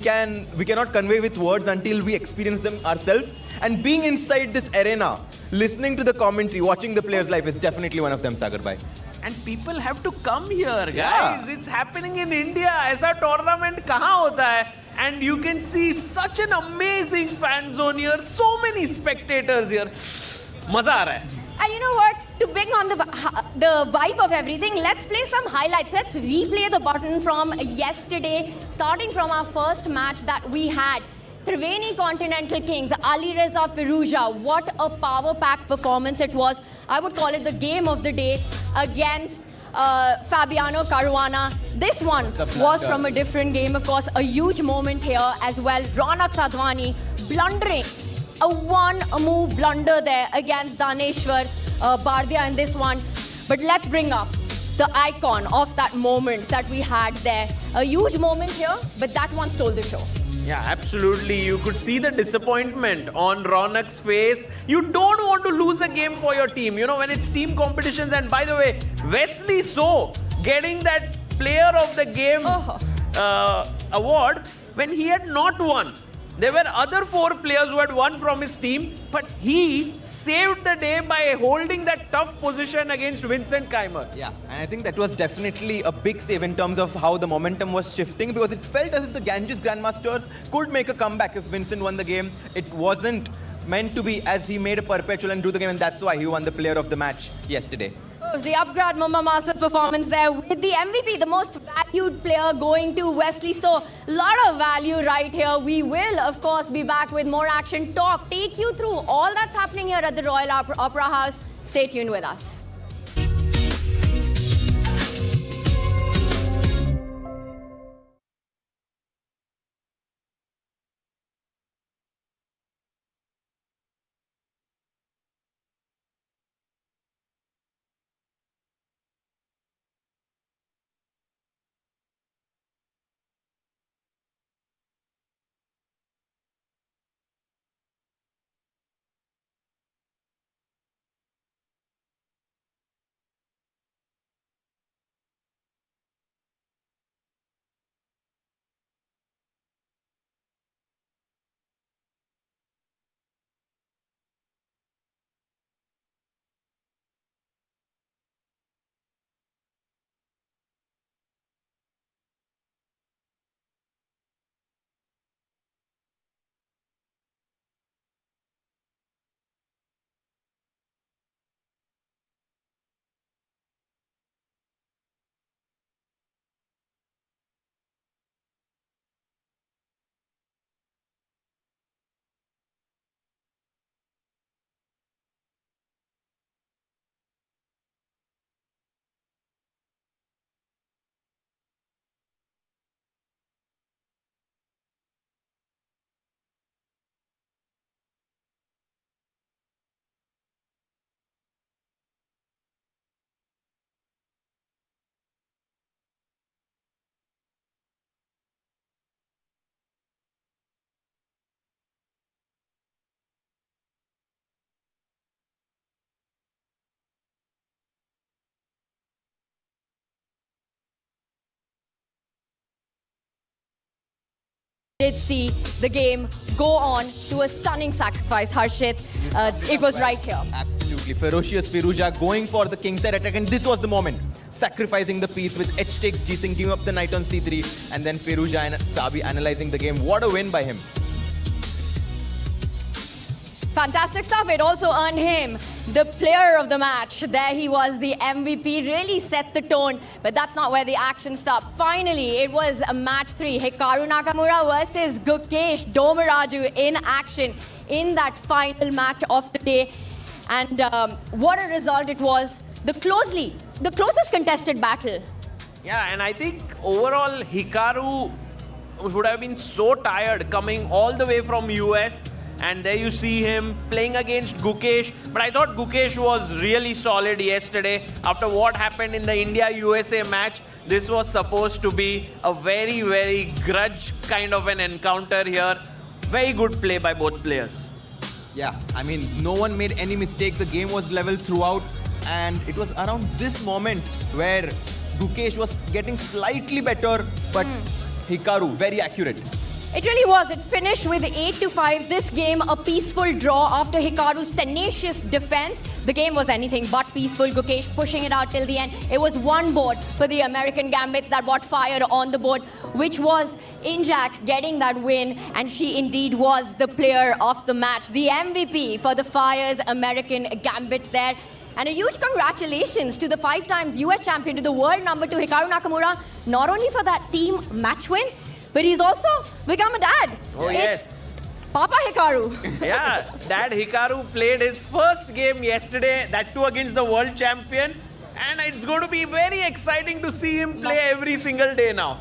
we cannot convey with words until we experience them ourselves. And being inside this arena, listening to the commentary, watching the players live is definitely one of them, Sagar bhai. And people have to come here, guys. It's happening in India. ऐसा tournament कहाँ होता है? And you can see such an amazing fan zone here. So many spectators here. मजा आ रहा है. And you know what? To bring on the vibe of everything, let's play some highlights. Let's replay the button from yesterday, starting from our first match that we had. Triveni Continental Kings, Ali Reza Firuza. What a power-packed performance it was. I would call it the game of the day against Fabiano Caruana. This one was from a different game. Of course, a huge moment here as well. Ronak Sadhwani blundering. A one-move blunder there against Daneshwar Bardia in this one. But let's bring up the icon of that moment that we had there. A huge moment here, but that one stole the show. Yeah, absolutely. You could see the disappointment on Ronak's face. You don't want to lose a game for your team. You know, when it's team competitions. And by the way, Wesley So getting that player of the game award when he had not won. There were other 4 players who had won from his team, but he saved the day by holding that tough position against Vincent Keimer. Yeah, and I think that was definitely a big save in terms of how the momentum was shifting, because it felt as if the Ganges Grandmasters could make a comeback if Vincent won the game. It wasn't meant to be, as he made a perpetual and drew the game, and that's why he won the player of the match yesterday. The Upgrad Mumba Masters performance there with the MVP, the most valued player, going to Wesley. So, a lot of value right here. We will, of course, be back with more action talk, take you through all that's happening here at the Royal Opera House. Stay tuned with us. Did see the game go on to a stunning sacrifice, Harshit. It was right here. Absolutely. Ferocious Firuza going for the King's side attack, and this was the moment. Sacrificing the piece with H takes G-Sing, giving up the knight on C3, and then Firuza and Sabi analyzing the game. What a win by him. Fantastic stuff. It also earned him the player of the match. There he was, the MVP, really set the tone. But that's not where the action stopped. Finally, it was a match 3. Hikaru Nakamura versus Gukesh Domaraju in action in that final match of the day. And what a result it was. The closest contested battle. Yeah, and I think overall Hikaru would have been so tired coming all the way from US. And there you see him playing against Gukesh. But I thought Gukesh was really solid yesterday. After what happened in the India-USA match, this was supposed to be a very, very grudge kind of an encounter here. Very good play by both players. Yeah, I mean, no one made any mistake. The game was level throughout. And it was around this moment where Gukesh was getting slightly better, but Hikaru, very accurate. It really was. It finished with 8-5. This game, a peaceful draw after Hikaru's tenacious defense. The game was anything but peaceful. Gukesh pushing it out till the end. It was one board for the American Gambits that brought Fire on the board, which was Injak getting that win, and she indeed was the player of the match, the MVP for the Fyers American Gambit there. And a huge congratulations to the 5 times US champion, to the world number 2, Hikaru Nakamura, not only for that team match win, but he's also become a dad. Oh, yes. Papa Hikaru. Yeah, Dad Hikaru played his first game yesterday, that too against the world champion. And it's going to be very exciting to see him play every single day now.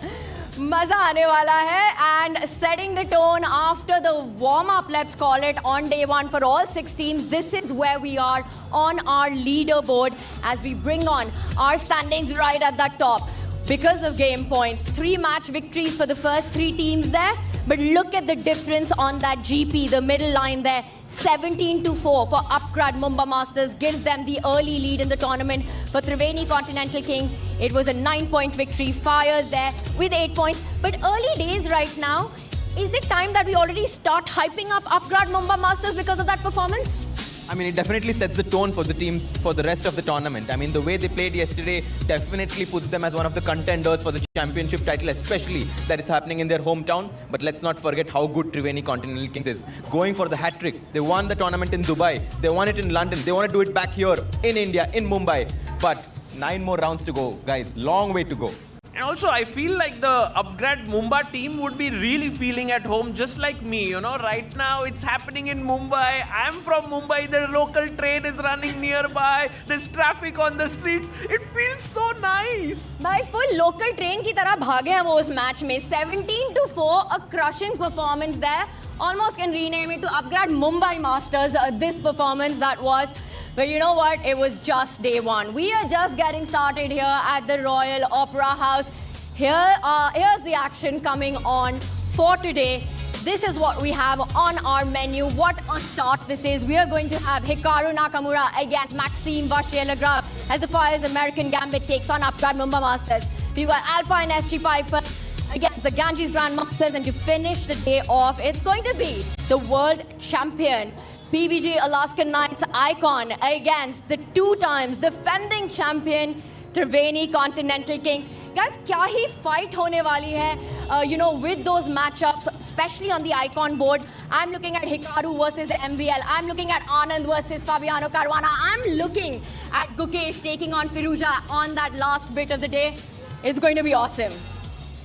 Maza aane wala hai, and setting the tone after the warm-up, let's call it, on day 1 for all 6 teams. This is where we are on our leaderboard as we bring on our standings right at the top. Because of game points, 3 match victories for the first 3 teams there. But look at the difference on that GP, the middle line there. 17-4 for Upgrad Mumba Masters gives them the early lead in the tournament. For Triveni Continental Kings, it was a 9-point victory. Fyers there with 8 points. But early days right now, is it time that we already start hyping up Upgrad Mumba Masters because of that performance? I mean, it definitely sets the tone for the team for the rest of the tournament. I mean, the way they played yesterday definitely puts them as one of the contenders for the championship title, especially that it's happening in their hometown. But let's not forget how good Triveni Continental Kings is. Going for the hat-trick. They won the tournament in Dubai. They won it in London. They want to do it back here in India, in Mumbai. But 9 more rounds to go, guys. Long way to go. And also, I feel like the Upgrad Mumba team would be really feeling at home, just like me. You know, right now it's happening in Mumbai. I'm from Mumbai. The local train is running nearby. There's traffic on the streets. It feels so nice. By full local train की तरह भागे हैं वो उस match में. 17-4, a crushing performance there. Almost can rename it to Upgrad Mumbai Masters, this performance that was. But you know what? It was just day 1. We are just getting started here at the Royal Opera House. Here's the action coming on for today. This is what we have on our menu. What a start this is. We are going to have Hikaru Nakamura against Maxime vachier-lagrave as the Fyers American Gambit takes on Upgrad Mumba Masters. We've got Alpine SG Pipers against the Ganges Grandmasters, and to finish the day off, it's going to be the world champion PBG Alaskan Knights icon against the 2 times defending champion Triveni Continental Kings. Guys, kya hi fight hone wali hai, with those matchups, especially on the icon board. I'm looking at Hikaru versus MVL. I'm looking at Anand versus Fabiano Caruana. I'm looking at Gukesh taking on Firuza on that last bit of the day. It's going to be awesome.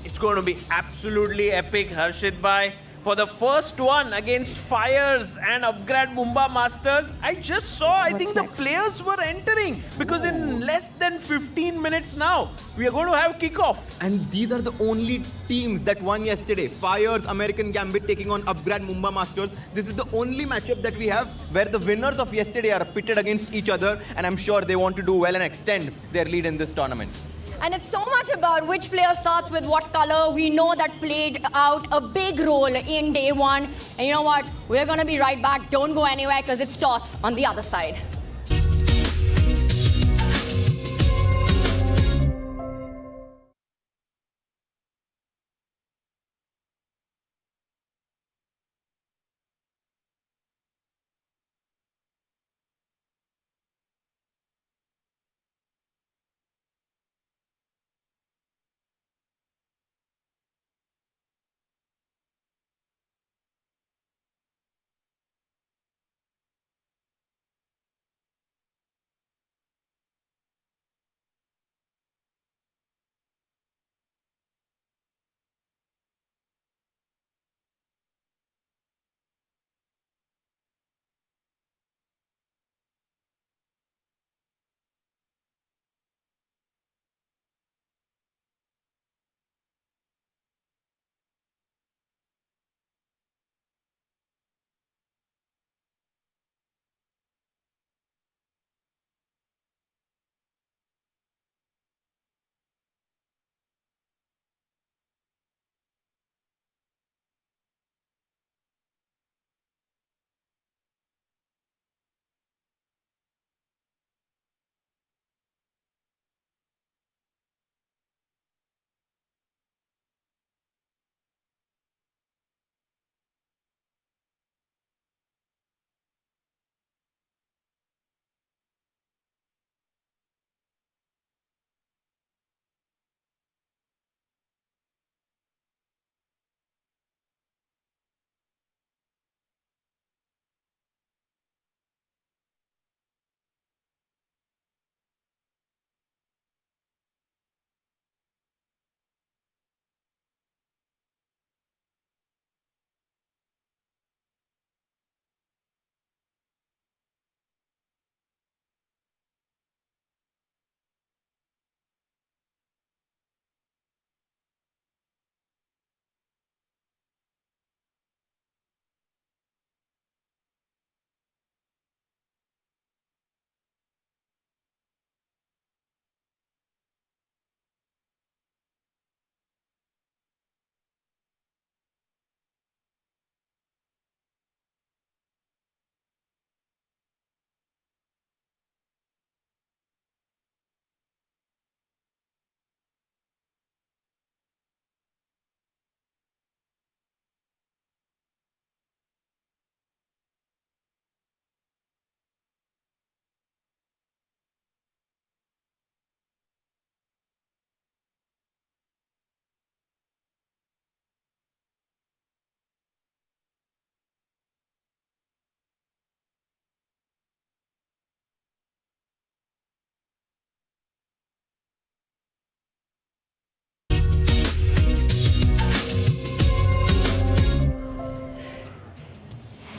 It's going to be absolutely epic, Harshit Bhai. For the first one against Fyers and Upgrad Mumba Masters, I just saw, I think the players were entering because in less than 15 minutes now, we are going to have kickoff. And these are the only teams that won yesterday. Fyers, American Gambit taking on Upgrad Mumba Masters. This is the only matchup that we have where the winners of yesterday are pitted against each other, and I'm sure they want to do well and extend their lead in this tournament. And it's so much about which player starts with what color. We know that played out a big role in day 1. And you know what? We're going to be right back. Don't go anywhere because it's toss on the other side.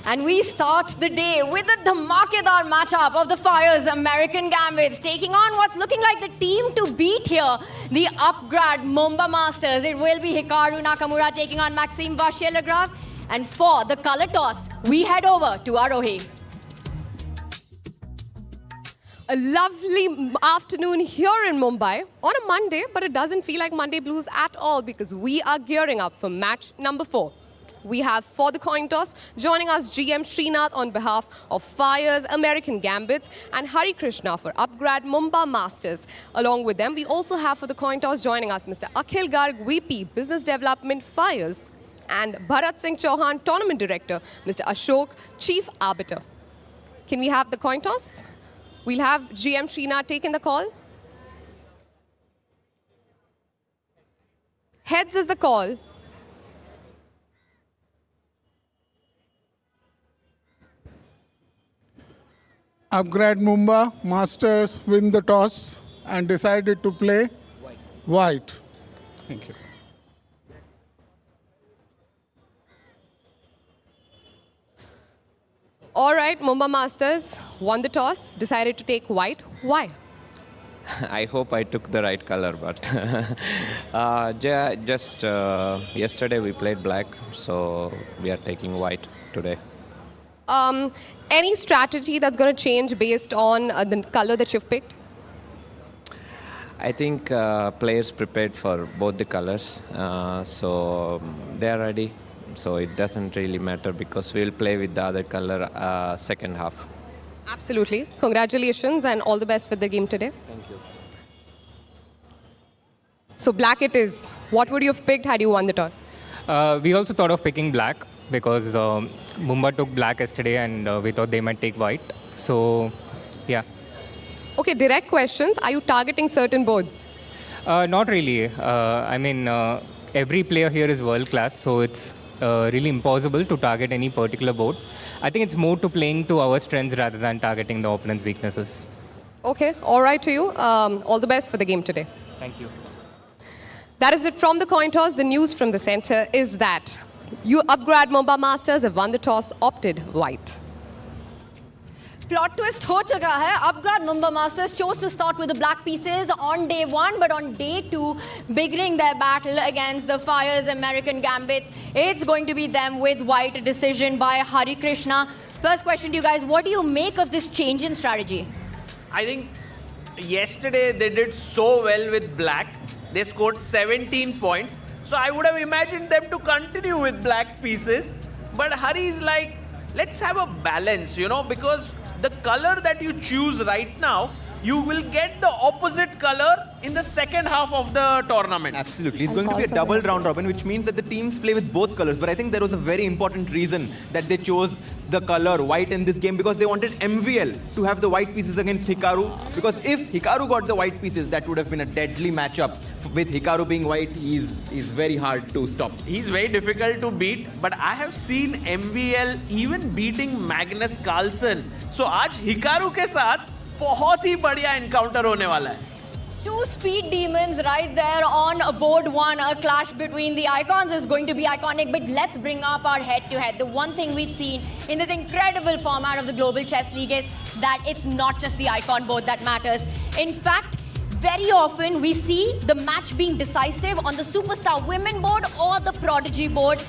And we start the day with the dhamakedar matchup of the Fyers American Gambits taking on what's looking like the team to beat here, the Upgrad Mumba Masters. It will be Hikaru Nakamura taking on Maxime vachier-lagrave. And for the color toss, we head over to Arohi. A lovely afternoon here in Mumbai on a Monday, but it doesn't feel like Monday blues at all because we are gearing up for match number 4. We have for the coin toss joining us GM Srinath on behalf of Fyers American Gambits and Hari Krishna for Upgrad Mumba Masters. Along with them, we also have for the coin toss joining us Mr. Akhil Garg, VP Business Development Fyers, and Bharat Singh Chauhan, Tournament Director, Mr. Ashok, Chief Arbiter. Can we have the coin toss? We'll have GM Srinath taking the call. Heads is the call. Upgrad Mumba Masters win the toss and decided to play white. Thank you. All right, Mumba Masters won the toss, decided to take white. Why? I hope I took the right color, but just yesterday we played black, so we are taking white today. Any strategy that's going to change based on the color that you've picked? I think players prepared for both the colors, so they are ready. So it doesn't really matter because we'll play with the other color second half. Absolutely. Congratulations and all the best for the game today. Thank you. So black it is. What would you have picked had you won the toss? We also thought of picking black because Mumba took black yesterday and we thought they might take white. So, yeah. Okay, direct questions. Are you targeting certain boards? Not really. I mean, every player here is world class, so it's really impossible to target any particular board. I think it's more to playing to our strengths rather than targeting the opponent's weaknesses. Okay, all right to you. All the best for the game today. Thank you. That is it from the coin toss. The news from the center is that you Upgrad Mumba Masters have won the toss, opted white. Plot twist ho chuka hai. Upgrad Mumba Masters chose to start with the black pieces on day 1, but on day 2, beginning their battle against the Fyers American Gambits, it's going to be them with white. Decision by Hari Krishna. First question to you guys, what do you make of this change in strategy? I think yesterday they did so well with black. They scored 17 points. So I would have imagined them to continue with black pieces. But Hari is like, let's have a balance, you know, because the color that you choose right now, you will get the opposite color in the second half of the tournament. Absolutely. It's going to be a double round robin, which means that the teams play with both colors. But I think there was a very important reason that they chose the color white in this game because they wanted MVL to have the white pieces against Hikaru. Because if Hikaru got the white pieces, that would have been a deadly matchup. With Hikaru being white, he's very hard to stop. He's very difficult to beat, but I have seen MVL even beating Magnus Carlsen. So आज Hikaru के साथ बहुत ही बढ़िया encounter होने वाला है. 2 speed demons right there on board 1. A clash between the icons is going to be iconic, but let's bring up our head-to-head. The one thing we've seen in this incredible format of the Global Chess League is that it's not just the icon board that matters. In fact, very often we see the match being decisive on the Superstar Women board or the Prodigy board.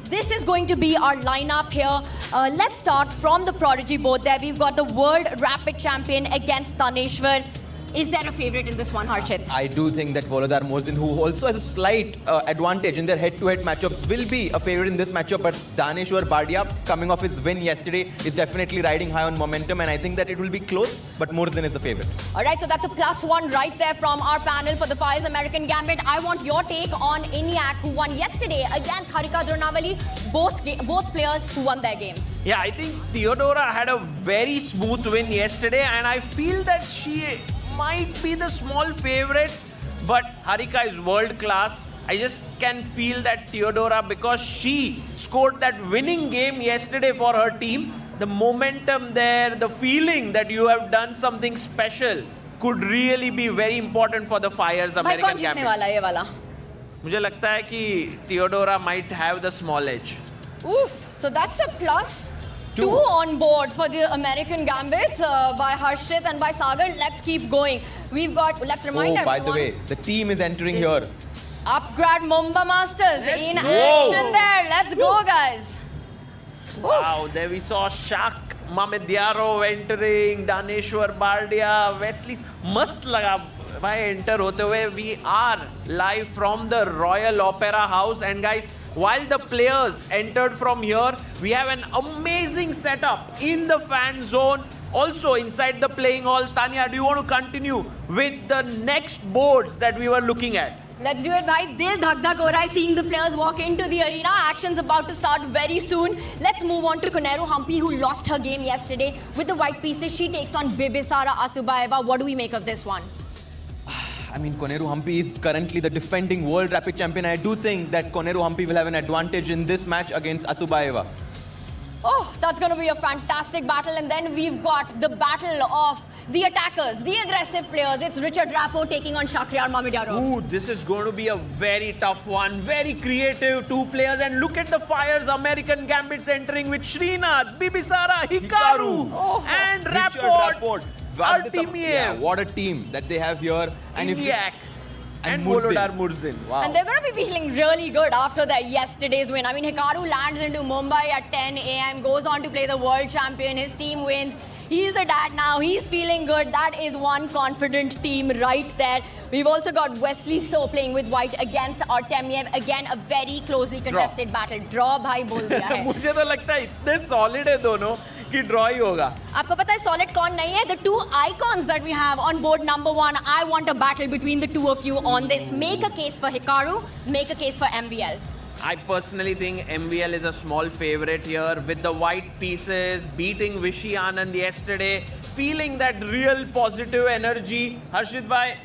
This is going to be our lineup here. Let's start from the Prodigy board there. We've got the World Rapid Champion against Taneshwar. Is there a favorite in this one, Harshit? I do think that Volodar Mosin, who also has a slight advantage in their head-to-head matchups, will be a favorite in this matchup. But Daneshwar Bardia, coming off his win yesterday, is definitely riding high on momentum. And I think that it will be close, but Morzin is the favorite. All right, so that's a +1 right there from our panel for the Fyers American Gambit. I want your take on ENIAC, who won yesterday against Harika Dronavali, both players who won their games. Yeah, I think Theodora had a very smooth win yesterday, and I feel that she might be the small favorite, but Harika is world class. I just can feel that Theodora, because she scored that winning game yesterday for her team, the momentum there, the feeling that you have done something special could really be very important for the Fyers American Gambit. मुझे लगता है कि Theodora might have the small edge. Oof, so that's a plus. Two on boards for the American Gambits by Harshit and by Sagar. Let's keep going. We've got, let's remind Oh, by everyone. the way, the team is entering This- here. Upgrad Mumba Masters in go. action there. Let's go, guys. Wow, there we saw Shak Mamidyaro entering, Daneshwar Bardia, Wesley. Must laga bhai enter hote hue. We are live from the Royal Opera House. And guys, while the players entered from here, we have an amazing setup in the fan zone. Also inside the playing hall. Tanya, do you want to continue with the next boards that we were looking at? Let's do it, bhai. Dil dhak dhak ho raha hai seeing the players walk into the arena. Action's about to start very soon. Let's move on to Koneru Humpy, who lost her game yesterday with the white pieces. She takes on Bibisara Asubaeva. What do we make of this one? I mean, Koneru Humpy is currently the defending world rapid champion. I do think that Koneru Humpy will have an advantage in this match against Asubaeva. Oh, that's going to be a fantastic battle. And then we've got the battle of the attackers, the aggressive players. It's Richard Rappo taking on Shakhriyar Mamidyaro. Ooh, this is going to be a very tough one. Very creative, two players. And look at the Fyers American Gambits entering with Srinath, Bibisara, Hikaru, and Richard Rapport. Rapport. Artemiev. What a team that they have here. And if Indiak, and Murzin. Volodar Murzin. Wow. And they're going to be feeling really good after that yesterday's win. I mean, Hikaru lands into Mumbai at 10 a.m., goes on to play the world champion. His team wins. He's a dad now. He's feeling good. That is one confident team right there. We've also got Wesley So playing with white against Artemiev. Again, a very closely contested battle. Draw bhai bol diya hai. मुझे तो लगता है इतने solid है दोनों कि draw ही होगा. आपको पता है solid कौन नहीं है? The two icons that we have on board number one. I want a battle between the two of you on this. Make a case for Hikaru. Make a case for MVL. I personally think MVL is a small favorite here with the white pieces, beating Vishy Anand yesterday, feeling that real positive energy. Harshit bhai,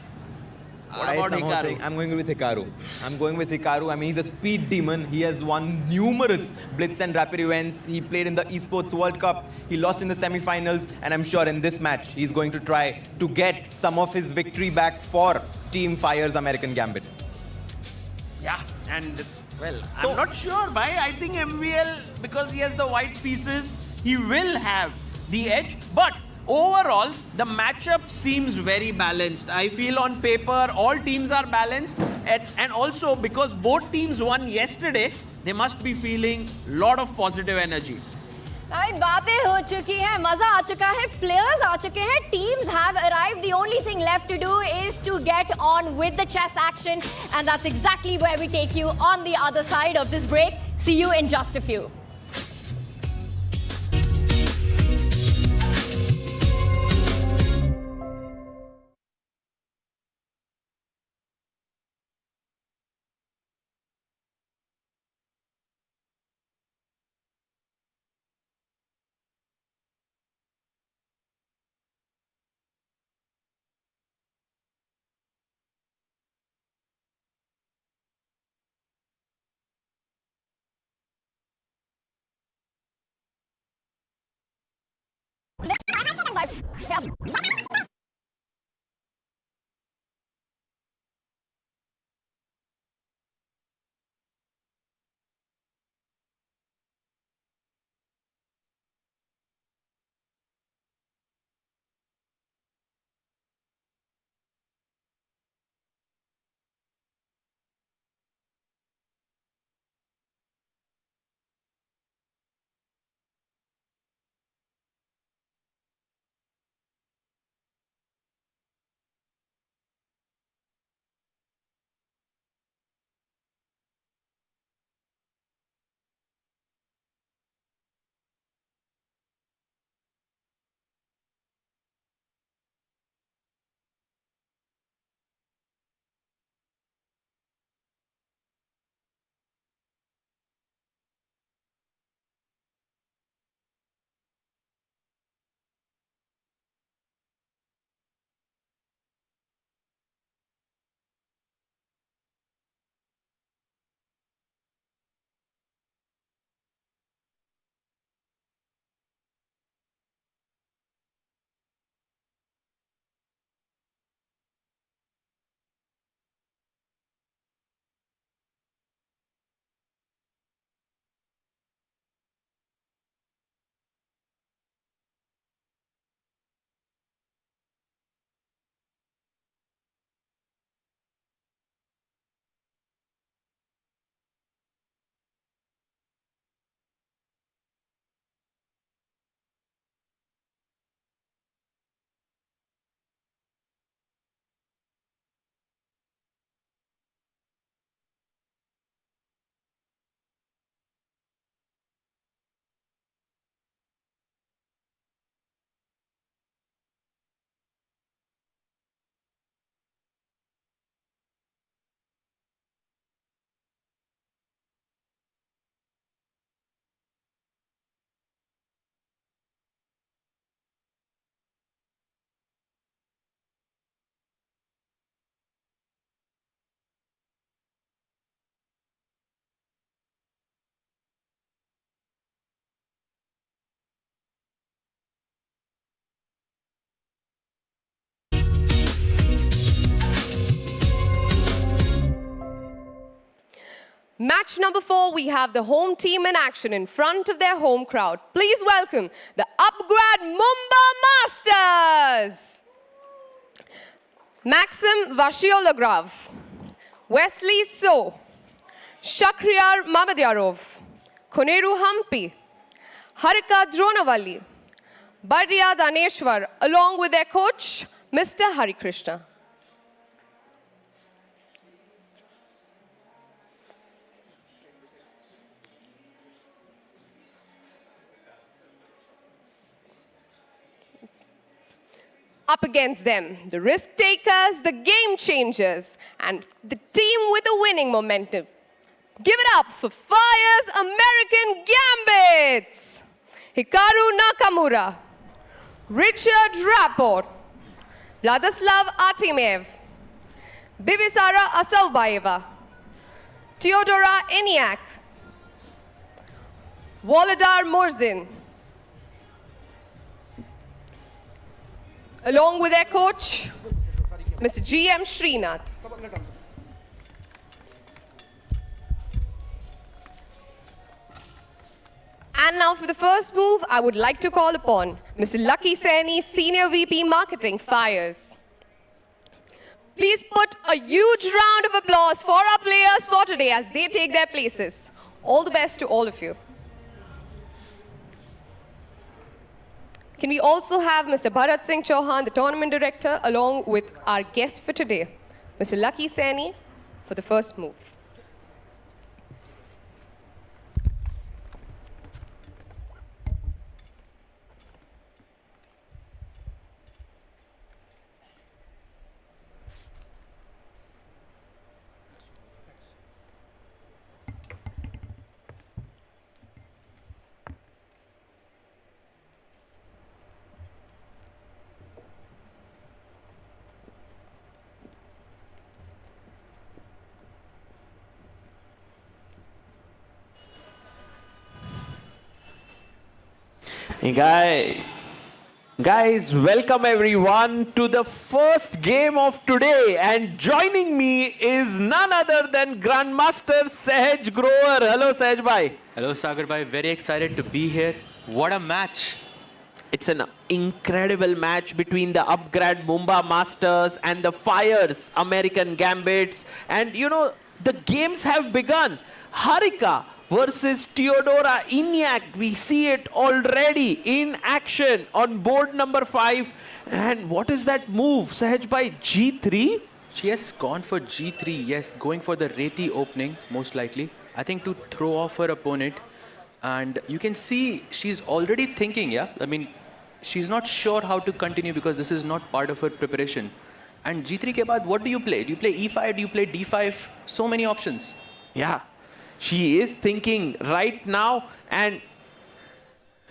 what about somehow Hikaru? think I'm going with Hikaru. I'm going with Hikaru. I mean, he's a speed demon. He has won numerous Blitz and Rapid events. He played in the Esports World Cup. He lost in the semi-finals. And I'm sure in this match, he's going to try to get some of his victory back for Team Fyers American Gambit. Yeah, and well, So- I'm not sure, bhai. I think MVL, because he has the white pieces, he will have the edge. But overall, the matchup seems very balanced. I feel on paper, all teams are balanced. And also, because both teams won yesterday, they must be feeling a lot of positive energy. Right, बातें हो चुकी हैं, मजा आ चुका है, players आ चुके हैं, teams have arrived. The only thing left to do is to get on with the chess action, and that's exactly where we take you on the other side of this break. See you in just a few. Match number 4, we have the home team in action in front of their home crowd. Please welcome the Upgrad Mumba Masters. Maxim vachier-lagrave, Wesley So, Shakhriyar Mamadyarov, Koneru Hampi, Harika Dronawali, Bardia Daneshwar, along with their coach, Mr. Hari Krishna. Up against them, the risk takers, the game changers, and the team with the winning momentum. Give it up for Fyers American Gambits. Hikaru Nakamura, Richard Rapport, Vladislav Artemiev, Bibisara Asaubayeva, Teodora Eniak, Volodar Murzin, along with their coach, Mr. G.M. Srinath. And now for the first move, I would like to call upon Mr. Lucky Saini, Senior VP Marketing, Fyers. Please put a huge round of applause for our players for today as they take their places. All the best to all of you. Can we also have Mr. Bharat Singh Chauhan, the tournament director, along with our guest for today, Mr. Lucky Saini, for the first move. Hey guys, welcome everyone to the first game of today, and joining me is none other than Grandmaster Sahaj Grover. Hello Sahaj bhai. Hello Sagar bhai, very excited to be here. What a match. It's an incredible match between the Upgrad Mumba Masters and the Fyers American Gambits, and you know, the games have begun. Harika versus Teodora Eniak. We see it already in action on board number 5. And what is that move, Sahaj bhai? G3? She has gone for G3, yes, going for the Reti opening, most likely. I think to throw off her opponent. And you can see she's already thinking, yeah? I mean, she's not sure how to continue because this is not part of her preparation. And G3 ke baad, what do you play? Do you play E5? Do you play D5? So many options. Yeah. She is thinking right now, and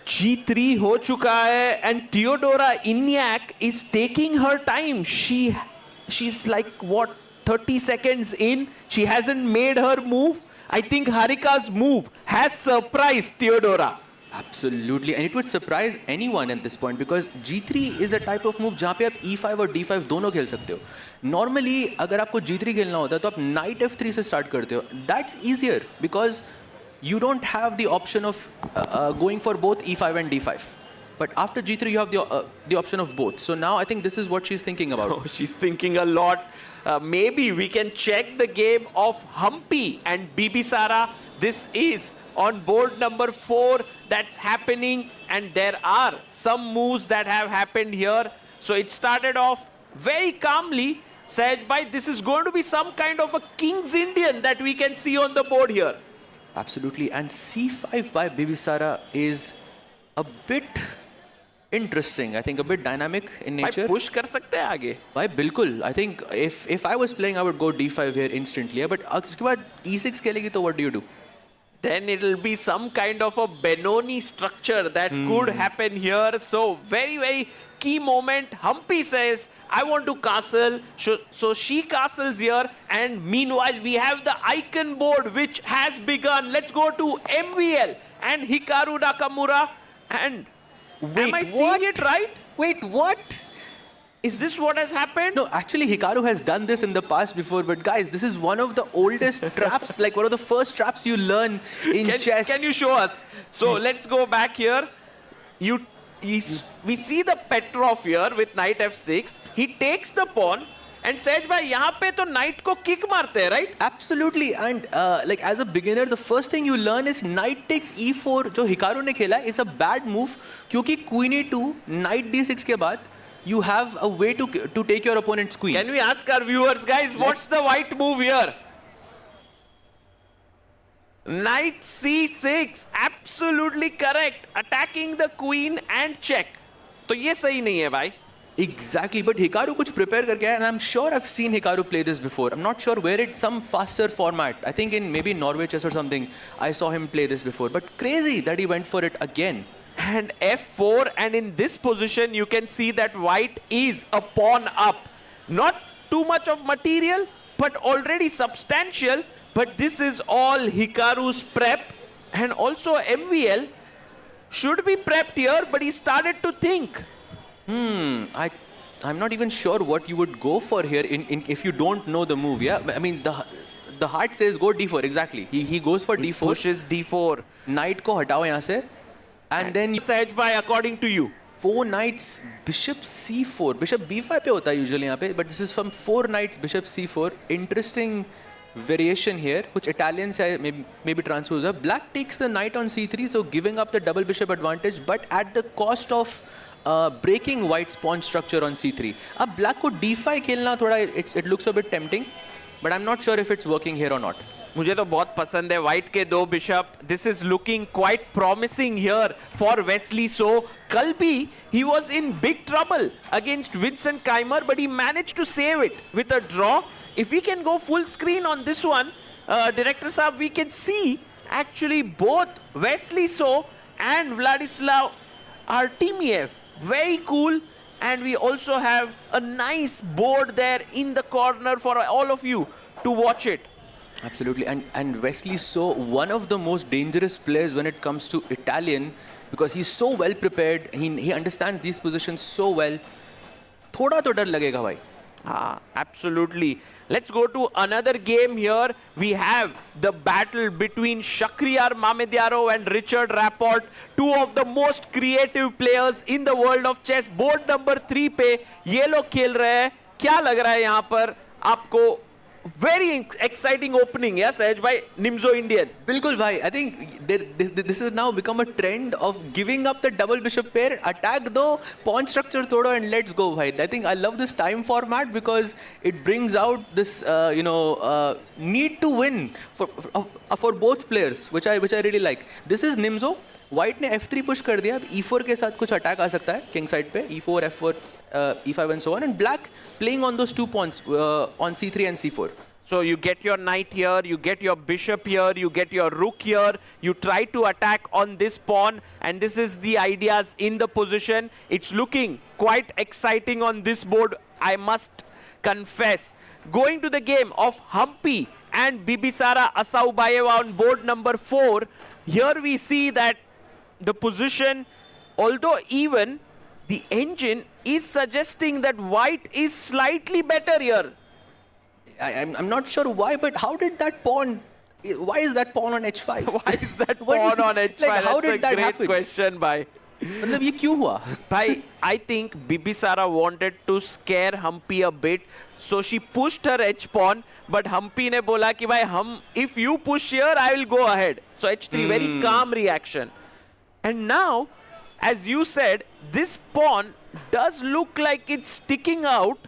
G3 ho chuka hai, and Teodora Eniak is taking her time. She's like, what, 30 seconds in? She hasn't made her move. I think Harika's move has surprised Teodora. Absolutely, and it would surprise anyone at this point because G3 is a type of move जहाँ पे आप E5 और D5 दोनों खेल सकते हो. Normally, अगर आपको G3 खेलना होता है तो आप Knight F3 से start करते हो. That's easier because you don't have the option of going for both E5 and D5. But after G3, you have the option of both. So now I think this is what she's thinking about. Oh, she's thinking a lot. Maybe we can check the game of Humpy and Bibisara. This is on board number 4 that's happening, and there are some moves that have happened here. So it started off very calmly. Sahaj bhai, this is going to be some kind of a King's Indian that we can see on the board here. Absolutely, and C5 by Bibisara is a bit interesting. I think a bit dynamic in nature. Bhai, push kar sakte hai aage. Bhai, bilkul. I think if I was playing, I would go D5 here instantly. But uske baad E6 khelegi, to what do you do? Then it'll be some kind of a Benoni structure that could happen here. So very, very key moment. Humpy says, I want to castle. So she castles here. And meanwhile, we have the icon board which has begun. Let's go to MVL and Hikaru Nakamura. And wait, am I seeing it right? Wait, what? Is this what has happened? No, actually, Hikaru has done this in the past before, but guys, this is one of the oldest traps, like one of the first traps you learn in chess. Can you show us? So let's go back here. We see the Petrov here with knight f6. He takes the pawn. And Sej bhai, यहाँ पे तो knight को kick मारते हैं, right? Absolutely, and like as a beginner, the first thing you learn is knight takes e4. जो Hikaru ने खेला, it's a bad move क्योंकि queen e2, knight d6 के बाद you have a way to take your opponent's queen. Can we ask our viewers, guys, what's the white move here? Knight c6, absolutely correct. Attacking the queen and check. तो ये सही नहीं है भाई. Exactly, but Hikaru कुछ prepare करके आया, and I'm sure I've seen Hikaru play this before. I'm not sure where it's some faster format. I think in maybe Norway chess or something, I saw him play this before. But crazy that he went for it again. And f4, and in this position, you can see that white is a pawn up. Not too much of material, but already substantial. But this is all Hikaru's prep, and also MVL should be prepped here, but he started to think. I'm not even sure what you would go for here if you don't know the move. Yeah, I mean the heart says go d4. Exactly. He goes for d4. Pushes d4. Knight को हटाओ यहाँ से, and then Sej bhai, according to you. 4 knights, bishop c4. Bishop b5 पे होता है usually यहाँ पे, but this is from 4 knights, bishop c4. Interesting variation here, which Italians say maybe transpose. Black takes the knight on c3, so giving up the double bishop advantage, but at the cost of breaking white's pawn structure on c3. अब black को d5 खेलना थोड़ा it looks a bit tempting, but I'm not sure if it's working here or not. मुझे तो बहुत पसंद है white के 2 bishop. This is looking quite promising here for Wesley. So कल भी he was in big trouble against Vincent Keimer, but he managed to save it with a draw. If we can go full screen on this one, Director Saab, we can see actually both Wesley So and Vladislav Artemiev. Very cool, and we also have a nice board there in the corner for all of you to watch it. Absolutely, and Wesley So, one of the most dangerous players when it comes to Italian, because he's so well prepared. He understands these positions so well. थोड़ा तो डर लगेगा भाई. Absolutely. Let's go to another game here. We have the battle between Shakhriyar Mamedyarov and Richard Rapport, two of the most creative players in the world of chess. Board number 3 पे ये लोग खेल रहे हैं. क्या लग रहा है यहाँ पर आपको? Very exciting opening, yeah, Sahaj bhai, Nimzo Indian. Bilkul bhai, I think this has now become a trend of giving up the double bishop pair, attack the pawn structure thoda, and let's go bhai. I think I love this time format because it brings out this need to win for both players, which I really like. This is Nimzo. White ने f3 push कर दिया. अब e4 के साथ कुछ attack आ सकता है king side पे, e4, f4, e5 and so on, and black playing on those 2 pawns on c3 and c4. So you get your knight here, you get your bishop here, you get your rook here, you try to attack on this pawn, and this is the ideas in the position. It's looking quite exciting on this board, I must confess. Going to the game of Humpy and Bibisara Asaubayeva on board number 4, here we see that the position, although even, the engine is suggesting that white is slightly better here. I'm not sure why, but how did that pawn? Why is that pawn on h5? Why is that pawn on h5? Like, how That's did that a great happen? question, bhai. मतलब ये क्यों हुआ? Bhai, I think Bibisara wanted to scare Humpy a bit, so she pushed her h pawn, but Humpy ने बोला कि भाई if you push here, I will go ahead. So h3, very calm reaction. And now, as you said, this pawn does look like it's sticking out,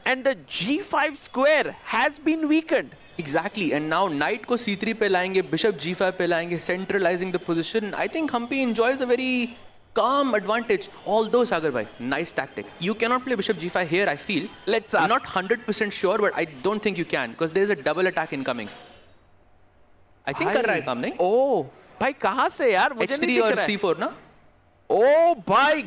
and the g5 square has been weakened. Exactly, and now knight को c3 पे लाएंगे, bishop g5 पे लाएंगे, centralizing the position. I think Humpy enjoys a very calm advantage. Although Sagar bhai, nice tactic. You cannot play bishop g5 here, I feel. Let's ask. I'm not 100% sure, but I don't think you can, because there's a double attack incoming. I think कर रहा है काम नहीं? Oh, भाई कहाँ से यार? मुझे नहीं h3 दिख और रहा है. c4 ना? Oh my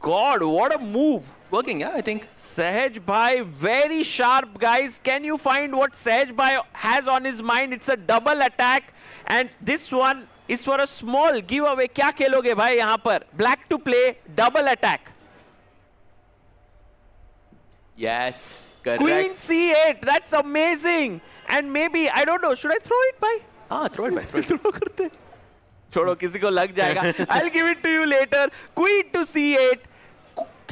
God, what a move. Working, yeah, I think. Sahaj bhai, very sharp, guys. Can you find what Sahaj bhai has on his mind? It's a double attack, and this one is for a small giveaway. क्या खेलोगे भाई यहाँ पर? Black to play double attack. Yes, correct. Queen C8, that's amazing. And maybe, I don't know, should I throw it by? Throw it back. Throw it back. Throw करते छोड़ो किसी को लग जाएगा. I'll give it to you later. Queen to C8,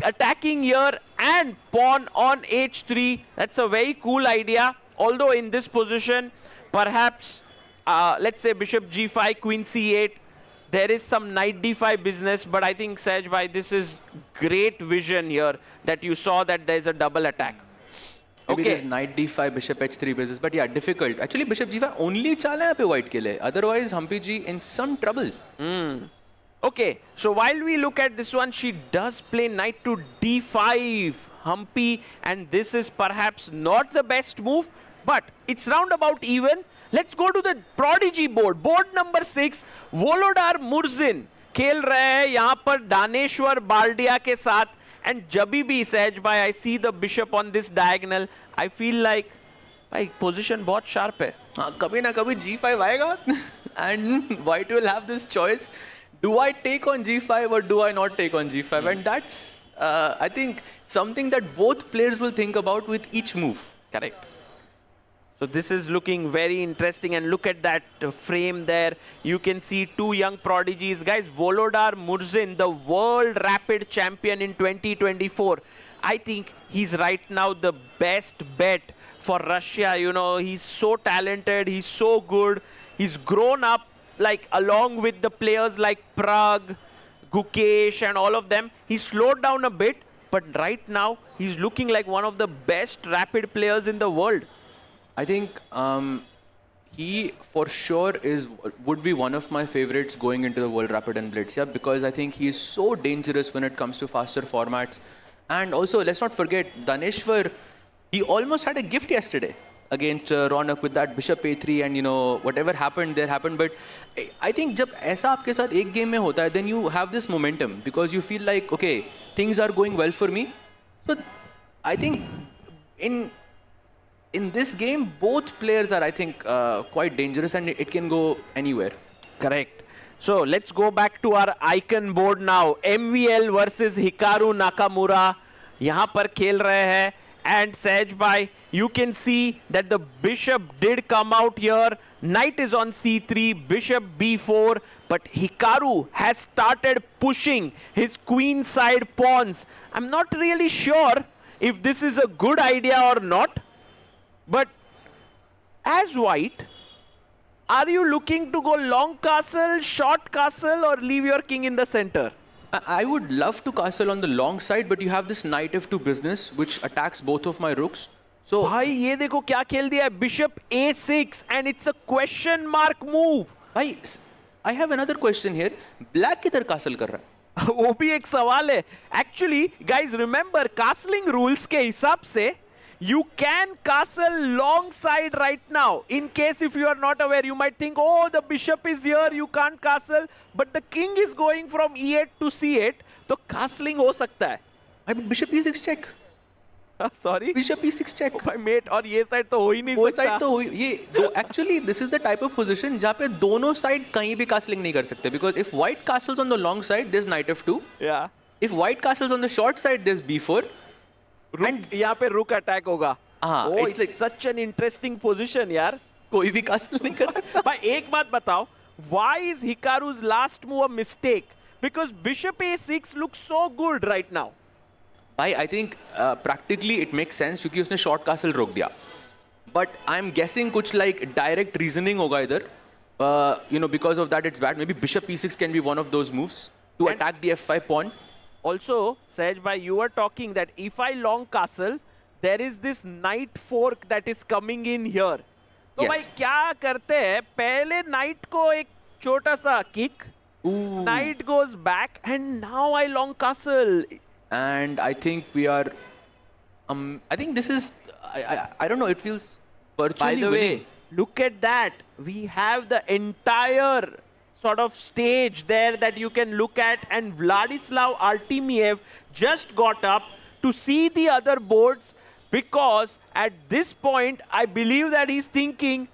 attacking here and pawn on H3. That's a very cool idea. Although in this position, perhaps, let's say bishop G5, Queen C8, there is some knight D5 business, but I think Sej bhai, this is great vision here that you saw that there is a double attack. Maybe Okay. there's knight D5, bishop H3 business, but yeah, difficult. Actually, bishop G5 only चाल है यहाँ पे white के लिए. Otherwise, Humpy G in some trouble. Okay, so while we look at this one, she does play knight to D5, Humpy, and this is perhaps not the best move, but it's roundabout even. Let's go to the Prodigy board. Board number 6, Volodar Murzin खेल रहे हैं यहाँ पर दानेश्वर बाल्डिया के साथ. And जभी भी सहज भाई, I see the bishop on this diagonal, I feel like भाई position बहुत sharp है. कभी ना कभी G5 आएगा and white will have this choice. Do I take on G5 or do I not take on G5? And that's, I think, something that both players will think about with each move. Correct. So this is looking very interesting, and look at that frame there. You can see two young prodigies. Guys, Volodar Murzin, the world rapid champion in 2024. I think he's right now the best bet for Russia. You know, he's so talented, he's so good. He's grown up like along with the players like Prague, Gukesh and all of them. He slowed down a bit, but right now he's looking like one of the best rapid players in the world. I think he for sure would be one of my favorites going into the World Rapid and Blitz, yeah, because I think he is so dangerous when it comes to faster formats. And also, let's not forget, Daneshwar, he almost had a gift yesterday against Ronak with that bishop a3, and you know, whatever happened there happened. But I think जब ऐसा आपके साथ एक game में होता है, then you have this momentum because you feel like, okay, things are going well for me. So I think in this game, both players are, I think, quite dangerous, and it can go anywhere. Correct. So let's go back to our icon board now. MVL versus Hikaru Nakamura. यहाँ पर खेल रहे हैं. And Sej bhai, you can see that the bishop did come out here. Knight is on c3, bishop b4, but Hikaru has started pushing his queen side pawns. I'm not really sure if this is a good idea or not, but as white, are you looking to go long castle, short castle, or leave your king in the center? I would love to castle on the long side, but you have this knight f2 business, which attacks both of my rooks. So, भाई ये देखो क्या खेल दिया है, bishop a6, and it's a question mark move. I have another question here. Black किधर castle कर रहा है? वो भी एक सवाल है. Actually, guys, remember castling rules के हिसाब से you can castle long side right now. In case if you are not aware, you might think, oh, the bishop is here, you can't castle, but the king is going from e8 to c8, तो castling हो सकता है. I mean, bishop e6 check. Sorry? Bishop e6 check. भाई mate, और ये side तो हो ही नहीं वो सकता. side तो ये actually this is the type of position जहाँ पे दोनों side कहीं भी castling नहीं कर सकते, because if white castles on the long side, there's knight f2. Yeah. If white castles on the short side, there's b4. And यहाँ पे rook attack होगा. हाँ, Oh, it's like such an interesting position यार. कोई भी castle नहीं कर सकता. भाई एक बात बताओ, why is Hikaru's last move a mistake? Because bishop a6 looks so good right now. भाई I think practically it makes sense क्योंकि उसने short castle रोक दिया. But I'm guessing कुछ like direct reasoning होगा इधर. You know, because of that it's bad. Maybe bishop e6 can be one of those moves to attack the f5 pawn. Also, Sej bhai, you were talking that if I long castle, there is this knight fork that is coming in here. तो Yes. भाई क्या करते हैं? पहले knight को एक छोटा सा kick, knight goes back, and now I long castle. And I think we are, I think this is, I don't know, it feels virtually By the winning. way, look at that. We have the entire sort of stage there that you can look at, and Vladislav Artemiev just got up to see the other boards, because at this point, I believe that he's thinking,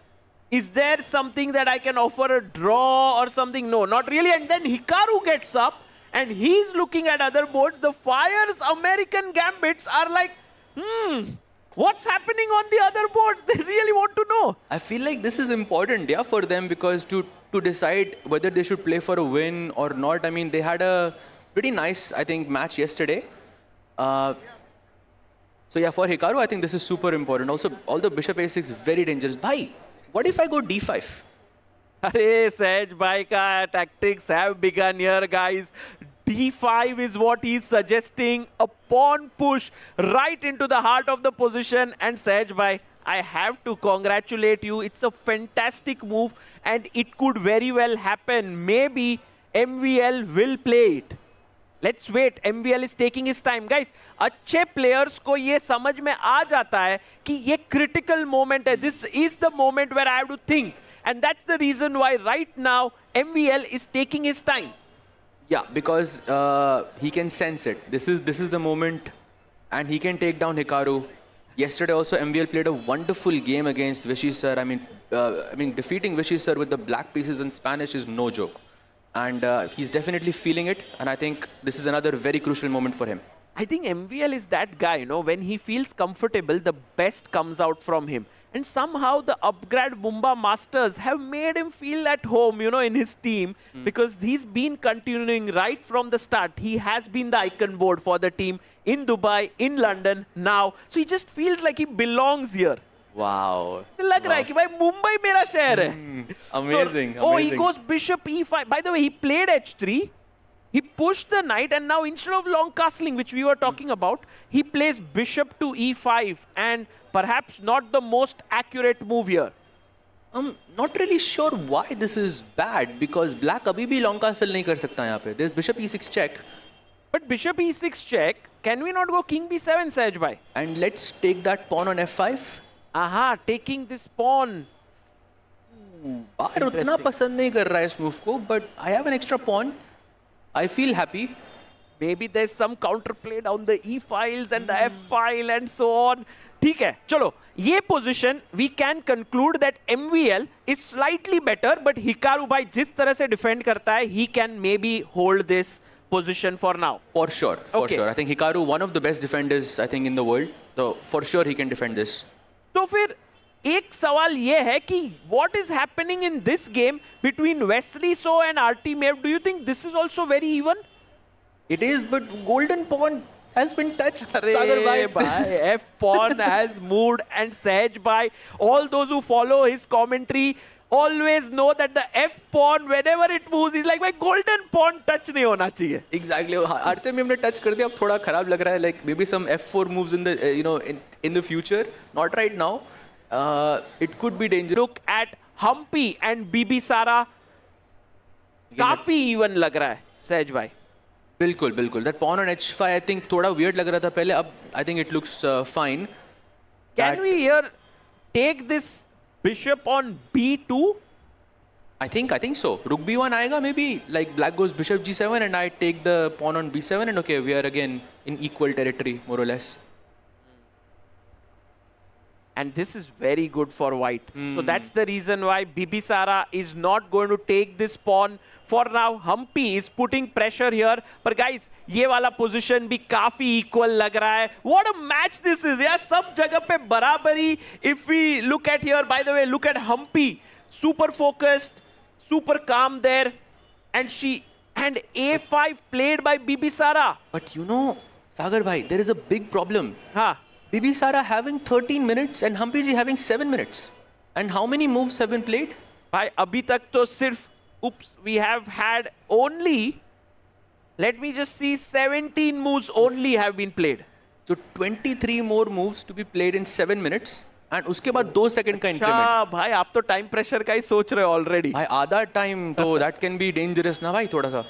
is there something that I can offer a draw or something? No, not really. And then Hikaru gets up and he's looking at other boards. The Fyers American Gambits are like What's happening on the other boards? They really want to know. I feel like this is important, yeah, for them because to decide whether they should play for a win or not. I mean, they had a pretty nice, I think, match yesterday. So yeah, for Hikaru, I think this is super important. Also, all the bishop a6 is very dangerous. Bhai, what if I go d5? Arey, Sej bhai ka tactics have begun here, guys. D5 is what he's suggesting. A pawn push right into the heart of the position. And Sej bhai, I have to congratulate you. It's a fantastic move and it could very well happen. Maybe MVL will play it. Let's wait. MVL is taking his time. Guys, अच्छे players को ये समझ में आ जाता है कि ये critical moment है. This is the moment where I have to think. And that's the reason why right now MVL is taking his time. Yeah, because he can sense it. This is the moment and he can take down Hikaru. Yesterday also MVL played a wonderful game against Vishy sir. I mean defeating Vishy sir with the black pieces in Spanish is no joke. And he's definitely feeling it. And I think this is another very crucial moment for him. I think MVL is that guy, you know, when he feels comfortable, the best comes out from him. And somehow the Upgrad Mumba Masters have made him feel at home, you know, in his team. Because he's been continuing right from the start. He has been the icon board for the team in Dubai, in London, now. So he just feels like he belongs here. Wow. So लग रहा है कि भाई मुंबई मेरा शहर है. Amazing. So, oh, he goes bishop e5. By the way, he played h3. He pushed the knight, and now instead of long castling, which we were talking about, he plays bishop to e5, and perhaps not the most accurate move here. I'm not really sure why this is bad because black abhi bhi long castle nahi kar sakta yahan pe. There's bishop e6 check. But bishop e6 check. Can we not go king b7, Sej bhai? And let's take that pawn on f5. Aha, taking this pawn. बाहर उतना पसंद नहीं कर रहा है इस move को, but I have an extra pawn. I feel happy. Maybe there's some counterplay down the e files and the f file and so on. ठीक है, चलो ये position we can conclude that MVL is slightly better, but Hikaru भाई जिस तरह से defend करता है, he can maybe hold this position for now. For sure, for sure. I think Hikaru, one of the best defenders I think in the world. So for sure he can defend this. तो फिर एक सवाल ये है कि what is happening in this game between Wesley So and RT Maeve? Do you think this is also very even? It is, but golden pawn has been touched. Sagar bhai, F pawn has moved, and Sej bhai, all those who follow his commentary always know that the F pawn, whenever it moves, is like, my golden pawn touch नहीं होना चाहिए. Exactly. RT Maeve ने touch कर दिया, अब थोड़ा खराब लग रहा है. Like maybe some F4 moves in the in the future, not right now. It could be dangerous. Look at Humpy and BB Sara. काफी even लग रहा है, Sej bhai. बिल्कुल बिल्कुल. That pawn on h5 I think थोड़ा weird लग रहा था पहले. अब I think it looks fine. Can we here take this bishop on b2? I think so. Rook b1 आएगा maybe. Like black goes bishop g7 and I take the pawn on b7 and okay, we are again in equal territory more or less. And this is very good for white. So that's the reason why BB Sara is not going to take this pawn. For now, Humpy is putting pressure here. But guys, ये वाला position भी काफी equal लग रहा है. What a match this is. Yeah, सब जगह पे बराबरी. If we look at here, by the way, look at Humpy. Super focused, super calm there. And A5 played by BB Sara. But you know, Sagar bhai, there is a big problem. हाँ. BB Sara having 13 minutes and Humpy ji having 7 minutes. And how many moves have been played? भाई अभी तक तो सिर्फ we have had only, let me just see, 17 moves only have been played. So 23 more moves to be played in 7 minutes. And उसके बाद 2 second का increment. अच्छा भाई आप तो टाइम प्रेशर का ही सोच रहे हो already. भाई आधा टाइम तो that can be dangerous ना भाई थोड़ा सा.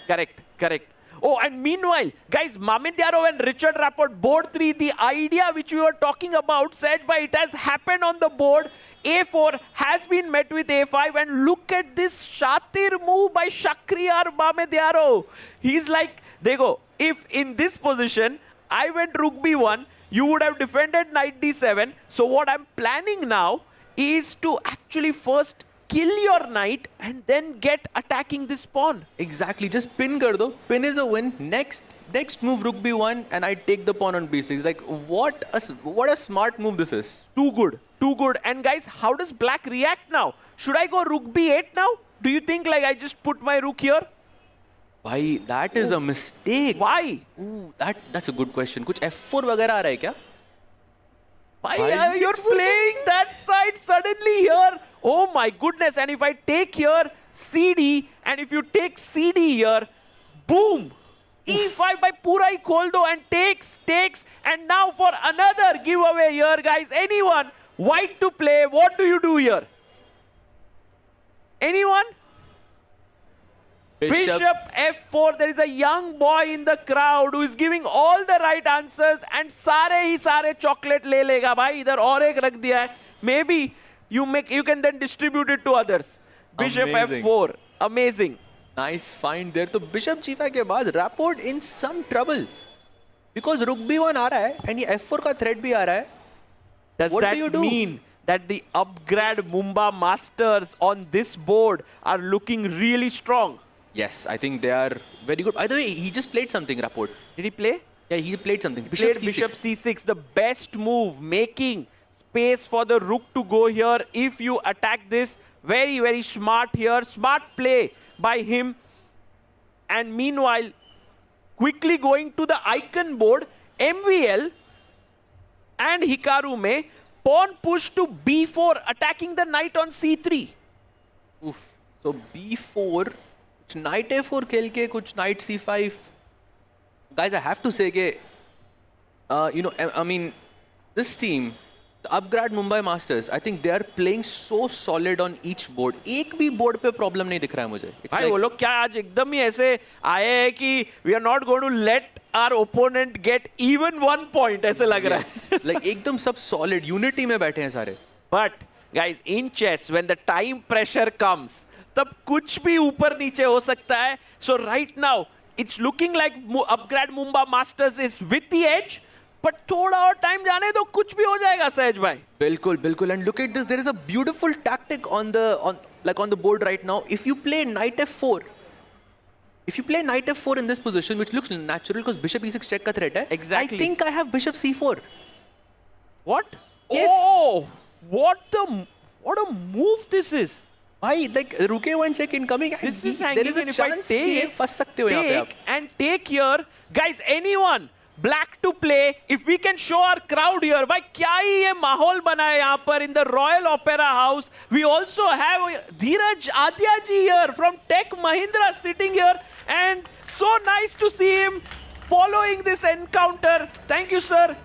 Correct. Oh, and meanwhile, guys, Mahindra and Richard Rapport, board 3, the idea which we were talking about, said by it has happened on the board. A4 has been met with A5, and look at this Shatir move by Shakriyar Mahindra. He's like, देखो, if in this position, I went Rook B1, you would have defended Knight D7. So what I'm planning now is to actually first kill your knight and then get attacking this pawn. Exactly, just pin kar do. Pin is a win. Next move rook b1 and I take the pawn on b6. Like what a smart move this is. Too good, too good. And guys, how does black react now? Should I go rook b8 now? Do you think like I just put my rook here? Why? That is a mistake. Why? Ooh, that's a good question. कुछ f4 वगैरह आ रहा है क्या? Why are you playing that side suddenly here? Oh my goodness. And if I take here CD, and if you take CD here, boom! E5 by pura hi khol do and takes. And now for another giveaway here, guys. Anyone? White to play. What do you do here? Anyone? Bishop F4. There is a young boy in the crowd who is giving all the right answers and सारे ही सारे chocolate ले लेगा भाई. इधर और एक रख दिया है. Maybe you can then distribute it to others. Bishop Amazing. F4. Amazing. Nice find there. तो Bishop g5 के बाद Rapport in some trouble because rook b1 आ रहा है and ये f4 का threat भी आ रहा है. Does What that do you do? mean that the Upgrad Mumba Masters on this board are looking really strong? Yes, I think they are very good. By the way, he just played something, Rapport. Did he play? Yeah, he played something. Played Bishop C6, the best move, making space for the rook to go here. If you attack this, very, very smart here. Smart play by him. And meanwhile, quickly going to the icon board, MVL and Hikaru may pawn push to B4, attacking the knight on C3. Oof. So b4, कुछ knight a4 खेल के कुछ knight c5. Guys, I have to say कि, I mean, this team, the Upgrad Mumbai Masters, I think they are playing so solid on each board. एक भी board पे problem नहीं दिख रहा है मुझे. भाई वो लोग क्या आज एकदम ही ऐसे आए हैं कि we are not going to let our opponent get even 1 point ऐसे लग रहा है. Like एकदम सब solid, unity में बैठे हैं सारे. But guys, in chess, when the time pressure comes, तब कुछ भी ऊपर नीचे हो सकता है. So right now, it's looking like Upgrad Mumba Masters is with the edge. But थोड़ा और टाइम जाने दो, कुछ भी हो जाएगा सहज भाई. बिल्कुल बिल्कुल. And look at this, there is a beautiful tactic on the board right now. If you play knight f4, in this position, which looks natural because bishop e6 check का threat है. Exactly. I think I have bishop c4. What? Yes. Oh, what a move this is. भाई like रुके one check incoming. This is there hanging, is a and if I chance कि take, फंस सकते हो यहाँ पे आप. take here, guys. Anyone? Black to play. If we can show our crowd here, भाई क्या ही ये माहौल बना है यहाँ पर in the Royal Opera House. We also have Dheeraj Adyaji here from Tech Mahindra sitting here, and so nice to see him following this encounter. Thank you, sir.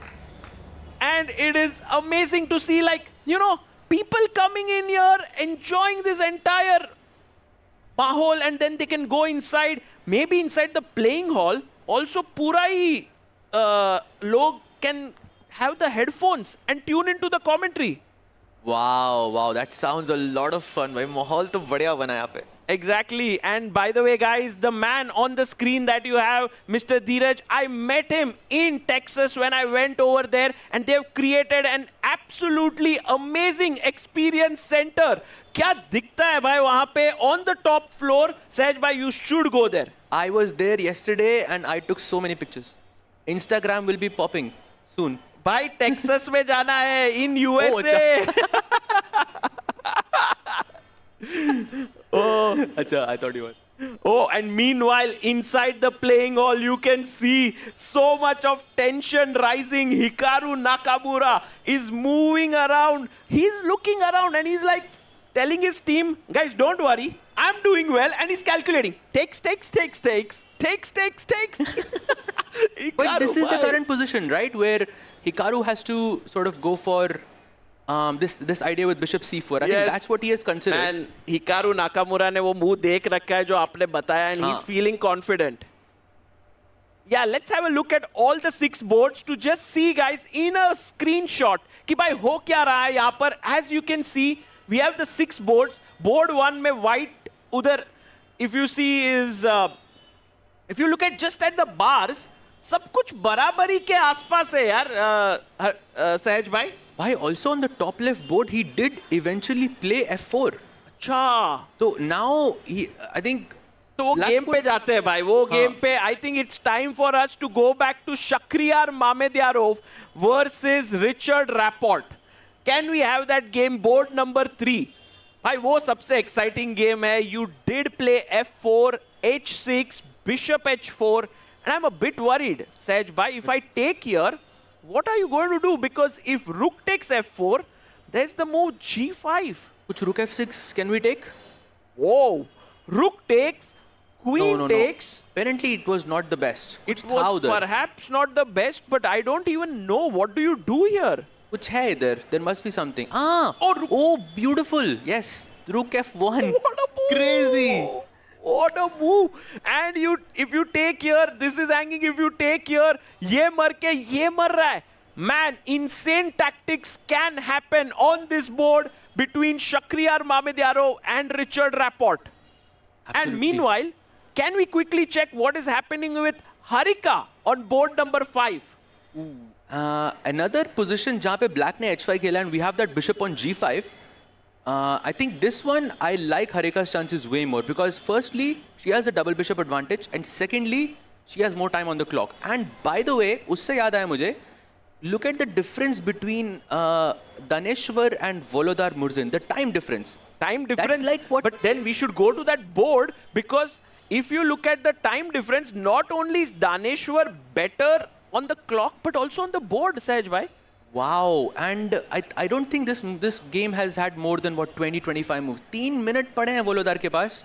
And it is amazing to see, like, people coming in here, enjoying this entire mahol, and then they can go inside, maybe inside the playing hall. Also, pura hi log can have the headphones and tune into the commentary. Wow, that sounds a lot of fun. भाई माहौल तो बढ़िया बना है यहाँ पे. Exactly. And by the way, guys, the man on the screen that you have, Mr. Dheeraj, I met him in Texas when I went over there, and they've created an absolutely amazing experience center. क्या दिखता है भाई वहाँ पे on the top floor? Sahaj bhai, you should go there. I was there yesterday and I took so many pictures. Instagram will be popping soon. भाई Texas में जाना है in USA. अच्छा, I thought you were. Oh, and meanwhile, inside the playing hall, you can see so much of tension rising. Hikaru Nakamura is moving around. He's looking around and he's like telling his team, guys, don't worry. I'm doing well. And he's calculating. Takes. But this is the current position, right? Where Hikaru has to sort of go for this idea with bishop c4. I think that's what he has considered. And Hikaru Nakamura ने वो मुंह देख रखा है जो आपने बताया, and he's feeling confident. Yeah, let's have a look at all the 6 boards to just see, guys, in a screenshot कि भाई हो क्या रहा है यहाँ पर. As you can see, we have the 6 boards. Board 1 में white उधर, if you see is, if you look at just at the bars, सब कुछ बराबरी के आसपास है यार सहज भाई. Why also on the top left board he did eventually play f4. अच्छा. So now I think. तो वो Black गेम पे could- जाते हैं भाई, वो गेम पे. I think it's time for us to go back to Shakhriyar Mamedyarov versus Richard Rapport. Can we have that game? Board number 3. भाई वो सबसे exciting game है. You did play F4, H6, Bishop H4, and I'm a bit worried, Saj bhai, if I take here, what are you going to do? Because if Rook takes F4, there's the move G5. Which Rook F6 can we take? Whoa! Rook takes, Queen No. takes. Apparently it was not the best. It was perhaps not the best, but I don't even know. What do you do here? Which hai idhar? There must be something. Oh, beautiful. Yes, Rook F1. What a move! Crazy. What a move! And if you take here, this is hanging. If you take here, ye mar ke ye mar raha hai. Man, insane tactics can happen on this board between Shakhriyar Mamedyarov and Richard Rapport. Absolutely. And meanwhile, can we quickly check what is happening with Harika on board number 5? Another position जहाँ पे black ने h5 खेला and we have that bishop on g5. I think this one I like Harika's chances way more because firstly she has a double bishop advantage and secondly she has more time on the clock. And by the way, उससे याद आया मुझे, look at the difference between Daneshwar and Volodar Murzin. The time difference. Time difference. That's like what? But then we should go to that board because if you look at the time difference, not only is Daneshwar better on the clock but also on the board, Sahaj bhai. Wow, and I don't think this game has had more than what 20-25 moves. 3 minutes पड़े हैं Volodar के पास,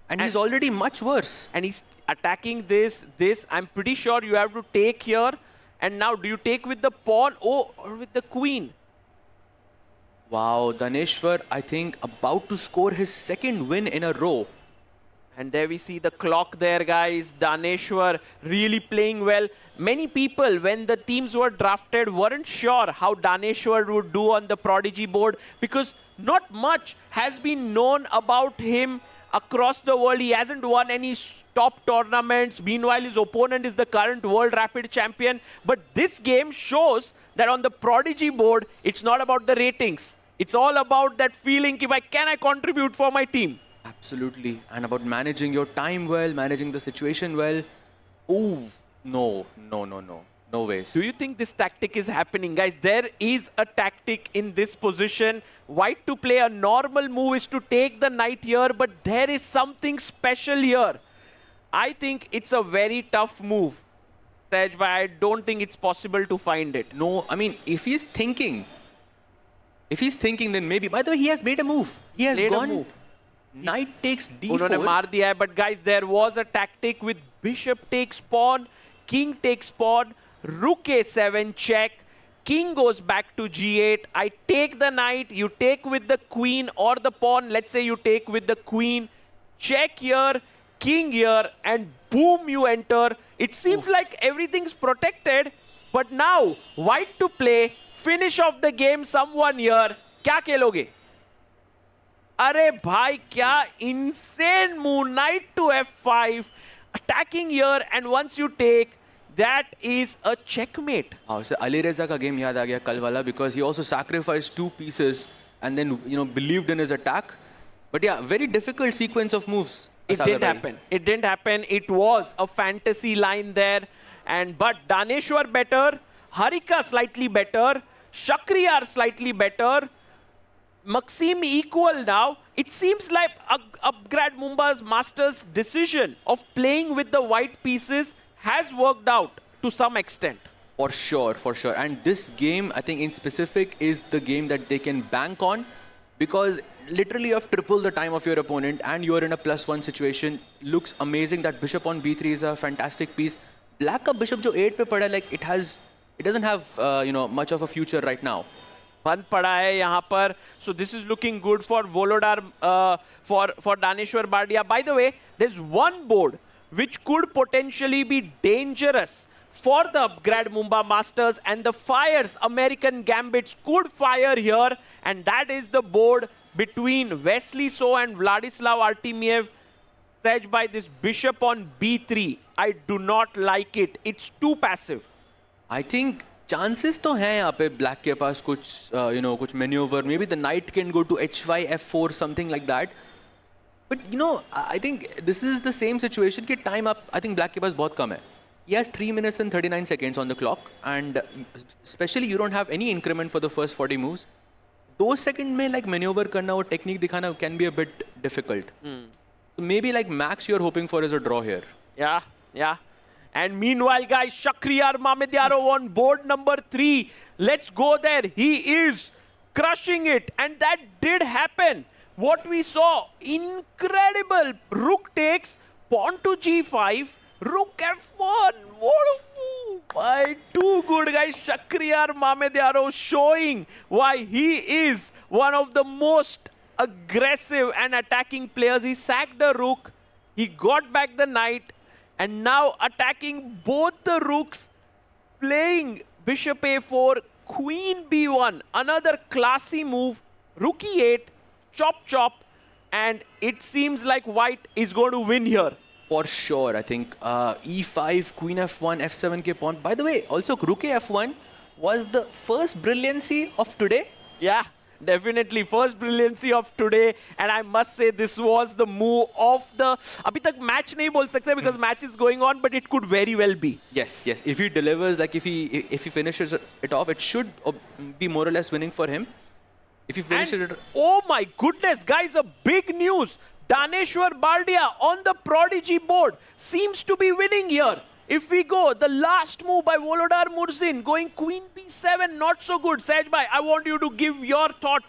and he's already much worse. And he's attacking this. I'm pretty sure you have to take here. And now, do you take with the pawn or with the queen? Wow, Daneshwar, I think, about to score his second win in a row. And there we see the clock there, guys. Daneshwar really playing well. Many people, when the teams were drafted, weren't sure how Daneshwar would do on the Prodigy board because not much has been known about him across the world. He hasn't won any top tournaments. Meanwhile, his opponent is the current world rapid champion. But this game shows that on the Prodigy board, it's not about the ratings. It's all about that feeling, can I contribute for my team? Absolutely. And about managing your time well, managing the situation well. Oh, no. No ways. Do you think this tactic is happening? Guys, there is a tactic in this position. White to play a normal move is to take the knight here, but there is something special here. I think it's a very tough move, Sahaj, but I don't think it's possible to find it. No, I mean, if he's thinking, then maybe. By the way, he has made a move. He has Made a gone. move. Knight takes उन्होंने d4. मार दिया है, but guys, there was a tactic with bishop takes pawn, king takes pawn, rook a7 check, king goes back to g8. I take the knight, you take with the queen or the pawn. Let's say you take with the queen, check here, king here, and boom, you enter. It seems like everything's protected, but now white to play, finish off the game, someone here. क्या खेलोगे? अरे भाई क्या insane move, knight to f5, attacking here, and once you take, that is a checkmate. Wow, so Ali Reza ka game yaad aa gaya kal wala because he also sacrificed 2 pieces and then believed in his attack. But yeah, very difficult sequence of moves. It didn't happen. It didn't happen. It was a fantasy line there, but Daneshwar better, Harika slightly better, Shakhriyar slightly better. Maxim equal now. It seems like Upgrad Mumba's master's decision of playing with the white pieces has worked out to some extent. For sure. And this game, I think in specific, is the game that they can bank on because literally you have triple the time of your opponent and you're in a +1 situation. Looks amazing. That bishop on b3 is a fantastic piece. Black ka bishop jo 8 pe pada, like it doesn't have much of a future right now. बंद पड़ा है यहाँ पर. So this is looking good for Volodar, for Daneshwar Bardia. By the way, there's one board which could potentially be dangerous for the Upgrad Mumba Masters, and the Fyers American Gambits could fire here, and that is the board between Wesley So and Vladislav Artemiev. Sahaj by this bishop on b3. I do not like it. It's too passive. I think chances तो हैं यहाँ पे black के पास कुछ कुछ manoeuvre, maybe the knight can go to h5 f4 something like that, but I think this is the same situation कि time आप आई थिंक ब्लैक के पास बहुत कम है. He has 3 minutes and 39 seconds on the clock, and especially you don't have any increment for the first 40 moves. 2 seconds में like maneuver करना और technique दिखाना can be a bit difficult. So maybe like max you're hoping for is a draw here. Yeah. And meanwhile, guys, Shakriyar Mamedyarov on board number 3. Let's go there. He is crushing it, and that did happen. What we saw, incredible. Rook takes, pawn to g5. Rook f1, what a move! By too good, guys. Shakriyar Mamedyarov showing why he is one of the most aggressive and attacking players. He sacked the rook, he got back the knight, and now attacking both the rooks, playing bishop a4, queen b1, another classy move, rook e8, chop chop, and it seems like white is going to win here. For sure, I think e5, queen f1, f7 ke pawn. By the way, also rook f1 was the first brilliancy of today. Yeah, definitely first brilliancy of today, and I must say this was the move of the. अभी तक match नहीं बोल सकते because match is going on, but it could very well be. Yes. If he delivers, like if he finishes it off, it should be more or less winning for him. If he finishes it. Oh my goodness, guys! A big news. Daneshwar Bardia on the Prodigy board seems to be winning here. If we go, the last move by Volodar Murzin going queen b7, not so good. Sejbhai, I want you to give your thought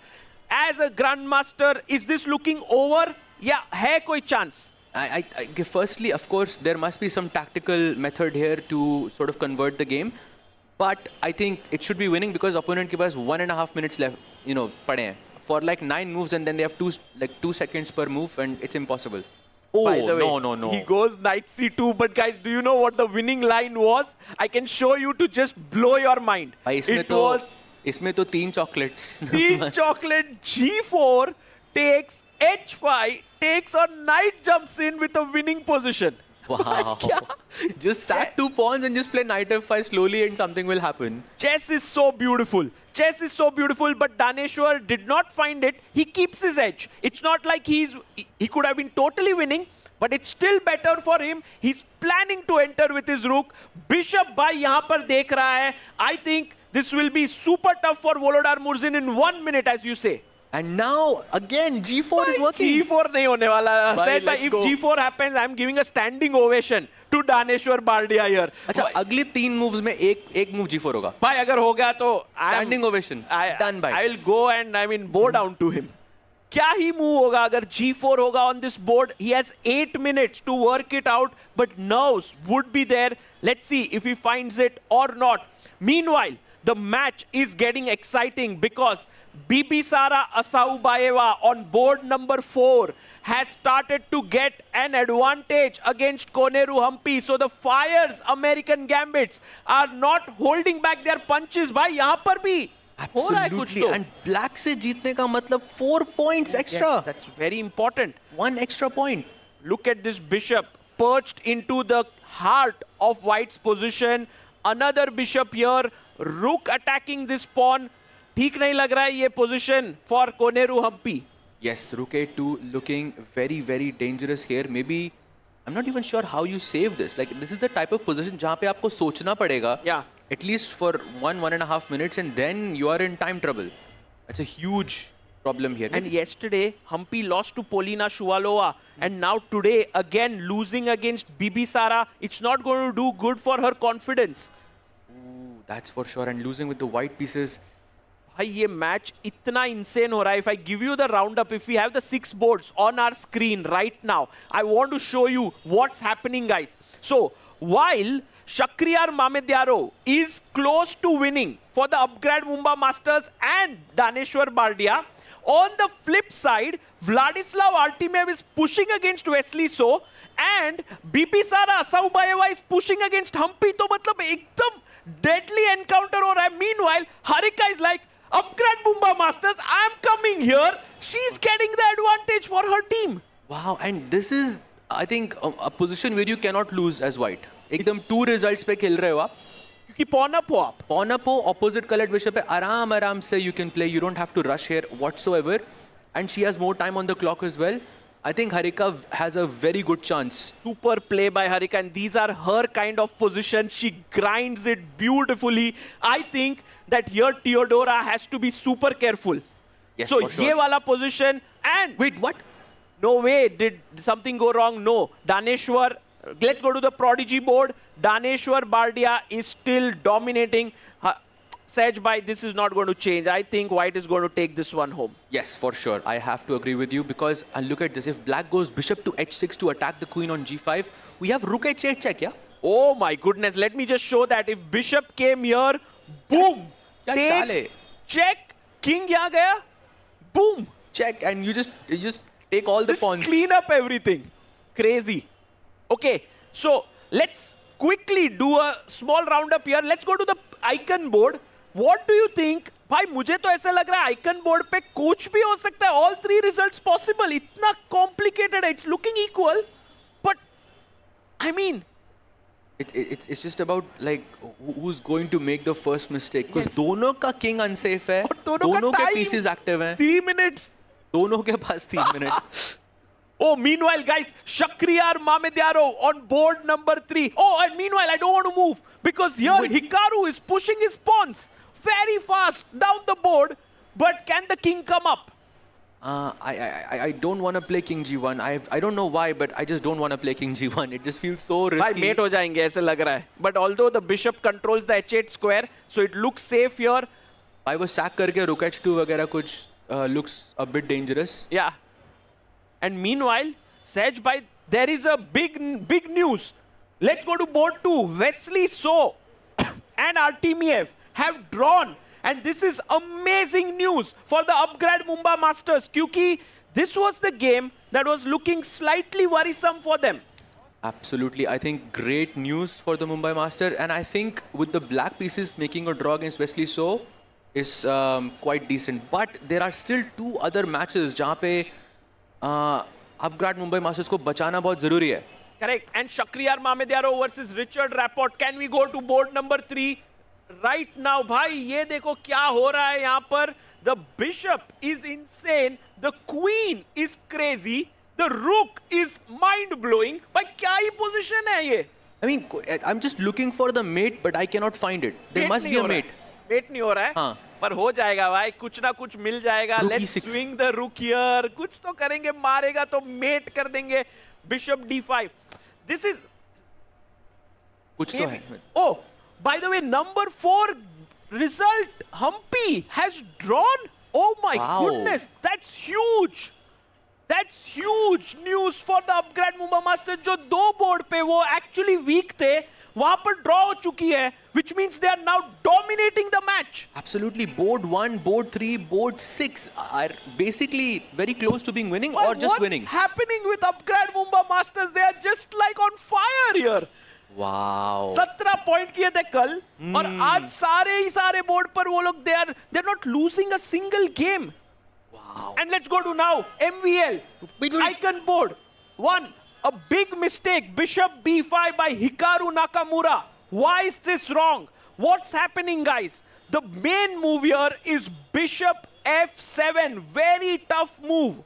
as a grandmaster. Is this looking over? Yeah, hai koi chance? I firstly, of course, there must be some tactical method here to sort of convert the game. But I think it should be winning because opponent ke paas 1.5 minutes left, pade hain. For like 9 moves, and then they have 2 seconds per move, and it's impossible. Oh, by the way, no. He goes knight c2, but guys, do you know what the winning line was? I can show you to just blow your mind. इसमें तो 3 chocolates. 3 chocolate g4 takes h5, takes or knight jumps in with a winning position. Wow. Just sack 2 pawns and just play knight f5 slowly and something will happen. Chess is so beautiful. But Daneshwar did not find it. He keeps his edge. It's not like he could have been totally winning, but it's still better for him. He's planning to enter with his rook. Bishop by यहाँ पर देख रहा है. I think this will be super tough for Volodar Murzin in 1 minute, as you say. And now again G4 is working. G4 नहीं होने वाला. Said by if G4 happens, I'm giving a standing ovation to Daneshwar Bardia here. अच्छा, अगले 3 moves में एक move G4 होगा. भाई अगर हो गया तो standing ovation. Done by. I'll go and bow down to him. क्या ही move होगा अगर G4 होगा on this board? He has 8 minutes to work it out, but nerves would be there. Let's see if he finds it or not. Meanwhile, the match is getting exciting because Bibisara Asaubayeva on board number 4 has started to get an advantage against Koneru Hampi. So the Fyers American Gambits are not holding back their punches. भाई यहाँ पर भी हो रहा है कुछ तो. And black से जीतने का मतलब 4 points extra. Yes, that's very important. 1 extra point. Look at this bishop perched into the heart of white's position. Another bishop here. Rook attacking this pawn. ठीक नहीं लग रहा है ये position for Koneru Hampi. Yes, rook a2 looking very, very dangerous here. Maybe, I'm not even sure how you save this. Like, this is the type of position जहाँ पे आपको सोचना पड़ेगा. Yeah. At least for 1.5 minutes, and then you are in time trouble. That's a huge problem here. And yesterday, Hampi lost to Polina Shuvalova. And now today, again, losing against Bibisara. It's not going to do good for her confidence. Ooh, that's for sure. And losing with the white pieces. भाई ये match इतना insane हो रहा है. If I give you the roundup, if we have the 6 boards on our screen right now, I want to show you what's happening, guys. So, while Shakriyar Mamedyarov is close to winning for the Upgrad Mumba Masters and Daneshwar Bardia, on the flip side, Vladislav Artemiev is pushing against Wesley So, and Bibisara Asaubayeva is pushing against Hampi. तो मतलब एकदम deadly encounter हो रहा है. Meanwhile, Harika is like, Upgrad Mumba Masters, I'm coming here. She's getting the advantage for her team. Wow, and this is, I think, a position where you cannot lose as white. एकदम 2 results पे खेल रहे हो आप. कि pawn up हो आप. Pawn up हो, opposite colored bishop पे आराम से you can play. You don't have to rush here whatsoever. And she has more time on the clock as well. I think Harika has a very good chance. Super play by Harika, and these are her kind of positions. She grinds it beautifully. I think that here Theodora has to be super careful. Yes, So for sure. ये वाला position and Wait, what? no way did something go wrong. No, Daneshwar. Let's go to the prodigy board. Daneshwar Bardia is still dominating. Sej bhai, this is not going to change. I think white is going to take this one home. Yes, for sure. I have to agree with you because look at this. If black goes bishop to h6 to attack the queen on g5, we have rook h8 check, yeah? Oh my goodness. Let me just show that. If bishop came here, boom. क्या चाल है? Takes, check. King यहाँ गया. Boom. Check, and you just take all the Just pawns. clean up everything. Crazy. Okay, so let's quickly do a small roundup here. Let's go to the icon board. What do you think? भाई मुझे तो ऐसा लग रहा है icon board पे कुछ भी हो सकता है. All three results possible. इतना complicated है. It's looking equal, but I mean, It's just about like who's going to make the first mistake. Because Yes. दोनों का king unsafe है. और दोनों दोनों का के time pieces active हैं. 3 minutes. दोनों के पास 3 minute. Oh, meanwhile, guys, Shakriyar Mamedyaro on board number 3. Oh, and meanwhile, I don't want to move because here Hikaru is pushing his pawns very fast down the board. But can the king come up? I don't want to play king g1. I don't know why, but I just don't want to play king g1. It just feels so भाई risky. mate हो जाएंगे ऐसे लग रहा है. But although the bishop controls the h8 square, so it looks safe here. भाई वो sack करके rook h2 वगैरह कुछ looks a bit dangerous. Yeah. And meanwhile, Sej bhai, there is a big news. Let's go to board 2. Wesley So and Artemiev have drawn. And this is amazing news for the Upgrad Mumba Masters. Kyuki this was the game that was looking slightly worrisome for them. Absolutely. I think great news for the Mumbai Master. And I think with the black pieces making a draw against Wesley So is quite decent. But there are still 2 other matches जहाँ पे Upgrad Mumbai Masters को बचाना बहुत ज़रूरी है. Correct. And Shakriyar Mamedyaro versus Richard Rapport. Can we go to board number 3 right now? भाई ये देखो क्या हो रहा है यहाँ पर. The bishop is insane. The queen is crazy. The rook is mind-blowing. भाई क्या ही position है ये? I mean, I'm just looking for the mate, but I cannot find it. There Mate must नहीं be हो a रहा mate. है. Mate नहीं हो रहा है. हाँ. पर हो जाएगा भाई. कुछ ना कुछ मिल जाएगा. Rook Let's E6. swing the rook here. कुछ तो करेंगे. मारेगा तो mate कर देंगे. Bishop D5. This is कुछ तो है. Oh, by the way, number 4 result, Humpy has drawn. Oh my Wow. goodness, that's huge. That's huge news for the Upgrad Mumba Masters. जो 2 board पे वो actually weak थे, वहाँ पर draw हो चुकी है, which means they are now dominating the match. Absolutely. Board 1, board 3, board 6 are basically very close to being winning or just winning. What's happening with Upgrad Mumba Masters? They are just like on fire here. Wow. 17 point किए थे कल और आज सारे board पर वो लोग they're not losing a single game. Wow. And let's go to now MVL icon board 1. A big mistake. Bishop B5 by Hikaru Nakamura. Why is this wrong? What's happening, guys? The main move here is Bishop F7. Very tough move.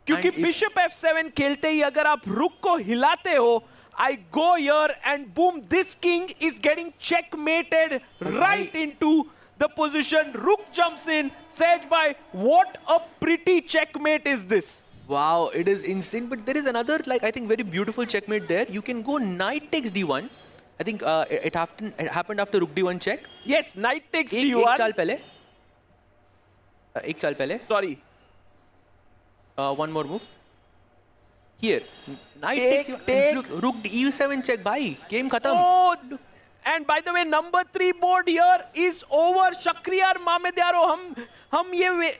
क्योंकि And if- Bishop F7 खेलते ही अगर आप रुक को हिलाते हो, I go here and boom, this king is getting checkmated right into the position. Rook jumps in. Sej bhai, what a pretty checkmate is this? Wow, it is insane. But there is another, like, I think very beautiful checkmate there. You can go knight takes d1. I think it happened after rook d1 check. Yes, knight takes एक d1. चाल पहले. एक चाल पहले. Sorry. One more move. Here. Knight Take, takes look, rook e7 check, bhai. Game khatam. Oh, and by the way, number 3 board here is over. Shakriyar Mamedyaro hum ye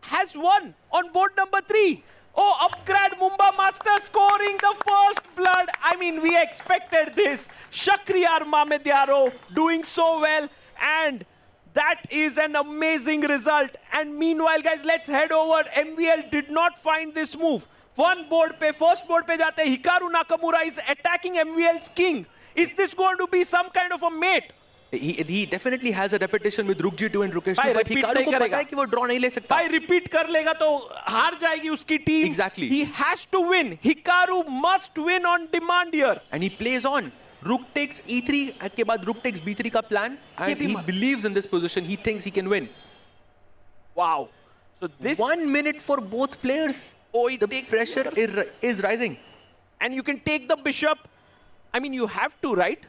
has won on board number 3. Oh, Upgrad Mumba Master scoring the first blood. I mean, we expected this. Shakriyar Mamedyaro doing so well, and that is an amazing result. And meanwhile, guys, let's head over. MVL did not find this move. One board pe, first board pe jate, Hikaru Nakamura is attacking MVL's king. Is this going to be some kind of a mate? He definitely has a repetition with Rook G2 and Rook H2, भाई but repeat Hikaru नहीं को पता करेगा। है कि वो draw नहीं ले सकता। भाई repeat कर लेगा तो हार जाएगी उसकी team। Exactly. He has to win. Hikaru must win on demand here. And he plays on. Rook takes E3 के बाद Rook takes B3 का plan, and he believes in this position. He thinks he can win. Wow. So this 1 minute for both players. Oh, it The takes pressure is rising. and you can take the bishop. I mean, you have to, right?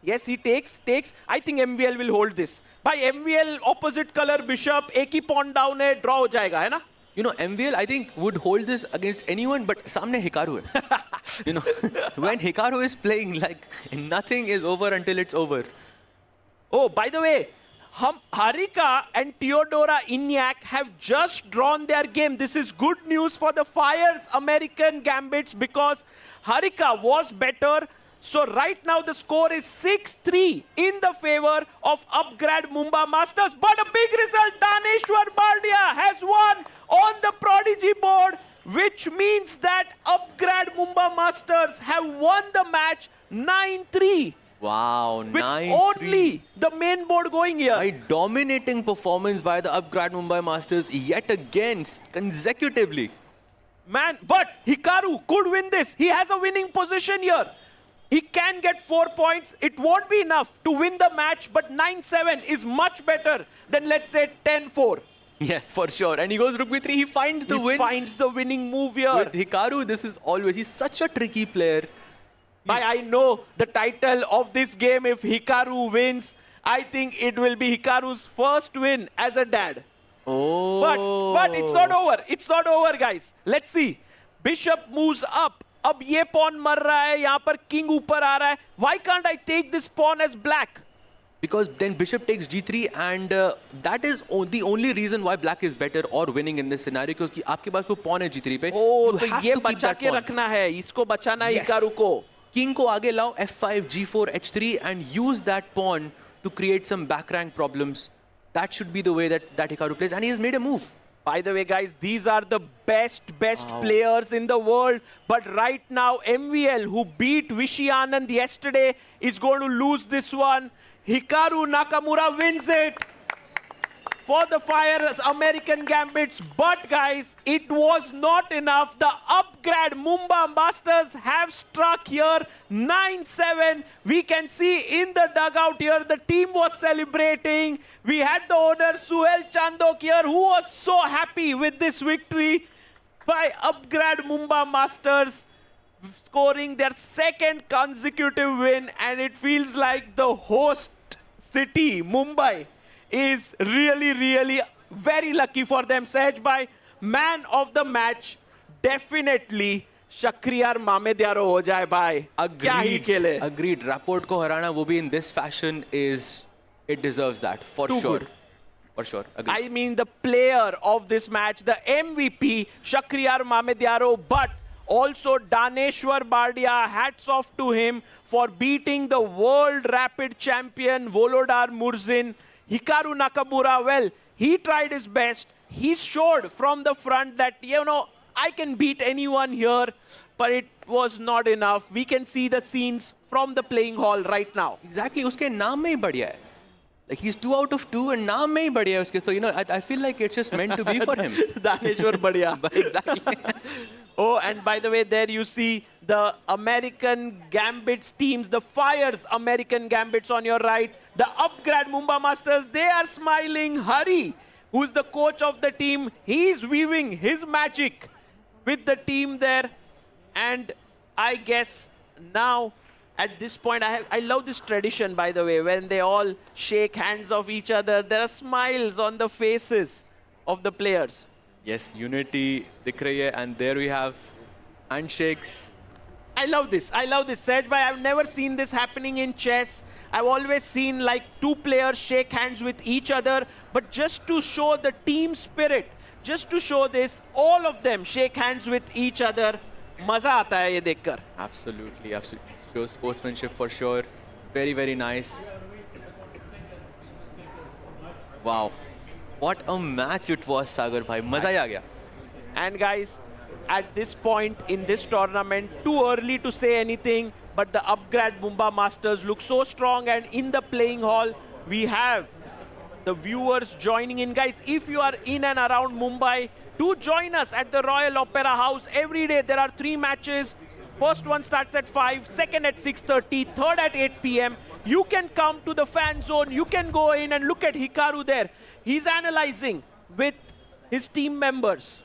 Yes, he takes. I think MVL will hold this. By MVL opposite color bishop, एक ही pawn down है, draw हो जाएगा, है ना? You know, MVL, I think, would hold this against anyone, but सामने Hikaru है. You know, when Hikaru is playing, like, nothing is over until it's over. Oh, by the way, Harika and Teodora Inyak have just drawn their game. This is good news for the Fyers American Gambits because Harika was better. So right now the score is 6-3 in the favor of Upgrad Mumba Masters. But a big result, Daneshwar Bardia has won on the Prodigy board, which means that Upgrad Mumba Masters have won the match 9-3. Wow, With only the main board going here. A dominating performance by the Upgrad Mumbai Masters yet again, consecutively. Man, but Hikaru could win this. He has a winning position here. He can get 4 points. It won't be enough to win the match, but 9-7 is much better than, let's say, 10-4. Yes, for sure. And he goes Rook B3. He finds the win. He finds the winning move here. With Hikaru, this is always... He's such a tricky player. I know the title of this game. If Hikaru wins, I think it will be Hikaru's first win as a dad. Oh. But it's not over. It's not over, guys. Let's see. Bishop moves up. अब ये pawn मर रहा है. यहाँ पर king ऊपर आ रहा है. Why can't I take this pawn as black? Because then bishop takes g3 and that is the only reason why black is better or winning in this scenario क्योंकि आपके पास वो pawn है g3 पे. Oh, तो ये बचा के रखना है. इसको बचाना है हिकारू को. King को आगे लाओ f5, g4, h3 and use that pawn to create some back rank problems. That should be the way that Hikaru plays and he has made a move. By the way, guys, these are the best players in the world. But right now, MVL, who beat Vishy Anand yesterday, is going to lose this one. Hikaru Nakamura wins it for the Fyers American Gambits. But guys, it was not enough. The Upgrad Mumba Masters have struck here 9-7. We can see in the dugout here, the team was celebrating. We had the owner Suhel Chandok here, who was so happy with this victory by Upgrad Mumba Masters, scoring their second consecutive win. And it feels like the host city, Mumbai, is really very lucky for them. Sehaj bhai, man of the match, definitely Shakriyar Mamedyaro ho jaye bhai. Kya hi khele. Agreed. Rapport ko harana, wo bhi in this fashion is, it deserves that for Too sure. good. For sure. Agreed. I mean the player of this match, the MVP, Shakriyar Mamedyaro, but also Daneshwar Bardia, hats off to him for beating the world rapid champion Volodar Murzin. Hikaru Nakamura, well, he tried his best. He showed from the front that, you know, I can beat anyone here, but it was not enough. We can see the scenes from the playing hall right now. Exactly, uske naam mein hi badhiya hai. Like he's 2 out of 2 and naam mein hi badhiya hai uske. So, you know, I feel like it's just meant to be for him. Daneshwar Bardia. Exactly. Oh, and by the way, there you see the American Gambits teams, the Fyers American Gambits on your right, the Upgrad Mumba Masters, they are smiling. Hari, who's the coach of the team, he's weaving his magic with the team there. And I guess now, at this point, I love this tradition, by the way, when they all shake hands of each other. There are smiles on the faces of the players. Yes, unity dikh rahi hai, and there we have handshakes. I love this. I love this. Sehaj bhai, I've never seen this happening in chess. I've always seen like 2 players shake hands with each other. But just to show the team spirit, just to show this, all of them shake hands with each other. Maza aata hai ye dekhkar. Absolutely, absolutely. Shows sportsmanship for sure. Very nice. Wow. What a match it was, Sagar bhai. Maza hi aa gaya. And guys, at this point in this tournament, too early to say anything. but the Upgrad Mumba Masters look so strong, and in the playing hall, we have the viewers joining in. Guys, if you are in and around Mumbai, do join us at the Royal Opera House. Every day there are 3 matches. First one starts at 5, second at 6:30, third at 8 p.m. You can come to the fan zone. You can go in and look at Hikaru there. He's analyzing with his team members.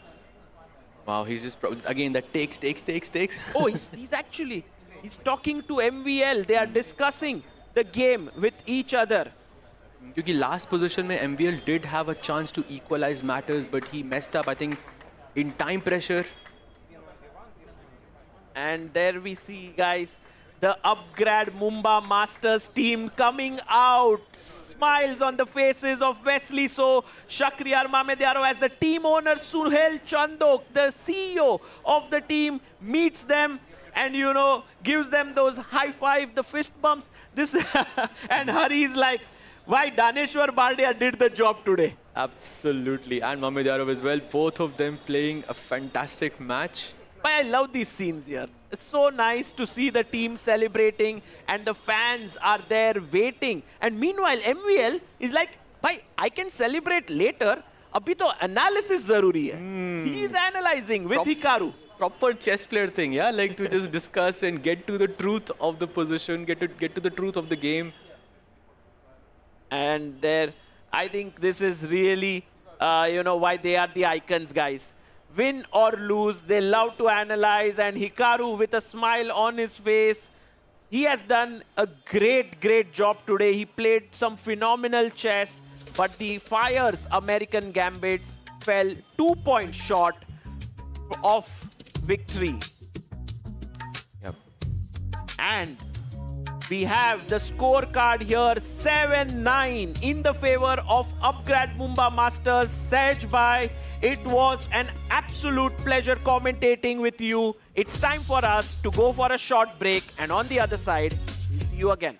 Wow, he's just again that takes. Oh, he's talking to MVL. They are discussing the game with each other. Because last position mein MVL did have a chance to equalize matters, but he messed up, I think, in time pressure. And there we see, guys, the Upgrad Mumba Masters team coming out. Smiles on the faces of Wesley So, Shakriyar Mamediyaro as the team owner, Suhel Chandok, the CEO of the team, meets them and, you know, gives them those high five, the fist bumps. This and Hari is like, why Daneshwar Bardia did the job today. Absolutely, and Mamediyaro as well. Both of them playing a fantastic match. But I love these scenes here. It's so nice to see the team celebrating and the fans are there waiting. And meanwhile, MVL is like, bhai, I can celebrate later. Abhi to analysis zaruri hai. He is analyzing with Hikaru. Proper chess player thing, yeah? Like to just discuss and get to the truth of the position, get to the truth of the game. And there, I think this is really, you know, why they are the icons, guys. Win or lose, they love to analyze, and Hikaru with a smile on his face. He has done a great job today. He played some phenomenal chess, but the Fyers American Gambits fell 2 points short of victory. Yep. And we have the scorecard here, 7-9 in the favor of Upgrad Mumba Masters. Sej Bhai, it was an absolute pleasure commentating with you. It's time for us to go for a short break, and on the other side, we'll see you again.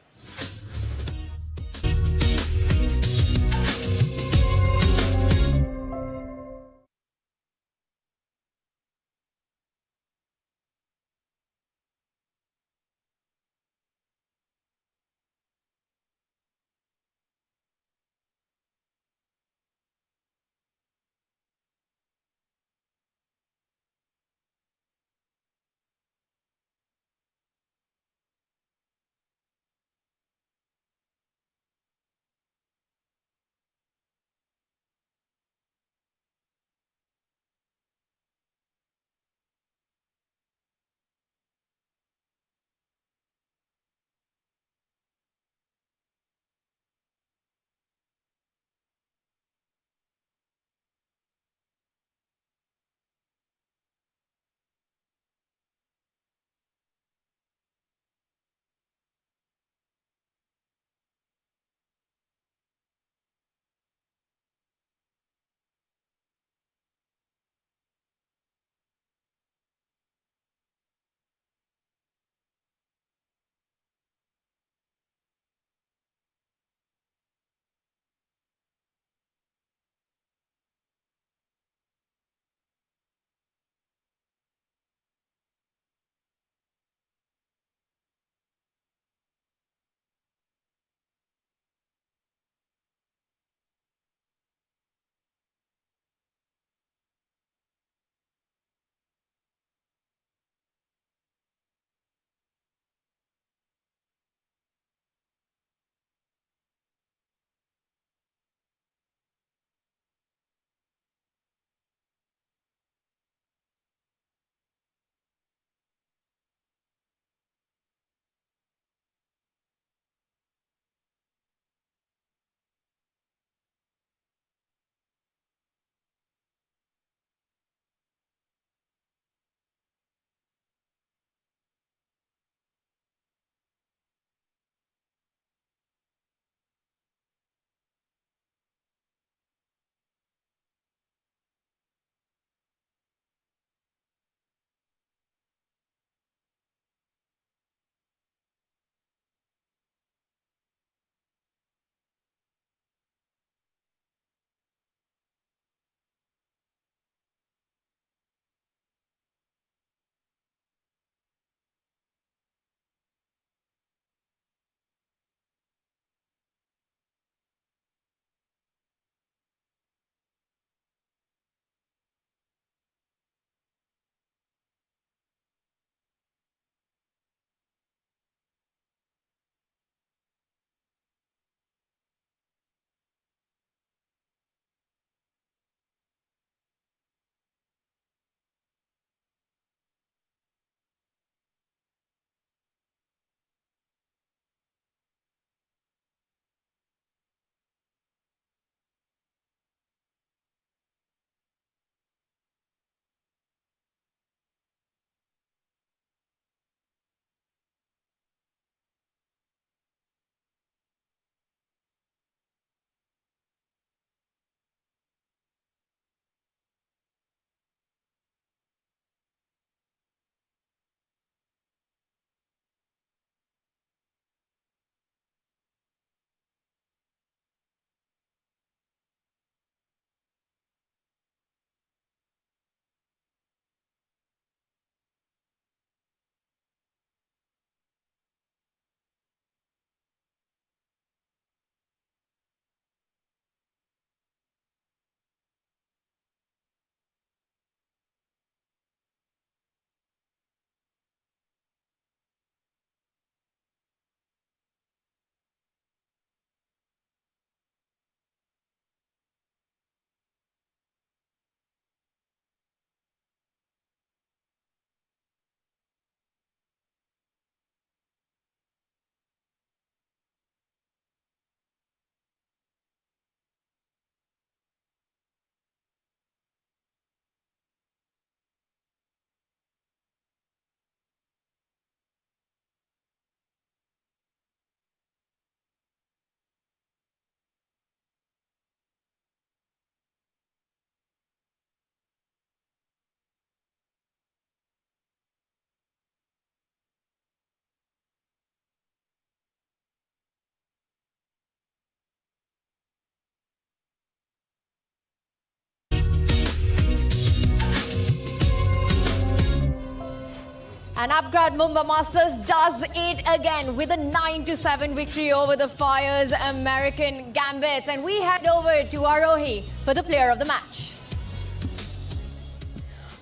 And Upgrad Mumba Masters does it again with a 9-7 victory over the Fyers American Gambits. And we head over to Arohi for the player of the match.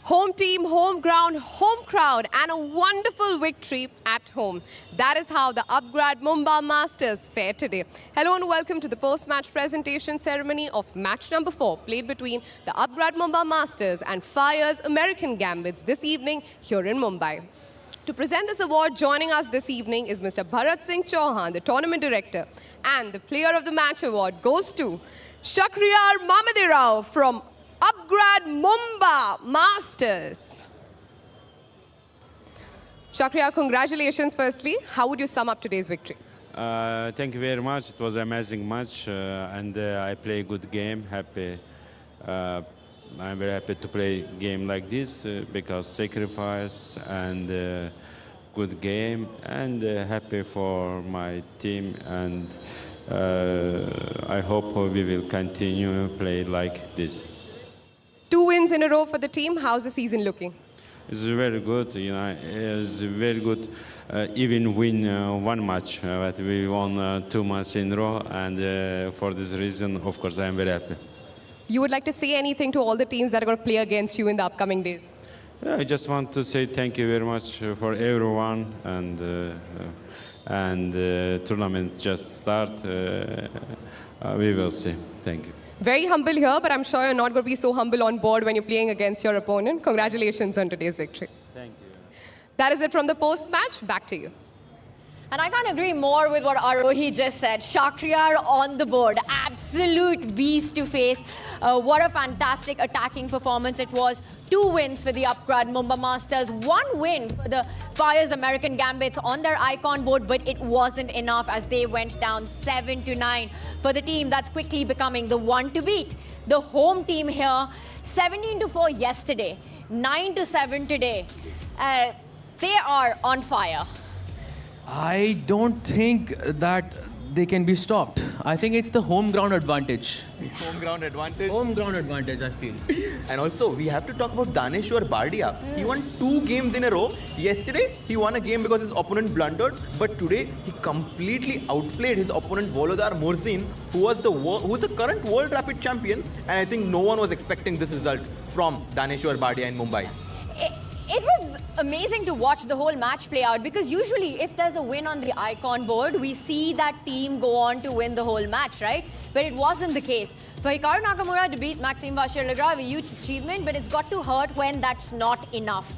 Home team, home ground, home crowd, and a wonderful victory at home. That is how the Upgrad Mumba Masters fared today. Hello and welcome to the post-match presentation ceremony of match number 4, played between the Upgrad Mumba Masters and Fyers American Gambits this evening here in Mumbai. To present this award, joining us this evening is Mr. Bharat Singh Chauhan, the tournament director. And the player of the match award goes to Shakriyar Mamadirav from Upgrad Mumba Masters. Shakriyar, congratulations firstly. How would you sum up today's victory? Thank you very much. It was an amazing match and I play a good game. Happy. I'm very happy to play a game like this because sacrifice and good game and happy for my team and I hope we will continue play like this. 2 wins in a row for the team. How's the season looking? It's very good, you know. It's very good. Even win one match, but we won 2 matches in a row, and for this reason, of course, I am very happy. You would like to say anything to all the teams that are going to play against you in the upcoming days? I just want to say thank you very much for everyone, and tournament just start. We will see. Thank you. Very humble here, but I'm sure you're not going to be so humble on board when you're playing against your opponent. Congratulations on today's victory. Thank you. That is it from the post-match. Back to you. And I can't agree more with what Arohi just said. Shakriyar on the board. Absolute beast to face. What a fantastic attacking performance it was. 2 wins for the Upgrad Mumba Masters. 1 win for the Fyers American Gambits on their icon board, but it wasn't enough as they went down 7-9 for the team that's quickly becoming the one to beat. The home team here, 17-4 yesterday, 9-7 today. They are on fire. I don't think that they can be stopped. I think it's the home ground advantage. Home ground advantage. Home ground advantage, I feel. And also, we have to talk about Daneshwar Bardia. He won 2 games in a row. Yesterday, he won a game because his opponent blundered. But today, he completely outplayed his opponent Volodar Morzin, who's the current World Rapid Champion. And I think no one was expecting this result from Daneshwar Bardia in Mumbai. It was amazing to watch the whole match play out because usually if there's a win on the icon board, we see that team go on to win the whole match, right? But it wasn't the case. For Hikaru Nakamura to beat Maxime vachier-lagrave, a huge achievement, but it's got to hurt when that's not enough.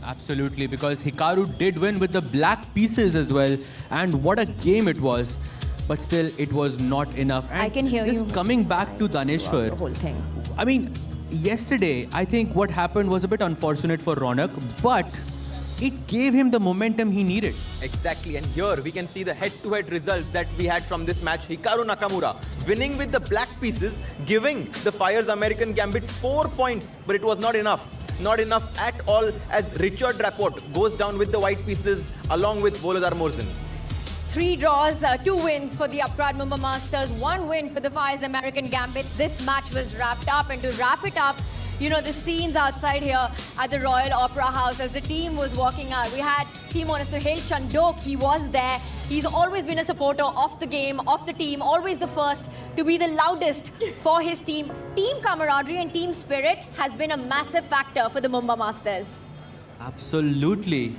Absolutely, because Hikaru did win with the black pieces as well, and what a game it was. But still, it was not enough. And I can hear just you. Coming back to Daneshwar, The whole thing. I mean, yesterday, I think what happened was a bit unfortunate for Ronak, but it gave him the momentum he needed. Exactly, and here we can see the head-to-head results that we had from this match. Hikaru Nakamura winning with the black pieces, giving the Fyers American Gambit 4 points, but it was not enough. Not enough at all as Richard Rapport goes down with the white pieces along with Volodar Morzin. 3 draws, 2 wins for the Upgrad Mumba Masters, 1 win for the Fyers American Gambits. This match was wrapped up, and to wrap it up, you know, the scenes outside here at the Royal Opera House as the team was walking out. We had team owner Suhail Chandok, he was there. He's always been a supporter of the game, of the team, always the first to be the loudest for his team. Team camaraderie and team spirit has been a massive factor for the Mumba Masters. Absolutely.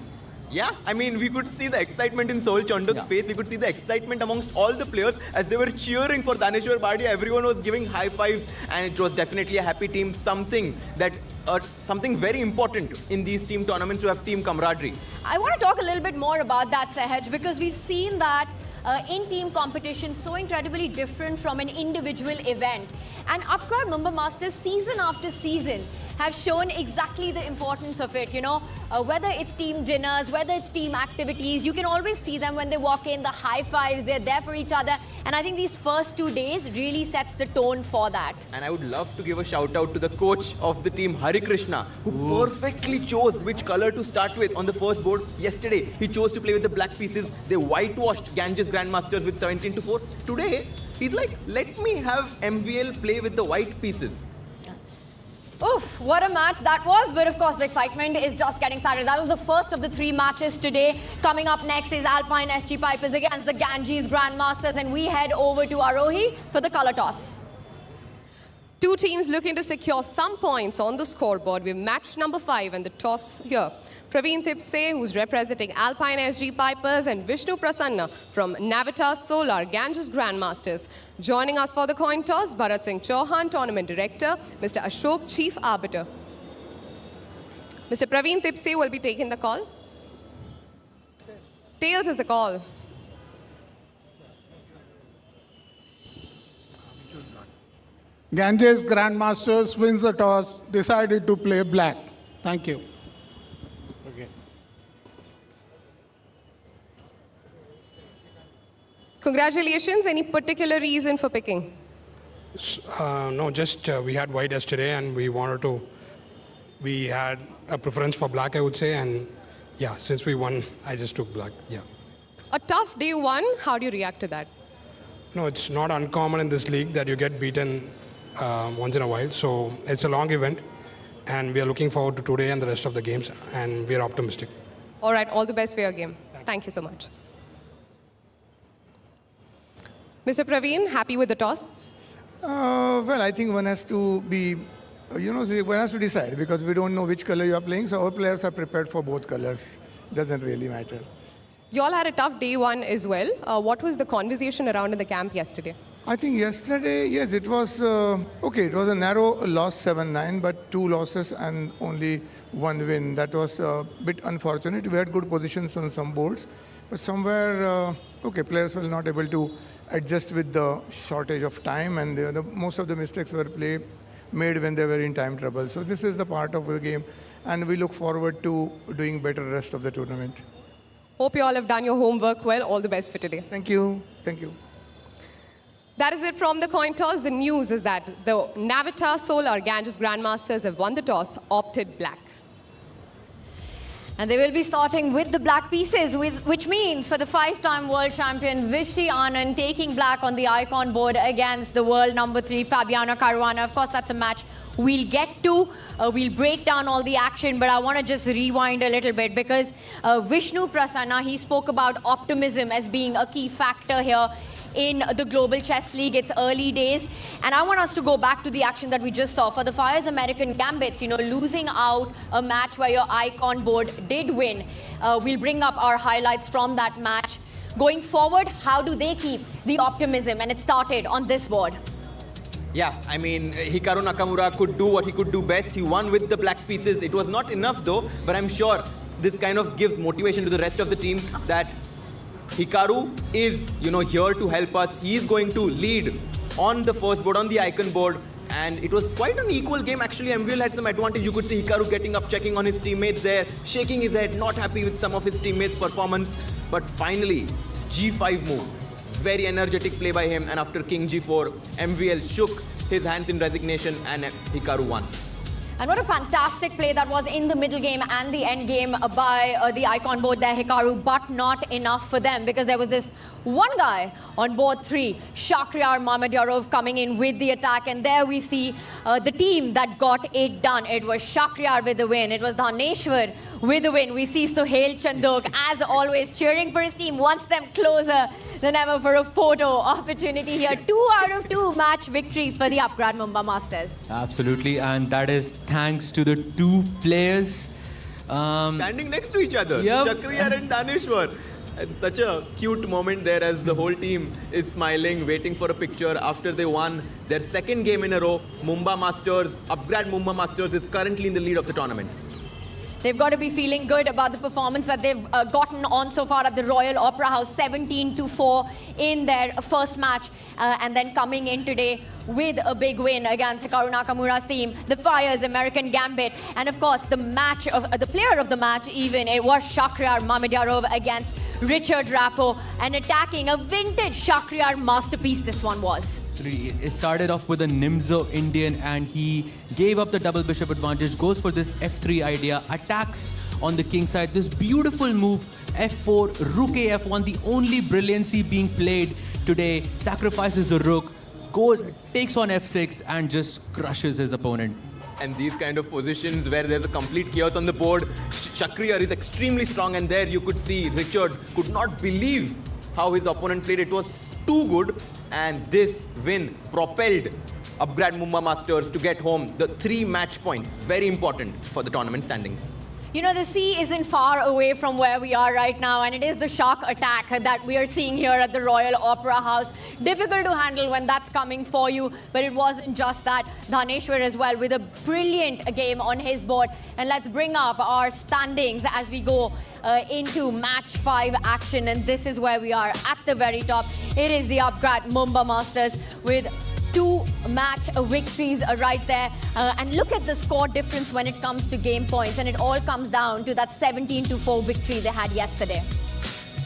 Yeah, I mean, we could see the excitement in Sohail Chandok's face. We could see the excitement amongst all the players as they were cheering for Daneshwar Bardia. Everyone was giving high fives, and it was definitely a happy team. Something very important in these team tournaments to have team camaraderie. I want to talk a little bit more about that, Sahaj, because we've seen that in-team competition so incredibly different from an individual event. And Upgrad Mumba Masters season after season have shown exactly the importance of it, you know, whether it's team dinners, whether it's team activities, you can always see them when they walk in, the high fives, they're there for each other. And I think these first 2 days really sets the tone for that. And I would love to give a shout out to the coach of the team, Hari Krishna, who perfectly chose which color to start with on the first board. Yesterday, he chose to play with the black pieces. They whitewashed Ganges Grandmasters with 17-4. Today, he's like, let me have MVL play with the white pieces. Oof, what a match that was. But of course, the excitement is just getting started. That was the first of the 3 matches today. Coming up next is Alpine SG Pipers against the Ganges Grandmasters. And we head over to Arohi for the color toss. 2 teams looking to secure some points on the scoreboard. We have match number 5 and the toss here. Praveen Tipse, who's representing Alpine SG Pipers, and Vishnu Prasanna from Navitas Solar Ganges Grandmasters. Joining us for the coin toss, Bharat Singh Chauhan, Tournament Director, Mr. Ashok, Chief Arbiter. Mr. Praveen Tipse will be taking the call. Tails is the call. Ganges Grandmasters wins the toss, decided to play black. Thank you. Congratulations. Any particular reason for picking? No, just we had white yesterday and we had a preference for black, I would say. And yeah, since we won, I just took black. Yeah. A tough day 1. How do you react to that? No, it's not uncommon in this league that you get beaten once in a while. So it's a long event and we are looking forward to today and the rest of the games. And we are optimistic. All right. All the best for your game. Thank you so much. Mr. Praveen, happy with the toss? Well, I think one has to be, one has to decide because we don't know which color you are playing. So our players are prepared for both colors. Doesn't really matter. You all had a tough day 1 as well. What was the conversation around in the camp yesterday? I think yesterday, yes, it was okay. It was a narrow loss, 7-9, but 2 losses and only 1 win. That was a bit unfortunate. We had good positions on some boards, but somewhere, players were not able to adjust with the shortage of time, and most of the mistakes were made when they were in time trouble. So this is the part of the game, and we look forward to doing better rest of the tournament. Hope you all have done your homework well. All the best for today. Thank you. Thank you. That is it from the coin toss. The news is that the Navitas Solar Ganges Grandmasters have won the toss, opted black. And they will be starting with the black pieces, which means for the 5-time world champion Vishy Anand taking black on the icon board against the world number 3 Fabiano Caruana. Of course, that's a match we'll get to. We'll break down all the action, but I want to just rewind a little bit because Vishnu Prasanna, he spoke about optimism as being a key factor here in the Global Chess League. It's early days. And I want us to go back to the action that we just saw. For the Fyers American Gambits, losing out a match where your icon board did win. We'll bring up our highlights from that match. Going forward, how do they keep the optimism? And it started on this board. Yeah, I mean, Hikaru Nakamura could do what he could do best. He won with the black pieces. It was not enough though, but I'm sure this kind of gives motivation to the rest of the team that Hikaru is, here to help us. He is going to lead on the first board, on the icon board. And it was quite an equal game. Actually, MVL had some advantage. You could see Hikaru getting up, checking on his teammates there, shaking his head, not happy with some of his teammates' performance. But finally, G5 move. Very energetic play by him. And after King G4, MVL shook his hands in resignation and Hikaru won. And what a fantastic play that was in the middle game and the end game by the icon board there, Hikaru, but not enough for them because there was this one guy on board 3, Shakhriyar Mamedyarov, coming in with the attack. And there we see the team that got it done. It was Shakhriyar with the win. It was Dhaneshwar with the win. We see Sohail Chandok, as always, cheering for his team, wants them closer than ever for a photo opportunity here. 2 out of 2 match victories for the Upgrad Mumba Masters. Absolutely, and that is thanks to the 2 players. Standing next to each other, Yep. Shakhriyar and Dhaneshwar. And such a cute moment there as the whole team is smiling, waiting for a picture after they won their 2nd game in a row. Mumba Masters, Upgrad Mumba Masters is currently in the lead of the tournament. They've got to be feeling good about the performance that they've gotten on so far at the Royal Opera House, 17-4 in their first match, and then coming in today with a big win against Hikaru Nakamura's team, the Fyers American Gambit, and of course the match of the player of the match. Even it was Shakhriyar Mamedyarov against Richard Rappo, and attacking a vintage Shakhriyar masterpiece. This one was. It started off with a Nimzo Indian and he gave up the double bishop advantage, goes for this F3 idea, attacks on the king side. This beautiful move, F4, Rook A F1, the only brilliancy being played today, sacrifices the rook, takes on F6 and just crushes his opponent. And these kind of positions where there's a complete chaos on the board, Shakriyar is extremely strong, and there you could see Richard could not believe how his opponent played. It was too good, and this win propelled Upgrad Mumba Masters to get home the 3 match points. Very important for the tournament standings. You know, the sea isn't far away from where we are right now, and it is the shark attack that we are seeing here at the Royal Opera House. Difficult to handle when that's coming for you, but it wasn't just that. Dhaneshwar as well with a brilliant game on his board. And let's bring up our standings as we go into match 5 action, and this is where we are at the very top. It is the Upgrad Mumba Masters with 2 match victories right there. And look at the score difference when it comes to game points. And it all comes down to that 17-4 victory they had yesterday.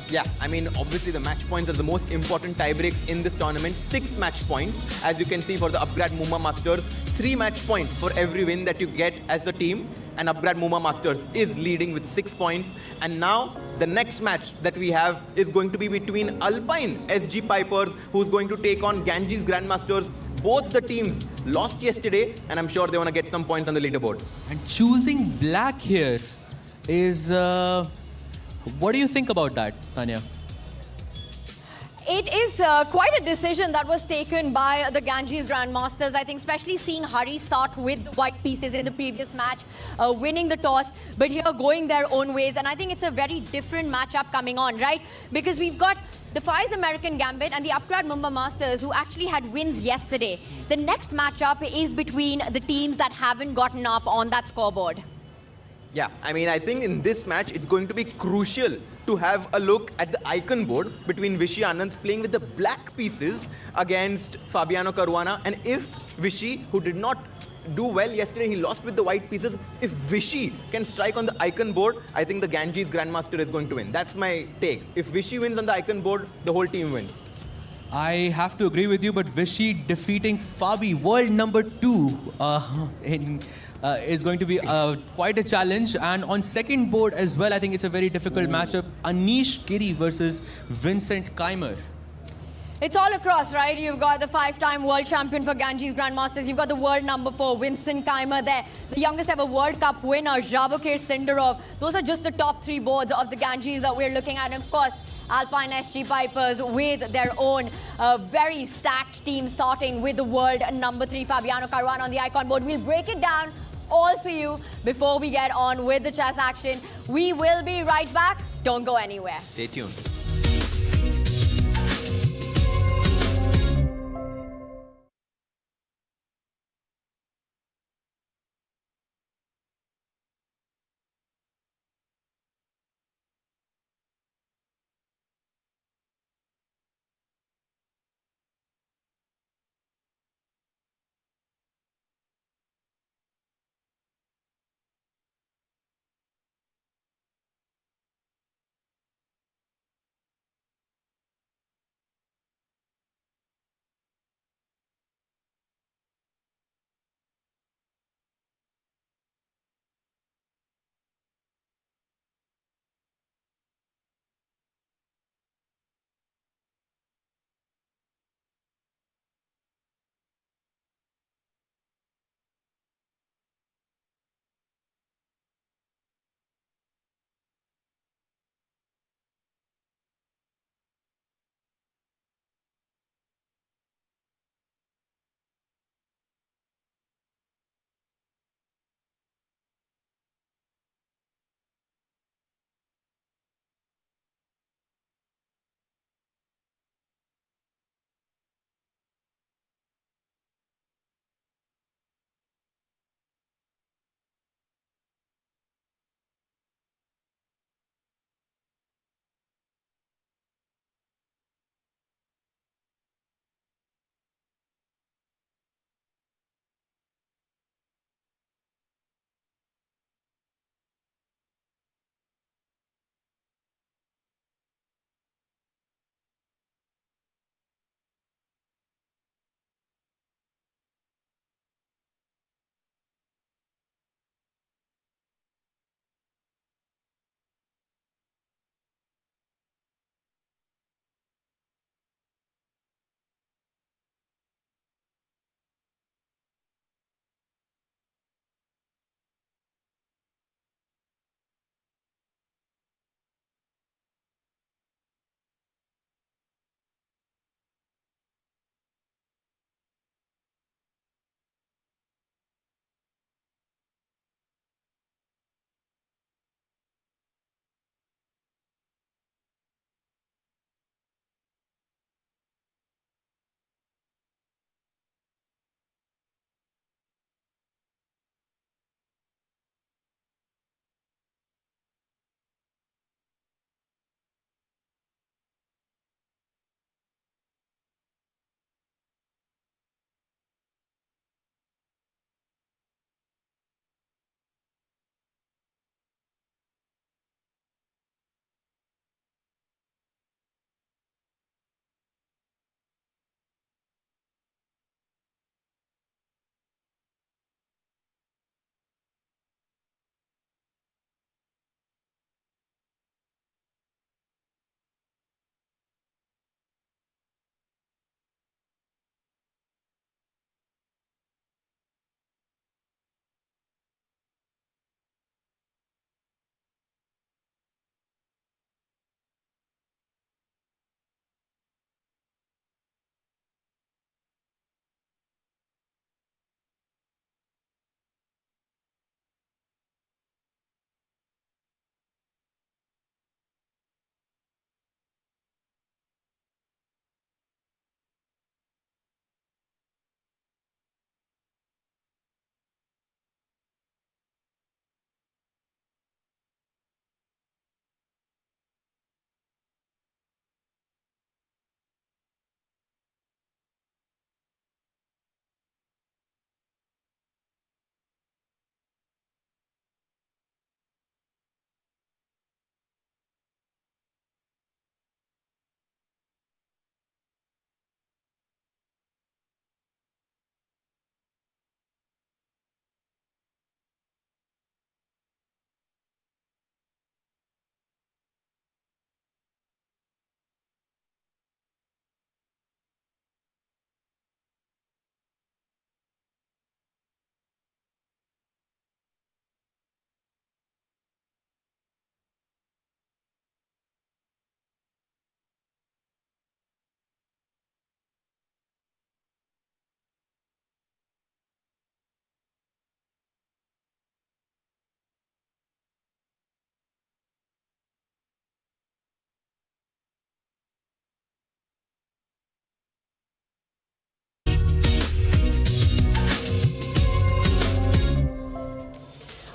Yeah, I mean, obviously the match points are the most important tiebreaks in this tournament. 6 match points, as you can see for the Upgrad Mumba Masters. 3 match points for every win that you get as a team. And Upgrad Mumba Masters is leading with 6 points. And now the next match that we have is going to be between Alpine SG Pipers, who's going to take on Ganges Grandmasters. Both the teams lost yesterday, and I'm sure they want to get some points on the leaderboard. And choosing black here is... what do you think about that, Tanya? It is quite a decision that was taken by the Ganges Grandmasters. I think especially seeing Hari start with the white pieces in the previous match, winning the toss, but here going their own ways. And I think it's a very different matchup coming on, right? Because we've got the Fyers American Gambit and the Upgrad Mumba Masters, who actually had wins yesterday. The next matchup is between the teams that haven't gotten up on that scoreboard. Yeah, I mean, I think in this match, it's going to be crucial to have a look at the icon board between Vishy Anand playing with the black pieces against Fabiano Caruana. And if Vishy, who did not do well yesterday, he lost with the white pieces. If Vishy can strike on the icon board, I think the Ganges Grandmaster is going to win. That's my take. If Vishy wins on the icon board, the whole team wins. I have to agree with you, but Vishy defeating Fabi, world number 2, is going to be quite a challenge. And on second board as well, I think it's a very difficult matchup. Anish Giri versus Vincent Keimer. It's all across, right? You've got the 5-time world champion for Ganges Grandmasters. You've got the world number 4, Vincent Keimer there. The youngest ever World Cup winner, Javokir Sindarov. Those are just the top 3 boards of the Ganges that we're looking at. And of course, Alpine SG Pipers with their own very stacked team, starting with the world number 3, Fabiano Caruana on the icon board. We'll break it down all for you before we get on with the chess action. We will be right back. Don't go anywhere. Stay tuned.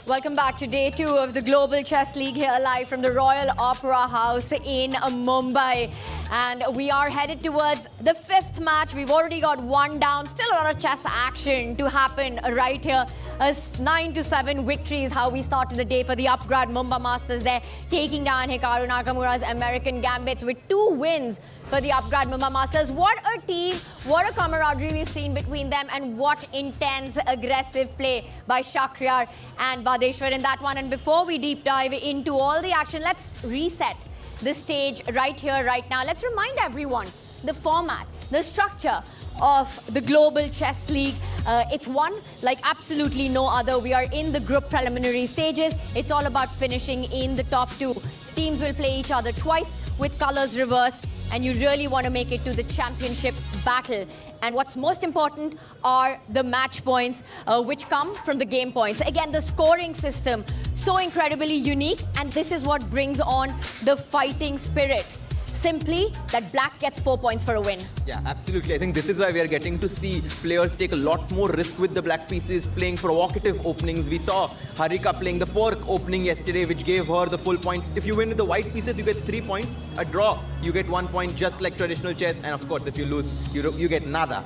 Welcome back to day 2 of the Global Chess League here live from the Royal Opera House in Mumbai. And we are headed towards the 5th match. We've already got 1 down. Still a lot of chess action to happen right here. A 9-7 victory is how we started the day for the Upgrad Mumba Masters there, taking down Hikaru Nakamura's American Gambits with 2 wins for the Upgrad Mumba Masters. What a team, what a camaraderie we've seen between them, and what intense, aggressive play by Shakriyar and Badeshwar in that one. And before we deep dive into all the action, let's reset the stage right here, right now. Let's remind everyone the format, the structure of the Global Chess League. It's one like absolutely no other. We are in the group preliminary stages. It's all about finishing in the top 2. Teams will play each other twice with colors reversed, and you really want to make it to the championship battle. And what's most important are the match points, which come from the game points. Again, the scoring system, so incredibly unique, and this is what brings on the fighting spirit. Simply that black gets 4 points for a win. Yeah, absolutely. I think this is why we are getting to see players take a lot more risk with the black pieces, playing provocative openings. We saw Harika playing the pork opening yesterday, which gave her the full points. If you win with the white pieces, you get 3 points. A draw, you get 1 point, just like traditional chess. And of course, if you lose, you get nada.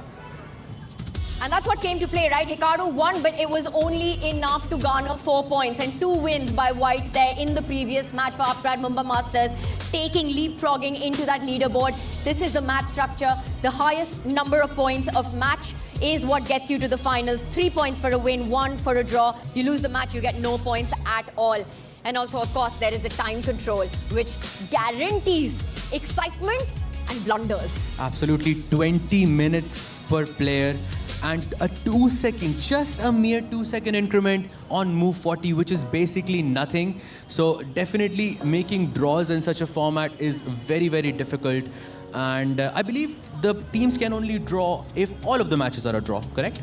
And that's what came to play, right? Hikaru won, but it was only enough to garner 4 points, and 2 wins by white there in the previous match for Upgrad Mumba Masters, taking leapfrogging into that leaderboard. This is the match structure. The highest number of points of match is what gets you to the finals. 3 points for a win, 1 for a draw. You lose the match, you get no points at all. And also, of course, there is the time control, which guarantees excitement and blunders. Absolutely, 20 minutes per player. And a 2-second, just a mere 2-second increment on move 40, which is basically nothing. So definitely making draws in such a format is very, very difficult. And I believe the teams can only draw if all of the matches are a draw, correct?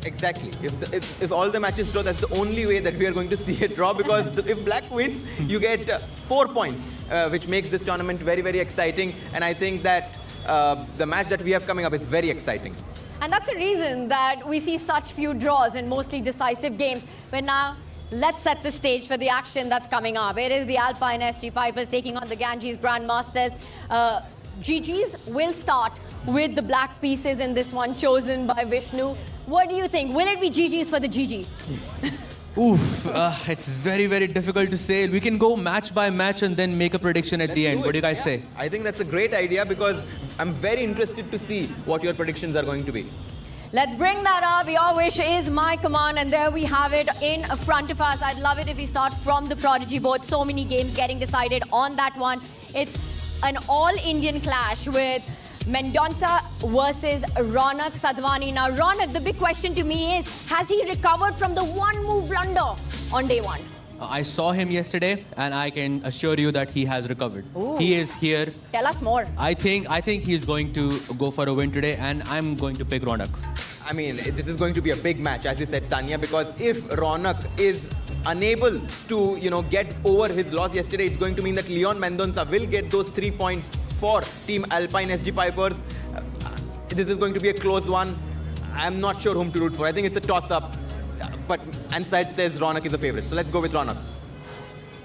Exactly. If all the matches draw, that's the only way that we are going to see a draw, because if black wins, you get 4 points, which makes this tournament very, very exciting. And I think that the match that we have coming up is very exciting. And that's the reason that we see such few draws in mostly decisive games. But now, let's set the stage for the action that's coming up. It is the Alpine SG Pipers taking on the Ganges Grandmasters. GGs will start with the black pieces in this one, chosen by Vishnu. What do you think? Will it be GGs for the GG? Oof, it's very, very difficult to say. We can go match by match and then make a prediction at the end. What do you guys say? I think that's a great idea, because I'm very interested to see what your predictions are going to be. Let's bring that up. Your wish is my command, and there we have it in front of us. I'd love it if we start from the Prodigy board. So many games getting decided on that one. It's an all-Indian clash with Mendonca versus Ronak Sadhwani. Now, Ronak, the big question to me is, has he recovered from the one-move blunder on day 1? I saw him yesterday, and I can assure you that he has recovered. Ooh. He is here. Tell us more. I think he's going to go for a win today, and I'm going to pick Ronak. I mean, this is going to be a big match, as you said, Tanya, because if Ronak is unable to, get over his loss yesterday, it's going to mean that Leon Mendonca will get those 3 points for Team Alpine SG Pipers. This is going to be a close one. I'm not sure whom to root for. I think it's a toss-up. But Anside says Ronak is a favorite. So let's go with Ronak.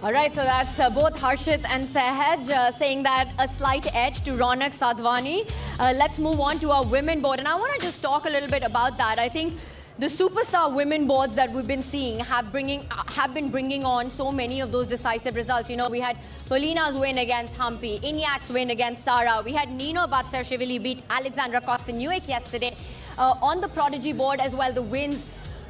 All right, so that's both Harshit and Sahaj saying that a slight edge to Ronak Sadhwani. Let's move on to our women board. And I want to just talk a little bit about that. I think the superstar women boards that we've been seeing have been bringing on so many of those decisive results. We had Polina's win against Humpy, Inyak's win against Sara. We had Nino Batsarashvili beat Alexandra Kostyniuk yesterday. On the Prodigy board as well, the wins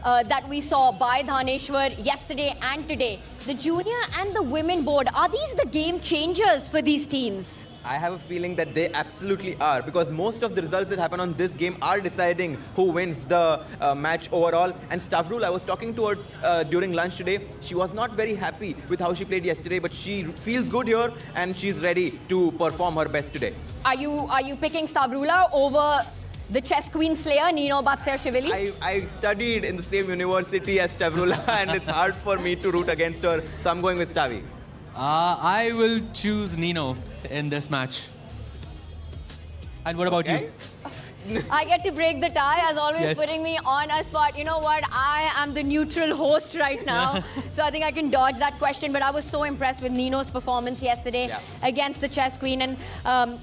that we saw by Dhaneshwar yesterday and today. The junior and the women board, are these the game changers for these teams? I have a feeling that they absolutely are, because most of the results that happen on this game are deciding who wins the match overall. And Stavrul, I was talking to her during lunch today. She was not very happy with how she played yesterday, but she feels good here and she's ready to perform her best today. Are you picking Stavrula over the chess queen slayer, Nino Batsarashvili? I studied in the same university as Stavrula and it's hard for me to root against her, so I'm going with Stavi. I will choose Nino in this match. And what about you? I get to break the tie, as always, Yes. putting me on a spot. You know what? I am the neutral host right now. So I think I can dodge that question. But I was so impressed with Nino's performance yesterday against the chess queen. And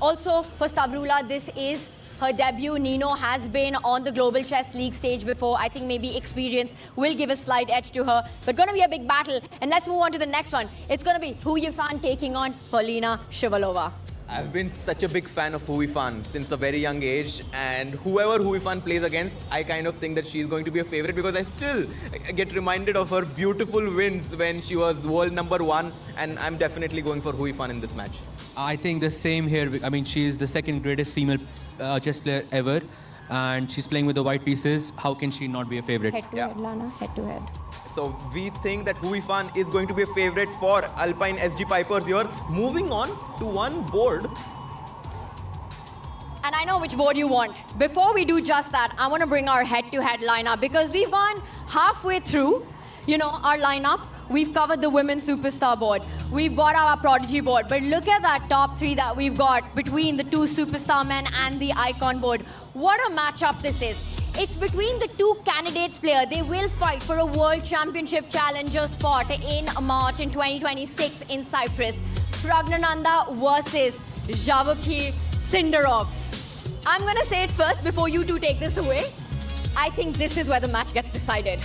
also for Stavrula, this is her debut. Nino has been on the Global Chess League stage before. I think maybe experience will give a slight edge to her. But going to be a big battle. And let's move on to the next one. It's going to be Hu Yifan taking on Polina Shivalova. I've been such a big fan of Hu Yifan since a very young age, and whoever Hu Yifan plays against, I kind of think that she's going to be a favorite because I still get reminded of her beautiful wins when she was world #1, and I'm definitely going for Hu Yifan in this match. I think the same here. I mean, she is the second greatest female chess player ever, and she's playing with the white pieces. How can she not be a favorite? Head to head, Lana. Head to head. So we think that Hu Yifan is going to be a favorite for Alpine SG Pipers here. Moving on to one board. And I know which board you want. Before we do just that, I want to bring our head-to-head lineup because we've gone halfway through, our lineup. We've covered the women's superstar board. We've got our prodigy board. But look at that top three that we've got between the two superstar men and the icon board. What a matchup this is. It's between the two candidates player. They will fight for a World Championship Challenger spot in March in 2026 in Cyprus. Pragnananda versus Javakir Sindarov. I'm going to say it first before you two take this away. I think this is where the match gets decided.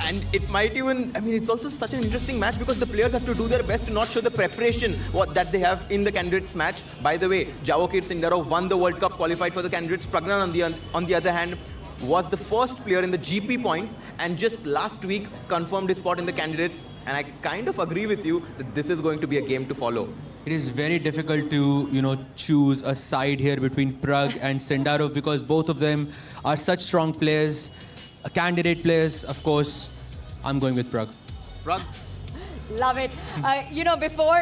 And it might even, it's also such an interesting match because the players have to do their best to not show the preparation that they have in the candidates match. By the way, Javakir Sindarov won the World Cup, qualified for the candidates. Pragnan, on the other hand, was the first player in the GP points and just last week confirmed his spot in the candidates. And I kind of agree with you that this is going to be a game to follow. It is very difficult to, choose a side here between Prag and Sindarov because both of them are such strong players. Candidate players, of course, I'm going with Prag. Prag? Love it. Before,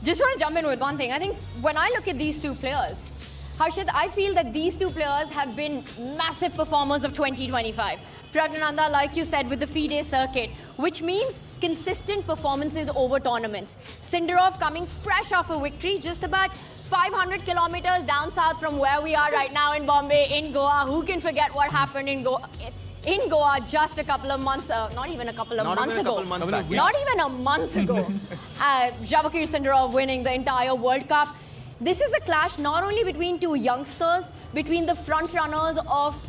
just want to jump in with one thing. I think when I look at these two players, Harshit, I feel that these two players have been massive performers of 2025. Pragnananda, like you said, with the FIDE circuit, which means consistent performances over tournaments. Sindarov coming fresh off a victory, just about 500 kilometers down south from where we are right now in Bombay, in Goa. Who can forget what happened in Goa just a couple of months, not even a couple of months ago. Not even a month ago. Javakir Sindarov winning the entire World Cup. This is a clash not only between two youngsters, between the front runners of,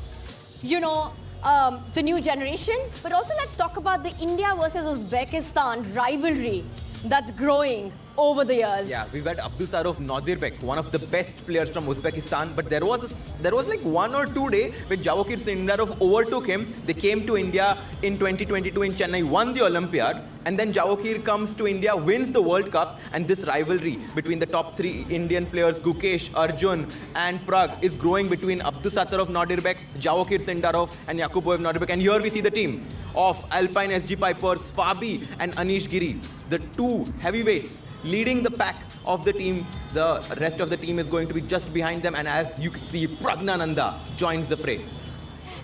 the new generation, but also let's talk about the India versus Uzbekistan rivalry that's growing over the years. Yeah, we've had Abdusarov Nadirbek, one of the best players from Uzbekistan, but there was like 1 or 2 days when Javakir Sindarov overtook him. They came to India in 2022 in Chennai, won the Olympiad, and then Javakir comes to India, wins the World Cup, and this rivalry between the top 3 Indian players, Gukesh, Arjun, and Prag, is growing between Abdusarov Nadirbek, Javakir Sindarov, and Yakuboev Nadirbek. And here we see the team of Alpine SG Pipers, Fabi and Anish Giri, the two heavyweights leading the pack of the team. The rest of the team is going to be just behind them, and as you can see, Pragnananda joins the fray.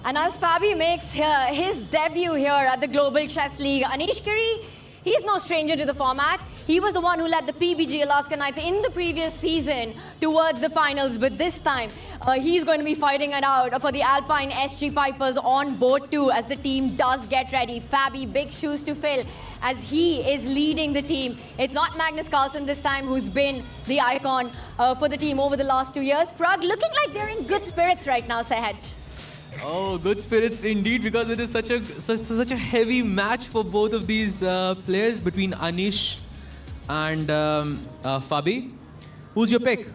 And as Fabi makes his debut here at the Global Chess League, Anish Giri, he's no stranger to the format. He was the one who led the PBG Alaskan Knights in the previous season towards the finals, but this time he's going to be fighting it out for the Alpine SG Pipers on board too as the team does get ready. Fabi, big shoes to fill as he is leading the team. It's not Magnus Carlsen this time who's been the icon for the team over the last 2 years. Prag looking like they're in good spirits right now, Sahaj. Oh, good spirits indeed, because it is such a heavy match for both of these players between Anish and Fabi. Who's your pick?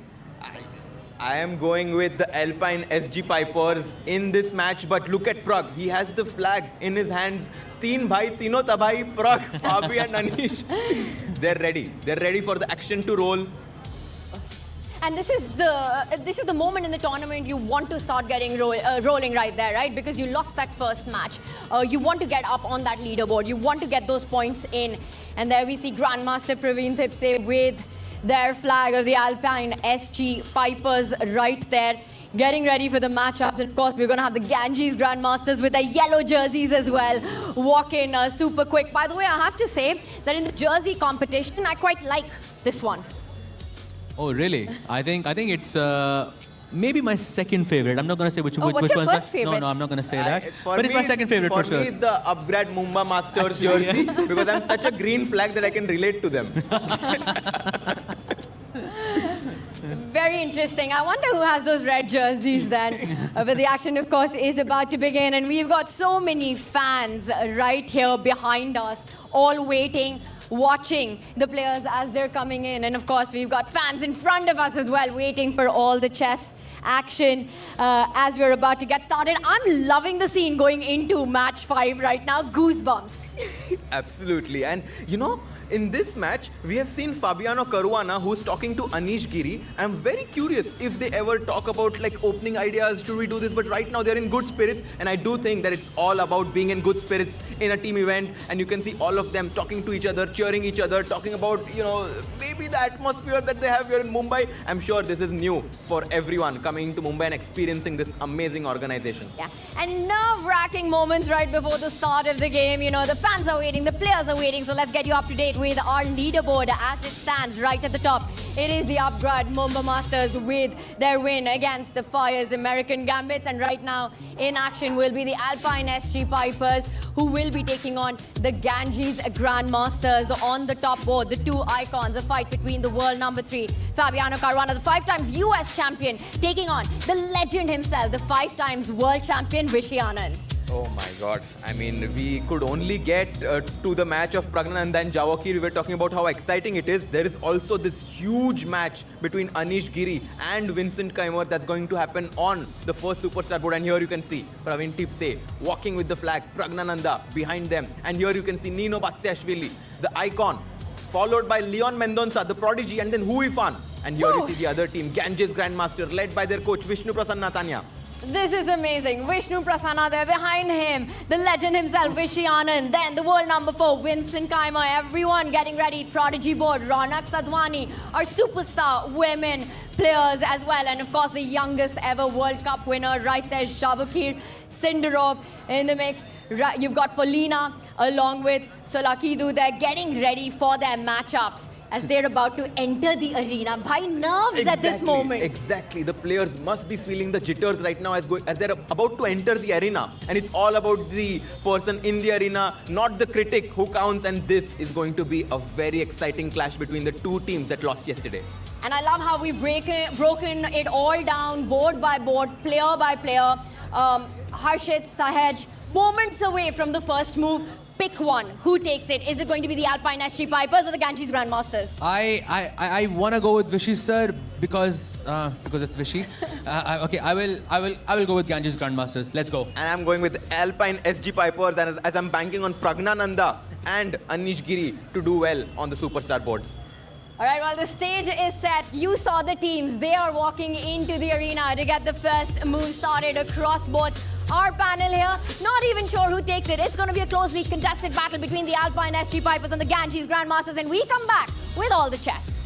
I am going with the Alpine SG Pipers in this match, but look at Prag. He has the flag in his hands. Teen bhai, tino tabhai, Prag, Fabi and Anish. They're ready. They're ready for the action to roll. And this is the moment in the tournament you want to start getting rolling right there, right? Because you lost that first match. You want to get up on that leaderboard. You want to get those points in. And there we see Grandmaster Praveen Thipse with their flag of the Alpine SG Pipers right there, getting ready for the matchups. And of course, we're going to have the Ganges Grandmasters with their yellow jerseys as well, walk in super quick. By the way, I have to say that in the jersey competition, I quite like this one. Oh, really? I think it's maybe my second favorite. I'm not going to say which what's which your one's first my, favorite? No, I'm not going to say that. For But it's me, my second favorite for sure. For me, it's the Upgrad Mumba Masters Actually, jersey because I'm such a green flag that I can relate to them. Very interesting. I wonder who has those red jerseys then. But the action, of course, is about to begin. And we've got so many fans right here behind us, all waiting, watching the players as they're coming in. And of course, we've got fans in front of us as well, waiting for all the chess action as we're about to get started. I'm loving the scene going into match 5 right now. Goosebumps. Absolutely. And you know, in this match, we have seen Fabiano Caruana, who's talking to Anish Giri. I'm very curious if they ever talk about like opening ideas, should we do this? But right now they're in good spirits, and I do think that it's all about being in good spirits in a team event. And you can see all of them talking to each other, cheering each other, talking about, you know, maybe the atmosphere that they have here in Mumbai. I'm sure this is new for everyone coming to Mumbai and experiencing this amazing organization. Yeah, and nerve-wracking moments right before the start of the game. You know, the fans are waiting, the players are waiting. So let's get you up to date with our leaderboard as it stands right at the top. It is the Upgrad Mumba Masters with their win against the Fyers American Gambits. And right now in action will be the Alpine SG Pipers, who will be taking on the Ganges Grandmasters on the top board. The two icons, a fight between the world number 3, Fabiano Caruana, the 5 times US champion, taking on the legend himself, the 5 times world champion, Vishy. Oh my God. I mean, we could only get to the match of Pragnananda and Jawakir. We were talking about how exciting it is. There is also this huge match between Anish Giri and Vincent Kaimur that's going to happen on the first Superstar board. And here you can see Praveen Tipse walking with the flag, Pragnananda behind them. And here you can see Nino Batsiashvili, the icon, followed by Leon Mendonça, the prodigy, and then Huifan. And here you see the other team, Ganges Grandmaster, led by their coach, Vishnu Prasanna. This is amazing. Vishnu Prasanna there behind him. The legend himself, Vishy Anand. Then the world number 4, Vincent Kaima. Everyone getting ready. Prodigy board, Ronak Sadhwani. Our superstar women players as well. And of course, the youngest ever World Cup winner right there, Shavakir Sindarov in the mix. You've got Polina along with Solakidu. They're getting ready for their matchups as they're about to enter the arena. By nerves at this moment. Exactly. The players must be feeling the jitters right now as they're about to enter the arena. And it's all about the person in the arena, not the critic who counts. And this is going to be a very exciting clash between the two teams that lost yesterday. And I love how we've broken it all down, board by board, player by player. Harshit, Sahaj, moments away from the first move. Pick one. Who takes it? Is it going to be the Alpine SG Pipers or the Ganges Grandmasters? I want to go with Vishy sir because it's Vishy. Okay, I will go with Ganges Grandmasters. Let's go. And I'm going with Alpine SG Pipers, and as I'm banking on Pragnananda and Anish Giri to do well on the Superstar boards. All right, well, the stage is set. You saw the teams. They are walking into the arena to get the first move started across boards. Our panel here, not even sure who takes it. It's going to be a closely contested battle between the Alpine SG Pipers and the Ganges Grandmasters. And we come back with all the chess.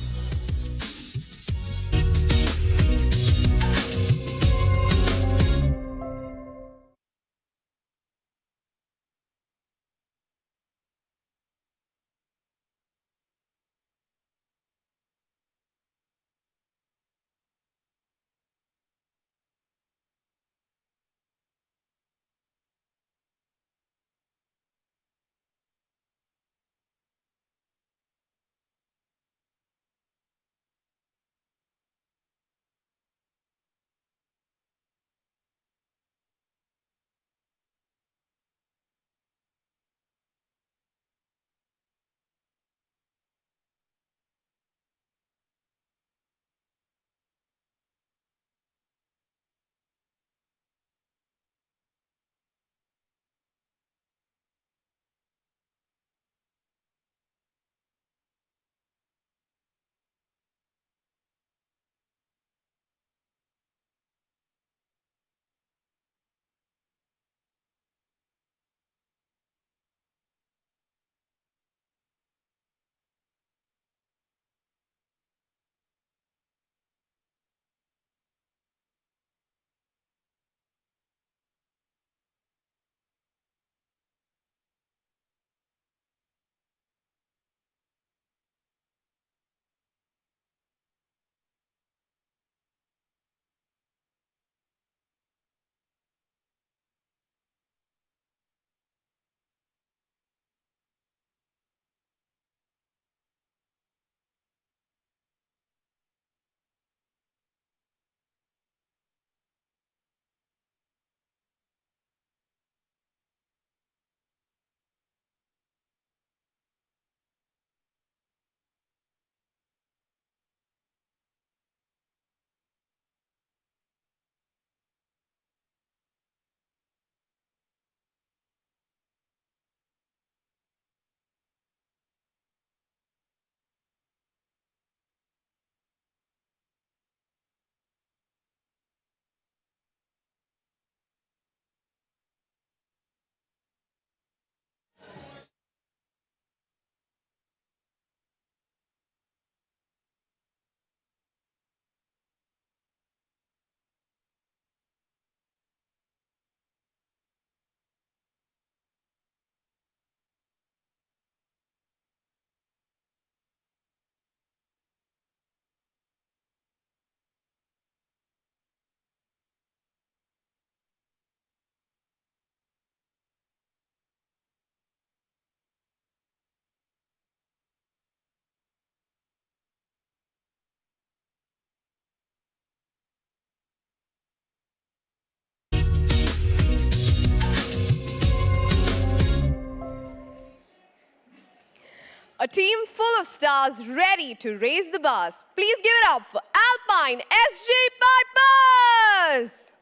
A team full of stars ready to raise the bars. Please give it up for Alpine SG Partners!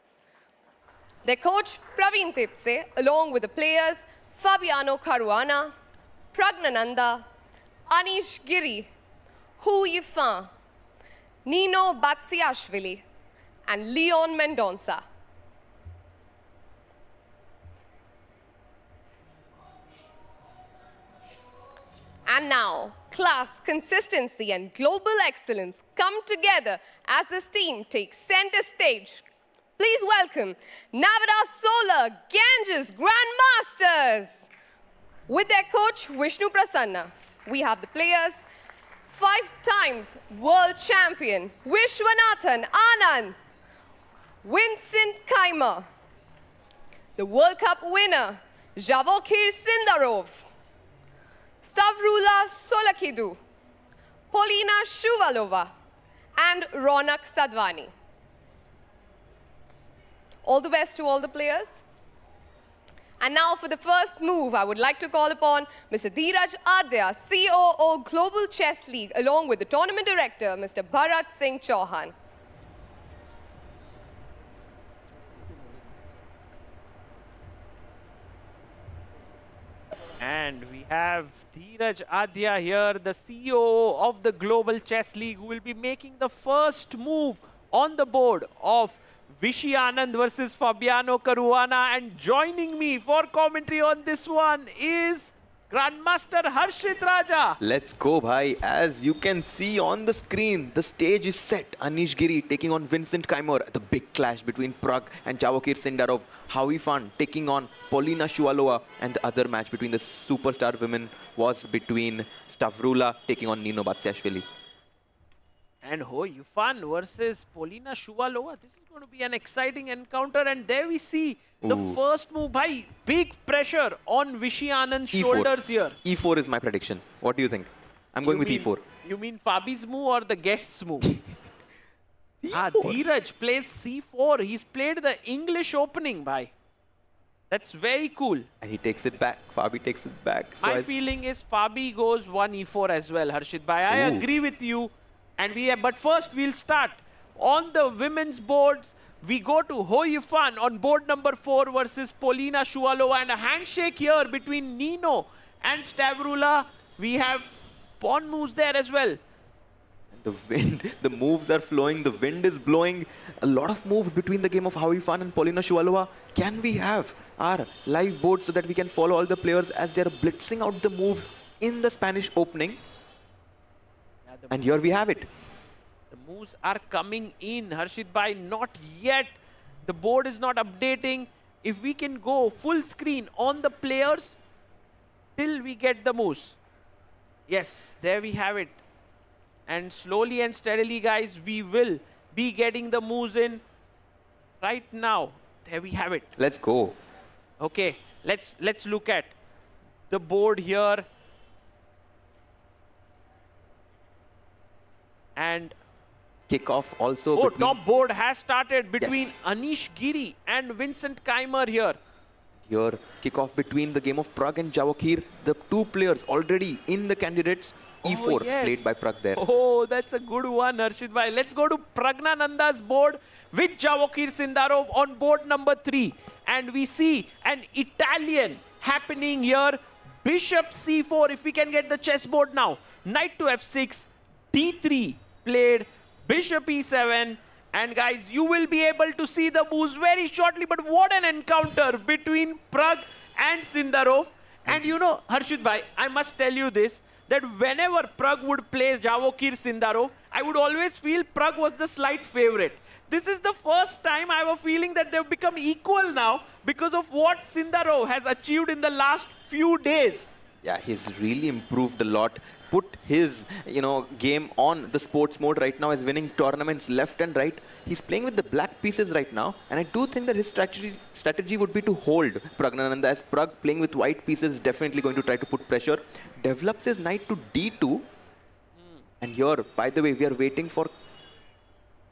Their coach, Praveen Tipse, along with the players, Fabiano Caruana, Pragnananda, Anish Giri, Hu Yifan, Nino Batsiashvili, and Leon Mendonça. And now, class, consistency, and global excellence come together as this team takes center stage. Please welcome Navada Solar Ganges Grandmasters. With their coach, Vishnu Prasanna, we have the players, 5 times world champion, Vishwanathan Anand, Vincent Kaimer, the World Cup winner, Javokir Sindarov, Stavrula Solakidu, Polina Shuvalova, and Ronak Sadvani. All the best to all the players. And now for the first move, I would like to call upon Mr. Dheeraj Adya, COO Global Chess League, along with the tournament director, Mr. Bharat Singh Chauhan. And we have Dheeraj Adya here, the CEO of the Global Chess League, who will be making the first move on the board of Vishy Anand versus Fabiano Caruana. And joining me for commentary on this one is Grandmaster Harshit Raja. Let's go, bhai. As you can see on the screen, the stage is set. Anish Giri taking on Vincent Kaimer. The big clash between Prag and Javokir Sindarov. Howie Fan taking on Polina Shuvalova. And the other match between the superstar women was between Stavrula taking on Nino Batsiashvili. And Ho Yufan versus Polina Shuvalova. This is going to be an exciting encounter. And there we see the first move by big pressure on Vishy Anand's shoulders here. E4 is my prediction. What do you think? I'm going with E4. You mean Fabi's move or the guest's move? Dheeraj plays C4. He's played the English opening, bhai. That's very cool. And he takes it back. Fabi takes it back. So My feeling is Fabi goes 1 E4 as well, Harshit bhai. I agree with you. And but first we'll start on the women's boards. We go to Ho Yifan on board number 4 versus Polina Shuvalova, and a handshake here between Nino and Stavrula. We have pawn moves there as well. The wind, the moves are flowing, the wind is blowing. A lot of moves between the game of Howie Fan and Polina Shuvalova. Can we have our live board so that we can follow all the players as they're blitzing out the moves in the Spanish opening? And here we have it. The moves are coming in, Harshit bhai. Not yet. The board is not updating. If we can go full screen on the players till we get the moves. Yes, there we have it. And slowly and steadily, guys, we will be getting the moves in right now. There we have it. Let's go. Okay, let's look at the board here. And kickoff also. Oh, top board has started between Anish Giri and Vincent Kaimer here. Here, kickoff between the game of Prag and Javokir. The two players already in the candidates. E4 played by Prag there. Oh, that's a good one, Harshit bhai. Let's go to Pragnananda's board with Javokir Sindarov on board number 3. And we see an Italian happening here. Bishop C4, if we can get the chessboard now. Knight to F6, D3 played, Bishop E7. And guys, you will be able to see the moves very shortly. But what an encounter between Prag and Sindarov. And you know, Harshit bhai, I must tell you this, that whenever Prag would play Javokir Sindarov, I would always feel Prag was the slight favorite. This is the first time I have a feeling that they've become equal now because of what Sindarov has achieved in the last few days. Yeah, he's really improved a lot. Put his, game on the sports mode right now. Is winning tournaments left and right. He's playing with the black pieces right now, and I do think that his strategy would be to hold Pragnananda, as Prag playing with white pieces is definitely going to try to put pressure. Develops his knight to D2, and here, by the way, we are waiting for.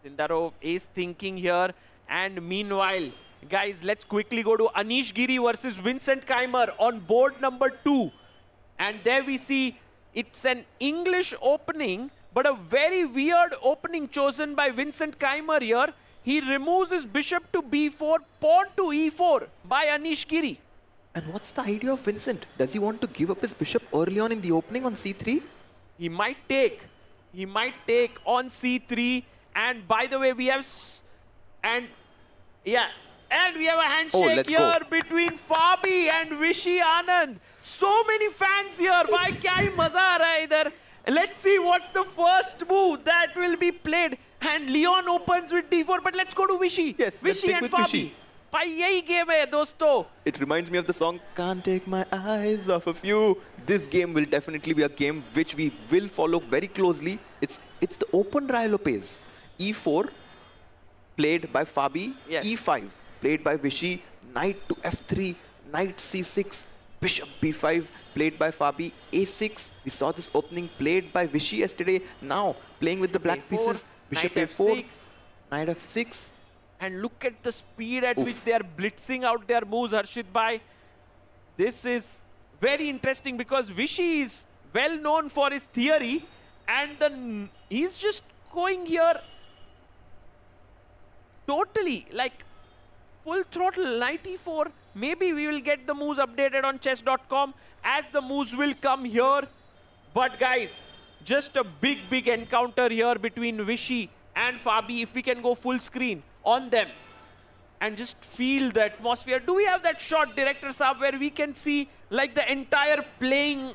Sindarov is thinking here, and meanwhile, guys, let's quickly go to Anish Giri versus Vincent Kaimer on board number 2, and there we see It's an English opening, but a very weird opening chosen by Vincent Keimer here. He removes his bishop to b4, pawn to e4 by Anish Giri. And what's the idea of Vincent? Does he want to give up his bishop early on in the opening on c3? He might take on c3. And by the way, we have and we have a handshake here between Fabi and Vishy Anand. So many fans here. Why kya hi maza aa raha hai idhar? Let's see what's the first move that will be played. And Leon opens with d4, but let's go to Vishy. Yes, let's Vishy stick and with Fabi. Vishy. Bhai yahi game hai dosto. It reminds me of the song Can't Take My Eyes Off of You. This game will definitely be a game which we will follow very closely. It's the open Rai Lopez. E4 played by Fabi. Yes. E5 played by Vishy. Knight to F3. Knight C6. Bishop B5 played by Fabi. A6. We saw this opening played by Vishy yesterday. Now playing with the black A4, pieces. Bishop Knight A4. F6. Knight F6. And look at the speed at which they are blitzing out their moves, Harshit Bhai. This is very interesting because Vishy is well known for his theory, and he's just going here totally like full throttle. Knight e4. Maybe we will get the moves updated on chess.com as the moves will come here. But guys, just a big encounter here between Vishy and Fabi. If we can go full screen on them and just feel the atmosphere. Do we have that shot, Director Saab, where we can see like the entire playing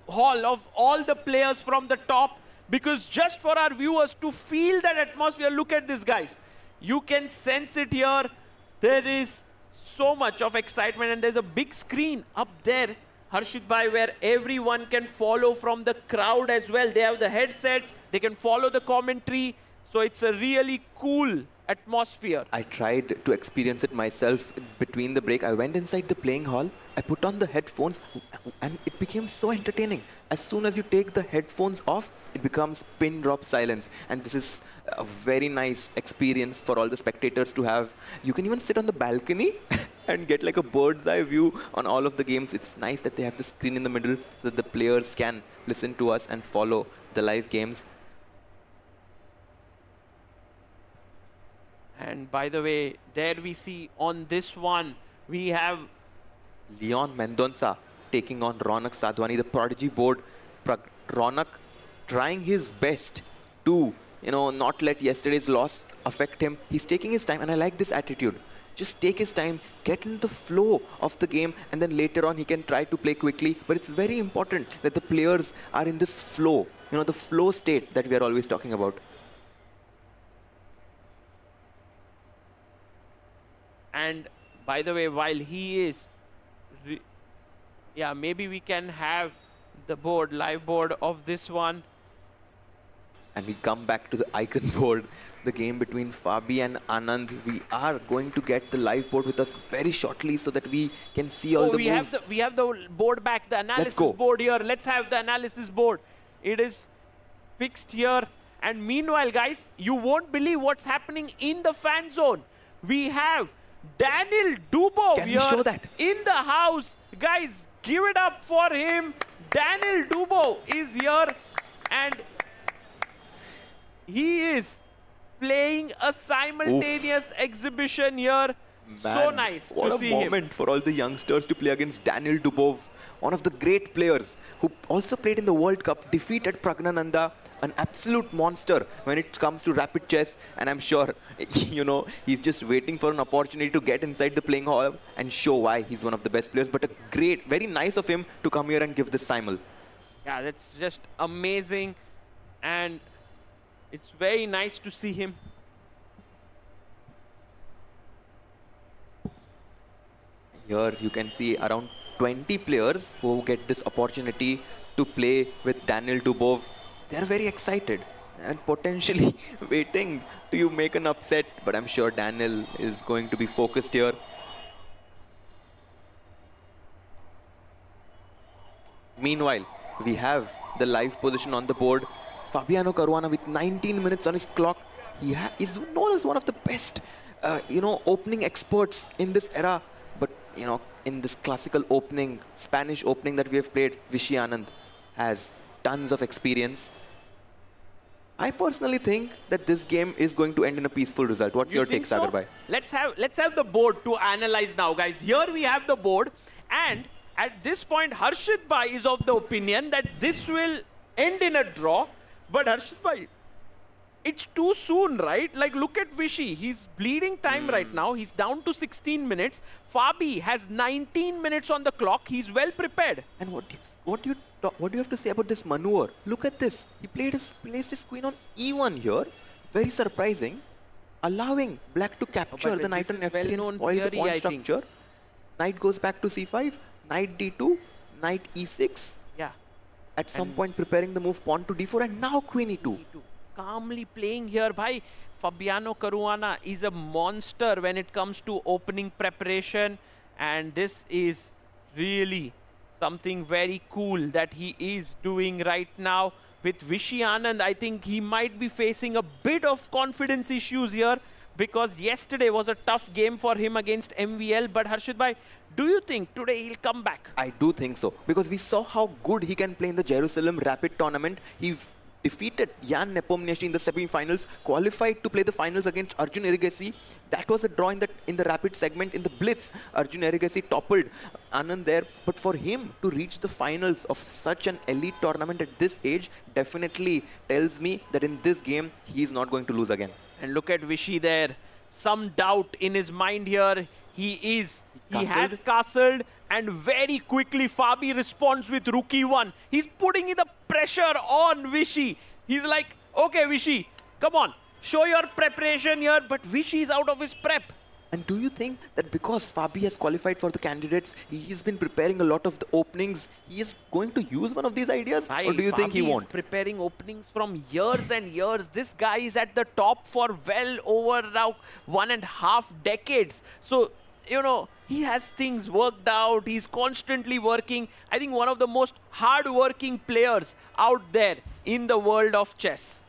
hall of all the players from the top? Because just for our viewers to feel that atmosphere, look at this, guys. You can sense it here. There is so much of excitement, and there's a big screen up there, Harshit Bhai, where everyone can follow from the crowd as well. They have the headsets, they can follow the commentary. So it's a really cool atmosphere. I tried to experience it myself between the break. I went inside the playing hall, I put on the headphones, and it became so entertaining. As soon as you take the headphones off, it becomes pin drop silence. And this is a very nice experience for all the spectators to have. You can even sit on the balcony and get like a bird's eye view on all of the games. It's nice that they have the screen in the middle so that the players can listen to us and follow the live games. And by the way, there we see on this one, we have Leon Mendonça taking on Ronak Sadhwani, the prodigy board. Ronak trying his best to, not let yesterday's loss affect him. He's taking his time, and I like this attitude. Just take his time, get into the flow of the game, and then later on he can try to play quickly. But it's very important that the players are in this flow, the flow state that we are always talking about. And by the way, while he is, maybe we can have the board, live board of this one. And we come back to the icon board, the game between Fabi and Anand. We are going to get the live board with us very shortly so that we can see all the moves. We have the board back, the analysis board here. Let's have the analysis board. It is fixed here. And meanwhile, guys, you won't believe what's happening in the fan zone. We have Daniel Dubov here in the house. Guys, give it up for him. Daniel Dubov is here, and he is playing a simultaneous exhibition here. Man, so nice to see him. What a moment for all the youngsters to play against Daniel Dubov, one of the great players who also played in the World Cup, defeated Pragnananda, an absolute monster when it comes to rapid chess. And I'm sure, he's just waiting for an opportunity to get inside the playing hall and show why he's one of the best players. But very nice of him to come here and give this simul. Yeah, that's just amazing. And it's very nice to see him. Here you can see around 20 players who get this opportunity to play with Daniel Dubov. They're very excited and potentially waiting to make an upset, but I'm sure Daniel is going to be focused here. Meanwhile, we have the live position on the board. Fabiano Caruana with 19 minutes on his clock. He is known as one of the best, opening experts in this era. But, in this classical opening, Spanish opening that we have played, Vishy Anand has tons of experience. I personally think that this game is going to end in a peaceful result. What's your take, Sagar Bhai? Let's have the board to analyze now, guys. Here we have the board, and at this point, Harshit Bhai is of the opinion that this will end in a draw. But Harshit Bhai, it's too soon, right? Like, look at Vishy. He's bleeding time right now. He's down to 16 minutes. Fabi has 19 minutes on the clock. He's well prepared. And what do you have to say about this maneuver? Look at this. He placed his queen on e1 here. Very surprising. Allowing black to capture the knight on f3 and spoil the pawn structure. Knight goes back to c5. Knight d2. Knight e6. Yeah. At some point preparing the move pawn to d4 and now queen e2. Calmly playing here, bhai. Fabiano Caruana is a monster when it comes to opening preparation, and this is really something very cool that he is doing right now with Vishy Anand. I think he might be facing a bit of confidence issues here because yesterday was a tough game for him against MVL. But Harshit bhai, do you think today he'll come back? I do think so, because we saw how good he can play in the Jerusalem Rapid tournament. He defeated Jan Nepomniachtchi in the semi-finals, qualified to play the finals against Arjun Erigaisi. That was a draw in the Rapid segment. In the Blitz, Arjun Erigaisi toppled Anand there. But for him to reach the finals of such an elite tournament at this age definitely tells me that in this game, he is not going to lose again. And look at Vishy there. Some doubt in his mind here. He has castled, and very quickly Fabi responds with rook e1. He's putting the pressure on Vishy. He's like, okay, Vishy, come on, show your preparation here. But Vishy is out of his prep. And do you think that because Fabi has qualified for the candidates, he's been preparing a lot of the openings, he is going to use one of these ideas? Or do you think he won't? Fabi is preparing openings from years and years. This guy is at the top for well over now 1.5 decades. So, you know, he has things worked out. He's constantly working. I think one of the most hard-working players out there in the world of chess.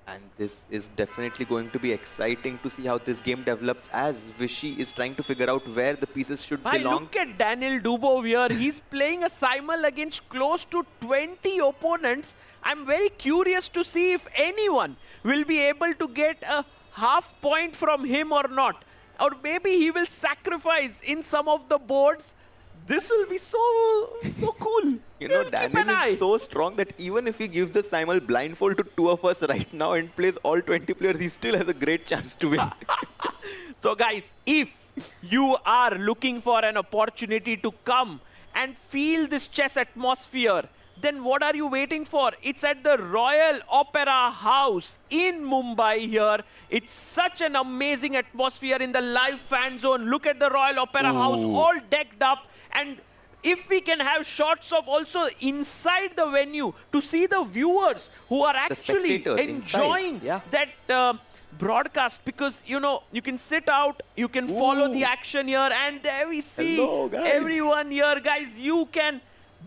And this is definitely going to be exciting to see how this game develops as Vishy is trying to figure out where the pieces should belong. Look at Daniel Dubov here. He's playing a simul against close to 20 opponents. I'm very curious to see if anyone will be able to get a half point from him or not. Or maybe he will sacrifice in some of the boards. This will be so cool. You know, Daniel is so strong that even if he gives the simul blindfold to two of us right now and plays all 20 players, he still has a great chance to win. So guys, if you are looking for an opportunity to come and feel this chess atmosphere, then what are you waiting for? It's at the Royal Opera House in Mumbai here. It's such an amazing atmosphere in the live fan zone. Look at the Royal Opera House all decked up. And if we can have shots of also inside the venue to see the viewers who are actually enjoying that broadcast, because, you know, you can sit out, you can follow the action here, and there we see everyone here. Guys, you can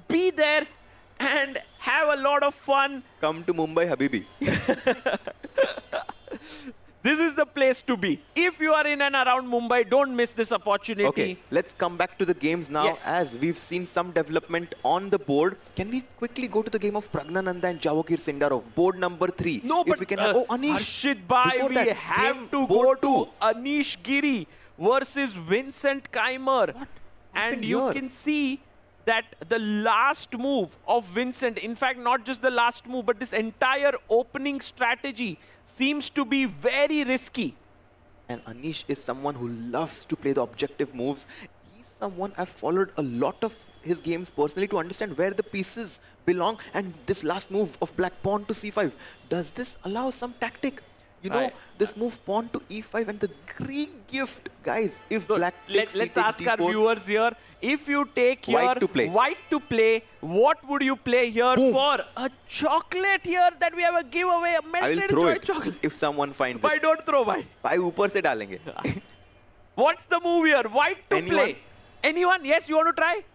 be there and have a lot of fun. Come to Mumbai, Habibi. This is the place to be. If you are in and around Mumbai, don't miss this opportunity. Okay, let's come back to the games now, as we've seen some development on the board. Can we quickly go to the game of Pragnananda and Jawahir Sindarov, board number 3? No, but we can have, Anish, Harshit bhai, we have to go to Anish Giri versus Vincent Keimer. And you can see that the last move of Vincent, in fact, not just the last move, but this entire opening strategy seems to be very risky. And Anish is someone who loves to play the objective moves. He's someone I've followed a lot of his games personally to understand where the pieces belong. And this last move of black pawn to c5, does this allow some tactic? You know, this move pawn to e5 and the Greek gift. Guys, if black takes let's c6, ask d4, our viewers here, if you take here white to play, what would you play here for? A chocolate here that we have a giveaway, a I will melted throw joy it chocolate. if someone finds Why it. don't throw, bhai? Bhai, upar se dalenge. What's the move here? White to play. Anyone? Yes, you want to try?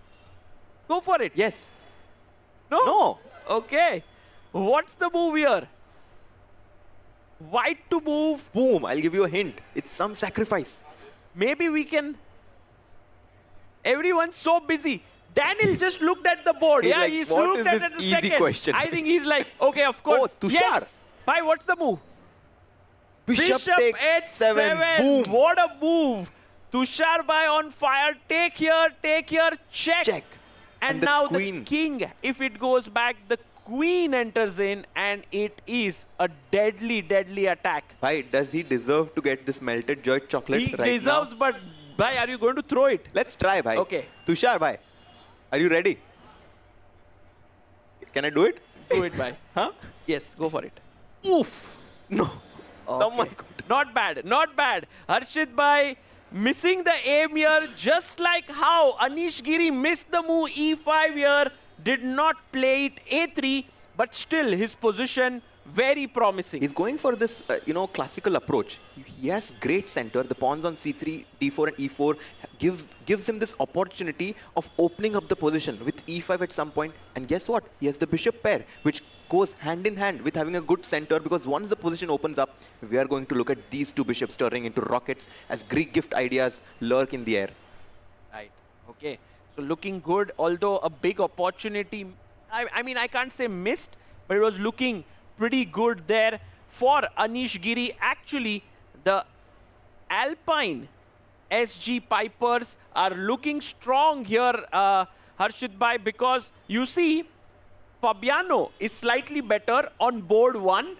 Go for it. Yes. No? No. Okay. What's the move here? White to move. Boom, I'll give you a hint. It's some sacrifice. Maybe we can... Everyone's so busy. Daniel just looked at the board. He's Yeah, like, he's what looked is at this it a easy second. question? I think he's like, okay, of course. Oh, Tushar. Yes. Bhai, what's the move? Bishop takes H7. Boom. What a move. Tushar Bhai on fire. Take here, check. Check. And the now queen. the king, if it goes back, the queen enters in and it is a deadly, deadly attack. Bhai, does he deserve to get this melted joy chocolate He right deserves, now? but Bhai, are you going to throw it? Let's try, Bhai. Okay. Tushar, Bhai, are you ready? Can I do it? Do it, Bhai. Huh? Yes, go for it. Oof. No. Someone could. Not bad, not bad. Harshit Bhai missing the aim here, just like how Anish Giri missed the move E5 here, did not play it A3, but still his position very promising. He's going for this, classical approach. He has great center. The pawns on C3, D4 and E4 gives him this opportunity of opening up the position with E5 at some point. And guess what? He has the bishop pair, which goes hand in hand with having a good center, because once the position opens up, we are going to look at these two bishops turning into rockets as Greek gift ideas lurk in the air. Right, okay. So looking good, although a big opportunity, I mean, I can't say missed, but it was looking pretty good there for Anish Giri. Actually, the Alpine SG Pipers are looking strong here, Harshit Bhai, because you see, Fabiano is slightly better on board 1.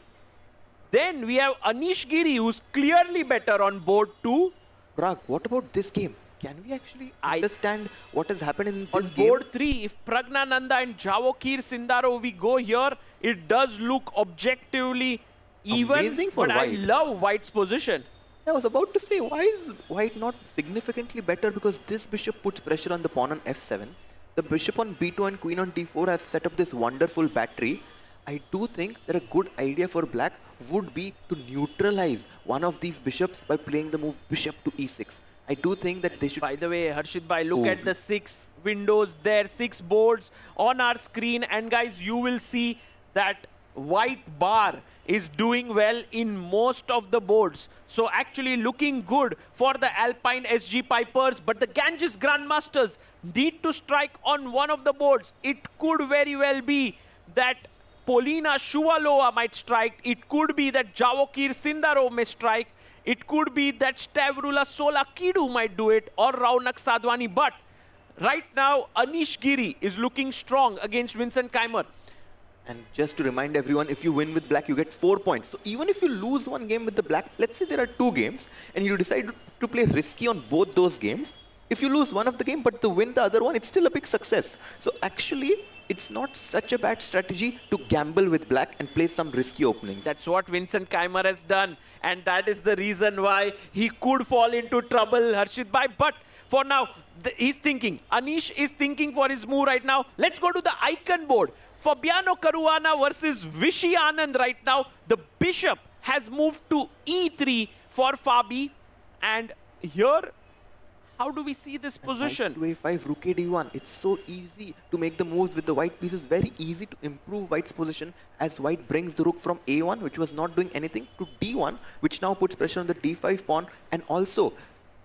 Then we have Anish Giri, who's clearly better on board 2. Prag, what about this game? Can we actually understand what has happened in this On game? board 3, if Pragnananda and Javokir Sindaro we go here, it does look objectively even, Amazing for but White. I love White's position. I was about to say, why is White not significantly better? Because this bishop puts pressure on the pawn on F7. The bishop on B2 and queen on D4 have set up this wonderful battery. I do think that a good idea for Black would be to neutralize one of these bishops by playing the move bishop to E6. I do think that they should... By the way, Harshit Bhai, look at the 6 windows there, 6 boards on our screen. And guys, you will see that White bar is doing well in most of the boards. So actually looking good for the Alpine SG Pipers, but the Ganges Grandmasters need to strike on one of the boards. It could very well be that Polina Shuvalova might strike. It could be that Javokir Sindaro may strike. It could be that Stavrula Solakidu might do it, or Raunak Sadhwani. But right now, Anish Giri is looking strong against Vincent Keimer. And just to remind everyone, if you win with Black, you get 4 points. So even if you lose one game with the Black, let's say there are 2 games, and you decide to play risky on both those games, if you lose one of the game but to win the other one, it's still a big success. So actually, it's not such a bad strategy to gamble with Black and play some risky openings. That's what Vincent Keimer has done. And that is the reason why he could fall into trouble, Harshit Bhai. But for now, he's thinking. Anish is thinking for his move right now. Let's go to the icon board. Fabiano Caruana versus Vishy Anand right now. The bishop has moved to E3 for Fabi. And here, how do we see this position? Knight to A5, Rook D1. It's so easy to make the moves with the white pieces. Very easy to improve White's position as White brings the rook from A1, which was not doing anything, to D1, which now puts pressure on the D5 pawn, and also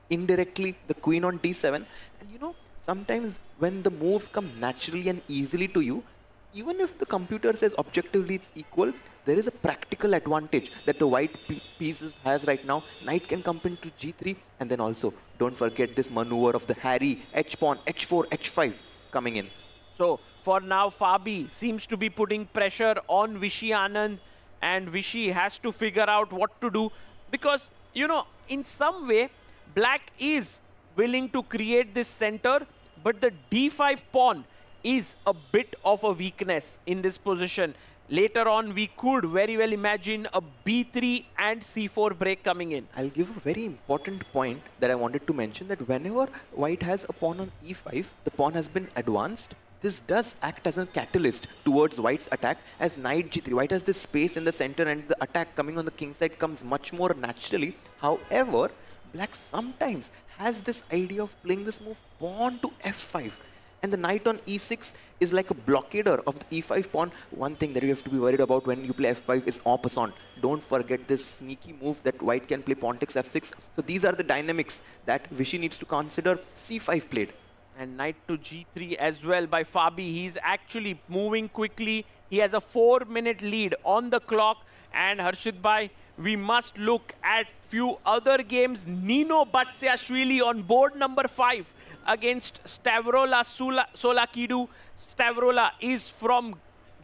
indirectly the queen on D7. And sometimes when the moves come naturally and easily to you, even if the computer says objectively it's equal, there is a practical advantage that the white pieces has right now. Knight can come into G3, and then also don't forget this maneuver of the Harry, H-pawn, H4, H5 coming in. So for now, Fabi seems to be putting pressure on Vishy Anand, and Vishy has to figure out what to do, because, in some way, Black is willing to create this center, but the D5 pawn is a bit of a weakness in this position. Later on, we could very well imagine a B3 and C4 break coming in. I'll give a very important point that I wanted to mention, that whenever White has a pawn on E5, the pawn has been advanced. This does act as a catalyst towards White's attack, as Knight G3. White has this space in the center, and the attack coming on the king side comes much more naturally. However, Black sometimes has this idea of playing this move pawn to F5. And the knight on E6 is like a blockader of the E5 pawn. One thing that you have to be worried about when you play F5 is en passant. Don't forget this sneaky move that White can play pawn takes F6. So these are the dynamics that Vishy needs to consider. C5 played. And knight to g3 as well by Fabi. He's actually moving quickly. He has a 4-minute lead on the clock. And Harshit bhai, we must look at few other games. Nino Batsiashvili on board number 5 against Stavrola Solakidu. Stavrola is from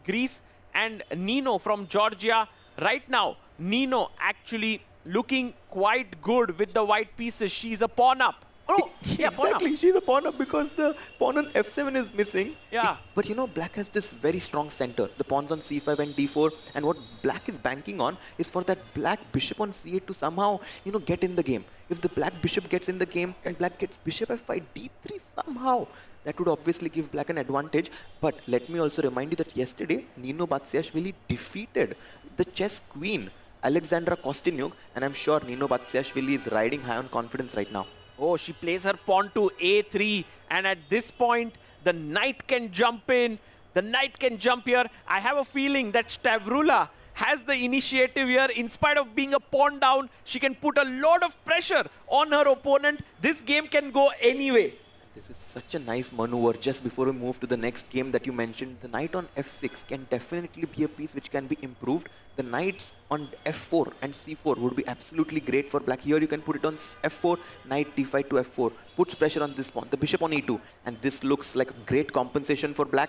Greece and Nino from Georgia. Right now, Nino actually looking quite good with the white pieces. She's a pawn up. Oh, yeah, pawn up. Exactly, she's a pawn up because the pawn on f7 is missing. Yeah. But you know, black has this very strong center. The pawns on c5 and d4. And what black is banking on is for that black bishop on c8 to somehow, you know, get in the game. If the black bishop gets in the game and black gets bishop f5, d3 somehow, that would obviously give black an advantage. But let me also remind you that yesterday, Nino Batsiashvili defeated the chess queen, Alexandra Kostyniuk. And I'm sure Nino Batsiashvili is riding high on confidence right now. Oh, she plays her pawn to a3. And at this point, the knight can jump in. The knight can jump here. I have a feeling that Stavrola has the initiative here. In spite of being a pawn down, she can put a lot of pressure on her opponent. This game can go anyway. This is such a nice maneuver. Just before we move to the next game that you mentioned, the knight on f6 can definitely be a piece which can be improved. The knights on f4 and c4 would be absolutely great for black. Here you can put it on f4, knight d5 to f4. Puts pressure on this pawn, the bishop on e2. And this looks like great compensation for black.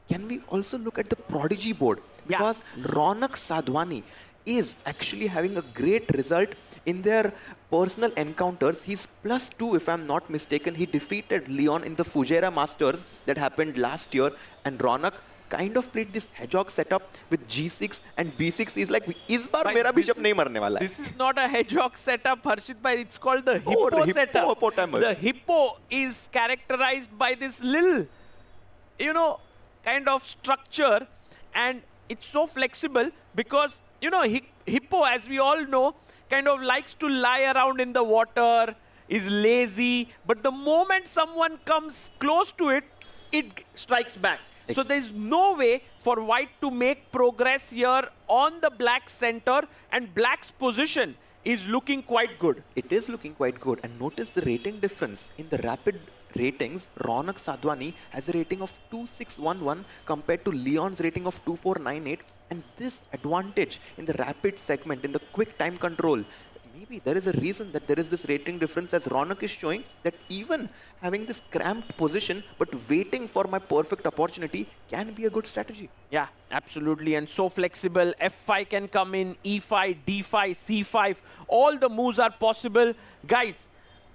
Can we also look at the prodigy board? Because Ronak Sadhwani is actually having a great result in their personal encounters. He's +2 if I'm not mistaken. He defeated Leon in the Fujairah Masters that happened last year. And Ronak kind of played this hedgehog setup with g6 and b6. He's like, is bar mera bishop nahi marne wala hai. This is not a hedgehog setup, Harshit bhai. It's called the hippo setup. Hippopotamus. The hippo is characterized by this little, you know, kind of structure. And it's so flexible because, you know, hippo, as we all know, kind of likes to lie around in the water, is lazy. But the moment someone comes close to it, it strikes back. So there's no way for white to make progress here on the black center, and black's position is looking quite good. It is looking quite good. And notice the rating difference. In the rapid ratings, Ronak Sadhwani has a rating of 2611 compared to Leon's rating of 2498. And this advantage in the rapid segment, in the quick time control, maybe there is a reason that there is this rating difference, as Ronak is showing that even having this cramped position but waiting for my perfect opportunity can be a good strategy. Yeah, absolutely. And so flexible. F5 can come in, E5, D5, C5. All the moves are possible. Guys,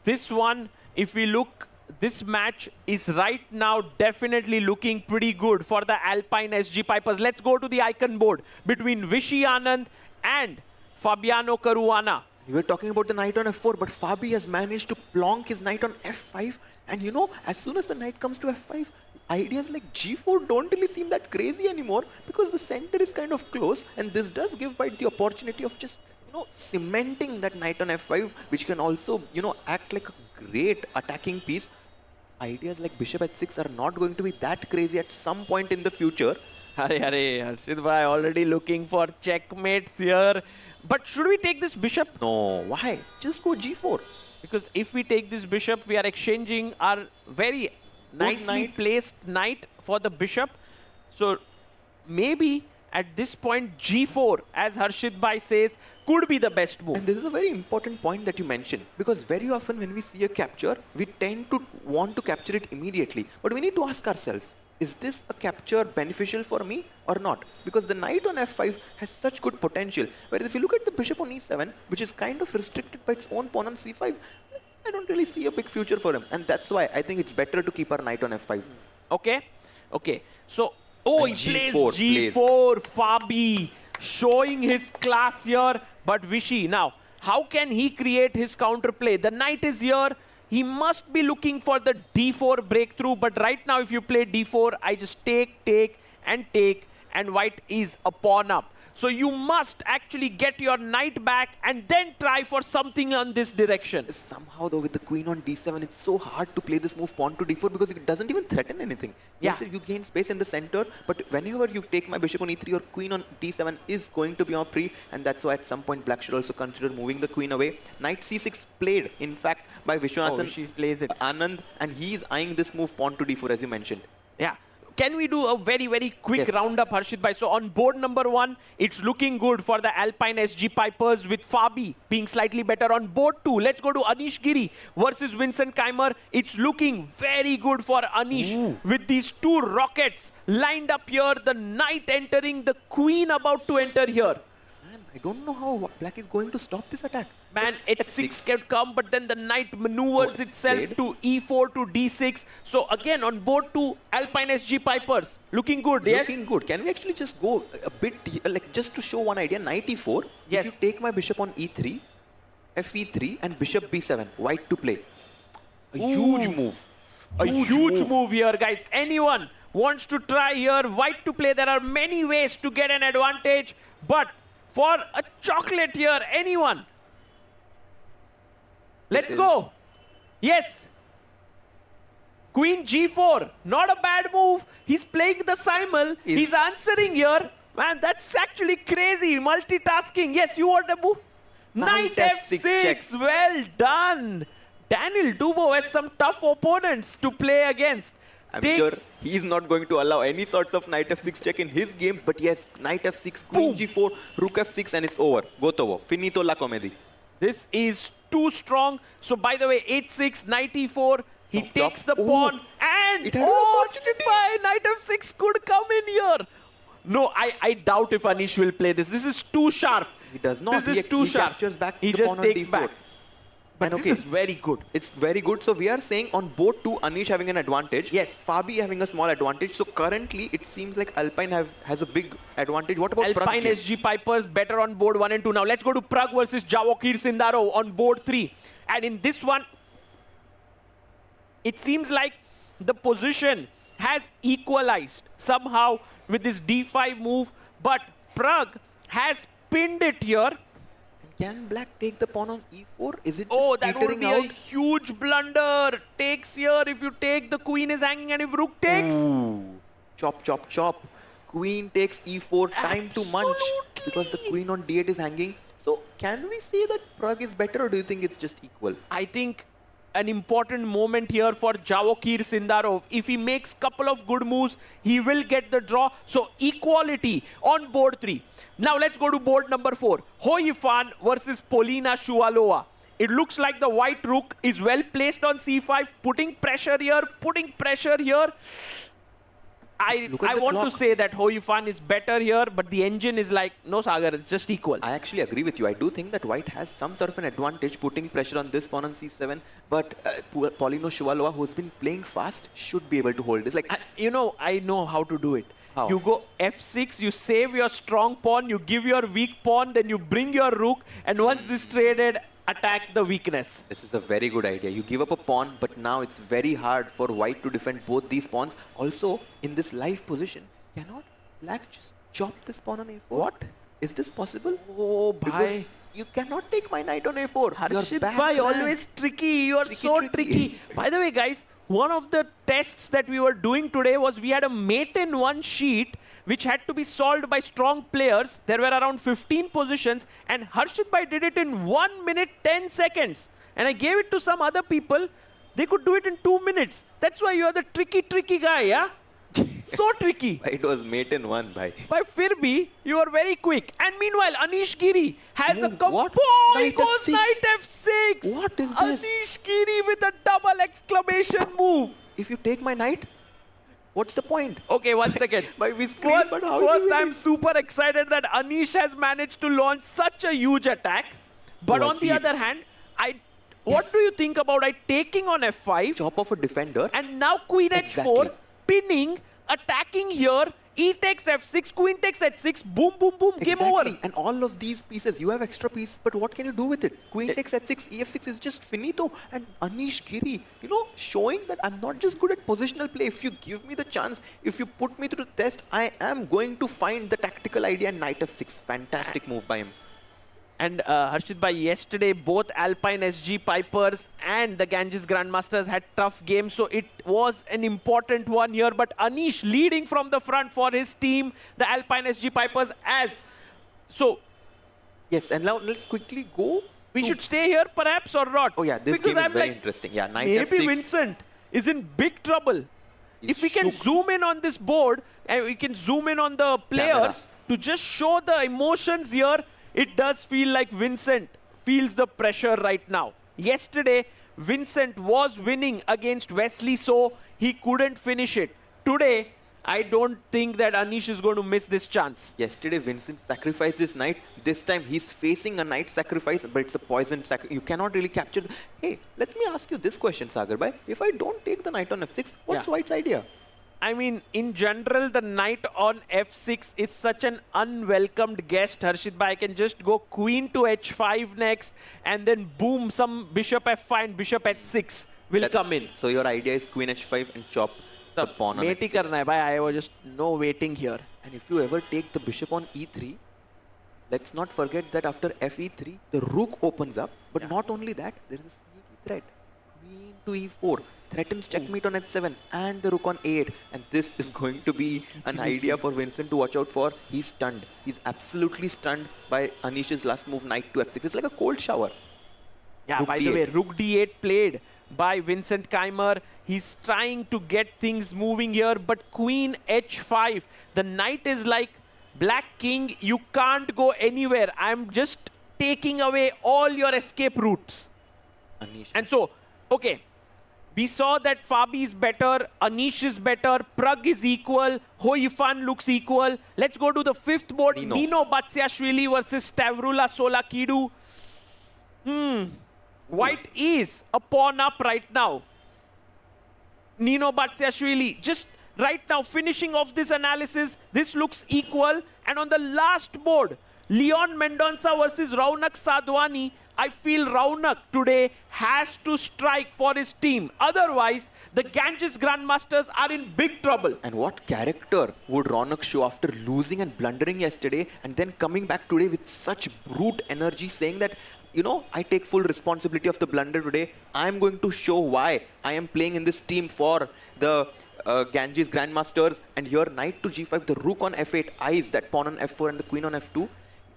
this one, if we look, this match is right now definitely looking pretty good for the Alpine SG Pipers. Let's go to the icon board between Vishy Anand and Fabiano Caruana. We were talking about the knight on f4, but Fabi has managed to plonk his knight on f5. And you know, as soon as the knight comes to f5, ideas like g4 don't really seem that crazy anymore because the center is kind of close. And this does give white the opportunity of just, you know, cementing that knight on f5, which can also, you know, act like a great attacking piece. Ideas like bishop h6 are not going to be that crazy at some point in the future. Harshit bhai already looking for checkmates here. But should we take this bishop? No, why? Just go g4. Because if we take this bishop, we are exchanging our very nicely placed knight for the bishop. So maybe at this point, g4, as Harshit bhai says, could be the best move. And this is a very important point that you mentioned, because very often when we see a capture, we tend to want to capture it immediately. But we need to ask ourselves, is this a capture beneficial for me or not? Because the knight on f5 has such good potential. Whereas if you look at the bishop on e7, which is kind of restricted by its own pawn on c5, I don't really see a big future for him. And that's why I think it's better to keep our knight on f5. Okay. Okay. So, oh, he plays g4, Fabi, showing his class here. But Vishy, now, how can he create his counterplay? The knight is here. He must be looking for the d4 breakthrough. But right now, if you play d4, I just take, and white is a pawn up. So you must actually get your knight back and then try for something on this direction. Somehow though, with the queen on d7, it's so hard to play this move pawn to d4 because it doesn't even threaten anything. Yeah. Yes, you gain space in the center, but whenever you take my bishop on e3, your queen on d7 is going to be on pre, and that's why at some point black should also consider moving the queen away. Knight c6 played, in fact, by Vishwanathan She plays it. Anand, and he's eyeing this move pawn to d4 as you mentioned. Yeah. Can we do a very, very quick roundup, Harshit bhai? So on board number 1, it's looking good for the Alpine SG Pipers with Fabi being slightly better. On board 2, let's go to Anish Giri versus Vincent Keimer. It's looking very good for Anish with these 2 rockets lined up here. The knight entering, the queen about to enter here. Man, I don't know how black is going to stop this attack. Man, h6 can come, but then the knight maneuvers itself played. to e4 to d6. So again, on board 2, Alpine SG Pipers. Looking good, yes? Looking good. Can we actually just go a bit, like just to show one idea, knight e4. Yes. If you take my bishop on e3, fe3 and bishop b7, white to play. A huge move. A huge move here, guys. Anyone wants to try here, white to play. There are many ways to get an advantage, but for a chocolate here, anyone. Let's go. Yes. Queen g4. Not a bad move. He's playing the simul. He's answering here. Man, that's actually crazy. Multitasking. Yes, you want a move? Knight f6. check. Well done. Daniel Dubo has some tough opponents to play against. I'm sure he's not going to allow any sorts of knight f6 check in his games, but yes, knight f6, queen g4, rook f6, and it's over. Gotovo. Finito la comedy. This is too strong. So by the way, h6, knight e4, he takes the pawn, and It had an opportunity. knight f6 could come in here. No, I doubt if Anish will play this. This is too sharp. He does not. This is too sharp. Captures back He the just pawn on takes d4. back. But And this is very good. It's very good. So we are saying on board 2, Anish having an advantage. Yes. Fabi having a small advantage. So currently, it seems like Alpine has a big advantage. What about Alpine Prague? SG Pipers better on board 1 and 2. Now let's go to Prague versus Javokir Sindaro on board 3. And in this one, it seems like the position has equalized somehow with this d5 move. But Prague has pinned it here. Can black take the pawn on e4? Is it Oh, just that would petering be out? a huge blunder. Takes here. If you take, the queen is hanging, and if rook takes... Ooh. Chop, chop, chop. Queen takes e4, time to munch. Because the queen on d8 is hanging. So can we say that Prague is better, or do you think it's just equal? I think an important moment here for Javokir Sindarov. If he makes couple of good moves, he will get the draw. So equality on board 3. Now let's go to board number 4. Ho Yifan versus Polina Shuvalova. It looks like the white rook is well placed on c5, putting pressure here, putting pressure here. I want to say that Ho Yifan is better here, but the engine is like, no Sagar, it's just equal. I actually agree with you. I do think that white has some sort of an advantage putting pressure on this pawn on c7, but Polino Shuvalova, who's been playing fast, should be able to hold this. Like, I know how to do it. How? You go f6, you save your strong pawn, you give your weak pawn, then you bring your rook, and once this traded, attack the weakness. this is a very good idea. You give up a pawn, but now it's very hard for white to defend both these pawns. Also, in this live position, cannot black just chop this pawn on a4? What? Is this possible? Oh, Because bhai. you cannot take my knight on a4. Harshit back bhai, man. always tricky. You are Tricky, so tricky. tricky. By the way, guys, one of the tests that we were doing today was we had a mate in one sheet which had to be solved by strong players. There were around 15 positions, and Harshit bhai did it in 1 minute 10 seconds. And I gave it to some other people. They could do it in 2 minutes. That's why you are the tricky guy, yeah? So tricky. It was mate in one, bhai. By Firbi, you are very quick. And meanwhile, Anish Giri has a What? Oh, he Knight goes F6. knight f6. What is this? Anish Giri with a double exclamation move. If you take my knight, what's the point? Okay, 1 second. By we scream, First, but how do first we I'm win? super excited that Anish has managed to launch such a huge attack. But Oh, I on the see it. other hand, what do you think about taking on f5? Chop off a defender. And now queen h4, Exactly. pinning, attacking here. E takes f6, queen takes h6, boom, boom, boom, game over. And all of these pieces, you have extra pieces, but what can you do with it? Queen takes h6, ef6 is just finito. And Anish Giri, you know, showing that I'm not just good at positional play. If you give me the chance, if you put me through the test, I am going to find the tactical idea. And knight f6, fantastic move by him. And Harshit bhai, yesterday both Alpine SG Pipers and the Ganges Grandmasters had tough games, so it was an important one here. But Anish leading from the front for his team, the Alpine SG Pipers. Yes, and now let's quickly go. We should stay here perhaps or not? Oh yeah, this because game is very interesting. Yeah, knight maybe f6. Vincent is in big trouble. If we can zoom in on this board and we can zoom in on the players to just show the emotions here, it does feel like Vincent feels the pressure right now. Yesterday, Vincent was winning against Wesley, so he couldn't finish it. Today, I don't think that Anish is going to miss this chance. Yesterday, Vincent sacrificed his knight. This time, he's facing a knight sacrifice, but it's a poisoned sacrifice. You cannot really capture... Hey, let me ask you this question, Sagar bhai. If I don't take the knight on f6, what's White's idea? I mean, in general, the knight on f6 is such an unwelcomed guest, Harshit bhai. I can just go queen to h5 next, and then boom, some bishop f5 and bishop h6 will come in. So your idea is queen h5 and chop the pawn on Mate h6. karna hai, bhai. I was just no waiting here. And if you ever take the bishop on e3, let's not forget that after fe3, the rook opens up. But not only that, there is a sneaky threat. Queen to e4. Threatens checkmate on h7 and the rook on a8, and this is going to be an idea for Vincent to watch out for. He's stunned. He's absolutely stunned by Anish's last move, knight to f6. It's like a cold shower. Yeah, Rook by d8. the way, rook d8 played by Vincent Keimer. He's trying to get things moving here, but queen h5. The knight is like, black king, you can't go anywhere. I'm just taking away all your escape routes. Anish. And so, okay. We saw that Fabi is better, Anish is better, Prag is equal, Hoifan looks equal. Let's go to the fifth board. Nino Batsiashvili versus Stavrula Solakidu. White is a pawn up right now. Nino Batsiashvili just right now finishing off this analysis. This looks equal. And on the last board, Leon Mendonça versus Raunak Sadhwani. I feel Raunak today has to strike for his team. Otherwise, the Ganges Grandmasters are in big trouble. And what character would Raunak show after losing and blundering yesterday and then coming back today with such brute energy, saying that, you know, I take full responsibility of the blunder today. I'm going to show why I am playing in this team for the Ganges Grandmasters. And here, knight to g5, the rook on f8 eyes that pawn on f4 and the queen on f2.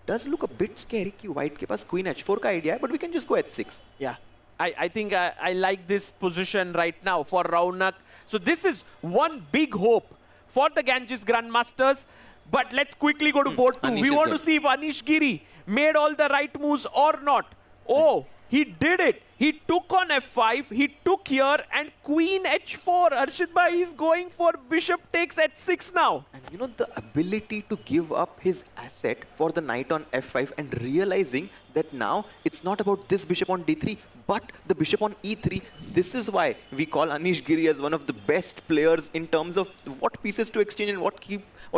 Does look a bit scary कि white के पास queen h4 का idea है, but we can just go h6. Yeah, I think I like this position right now for Raunak. So this is one big hope for the Ganges Grandmasters. But let's quickly go to board 2. Anish We want there. to see if Anish Giri made all the right moves or not. Oh, he did it. He took on f5, he took here, and queen h4. Arshit bhai is going for bishop takes h6 now. And you know, the ability to give up his asset for the knight on f5 and realizing that now it's not about this bishop on d3, but the bishop on e3. This is why we call Anish Giri as one of the best players in terms of what pieces to exchange and what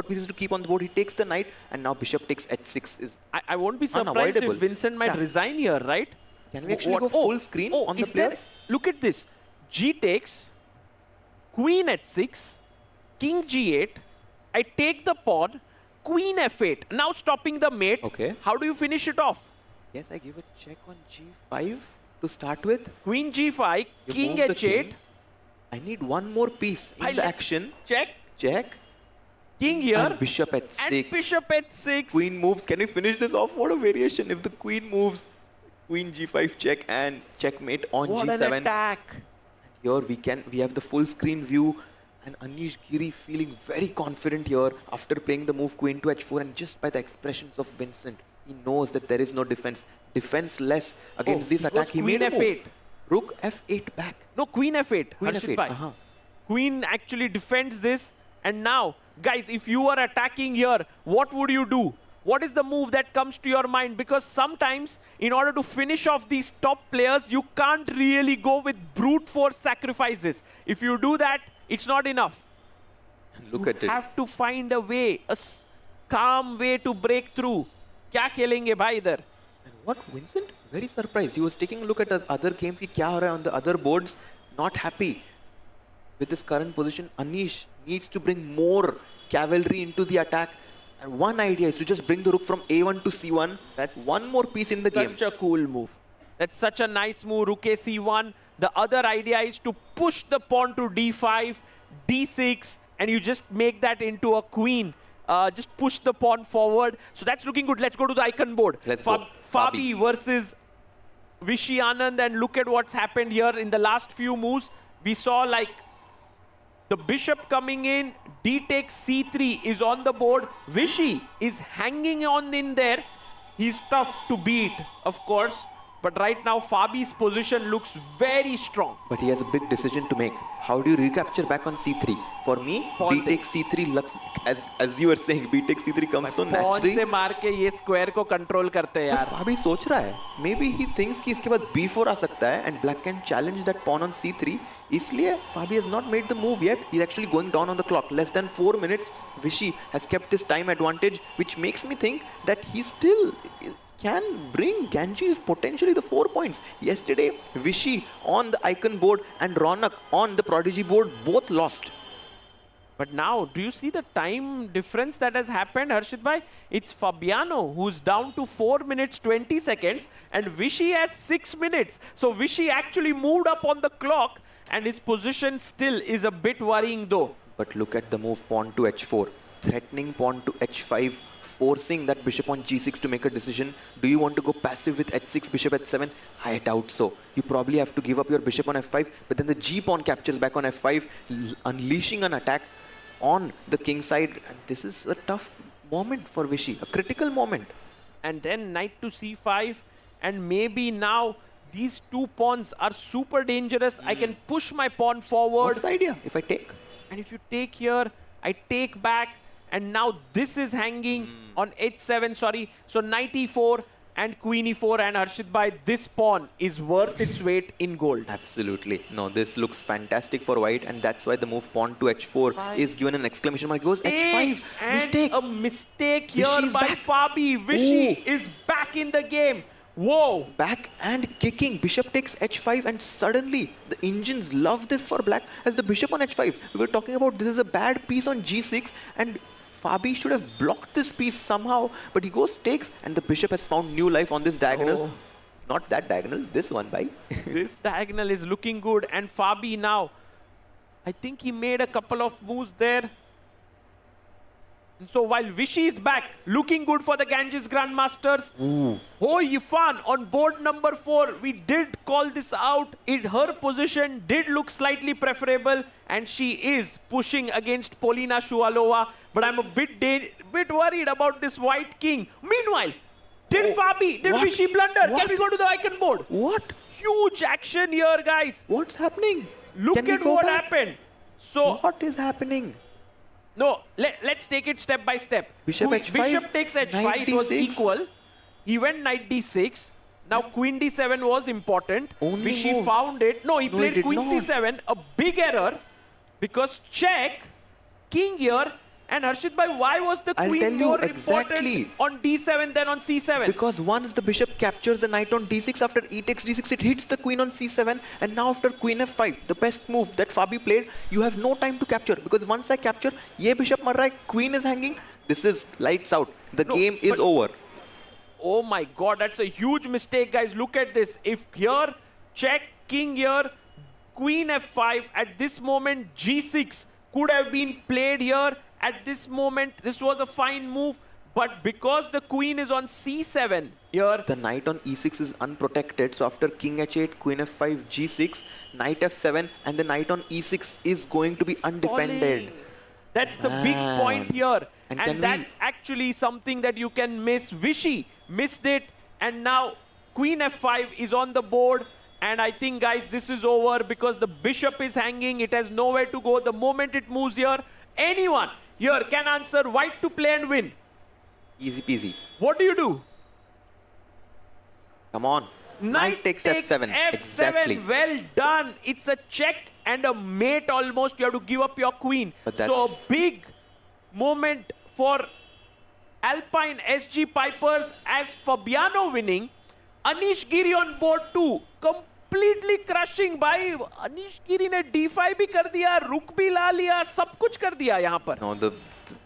pieces to keep on the board. He takes the knight, and now bishop takes h6 is I won't be surprised unavoidable. if Vincent might resign here, right? Can we actually go full screen on the players? Look at this. G takes, queen h6, king g8. I take the pawn, queen f8. Now stopping the mate. Okay. How do you finish it off? Yes, I give a check on g5 to start with. Queen g5, You king move the h8. king. I need one more piece in the action. Check. Check. King here. And bishop h6. And bishop h6. Queen moves. Can we finish this off? What a variation. If the queen moves, queen g5 check and checkmate on What g7. an attack. Here we have the full screen view, and Anish Giri feeling very confident here after playing the move queen to h4, and just by the expressions of Vincent, he knows that there is no defense. Defenseless against this attack. He queen made a f8. move. Rook f8 back. No, queen f8. Queen Harshit f8. bhai. Queen actually defends this. And now, guys, if you are attacking here, what would you do? What is the move that comes to your mind? Because sometimes, in order to finish off these top players, you can't really go with brute force sacrifices. If you do that, it's not enough. Look at it. Have to find a way, calm way to break through. क्या खेलेंगे भाई इधर? And what Vincent? Very surprised. He was taking a look at the other games. कि क्या हो रहा है on the other boards. Not happy with this current position. Anish needs to bring more cavalry into the attack. And one idea is to just bring the rook from A1 to C1. That's one more piece in the game. Such a cool move. That's such a nice move. Rook a C1. The other idea is to push the pawn to D5, D6, and you just make that into a queen. Just push the pawn forward. So that's looking good. Let's go to the icon board. Let's go. Fabi versus Vishy Anand, and look at what's happened here in the last few moves. We saw like the bishop coming in, D takes C3 is on the board. Vishy is hanging on in there. He's tough to beat, of course. But right now, Fabi's position looks very strong. But he has a big decision to make. How do you recapture back on C3? For me, B takes C3 looks, as you were saying, B takes C3 comes so naturally. से मार के ये square को control करते हैं यार. But Fabi सोच रहा है. Maybe he thinks कि इसके बाद B4 आ सकता है and black can challenge that pawn on C3. इसलिए Fabi has not made the move yet. He's actually going down on the clock. Less than 4 minutes. Vishy has kept his time advantage, which makes me think that he still can bring Ganges potentially the 4 points. Yesterday, Vishy on the icon board and Ronak on the prodigy board both lost. But now, do you see the time difference that has happened, Harshit bhai? It's Fabiano who's down to 4 minutes 20 seconds and Vishy has 6 minutes. So Vishy actually moved up on the clock and his position still is a bit worrying though. But look at the move pawn to H4, threatening pawn to H5, forcing that bishop on G6 to make a decision. Do you want to go passive with H6, bishop H7? I doubt so. You probably have to give up your bishop on F5, but then the G pawn captures back on F5, unleashing an attack on the king side. And this is a tough moment for Vishy, a critical moment. And then knight to C5, and maybe now these two pawns are super dangerous. I can push my pawn forward. What's the idea if I take? And if you take here, I take back. And now this is hanging on H7, sorry. So knight E4 and queen E4, and Harshit bhai, this pawn is worth its weight in gold. Absolutely. No, this looks fantastic for white, and that's why the move pawn to H4 is given an exclamation mark. It goes H5. And mistake. A mistake here Vishy's by back. Fabi. Vishy is back in the game. Whoa. Back and kicking. Bishop takes H5 and suddenly the engines love this for black as the bishop on H5. We were talking about this is a bad piece on G6 and Fabi should have blocked this piece somehow, but he goes takes and the bishop has found new life on this diagonal. Oh. Not that diagonal, this one by. This diagonal is looking good, and Fabi now, I think he made a couple of moves there. And so while Vishy is back, looking good for the Ganges Grandmasters. Ho Yifan on board number 4, we did call this out. Her position did look slightly preferable, and she is pushing against Polina Shuvalova. But I'm a bit worried about this white king. Meanwhile, did Vishy blunder? Can we go to the icon board? What? Huge action here, guys. What's happening? Look at what happened. So what is happening? No, let's take it step by step. Bishop H5, Bishop takes H5, knight it was D6. equal. He went knight D6. Now queen D7 was important. Only Vishy move. found it. No, he No, he played did queen not. C7. A big error because check, king here. And Harshit bhai, why was the I'll queen tell you more exactly. important on D7 than on C7? Because once the bishop captures the knight on D6, after E takes D6, it hits the queen on C7. And now after queen F5, the best move that Fabi played, you have no time to capture. Because once I capture, ye bishop mar raha hai, queen is hanging. This is lights out. The game is over. Oh my god, that's a huge mistake, guys. Look at this. If here, check, king here, queen F5, at this moment, G6 could have been played here. At this moment, this was a fine move. But because the queen is on C7 here, the knight on E6 is unprotected. So after king H8, queen F5, G6, knight F7, and the knight on E6 is going to be undefended. that's the big point here. And And that's actually something that you can miss. Vishy missed it. And now queen F5 is on the board. And I think, guys, this is over because the bishop is hanging. It has nowhere to go. The moment it moves here, anyone here can answer white to play and win. Easy peasy. What do you do? Come on. Knight takes F7. Exactly. Well done. It's a check and a mate almost. You have to give up your queen. So a big moment for Alpine SG Pipers as Fabiano winning. Anish Giri on board too. Completely crushing by Anish Giri ने D5 भी कर दिया, रुक भी ला लिया, सब कुछ कर दिया यहाँ पर. Now the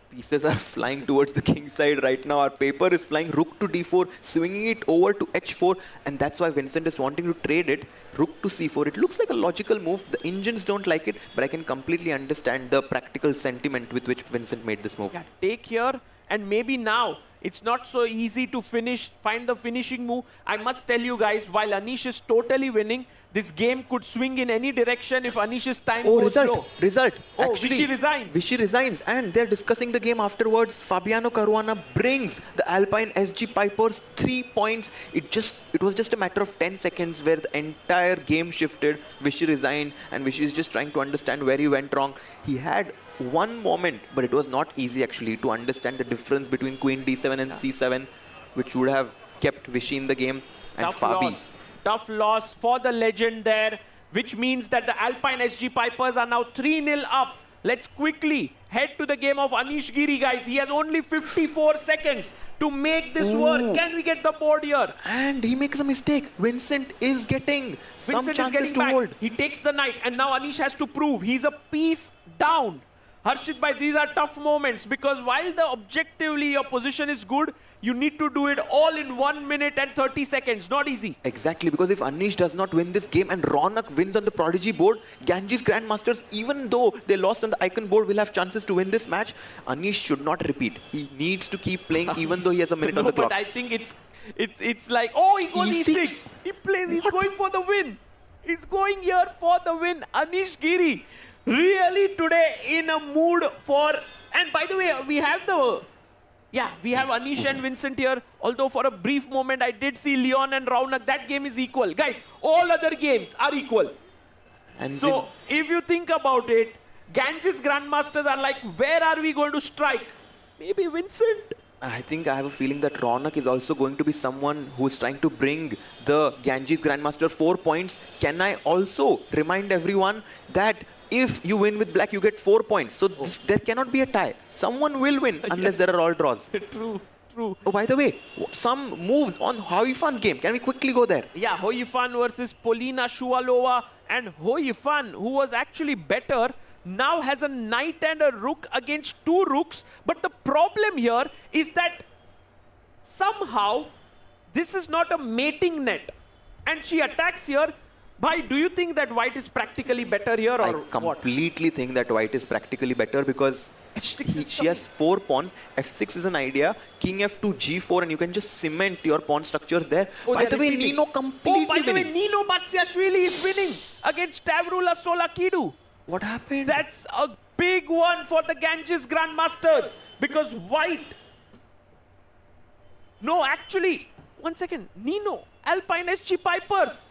pieces are flying towards the king side right now. Our paper is flying rook to d4, swinging it over to h4, and that's why Vincent is wanting to trade it. Rook to c4. It looks like a logical move. The engines don't like it, but I can completely understand the practical sentiment with which Vincent made this move. Yeah, take here, and maybe now it's not so easy to find the finishing move. I must tell you guys, while Anish is totally winning, this game could swing in any direction if Anish's time goes low. Result. Oh, actually, Vishy resigns. Vishy resigns, and they're discussing the game afterwards. Fabiano Caruana brings the Alpine SG Pipers 3 points. It was just a matter of 10 seconds where the entire game shifted. Vishy resigned, and Vishy is just trying to understand where he went wrong. He had one moment, but it was not easy actually to understand the difference between Queen D7 and C7, which would have kept Vishy in the game. And Fabi. Tough loss for the legend there, which means that the Alpine SG Pipers are now 3-0 up. Let's quickly head to the game of Anish Giri, guys. He has only 54 seconds to make this work. Can we get the board here? And he makes a mistake. Vincent is getting some chances to hold. He takes the knight, and now Anish has to prove he's a piece down. Harshit bhai, these are tough moments because while objectively your position is good, you need to do it all in 1 minute and 30 seconds. Not easy. Exactly, because if Anish does not win this game and Ronak wins on the Prodigy board, Ganges Grandmasters, even though they lost on the Icon board, will have chances to win this match. Anish should not repeat. He needs to keep playing even though he has a minute on the clock. But I think it's like, oh, he goes E6. He's going for the win. He's going here for the win. Anish Giri really today in a mood for... And by the way, we have Anish and Vincent here. Although for a brief moment, I did see Leon and Raunak. That game is equal. Guys, all other games are equal. And so, if you think about it, Ganges Grandmasters are like, where are we going to strike? Maybe Vincent. I think I have a feeling that Ronak is also going to be someone who's trying to bring the Ganges Grandmaster 4 points. Can I also remind everyone that if you win with black, you get 4 points. So there cannot be a tie. Someone will win unless there are all draws. True. Oh, by the way, some moves on Hoi Fan's game. Can we quickly go there? Yeah, Hoi Fan versus Polina Shuvalova. And Hoi Fan, who was actually better, now has a knight and a rook against 2 rooks. But the problem here is that somehow this is not a mating net. And she attacks here. Bhai, do you think that white is practically better here or I completely think that white is practically better because she has 4 pawns. F6 is an idea. King F2, G4, and you can just cement your pawn structures there. Oh, by the way, Nino completely by the way, winning. Nino Batsiashvili is winning against Tavrula Solakidu. What happened? That's a big one for the Ganges Grandmasters because white... No, actually, 1 second. Nino, Alpine SG Pipers.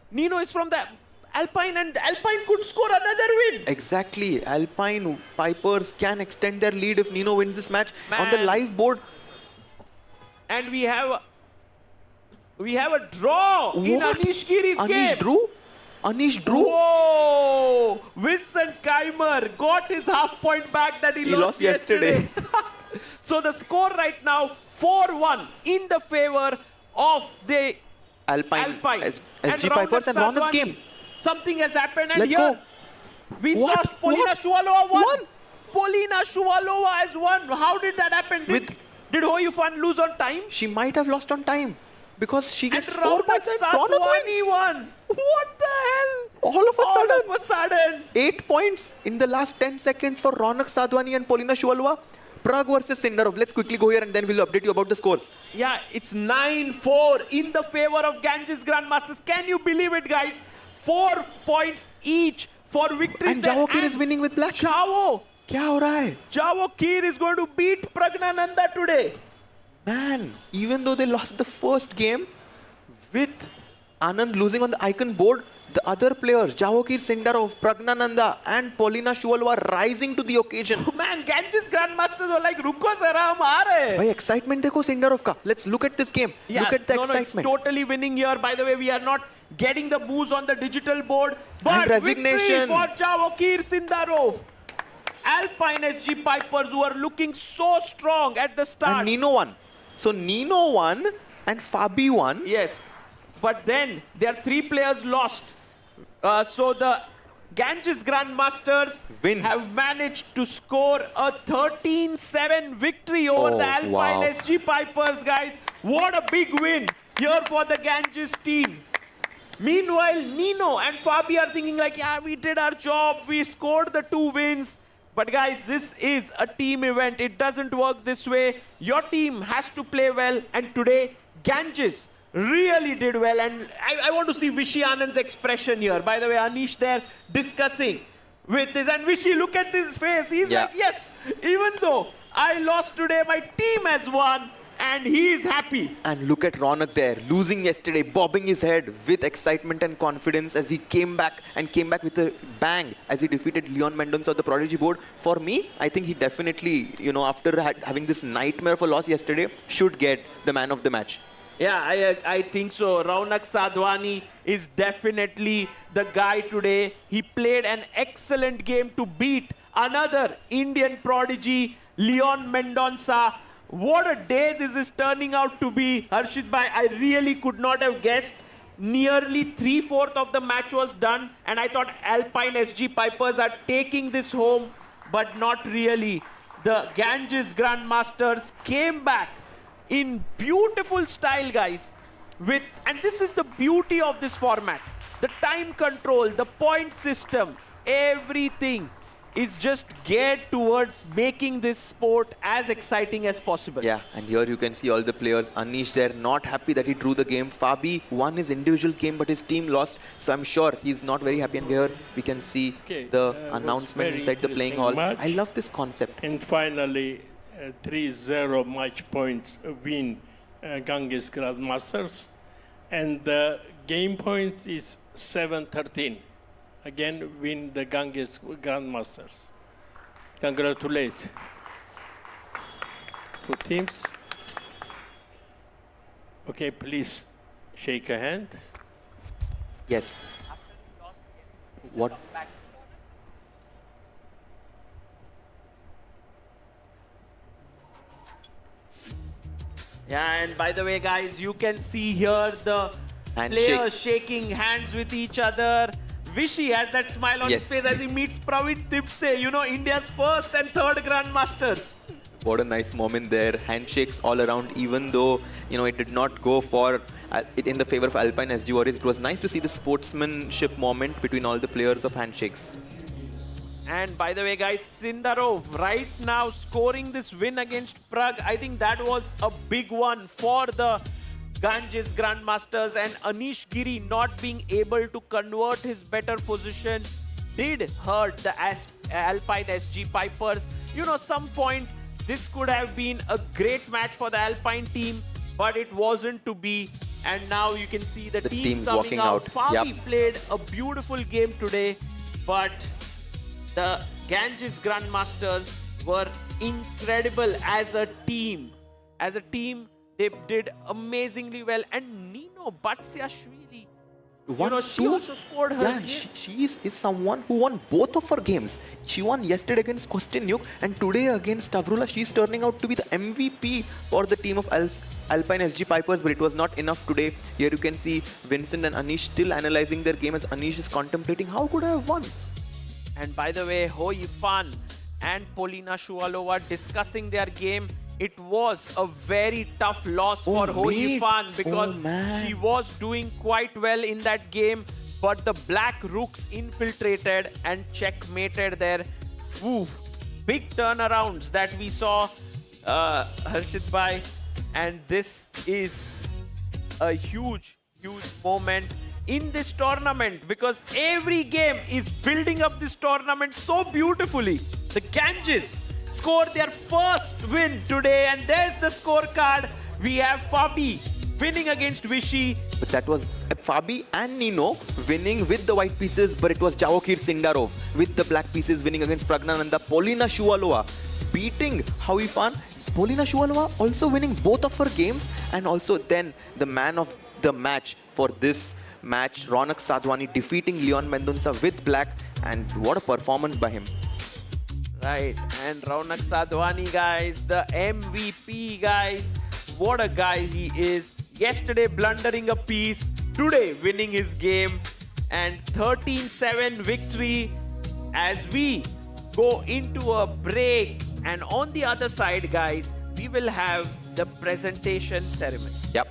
Nino is from the Alpine and Alpine could score another win. Exactly. Alpine Pipers can extend their lead if Nino wins this match. On the live board. And we have a draw in Anish Giri's game. Anish drew? Whoa! Vincent Keimer got his half point back that he lost yesterday. So the score right now, 4-1 in the favor of the Alpine. SG Pipers and Ronak's game. Something has happened and Let's here go. we saw Polina Shuvalova won. Polina Shuvalova has won. How did that happen? Did Hoi Fan lose on time? She might have lost on time because she gets and 4 points and Ronak won. What the hell? All of a sudden. 8 points in the last 10 seconds for Ronak Sadhwani and Polina Shuvalova. Prague versus Sindarov. Let's quickly go here and then we'll update you about the scores. Yeah, it's 9-4 in the favor of Ganges Grandmasters. Can you believe it, guys? 4 points each for victories. And Jao Kir is winning with black. Jao. Kya ho raha hai? Jao Kir is going to beat Pragnananda today. Man, even though they lost the first game with Anand losing on the Icon board, the other players, Jahokir Sindarov, Pragnananda and Polina Shuval were rising to the occasion. Man, Ganges Grandmasters were like, "Ruko zara, hum aa rahe hain." Bhai, excitement dekho Sindarov ka. Let's look at this game. Yeah, look at the no, excitement. it's totally winning here. By the way, we are not getting the moves on the digital board. But resignation. victory for Jahokir Sindarov. Alpine SG Pipers, who are looking so strong at the start. And Nino won. So Nino won and Fabi won. Yes. But then their 3 players lost. So the Ganges Grandmasters Wins. have managed to score a 13-7 victory over Oh, the Alpine wow. SG Pipers, guys. What a big win here for the Ganges team. Meanwhile, Nino and Fabi are thinking like, yeah, we did our job. We scored the 2 wins. But guys, this is a team event. It doesn't work this way. Your team has to play well. And today, Ganges really did well. And I want to see Vishy Anand's expression here. By the way, Anish there discussing with this. And Vishy, look at his face. He's like, yes, even though I lost today, my team has won. And he is happy. And look at Ronak there, losing yesterday, bobbing his head with excitement and confidence as he came back with a bang as he defeated Leon Mendonça of the Prodigy board. For me, I think he definitely, after having this nightmare of a loss yesterday, should get the man of the match. Yeah, I think so. Raunak Sadhwani is definitely the guy today. He played an excellent game to beat another Indian prodigy, Leon Mendonça. What a day this is turning out to be. Harshit bhai, I really could not have guessed. Nearly 3/4 of the match was done, and I thought Alpine SG Pipers are taking this home, but not really. The Ganges Grandmasters came back in beautiful style, guys. And this is the beauty of this format. The time control, the point system, everything is just geared towards making this sport as exciting as possible. Yeah, and here you can see all the players. Anish there, not happy that he drew the game. Fabi won his individual game, but his team lost. So I'm sure he's not very happy. And here we can see the announcement inside the playing hall. Match. I love this concept. And finally, 3-0 match points win Ganges Grandmasters. And the game points is 7-13. Again, win the Ganges Grandmasters. Congratulations to teams. Okay, please shake a hand. Yes. What? Yeah, and by the way, guys, you can see here the players shaking hands with each other. Vishy has that smile on his face as he meets Pravit Tipse, India's first and third Grandmasters. What a nice moment there. Handshakes all around, even though, it did not go for in the favor of Alpine SG Warriors. It was nice to see the sportsmanship moment between all the players of handshakes. And by the way, guys, Sindarov right now scoring this win against Prague. I think that was a big one for the Ganges Grandmasters, and Anish Giri not being able to convert his better position did hurt the Alpine SG Pipers. Some point this could have been a great match for the Alpine team, but it wasn't to be. And now you can see the team coming out. Fabi played a beautiful game today, but the Ganges Grandmasters were incredible as a team. As a team, they did amazingly well. And Nino Batsiashvili, she also scored her game. She is someone who won both of her games. She won yesterday against Kostyniuk, and today against Stavrula. She's turning out to be the MVP for the team of Alpine SG Pipers, but it was not enough today. Here you can see Vincent and Anish still analyzing their game as Anish is contemplating, how could I have won? And by the way, Ho Yifan and Polina Shuvalova discussing their game. It was a very tough loss for Ho Yifan because she was doing quite well in that game, but the black rooks infiltrated and checkmated there. Ooh, big turnarounds that we saw, Harshit bhai, and this is a huge moment in this tournament because every game is building up this tournament so beautifully. The Ganges scored their first win today, and there's the scorecard. We have Fabi winning against Vishy. But that was Fabi and Nino winning with the white pieces, but it was Jawokir Sindarov with the black pieces winning against Pragnananda. Polina Shuvalova beating Hawifan. Polina Shuvalova also winning both of her games, and also then the man of the match for this match, Ronak Sadhwani, defeating Leon Mendonça with black, and what a performance by him. Right, and Ronak Sadhwani, guys, the MVP, guys. What a guy he is. Yesterday blundering a piece, today winning his game, and 13-7 victory as we go into a break. And on the other side, guys, we will have the presentation ceremony. Yep.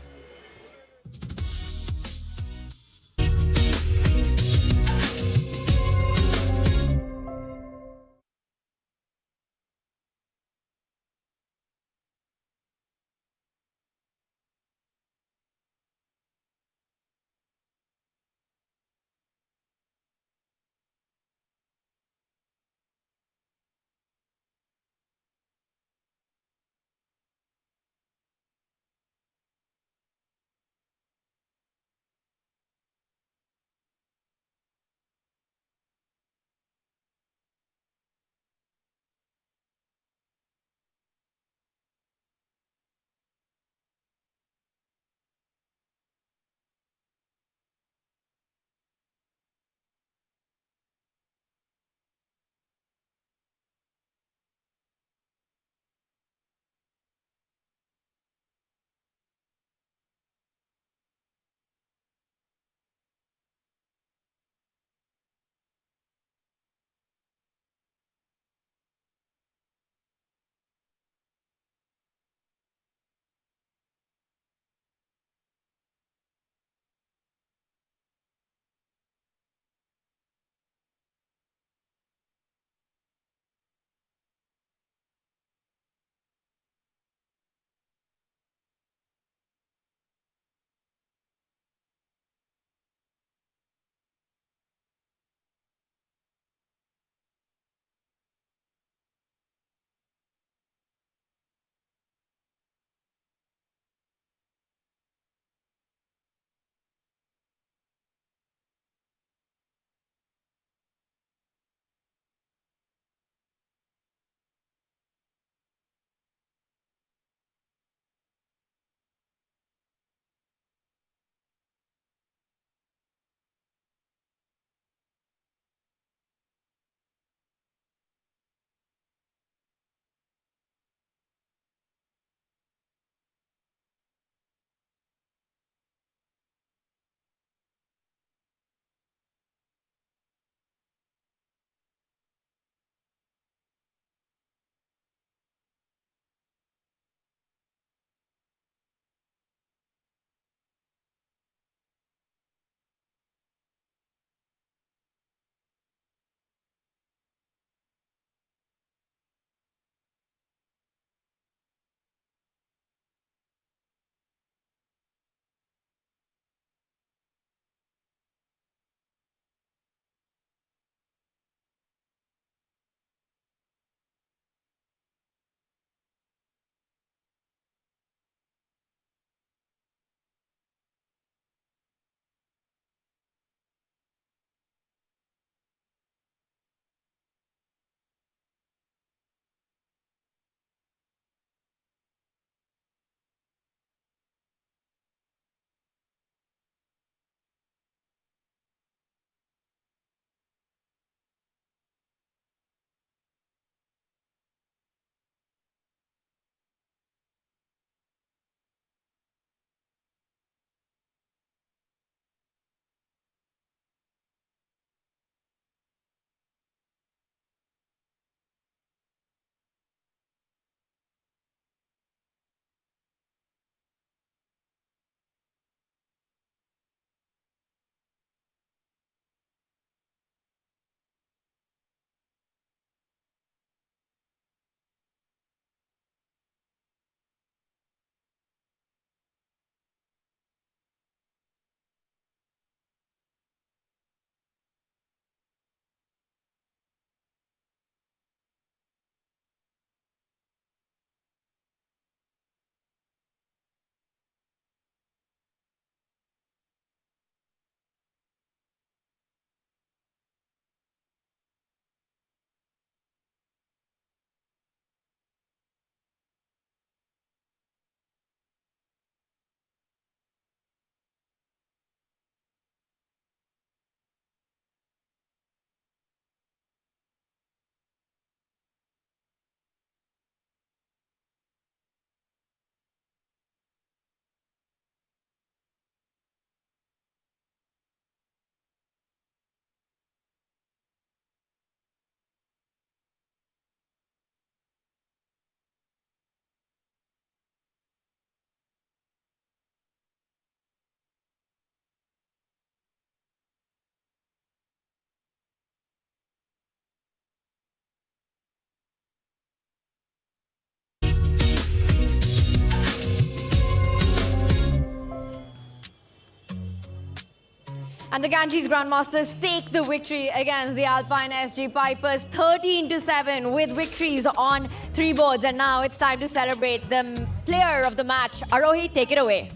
And the Ganges Grandmasters take the victory against the Alpine SG Pipers 13-7 with victories on 3 boards. And now it's time to celebrate the player of the match. Arohi, take it away.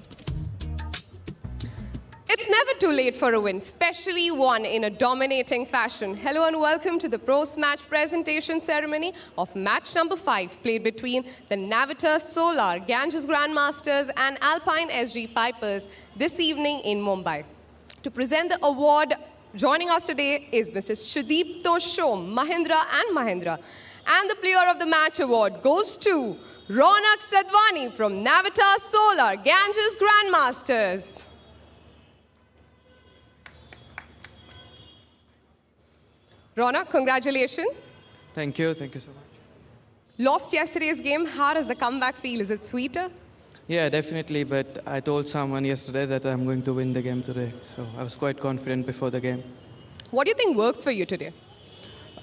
It's never too late for a win, especially one in a dominating fashion. Hello and welcome to the post-match presentation ceremony of match number 5, played between the Navita Solar Ganges Grandmasters and Alpine SG Pipers this evening in Mumbai. To present the award, joining us today is Mr. Shudipto Shom, Mahindra and Mahindra. And the player of the match award goes to Ronak Sadhwani from Navita Solar Ganges Grandmasters. Ronak, congratulations. Thank you so much. Lost yesterday's game, how does the comeback feel? Is it sweeter? Yeah, definitely, but I told someone yesterday that I'm going to win the game today, so I was quite confident before the game. What do you think worked for you today?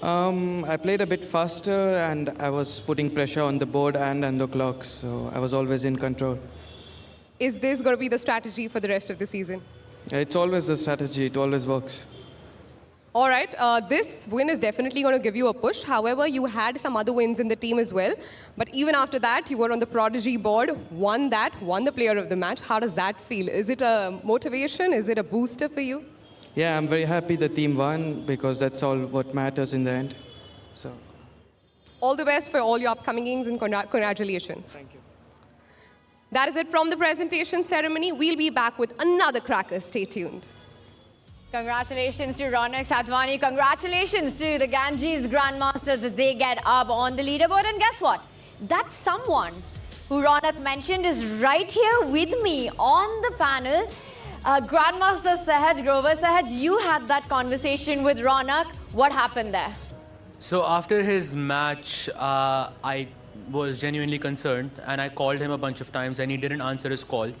I played a bit faster and I was putting pressure on the board and on the clock, so I was always in control. Is this going to be the strategy for the rest of the season? It's always the strategy, it always works. All right, this win is definitely going to give you a push. However, you had some other wins in the team as well. But even after that, you were on the Prodigy board, won the player of the match. How does that feel? Is it a motivation? Is it a booster for you? Yeah, I'm very happy the team won because that's all what matters in the end. So, all the best for all your upcoming games and congratulations. Thank you. That is it from the presentation ceremony. We'll be back with another cracker. Stay tuned. Congratulations to Ronak Sadhwani. Congratulations to the Ganges Grandmasters as they get up on the leaderboard. And guess what? That someone who Ronak mentioned is right here with me on the panel. Grandmaster Sahaj Grover. Sahaj, you had that conversation with Ronak. What happened there? So after his match, I was genuinely concerned and I called him a bunch of times and he didn't answer his call.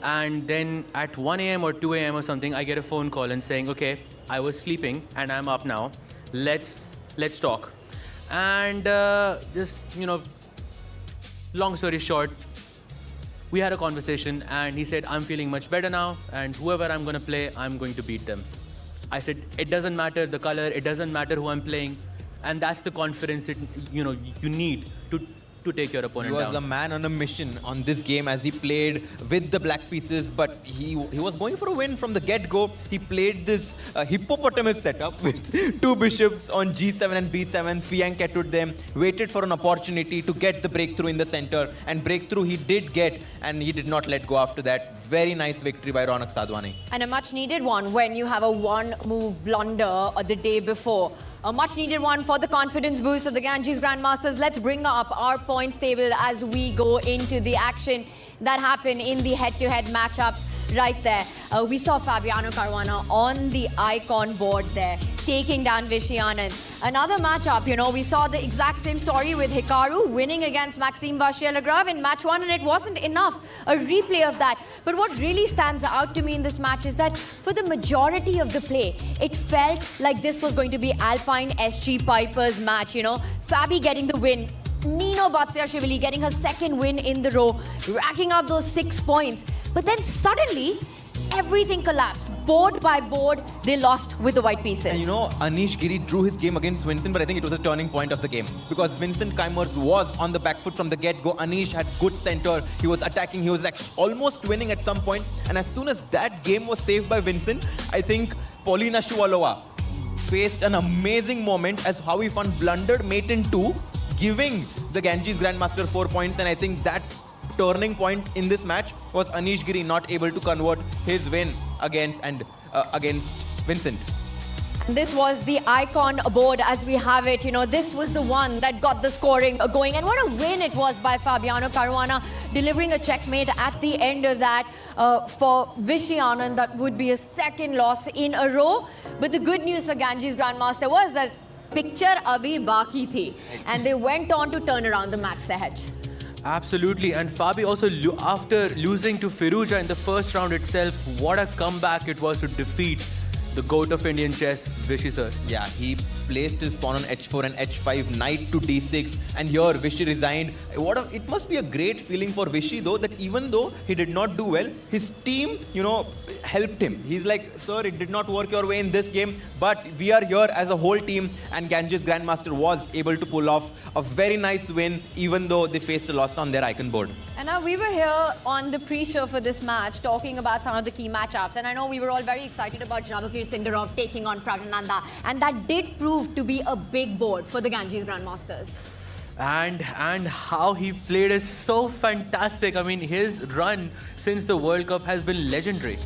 And then at 1 a.m. or 2 a.m. or something, I get a phone call and saying, okay, I was sleeping and I'm up now. Let's talk. And just, long story short, we had a conversation and he said, I'm feeling much better now and whoever I'm going to play, I'm going to beat them. I said, it doesn't matter the color, it doesn't matter who I'm playing. And that's the confidence that, you need to take your opponent down. He was a man on a mission on this game as he played with the black pieces, but he was going for a win from the get-go. He played this hippopotamus setup with 2 bishops on G7 and B7, fianchetted them, waited for an opportunity to get the breakthrough in the center, and breakthrough he did get, and he did not let go after that. Very nice victory by Ronak Sadhwani. And a much needed one when you have a 1-move blunder the day before. A much needed one for the confidence boost of the Ganges Grandmasters. Let's bring up our points table as we go into the action that happened in the head-to-head matchups right there. We saw Fabiano Caruana on the icon board there, taking down Vishy. Another matchup, we saw the exact same story with Hikaru winning against vachier-lagrave in match 1, and it wasn't enough. A replay of that. But what really stands out to me in this match is that for the majority of the play, it felt like this was going to be Alpine SG Pipers match, Fabi getting the win. Nino Batsiashvili getting her 2nd win in the row, racking up those 6 points. But then suddenly, everything collapsed. Board by board, they lost with the white pieces. And Anish Giri drew his game against Vincent, but I think it was a turning point of the game. Because Vincent Keimers was on the back foot from the get-go. Anish had good center. He was attacking. He was almost winning at some point. And as soon as that game was saved by Vincent, I think Paulina Shuvalova faced an amazing moment as how he blundered mate in 2, giving the Ganges Grandmaster 4 points. And I think that turning point in this match was Anish Giri not able to convert his win against Vincent. And this was the icon board as we have it. This was the one that got the scoring going. And what a win it was by Fabiano Caruana, delivering a checkmate at the end of that for Vishy. That would be a 2nd loss in a row. But the good news for Ganges Grandmaster was that picture abhi baki thi. And they went on to turn around the match, Sahaj. Absolutely, and Fabi also, after losing to Firuja in the first round itself, what a comeback it was to defeat the GOAT of Indian chess, Vishy sir. Yeah, he placed his pawn on h4 and h5, knight to d6, and here Vishy resigned. It must be a great feeling for Vishy though, that even though he did not do well, his team, helped him. He's like, sir, it did not work your way in this game, but we are here as a whole team, and Ganges Grandmaster was able to pull off a very nice win, even though they faced a loss on their icon board. And now we were here on the pre-show for this match talking about some of the key matchups, and I know we were all very excited about Javakir Sindarov taking on Pragnananda, and that did prove to be a big board for the Ganges Grandmasters. And how he played is so fantastic. I mean, his run since the World Cup has been legendary.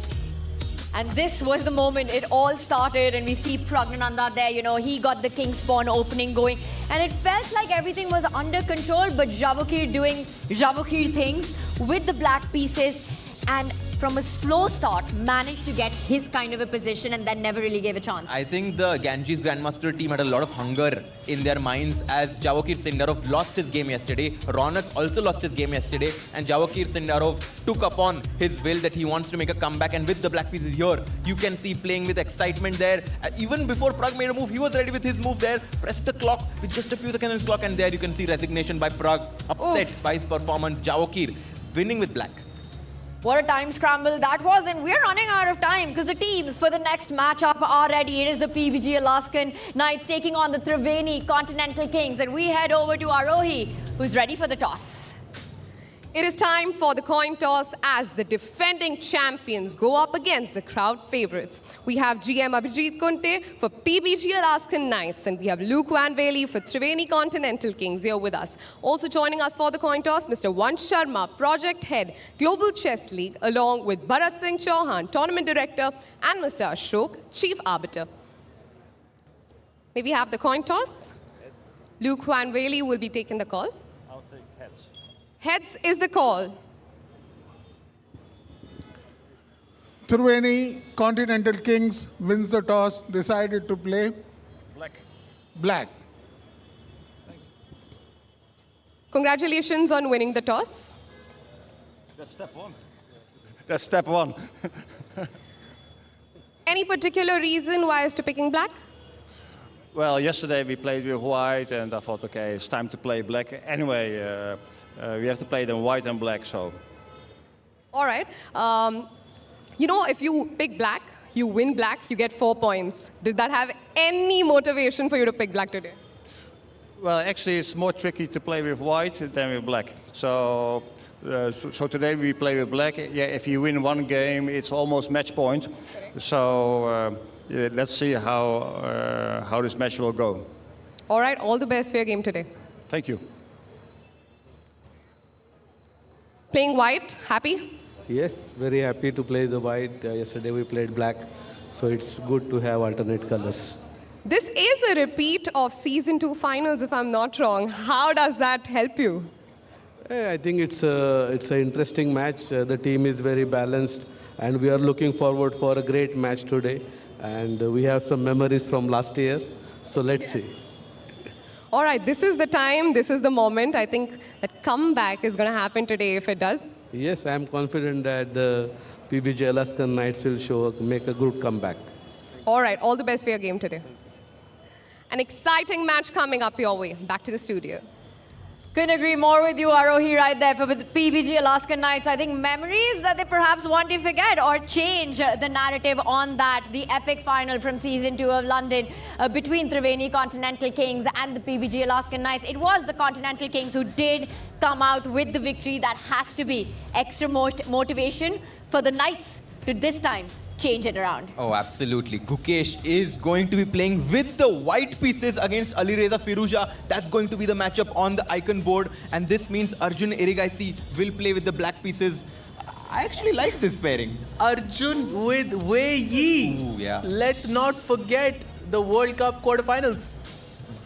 And this was the moment it all started, and we see Pragnananda there, he got the King's Pawn opening going, and it felt like everything was under control, but Javakir doing Javakir things with the black pieces, and from a slow start managed to get his kind of a position and then never really gave a chance. I think the Ganges Grandmaster team had a lot of hunger in their minds as Javakir Sindarov lost his game yesterday. Ronak also lost his game yesterday, and Javakir Sindarov took upon his will that he wants to make a comeback, and with the black pieces here, you can see playing with excitement there. Even before Prag made a move, he was ready with his move there, pressed the clock with just a few seconds on his clock, and there you can see resignation by Prag, upset by his performance. Javakir winning with black. What a time scramble that was, and we're running out of time because the teams for the next matchup are ready. It is the PBG Alaskan Knights taking on the Triveni Continental Kings, and we head over to Arohi, who's ready for the toss. It is time for the coin toss as the defending champions go up against the crowd favorites. We have GM Abhijit Kunte for PBG Alaskan Knights, and we have Luke Van Wely for Triveni Continental Kings here with us. Also joining us for the coin toss, Mr. Vansh Sharma, Project Head, Global Chess League, along with Bharat Singh Chauhan, Tournament Director, and Mr. Ashok, Chief Arbiter. May we have the coin toss? Luke Van Wely will be taking the call. I'll take heads. Heads is the call. Triveni Continental Kings wins the toss, decided to play Black. black. Congratulations on winning the toss. That's step one. That's step one. Any particular reason why as to picking black? Well, yesterday we played with white, and I thought, okay, it's time to play black. Anyway, we have to play them white and black, so. All right. If you pick black, you win black, you get 4 points. Did that have any motivation for you to pick black today? Well, actually, it's more tricky to play with white than with black. So today we play with black. Yeah, if you win one game, it's almost match point. Correct. So let's see how this match will go. All right. All the best for your game today. Thank you. Playing white, happy? Yes, very happy to play the white. Yesterday we played black, so it's good to have alternate colors. This is a repeat of Season 2 finals, if I'm not wrong. How does that help you? I think it's an interesting match. The team is very balanced, and we are looking forward for a great match today. And we have some memories from last year, so let's see. All right, this is the time, this is the moment. I think that comeback is going to happen today if it does. Yes, I'm confident that the PBG Alaskan Knights will make a good comeback. All right, all the best for your game today. An exciting match coming up your way. Back to the studio. Couldn't agree more with you, Arohi, right there for the PBG Alaskan Knights. I think memories that they perhaps want to forget or change the narrative on that. The epic final from Season 2 of London between Triveni Continental Kings and the PBG Alaskan Knights. It was the Continental Kings who did come out with the victory. That has to be extra motivation for the Knights to this time change it around. Oh, absolutely. Gukesh is going to be playing with the white pieces against Alireza Firuza. That's going to be the matchup on the icon board. And this means Arjun Erigaisi will play with the black pieces. I actually like this pairing. Arjun with Wei Yi. Ooh, yeah. Let's not forget the World Cup quarterfinals.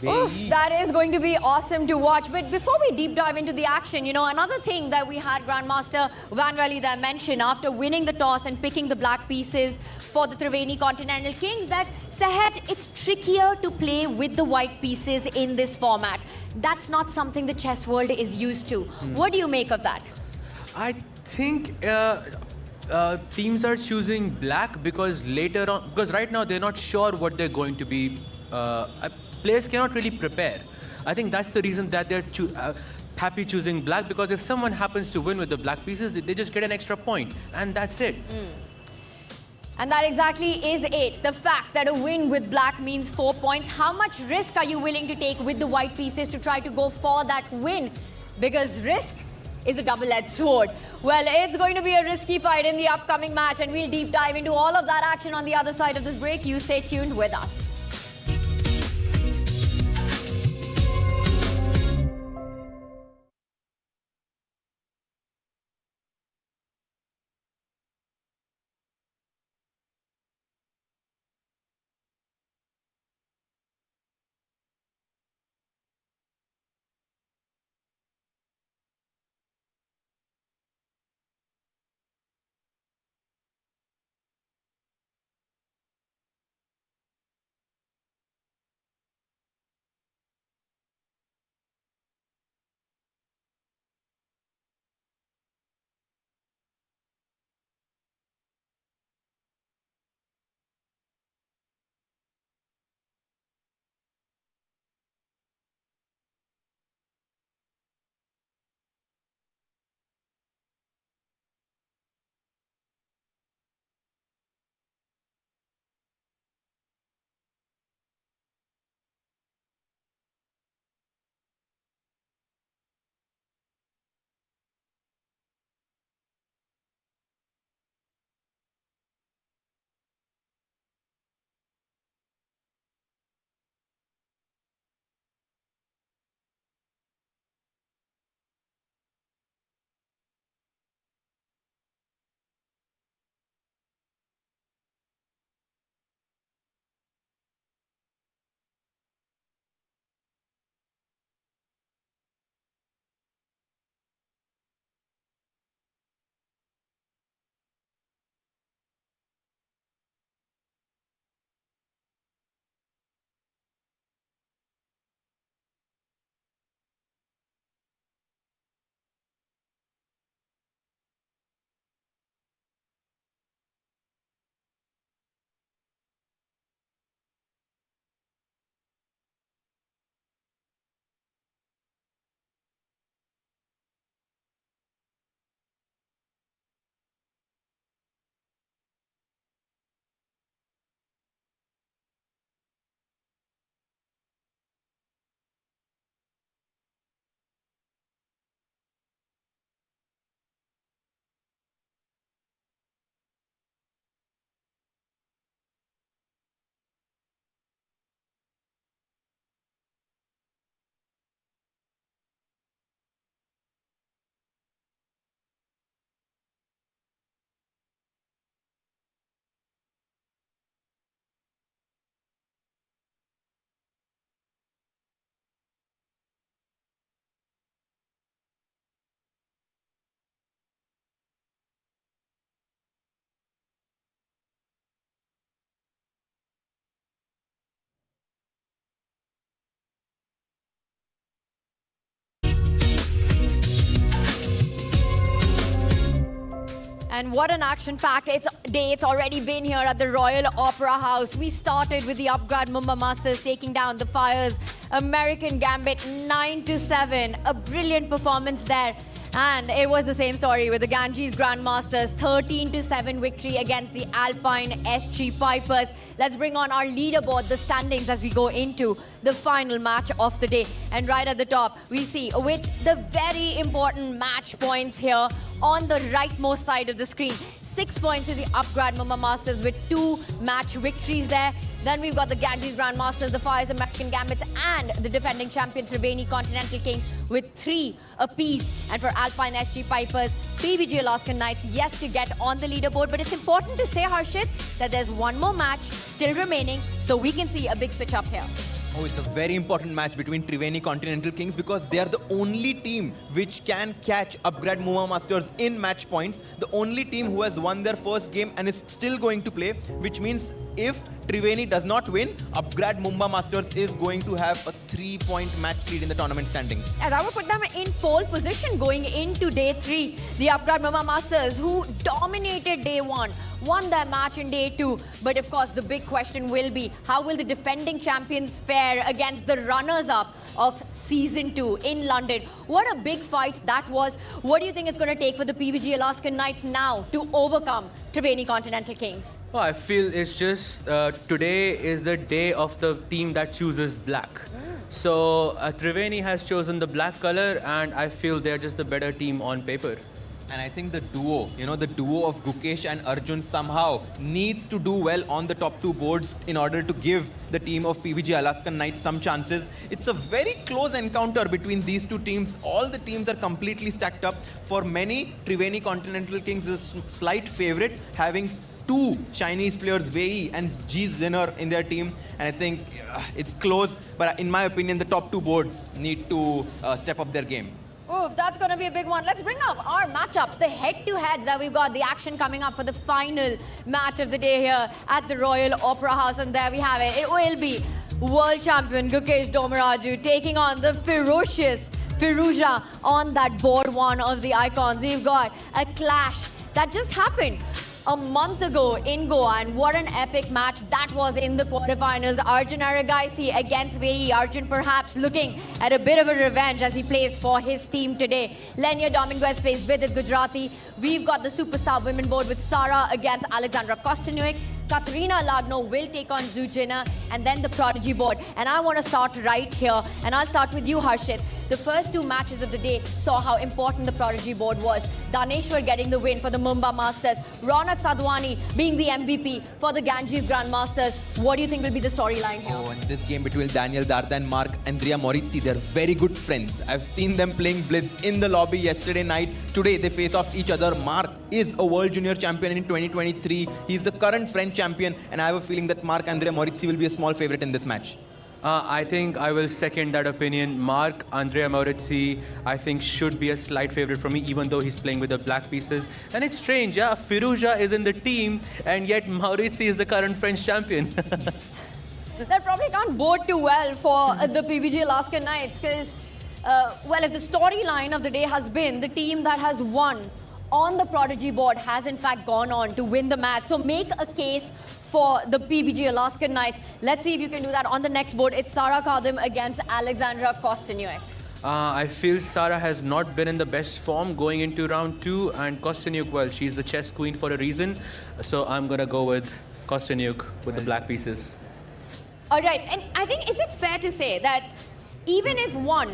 Oof, that is going to be awesome to watch. But before we deep dive into the action, another thing that we had Grandmaster Van Wely that mentioned after winning the toss and picking the black pieces for the Triveni Continental Kings, that Sahaj, it's trickier to play with the white pieces in this format. That's not something the chess world is used to. What do you make of that? I think teams are choosing black because later on, because right now they're not sure what they're going to be players cannot really prepare. I think that's the reason that they're happy choosing black, because if someone happens to win with the black pieces, they just get an extra point, and that's it. And that exactly is it. The fact that a win with black means 4 points. How much risk are you willing to take with the white pieces to try to go for that win? Because risk is a double-edged sword. Well, it's going to be a risky fight in the upcoming match, and we'll deep dive into all of that action on the other side of this break. You stay tuned with us. And what an action-packed day it's already been here at the Royal Opera House. We started with the Upgrad Mumba Masters taking down the Fyers American Gambit 9-7. A brilliant performance there. And it was the same story with the Ganges Grandmasters 13-7 victory against the Alpine SG Pipers. Let's bring on our leaderboard, the standings, as we go into the final match of the day. And right at the top, we see with the very important match points here on the rightmost side of the screen. 6 points to the Upgrad Mumba Masters with 2 match victories there. Then we've got the Ganges Grandmasters, the Fyers American Gambits, and the defending champion Triveni Continental Kings with 3 apiece. And for Alpine SG Pipers, PBG Alaskan Knights yet to get on the leaderboard. But it's important to say, Harshit, that there's one more match still remaining, so we can see a big switch up here. Oh, it's a very important match between Triveni Continental Kings because they are the only team which can catch Upgrad Mumba Masters in match points. The only team who has won their first game and is still going to play, which means if Triveni does not win, Upgrad Mumba Masters is going to have a 3-point match lead in the tournament standings. And I would put them in pole position going into day 3. The Upgrad Mumba Masters, who dominated day 1, won their match in day 2. But of course, the big question will be, how will the defending champions fare against the runners-up of Season 2 in London? What a big fight that was. What do you think it's going to take for the PBG Alaskan Knights now to overcome Triveni Continental Kings? Well, I feel it's just today is the day of the team that chooses black. So Triveni has chosen the black color, and I feel they're just the better team on paper. And I think the duo, the duo of Gukesh and Arjun somehow needs to do well on the top 2 boards in order to give the team of PBG Alaskan Knights some chances. It's a very close encounter between these 2 teams. All the teams are completely stacked up. For many, Triveni Continental Kings is a slight favorite, having 2 Chinese players, Wei and G Zinner, in their team. And I think it's close, but in my opinion, the top 2 boards need to step up their game. Oh, that's going to be a big one. Let's bring up our matchups, the head-to-heads that we've got, the action coming up for the final match of the day here at the Royal Opera House. And there we have it. It will be world champion Gukesh Domaraju taking on the ferocious Firuza on that board 1 of the icons. We've got a clash that just happened a month ago in Goa, and what an epic match that was in the quarterfinals. Arjun Aragaisi against Wei. Arjun perhaps looking at a bit of a revenge as he plays for his team today. Lenya Dominguez plays Vidit Gujarati. We've got the superstar women board with Sara against Alexandra Kostyniuk. Katarina Lagno will take on Zujina, and then the prodigy board. And I want to start right here, and I'll start with you, Harshit. The first 2 matches of the day saw how important the prodigy board was. Daneshwar getting the win for the Mumba Masters. Ronak Sadhwani being the MVP for the Ganges Grandmasters. What do you think will be the storyline here? Oh, and this game between Daniel Darda and Mark Andrea Morizzi, they're very good friends. I've seen them playing Blitz in the lobby yesterday night. Today they face off each other. Mark is a World Junior Champion in 2023. He's the current French champion, and I have a feeling that Mark Andrea Morizzi will be a small favorite in this match. I think I will second that opinion. Mark Andrea Maurizzi, I think, should be a slight favorite for me, even though he's playing with the black pieces. And it's strange, yeah, Firuza is in the team, and yet Maurizzi is the current French champion. That probably can't bode too well for the PBG Alaskan Knights, because, well, if the storyline of the day has been the team that has won on the prodigy board has in fact gone on to win the match. So make a case for the PBG Alaskan Knights. Let's see if you can do that on the next board. It's Sara Kadim against Alexandra Kostyniuk. I feel Sara has not been in the best form going into round 2, and Kostyniuk, well, she's the chess queen for a reason. So I'm going to go with Kostyniuk with the black pieces. All right, and I think, is it fair to say that even if one,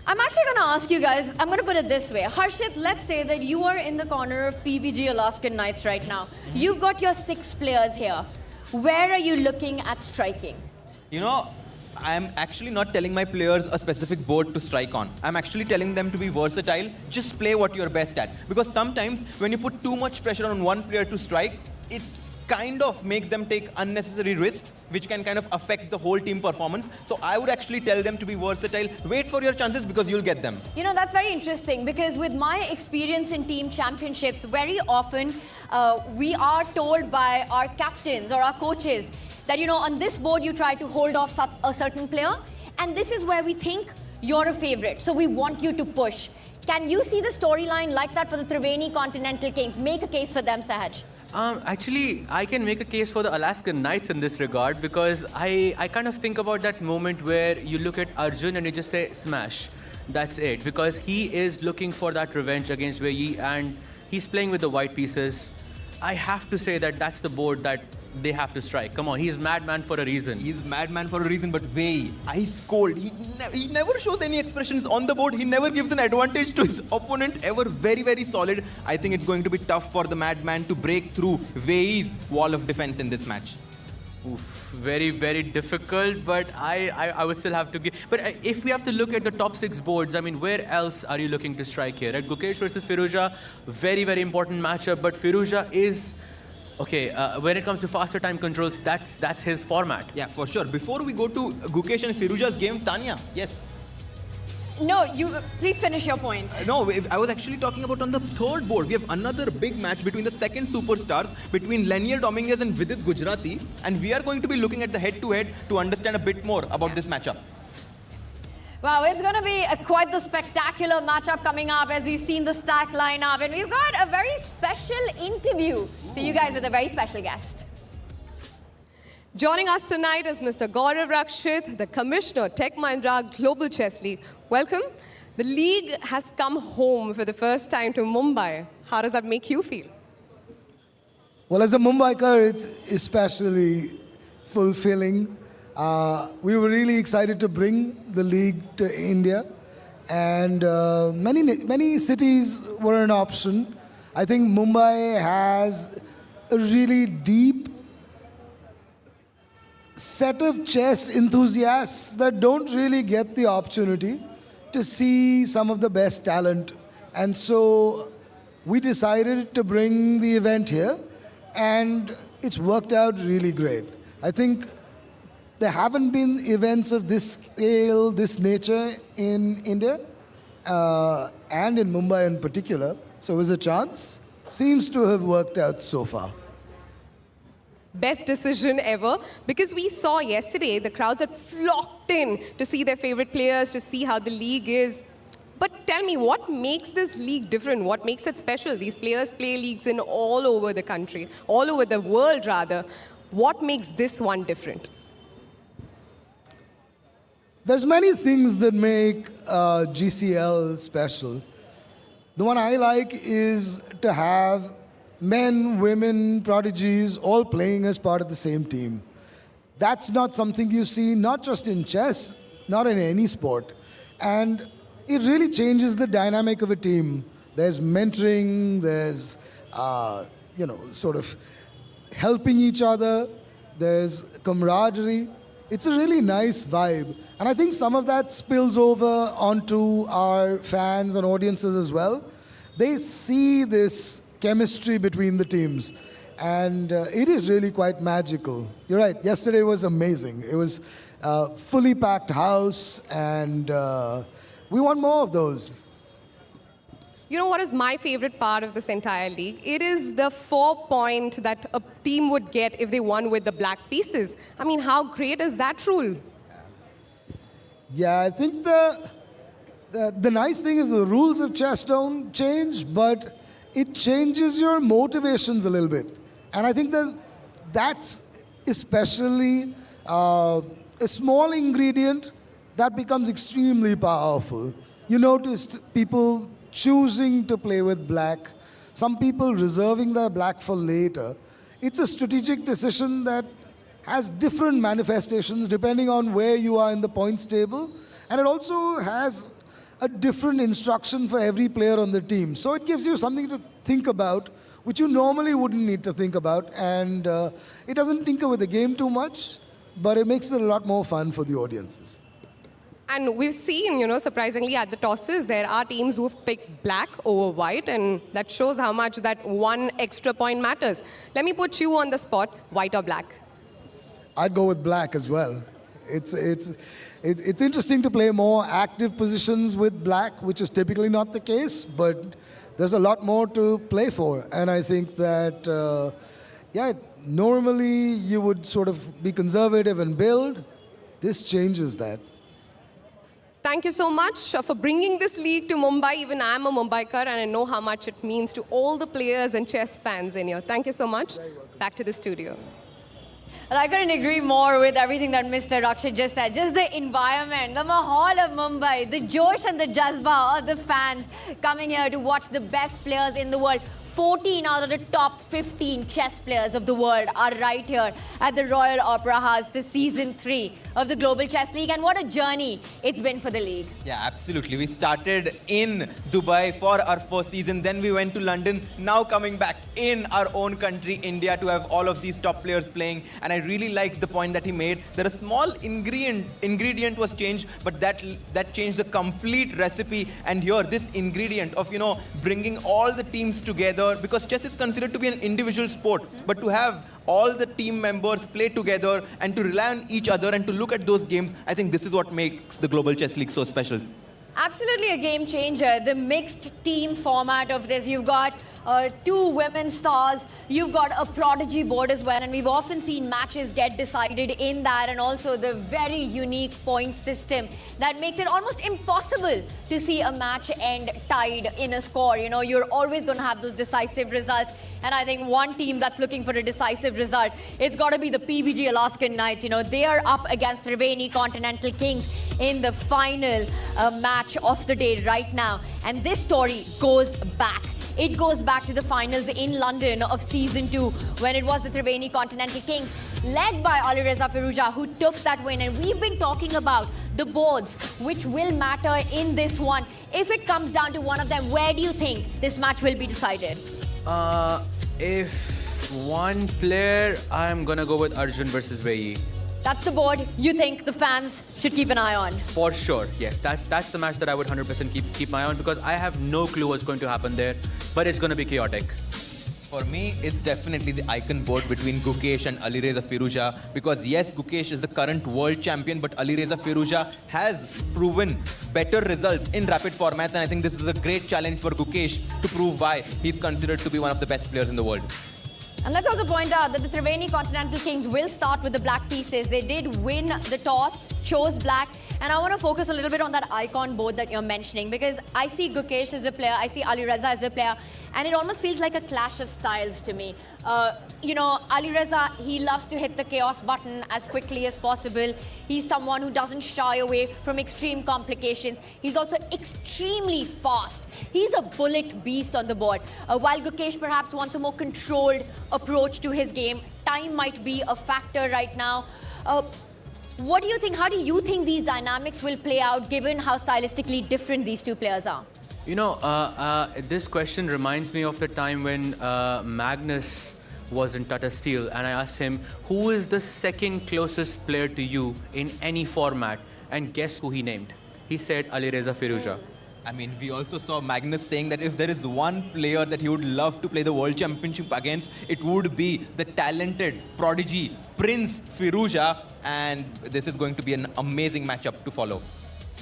I'm actually going to ask you guys, I'm going to put it this way. Harshit, let's say that you are in the corner of PBG Alaskan Knights right now. You've got your 6 players here. Where are you looking at striking? I'm actually not telling my players a specific board to strike on. I'm actually telling them to be versatile. Just play what you're best at. Because sometimes when you put too much pressure on one player to strike, it kind of makes them take unnecessary risks, which can kind of affect the whole team performance. So I would actually tell them to be versatile. Wait for your chances because you'll get them. That's very interesting, because with my experience in team championships, very often we are told by our captains or our coaches that, on this board you try to hold off a certain player, and this is where we think you're a favorite. So we want you to push. Can you see the storyline like that for the Triveni Continental Kings? Make a case for them, Sahaj. Actually, I can make a case for the Alaskan Knights in this regard, because I kind of think about that moment where you look at Arjun and you just say, smash. That's it. Because he is looking for that revenge against Wei, and he's playing with the white pieces. I have to say that that's the board that they have to strike. Come on, he's madman for a reason. He's madman for a reason, but Wei, ice cold. He never shows any expressions on the board. He never gives an advantage to his opponent, ever. Very, very solid. I think it's going to be tough for the madman to break through Wei's wall of defense in this match. Oof, very, very difficult, but I would still have to give. But if we have to look at the top 6 boards, I mean, where else are you looking to strike here? Right? Gukesh versus Firuza, very, very important matchup, but Firuza is... Okay, when it comes to faster time controls, that's his format. Yeah, for sure. Before we go to Gukesh and Firuza's game, Tanya, yes. No, you please finish your point. No, I was actually talking about on the 3rd board. We have another big match between the second superstars, between Lenya Dominguez and Vidit Gujarati, and we are going to be looking at the head-to-head to understand a bit more about this matchup. Wow, it's going to be quite the spectacular matchup coming up as we've seen the stack line up. And we've got a very special interview for you guys with a very special guest. Joining us tonight is Mr. Gaurav Rakshit, the Commissioner, Tech Mahindra Global Chess League. Welcome. The league has come home for the first time to Mumbai. How does that make you feel? Well, as a Mumbaiker, it's especially fulfilling. We were really excited to bring the league to India, and many cities were an option. I think Mumbai has a really deep set of chess enthusiasts that don't really get the opportunity to see some of the best talent. And so we decided to bring the event here, and it's worked out really great. I think there haven't been events of this scale, this nature in India, and in Mumbai in particular. So it was a chance. Seems to have worked out so far. Best decision ever, because we saw yesterday the crowds had flocked in to see their favorite players, to see how the league is. But tell me, what makes this league different? What makes it special? These players play leagues in all over the country, all over the world rather. What makes this one different? There's many things that make GCL special. The one I like is to have men, women, prodigies, all playing as part of the same team. That's not something you see, not just in chess, not in any sport. And it really changes the dynamic of a team. There's mentoring, there's, sort of helping each other, there's camaraderie. It's a really nice vibe. And I think some of that spills over onto our fans and audiences as well. They see this chemistry between the teams, and it is really quite magical. You're right, yesterday was amazing. It was a fully packed house, and we want more of those. You know what is my favorite part of this entire league? It is the 4-point that a team would get if they won with the black pieces. I mean, how great is that rule? Yeah, I think the nice thing is the rules of chess don't change, but it changes your motivations a little bit. And I think that's especially a small ingredient that becomes extremely powerful. You noticed people choosing to play with black, some people reserving their black for later. It's a strategic decision that has different manifestations depending on where you are in the points table. And it also has a different instruction for every player on the team. So it gives you something to think about, which you normally wouldn't need to think about. And it doesn't tinker with the game too much, but it makes it a lot more fun for the audiences. And we've seen, surprisingly at the tosses, there are teams who've picked black over white, and that shows how much that one extra point matters. Let me put you on the spot, white or black? I'd go with black as well. It's interesting to play more active positions with black, which is typically not the case, but there's a lot more to play for. And I think that, normally you would sort of be conservative and build. This changes that. Thank you so much for bringing this league to Mumbai. Even I'm a Mumbaiker, and I know how much it means to all the players and chess fans in here. Thank you so much. Back to the studio. And I couldn't agree more with everything that Mr. Rakshit just said. Just the environment, the mahal of Mumbai, the josh and the jazba of the fans coming here to watch the best players in the world. 14 out of the top 15 chess players of the world are right here at the Royal Opera House for Season 3 of the Global Chess League. And what a journey it's been for the league. Yeah, absolutely. We started in Dubai for our first season. Then we went to London. Now coming back in our own country, India, to have all of these top players playing. And I really liked the point that he made. That a small ingredient was changed, but that changed the complete recipe. And here, this ingredient of, bringing all the teams together, because chess is considered to be an individual sport, but to have all the team members play together and to rely on each other and to look at those games, I think this is what makes the Global Chess League so special. Absolutely a game changer. The mixed team format of this. You've got two women stars. You've got a prodigy board as well, and we've often seen matches get decided in that, and also the very unique point system that makes it almost impossible to see a match end tied in a score. You know, you're always going to have those decisive results. And I think one team that's looking for a decisive result, it's got to be the PBG Alaskan Knights. You know, they are up against Triveni Continental Kings in the final match of the day right now. And this story goes back. It goes back to the finals in London of Season 2, when it was the Triveni Continental Kings, led by Alireza Firouzja, who took that win. And we've been talking about the boards, which will matter in this one. If it comes down to one of them, where do you think this match will be decided? If one player, I'm gonna go with Arjun versus Vishy. That's the board you think the fans should keep an eye on? For sure, yes. That's the match that I would 100% keep my eye on, because I have no clue what's going to happen there, but it's going to be chaotic. For me, it's definitely the icon board between Gukesh and Alireza Firouzja, because yes, Gukesh is the current world champion, but Alireza Firouzja has proven better results in rapid formats, and I think this is a great challenge for Gukesh to prove why he's considered to be one of the best players in the world. And let's also point out that the Triveni Continental Kings will start with the black pieces. They did win the toss, chose black. And I want to focus a little bit on that icon board that you're mentioning, because I see Gukesh as a player, I see Alireza as a player, and it almost feels like a clash of styles to me. You know, Alireza, he loves to hit the chaos button as quickly as possible. He's someone who doesn't shy away from extreme complications. He's also extremely fast. He's a bullet beast on the board. While Gukesh perhaps wants a more controlled approach to his game, time might be a factor right now. What do you think? How do you think these dynamics will play out, given how stylistically different these two players are? You know, this question reminds me of the time when Magnus was in Tata Steel, and I asked him, who is the second closest player to you in any format? And guess who he named? He said Alireza Firouzja. I mean, we also saw Magnus saying that if there is one player that he would love to play the World Championship against, it would be the talented prodigy Prince Firouzja, and this is going to be an amazing matchup to follow.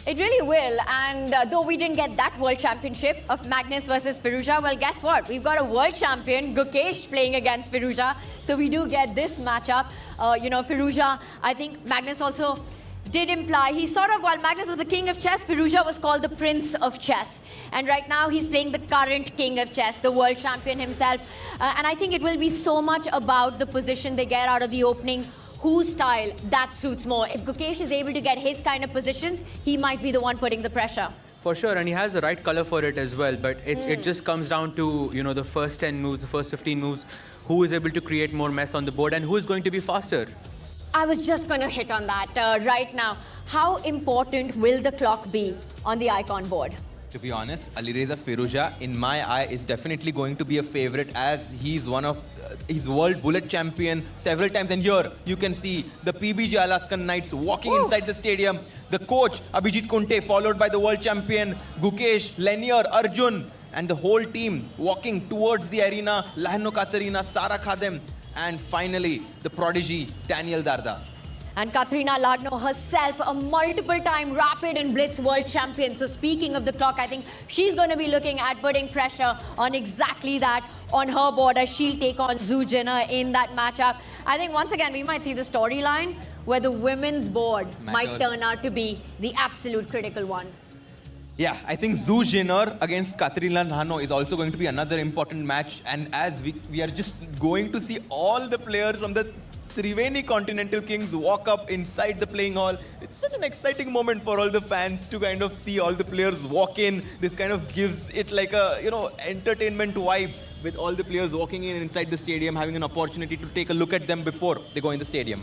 It really will, and though we didn't get that World Championship of Magnus versus Firouzja, well, guess what? We've got a world champion, Gukesh, playing against Firouzja, so we do get this matchup. You know, Firouzja, I think Magnus also did imply, while Magnus was the king of chess, Firouzja was called the prince of chess. And right now he's playing the current king of chess, the world champion himself. And I think it will be so much about the position they get out of the opening, whose style that suits more. If Gukesh is able to get his kind of positions, he might be the one putting the pressure. For sure, and he has the right color for it as well, but it just comes down to, you know, the first 10 moves, the first 15 moves, who is able to create more mess on the board and who is going to be faster. I was just going to hit on that right now. How important will the clock be on the icon board? To be honest, Alireza Firouzja, in my eye, is definitely going to be a favorite, as he's one of he's world bullet champion several times. And here you can see the PBG Alaskan Knights walking inside the stadium. The coach Abhijit Kunte, followed by the world champion Gukesh, Lanier, Arjun, and the whole team walking towards the arena. Lahno Katarina, Sara Khadem, and finally the prodigy Daniel Darda. And Katrina Lagno herself, a multiple-time rapid and blitz world champion. So speaking of the clock, I think she's going to be looking at putting pressure on exactly that on her board, as she'll take on Zhu Jinner in that matchup. I think once again, we might see the storyline where the women's board might turn out to be the absolute critical one. Yeah, I think Zhu Jinner against Katrina Lagno is also going to be another important match. And as we are just going to see all the players from the Triveni Continental Kings walk up inside the playing hall. It's such an exciting moment for all the fans to kind of see all the players walk in. This kind of gives it like a, you know, entertainment vibe, with all the players walking in inside the stadium, having an opportunity to take a look at them before they go in the stadium.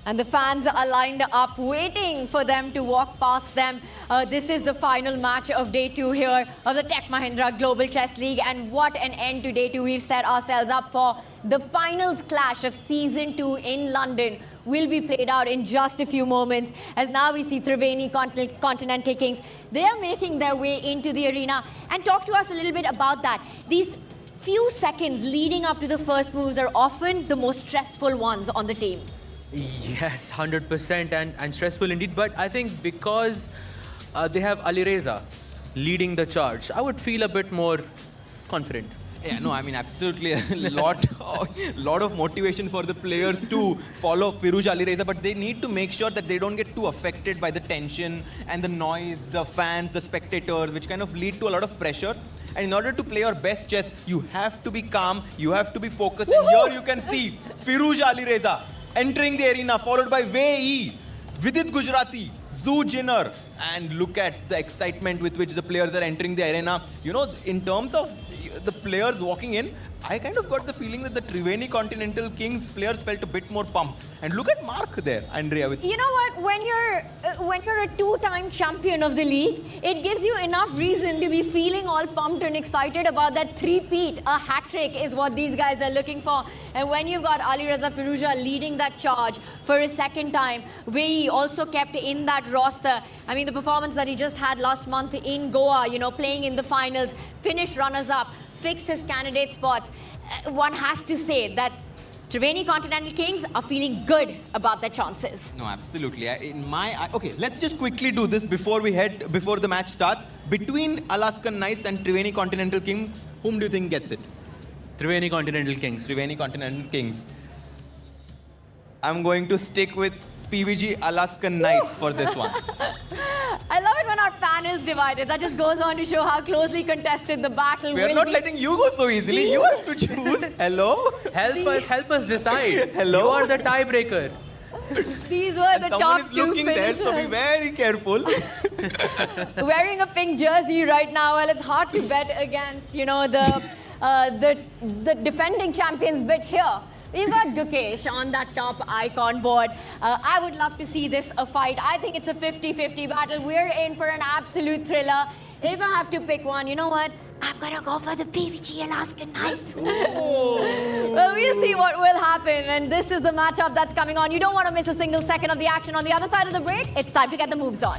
And the fans are lined up, waiting for them to walk past them. This is the final match of Day 2 here of the Tech Mahindra Global Chess League. And what an end to Day 2 we've set ourselves up for. The finals clash of Season 2 in London will be played out in just a few moments, as now we see Triveni Continental Kings. They are making their way into the arena. And talk to us a little bit about that. These few seconds leading up to the first moves are often the most stressful ones on the team. Yes, 100% and stressful indeed. But I think because they have Alireza leading the charge, I would feel a bit more confident. Yeah, no, I mean, absolutely a lot of motivation for the players to follow Firouz Ali Reza, but they need to make sure that they don't get too affected by the tension and the noise, the fans, the spectators, which kind of lead to a lot of pressure. And in order to play your best chess, you have to be calm, you have to be focused. And here you can see Firouz Ali Reza entering the arena, followed by Wei, Vidit Gujarati, Zhu Jinner, and look at the excitement with which the players are entering the arena. You know, in terms of the players walking in, I kind of got the feeling that the Triveni Continental Kings players felt a bit more pumped. And look at Mark there, Andrea. With You know what? When you're a two-time champion of the league, it gives you enough reason to be feeling all pumped and excited about that three-peat. A hat-trick is what these guys are looking for. And when you've got Ali Reza Firouzja leading that charge for a second time, Wei also kept in that roster. I mean, the performance that he just had last month in Goa, you know, playing in the finals, finished runners-up, fixed his candidate spots. One has to say that Triveni Continental Kings are feeling good about their chances. No, absolutely. Okay, let's just quickly do this before the match starts. Between Alaskan Knights and Triveni Continental Kings, whom do you think gets it? Triveni Continental Kings. Triveni Continental Kings. I'm going to stick with PBG Alaskan Knights for this one. I love it when our panel's divided. That just goes on to show how closely contested the battle We are will not be. letting you go so easily. You have to choose. Hello? Help us decide. Hello? You are the tiebreaker. These were the Someone top is two looking there, so be finishers. very careful. Wearing a pink jersey right now, well, it's hard to bet against, you know, the defending champions bit here. We've got Gukesh on that top icon board. I would love to see this a fight. I think it's a 50-50 battle. We're in for an absolute thriller. If I have to pick one, you know what? I'm going to go for the PBG Alaskan Knights. Well, we'll see what will happen. And this is the matchup that's coming on. You don't want to miss a single second of the action. On the other side of the break, it's time to get the moves on.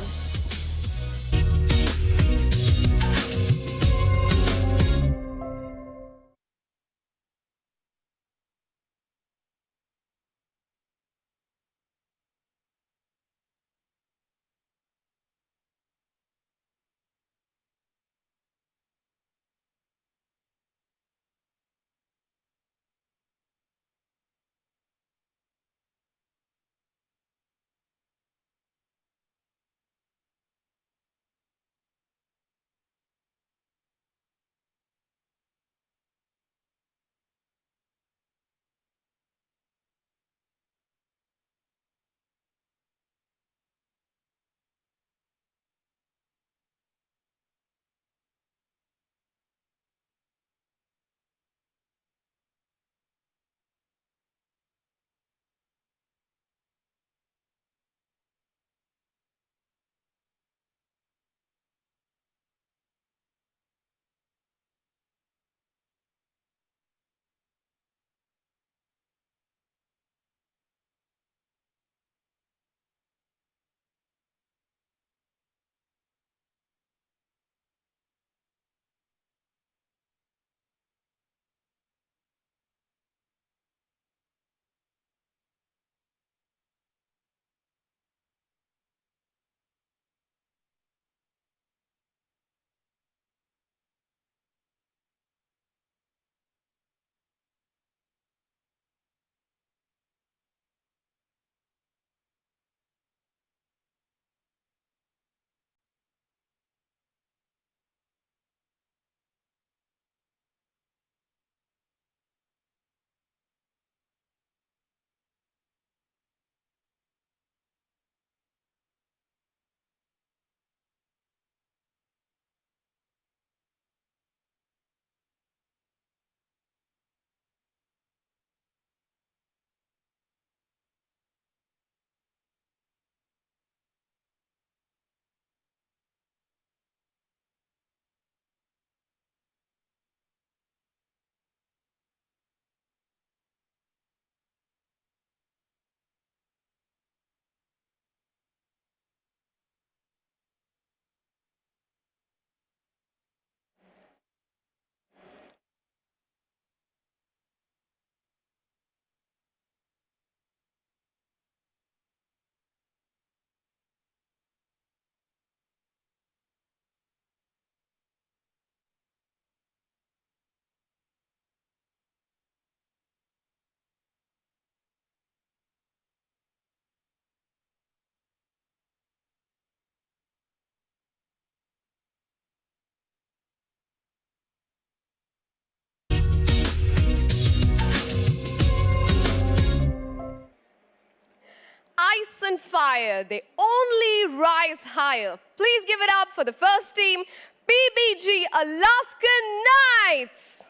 on fire. They only rise higher. Please give it up for the first team, PBG Alaskan Knights.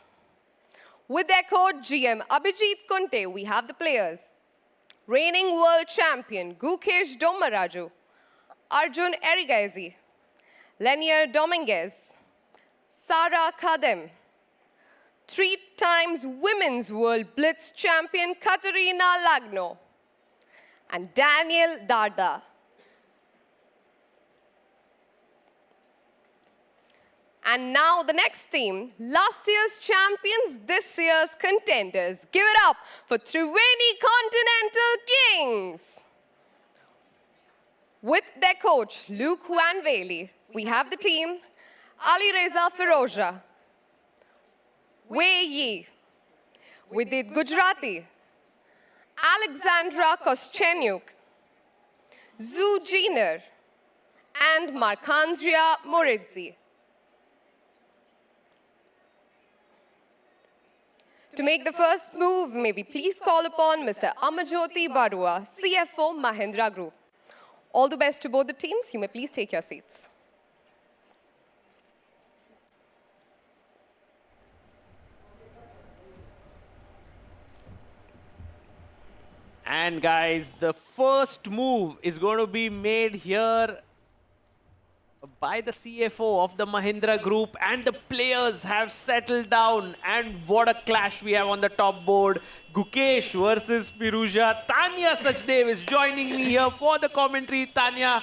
With their coach GM Abhijit Kunte, we have the players. Reigning world champion Gukesh Domaraju, Arjun Erigaizi, Lenier Dominguez, Sara Kadem, 3 times Women's World Blitz champion Katerina Lagno, and Daniel Darda. And now the next team, last year's champions, this year's contenders. Give it up for Triveni Continental Kings. With their coach, Luke Wanveli, we have the team, Ali Reza Firoja, Wei Yi, Vidit Gujarati, Alexandra Koschenyuk, Zhu Jiner, and Markandria Moridzi. To make the first move, may we please call upon Mr. Amajoti Barua, CFO Mahindra Group. All the best to both the teams. You may please take your seats. And guys, the first move is going to be made here by the CFO of the Mahindra Group, and the players have settled down. And what a clash we have on the top board. Gukesh versus Firuja. Tanya Sachdev is joining me here for the commentary. Tanya,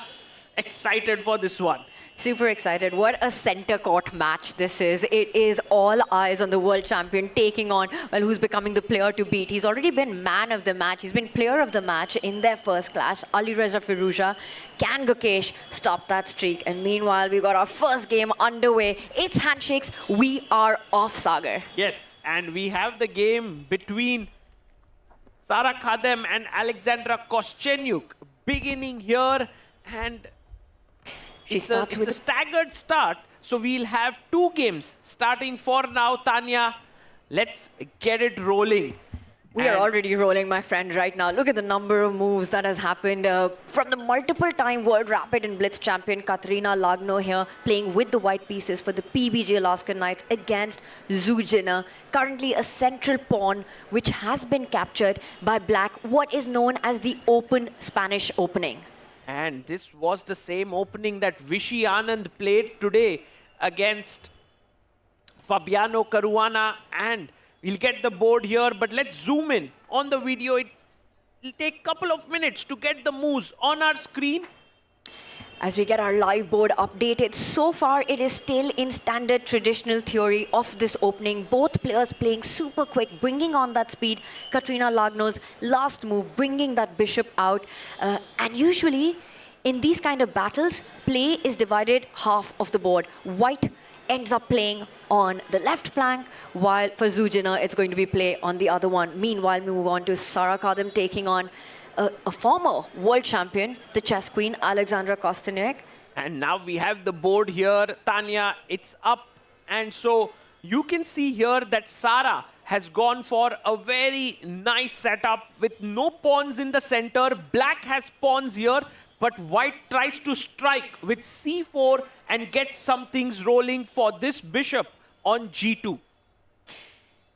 excited for this one. Super excited. What a center court match this is. It is all eyes on the world champion taking on, well, who's becoming the player to beat. He's already been man of the match. He's been player of the match in their first clash. Ali Reza Firuja. Can Gukesh stop that streak? And meanwhile, we've got our first game underway. It's handshakes. We are off, Sagar. Yes, and we have the game between Sara Khadem and Alexandra Koschenyuk beginning here, and it's a staggered start, so we'll have 2 games starting for now. Tanya, let's get it rolling. We are already rolling, my friend, right now. Look at the number of moves that has happened from the multiple-time World Rapid and Blitz champion Katerina Lagno here, playing with the white pieces for the PBG Alaskan Knights against Zhu Jiner, currently a central pawn which has been captured by black, what is known as the open Spanish opening. And this was the same opening that Vishy Anand played today against Fabiano Caruana. And we'll get the board here, but let's zoom in on the video. It'll take a couple of minutes to get the moves on our screen. As we get our live board updated, so far it is still in standard traditional theory of this opening. Both players playing super quick, bringing on that speed. Katerina Lagno's last move, bringing that bishop out. And usually, in these kind of battles, play is divided half of the board. White ends up playing on the left flank, while for Zhu Jiner, it's going to be play on the other one. Meanwhile, we move on to Sara Kadem taking on a former world champion, the chess queen, Alexandra Koschenyuk. And now we have the board here, Tanya. It's up. And so you can see here that Sara has gone for a very nice setup with no pawns in the center. Black has pawns here, but white tries to strike with c4 and get some things rolling for this bishop on g2.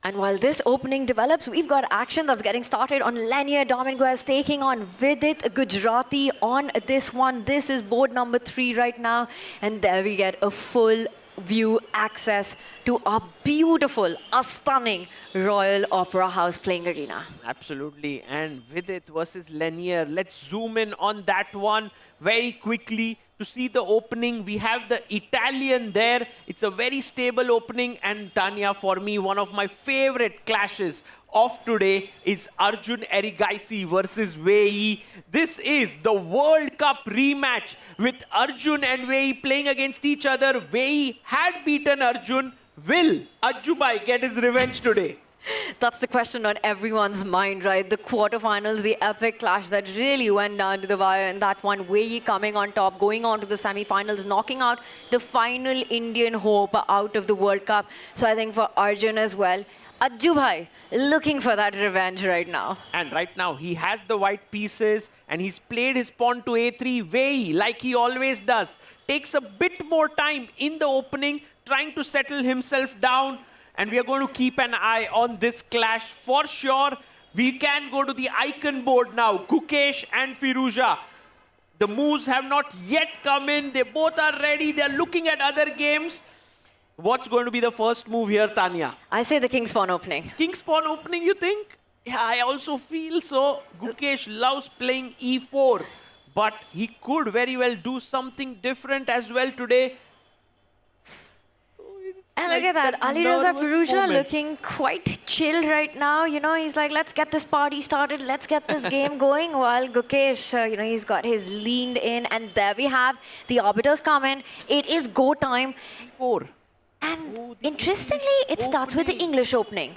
And while this opening develops, we've got action that's getting started on Lenier Dominguez taking on Vidit Gujarati on this one. This is board number 3 right now. And there we get a full view access to a beautiful, a stunning Royal Opera House playing arena. Absolutely. And Vidit versus Lenier. Let's zoom in on that one very quickly. To see the opening, we have the Italian there. It's a very stable opening. And Tanya, for me, one of my favorite clashes of today is Arjun Erigaisi versus Wei Yi. This is the World Cup rematch with Arjun and Wei Yi playing against each other. Wei Yi had beaten Arjun. Will Ajjubai get his revenge today? That's the question on everyone's mind, right? The quarterfinals, the epic clash that really went down to the wire, and that one, Wei Yi coming on top, going on to the semi-finals, knocking out the final Indian hope out of the World Cup. So I think for Arjun as well, Ajju bhai, looking for that revenge right now. And right now, he has the white pieces and he's played his pawn to a3 way like he always does. Takes a bit more time in the opening, trying to settle himself down. And we are going to keep an eye on this clash for sure. We can go to the icon board now. Gukesh and Firuza. The moves have not yet come in. They both are ready. They're looking at other games. What's going to be the first move here, Tanya? I say the king's pawn opening. King's pawn opening, you think? Yeah, I also feel so. Gukesh loves playing e4, but he could very well do something different as well today. And look at that, Ali Reza Firuza looking quite chill right now. You know, he's like, let's get this party started, let's get this game going. While Gukesh, you know, he's got his leaned in, and there we have the arbiters come in. It is go time. 4. And interestingly, it starts with the English opening.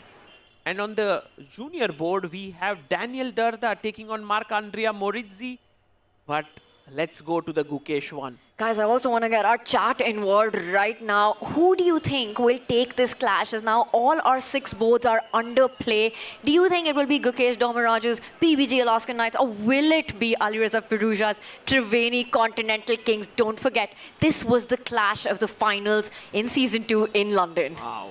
And on the junior board, we have Daniel Darda taking on Marc-Andrea Morizzi. But let's go to the Gukesh one. Guys, I also want to get our chat involved right now. Who do you think will take this clash? As now all our 6 boards are under play. Do you think it will be Gukesh Domaraju's PBG Alaskan Knights, or will it be Ali Reza Firuza's Triveni Continental Kings? Don't forget, this was the clash of the finals in Season 2 in London. Wow.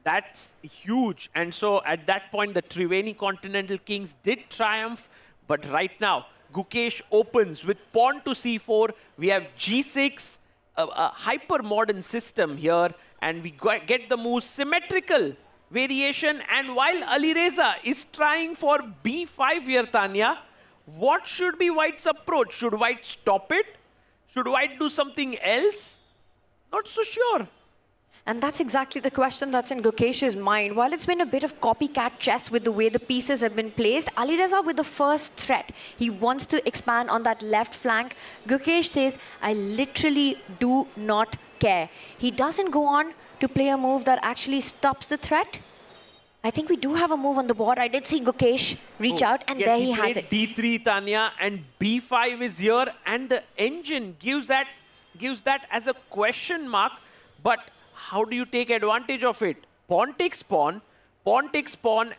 That's huge. And so at that point, the Triveni Continental Kings did triumph. But right now, Gukesh opens with pawn to c4. We have g6, a hyper-modern system here. And we get the move symmetrical variation. And while Ali Reza is trying for b5 here, Tanya, what should be White's approach? Should White stop it? Should White do something else? Not so sure. And that's exactly the question that's in Gukesh's mind. While it's been a bit of copycat chess with the way the pieces have been placed, Ali Reza with the first threat, he wants to expand on that left flank. Gukesh says, I literally do not care. He doesn't go on to play a move that actually stops the threat. I think we do have a move on the board. I did see Gukesh reach out, and yes, there he has it. D3, Tanya, and b5 is here, and the engine gives that as a question mark. But how do you take advantage of it? Pawn takes pawn,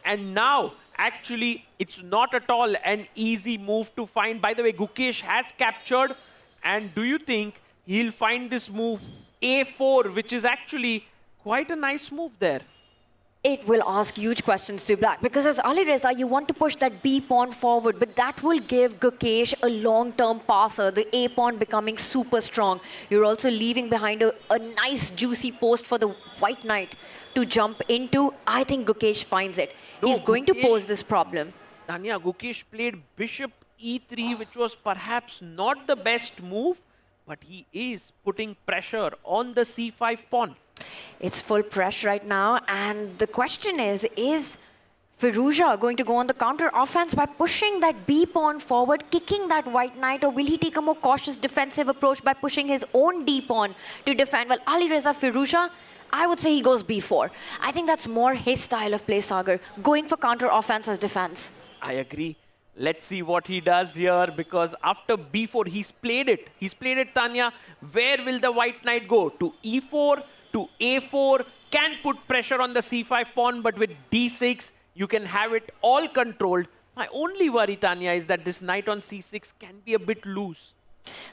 and now actually it's not at all an easy move to find. By the way, Gukesh has captured, and do you think he'll find this move a4, which is actually quite a nice move there? It will ask huge questions to Black, because as Ali Reza, you want to push that B pawn forward, but that will give Gukesh a long-term passer, the A pawn becoming super strong. You're also leaving behind a nice juicy post for the White Knight to jump into. I think Gukesh finds it. He's going to pose this problem. Tanya, Gukesh played bishop e3, which was perhaps not the best move, but he is putting pressure on the c5 pawn. It's full pressure right now, and the question is Firuza going to go on the counter offense by pushing that B pawn forward, kicking that White Knight, or will he take a more cautious defensive approach by pushing his own D pawn to defend? Well, Ali Reza Firuza, I would say he goes B4. I think that's more his style of play, Sagar, going for counter offense as defense. I agree. Let's see what he does here, because after b4, he's played it. He's played it, Tanya. Where will the White Knight go? To e4, to a4, can put pressure on the c5 pawn, but with d6, you can have it all controlled. My only worry, Tanya, is that this knight on c6 can be a bit loose.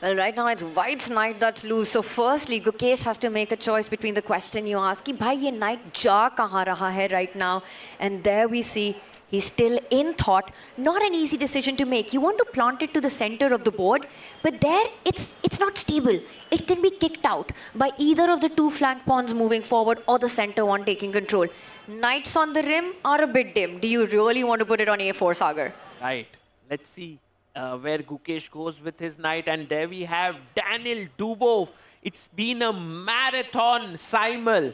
Well, right now it's White's knight that's loose. So firstly, Gukesh has to make a choice between the question you ask, ki bhai ye knight ja kahan raha hai right now? And there we see he's still in thought. Not an easy decision to make. You want to plant it to the center of the board, but there it's not stable. It can be kicked out by either of the 2 flank pawns moving forward or the center one taking control. Knights on the rim are a bit dim. Do you really want to put it on a4, Sagar? Right. Let's see where Gukesh goes with his knight. And there we have Daniel Dubov. It's been a marathon, Simul,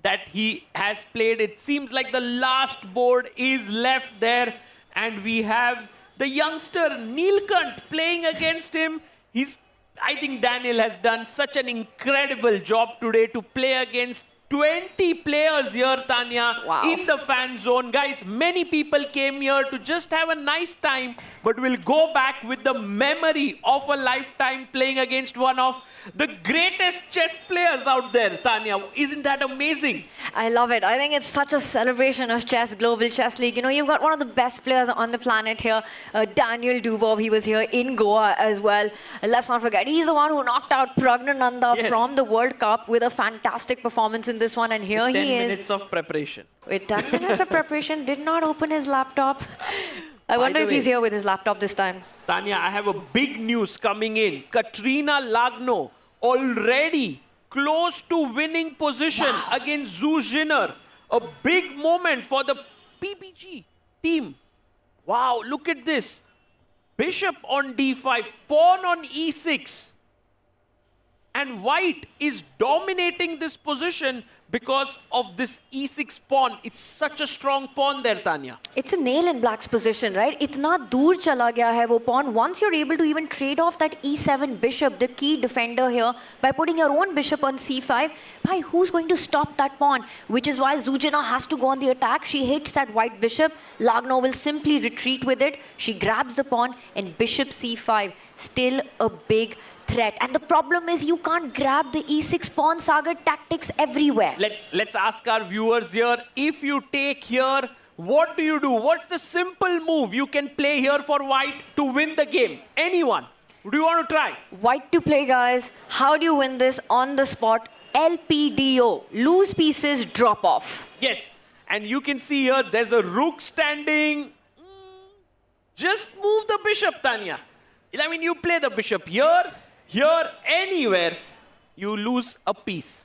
that he has played. It seems like the last board is left there. And we have the youngster Neelkant playing against him. I think Daniel has done such an incredible job today to play against 20 players here, Tanya, in the fan zone. Guys, many people came here to just have a nice time, but will go back with the memory of a lifetime playing against one of the greatest chess players out there, Tanya. Isn't that amazing? I love it. I think it's such a celebration of chess, Global Chess League. You know, you've got one of the best players on the planet here, Daniel Dubov. He was here in Goa as well. Let's not forget, he's the one who knocked out Pragnananda from the World Cup with a fantastic performance in this one. And here with 10 he is. minutes of preparation. With 10 minutes of preparation, did not open his laptop. I wonder if he's here with his laptop this time. Tanya, I have a big news coming in. Katrina Lagno already close to winning position against Zhu Jinner. A big moment for the PBG team. Wow, look at this. Bishop on d5, pawn on e6. And white is dominating this position because of this e6 pawn. It's such a strong pawn there, Tanya. It's a nail in black's position, right? Itna dur chala gaya hai wo pawn. Once you're able to even trade off that e7 bishop, the key defender here, by putting your own bishop on c5, bhai, who's going to stop that pawn? Which is why Zhu Jinner has to go on the attack. She hits that white bishop. Lagno will simply retreat with it. She grabs the pawn and bishop c5. Still a big threat. And the problem is you can't grab the e6 pawn, Sagar. Tactics everywhere. Let's ask our viewers here, if you take here, what do you do? What's the simple move you can play here for white to win the game? Anyone? Do you want to try? White to play, guys. How do you win this on the spot? LPDO. Lose pieces, drop off. Yes. And you can see here, there's a rook standing. Just move the bishop, Tanya. I mean, you play the bishop here, anywhere, you lose a piece.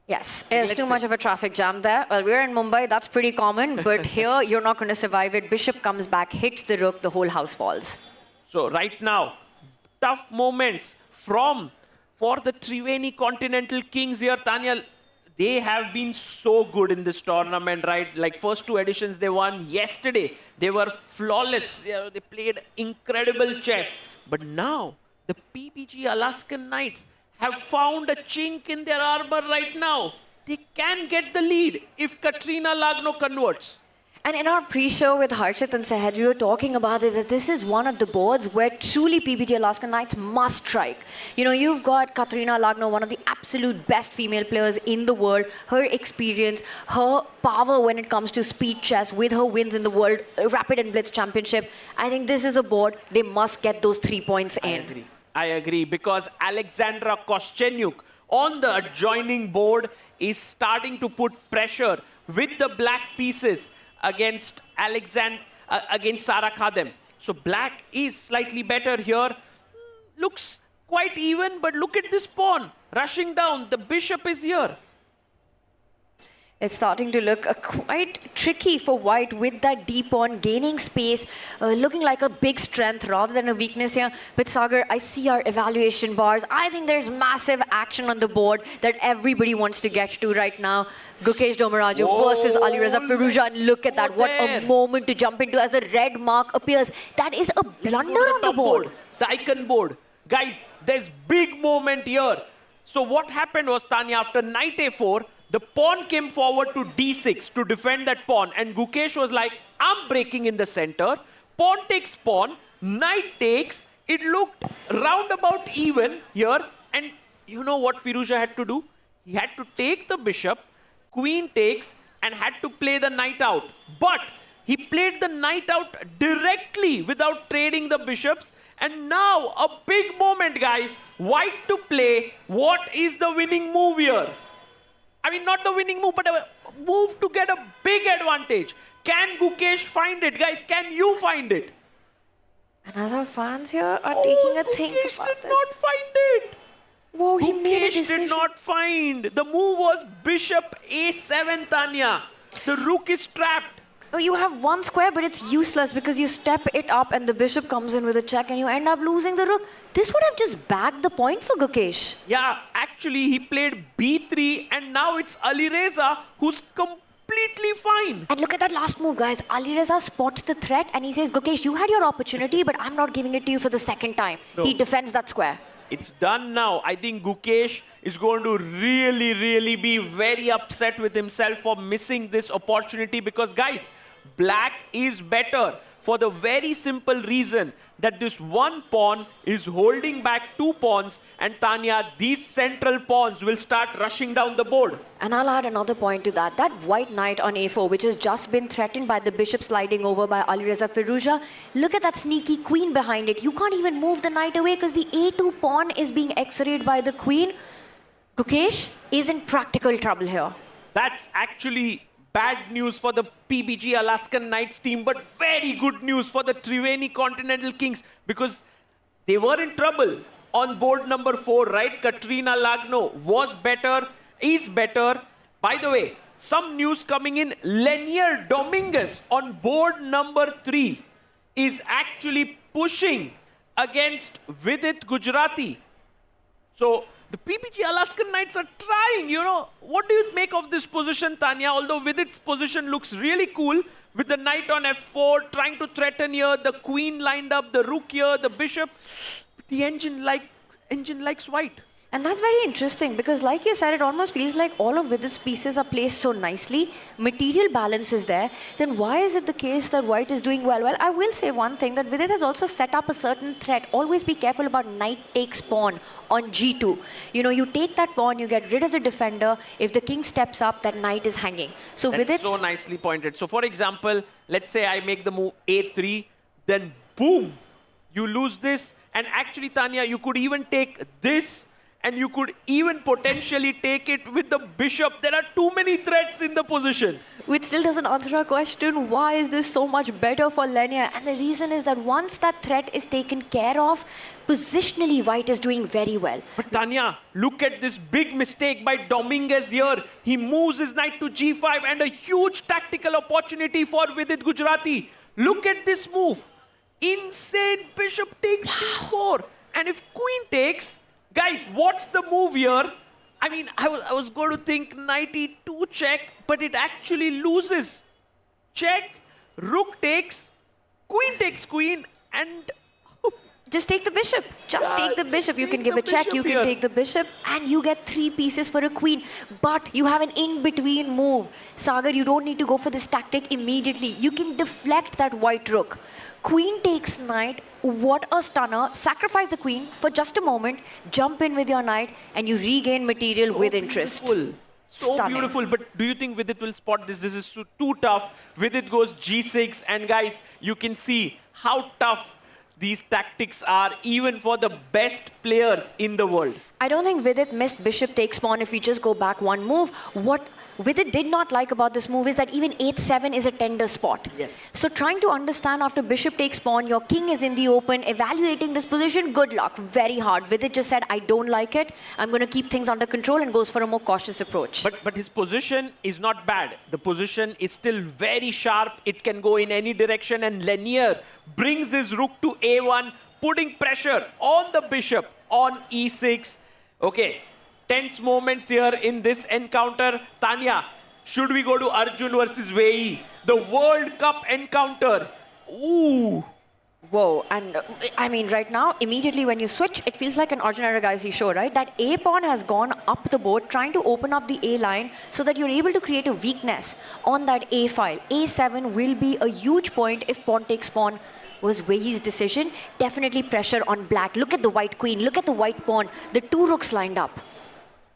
Yes, there's too much of a traffic jam there. Well, we're in Mumbai, that's pretty common, but here you're not going to survive it. Bishop comes back, hits the rook, the whole house falls. So right now, tough moments for the Triveni Continental Kings here, Tanya. They have been so good in this tournament, right? Like first two editions they won yesterday. They were flawless. They played incredible chess. But now, the PBG Alaskan Knights have found a chink in their armor right now. They can get the lead if Katrina Lagno converts. And in our pre-show with Harshit and Sahaj, we were talking about it, that this is one of the boards where truly PBG Alaskan Knights must strike. You know, you've got Katrina Lagno, one of the absolute best female players in the world. Her experience, her power when it comes to speed chess, with her wins in the World Rapid and Blitz Championship. I think this is a board, they must get those 3 points in. I agree, because Alexandra Koschenyuk on the adjoining board is starting to put pressure with the black pieces against Sara Khadem. So black is slightly better here. Looks quite even, but look at this pawn rushing down. The bishop is here. It's starting to look quite tricky for white with that d pawn gaining space, looking like a big strength rather than a weakness here. But Sagar, I see our evaluation bars. I think there's massive action on the board that everybody wants to get to right now. Gukesh Domaraju versus Alireza Firouzja. And look at that. What a moment to jump into as the red mark appears. That is a blunder on the board. The icon board. Guys, there's big moment here. So what happened was, Tanya, after knight a4, the pawn came forward to d6 to defend that pawn. And Gukesh was like, I'm breaking in the center. Pawn takes pawn. Knight takes. It looked roundabout even here. And you know what Firouzja had to do? He had to take the bishop. Queen takes and had to play the knight out. But he played the knight out directly without trading the bishops. And now a big moment, guys. White to play. What is the winning move here? I mean, not the winning move, but a move to get a big advantage. Can Gukesh find it? Guys, can you find it? And other fans here are taking a think Gukesh about did this. not find it. Whoa, he made a Gukesh decision. did not find. The move was bishop a7, Tanya. The rook is trapped. Oh, you have one square, but it's useless because you step it up and the bishop comes in with a check and you end up losing the rook. This would have just bagged the point for Gukesh. Yeah, actually he played b3 and now it's Alireza who's completely fine. And look at that last move, guys. Alireza spots the threat and he says, Gukesh, you had your opportunity, but I'm not giving it to you for the second time. No. He defends that square. It's done now. I think Gukesh is going to really be very upset with himself for missing this opportunity because, guys, black is better for the very simple reason that this one pawn is holding back 2 pawns, and Tanya, these central pawns will start rushing down the board. And I'll add another point to that. That white knight on a4, which has just been threatened by the bishop sliding over by Alireza Firouzja. Look at that sneaky queen behind it. You can't even move the knight away because the a2 pawn is being x-rayed by the queen. Gukesh is in practical trouble here. That's actually bad news for the PBG Alaskan Knights team, but very good news for the Triveni Continental Kings because they were in trouble on board number 4, right? Katrina Lagno was better, is better. By the way, some news coming in. Lenier Dominguez on board number 3 is actually pushing against Vidit Gujarati. So the PBG Alaskan Knights are trying, you know. What do you make of this position, Tanya? Although Vidit's position looks really cool with the knight on f4, trying to threaten here, the queen lined up, the rook here, the bishop. The engine likes white. And that's very interesting because, like you said, it almost feels like all of Vidit's pieces are placed so nicely. Material balance is there. Then why is it the case that white is doing well? Well, I will say one thing, that Vidit has also set up a certain threat. Always be careful about knight takes pawn on g2. You know, you take that pawn, you get rid of the defender. If the king steps up, that knight is hanging. So That's so nicely pointed. So for example, let's say I make the move a3, then boom, you lose this. And actually, Tanya, you could even take this, and you could even potentially take it with the bishop. There are too many threats in the position. Which still doesn't answer our question, why is this so much better for Lenier? And the reason is that once that threat is taken care of, positionally white is doing very well. But Tanya, look at this big mistake by Dominguez here. He moves his knight to g5 and a huge tactical opportunity for Vidit Gujarati. Look at this move. Insane. Bishop takes d4. And if queen takes, guys, what's the move here? I mean, I was going to think knight e2 check, but it actually loses. Check, rook takes queen, and just take the bishop. Just take the bishop. You can give a check, you can take the bishop, and you get 3 pieces for a queen. But you have an in-between move. Sagar, you don't need to go for this tactic immediately. You can deflect that white rook. Queen takes knight. What a stunner. Sacrifice the queen for just a moment, jump in with your knight, and you regain material with interest. So Stunning. beautiful. But do you think Vidit will spot this? This is too tough. Vidit goes g6, and guys, you can see how tough these tactics are, even for the best players in the world. I don't think Vidit missed bishop takes pawn if we just go back one move. What Vidit did not like about this move is that even 8-7 is a tender spot. Yes. So trying to understand after bishop takes pawn, your king is in the open, evaluating this position, good luck, very hard. Vidit just said, I don't like it, I'm going to keep things under control, and goes for a more cautious approach. But his position is not bad. The position is still very sharp. It can go in any direction, and Lenier brings his rook to a1, putting pressure on the bishop on e6. Okay. Tense moments here in this encounter. Tanya, should we go to Arjun versus Vishy? The World Cup encounter. Ooh. Whoa, and I mean, right now, immediately when you switch, it feels like an Arjun Aragaisi show, right? That A pawn has gone up the board, trying to open up the A line so that you're able to create a weakness on that A file. A7 will be a huge point if pawn takes pawn was Vishy's decision. Definitely pressure on black. Look at the white queen, look at the white pawn, the 2 rooks lined up.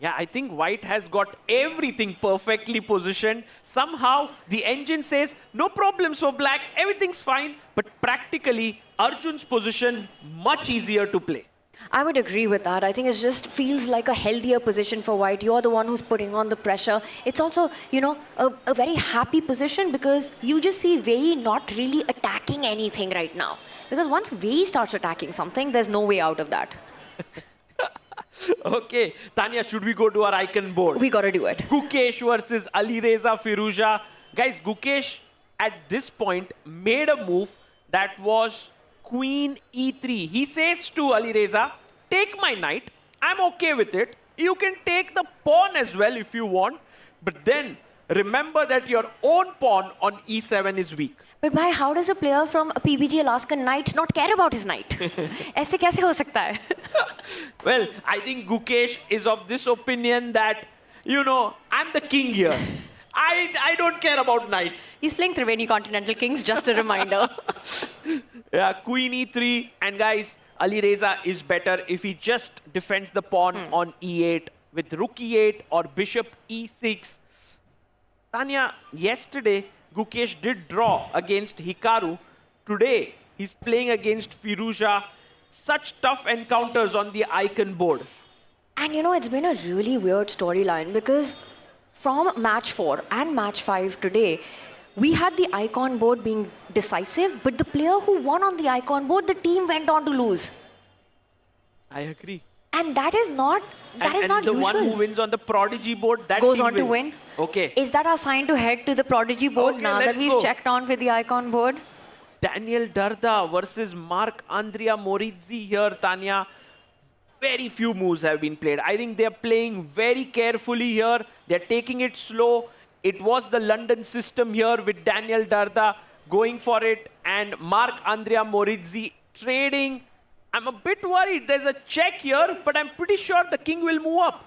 Yeah, I think white has got everything perfectly positioned. Somehow, the engine says, no problems for black, everything's fine. But practically, Arjun's position, much easier to play. I would agree with that. I think it just feels like a healthier position for white. You're the one who's putting on the pressure. It's also, you know, a very happy position because you just see Vishy not really attacking anything right now. Because once Vishy starts attacking something, there's no way out of that. Okay, Tanya, should we go to our icon board? We gotta do it. Gukesh versus Alireza Firouzja. Guys, Gukesh at this point made a move that was Queen e3. He says to Alireza, take my knight, I'm okay with it. You can take the pawn as well if you want. But then remember that your own pawn on e7 is weak. But why? How does a player from PBG Alaskan Knights not care about his knight? ऐसे कैसे हो सकता है? Well, I think Gukesh is of this opinion that, you know, I'm the king here. I don't care about knights. He's playing Triveni Continental Kings, just a reminder. Yeah, queen e3. And guys, Alireza is better if he just defends the pawn on e8 with rook e8 or bishop e6. Tanya, yesterday, Gukesh did draw against Hikaru. Today, he's playing against Firouzja. Such tough encounters on the icon board. And you know, it's been a really weird storyline because from match 4 and match 5 today, we had the icon board being decisive, but the player who won on the icon board, the team went on to lose. I agree. And that is not And not the usual. one who wins on the prodigy board, that goes team on to wins. win. Okay. Is that our sign to head to the prodigy board Okay, now that let's we've go. checked on with the icon board? Daniel Darda versus Mark Andrea Morizzi here, Tanya. Very few moves have been played. I think they're playing very carefully here. They're taking it slow. It was the London system here with Daniel Darda going for it and Mark Andrea Morizzi trading. I'm a bit worried. There's a check here, but I'm pretty sure the king will move up.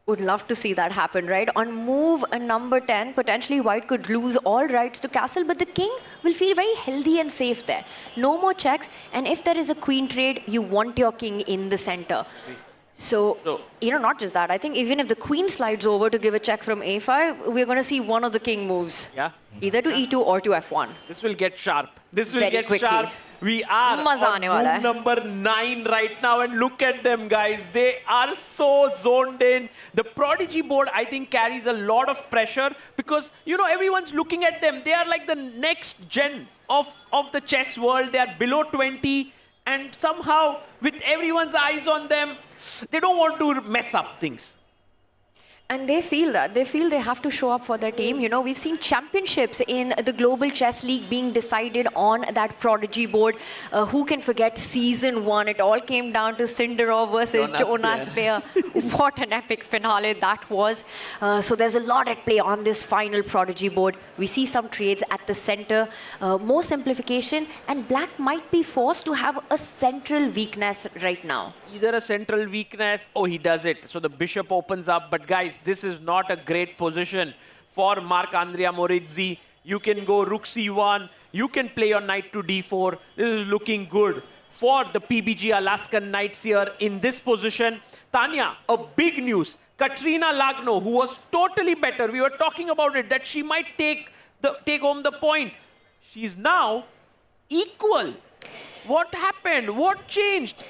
Would love to see that happen, right? On move number 10, potentially white could lose all rights to castle, but the king will feel very healthy and safe there. No more checks, and if there is a queen trade, you want your king in the center. So, you know, not just that. I think even if the queen slides over to give a check from a5, we're going to see one of the king moves. Yeah. Either to e2 or to f1. This will get sharp. This will Very get quickly. sharp. We are Maza on aane wala move hai. number 9 right now, and look at them, guys. They are so zoned in. The prodigy board, I think, carries a lot of pressure because, you know, everyone's looking at them. They are like the next gen of the chess world. They are below 20, and somehow, with everyone's eyes on them, they don't want to mess up things. And they feel that. They feel they have to show up for their team. You know, we've seen championships in the Global Chess League being decided on that prodigy board. Who can forget season 1? It all came down to Sindarov versus Jonas Beer. What an epic finale that was. So there's a lot at play on this final prodigy board. We see some trades at the center. More simplification. And black might be forced to have a central weakness right now. Either a central weakness, oh, he does it. So the bishop opens up. But guys, this is not a great position for Mark Andrea Morizzi. You can go rook c1. You can play your knight to d4. This is looking good for the PBG Alaskan Knights here in this position. Tanya, a big news. Katrina Lagno, who was totally better. We were talking about it, that she might take home the point. She's now equal. What happened? What changed?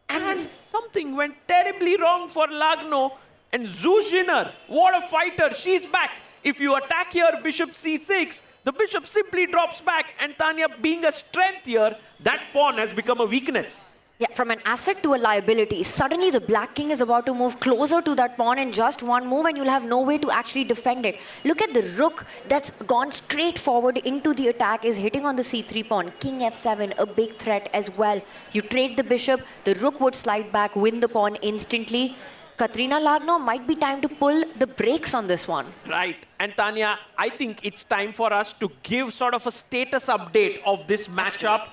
And something went terribly wrong for Lagno. And Zuzhiner, what a fighter. She's back. If you attack here, bishop c6, the bishop simply drops back. And Tanya, being a strength here, that pawn has become a weakness. Yeah, from an asset to a liability. Suddenly the black king is about to move closer to that pawn in just one move, and you'll have no way to actually defend it. Look at the rook that's gone straight forward into the attack, is hitting on the c3 pawn. King f7, a big threat as well. You trade the bishop, the rook would slide back, win the pawn instantly. Katrina Lagno, might be time to pull the brakes on this one. Right. And Tanya, I think it's time for us to give sort of a status update of this matchup.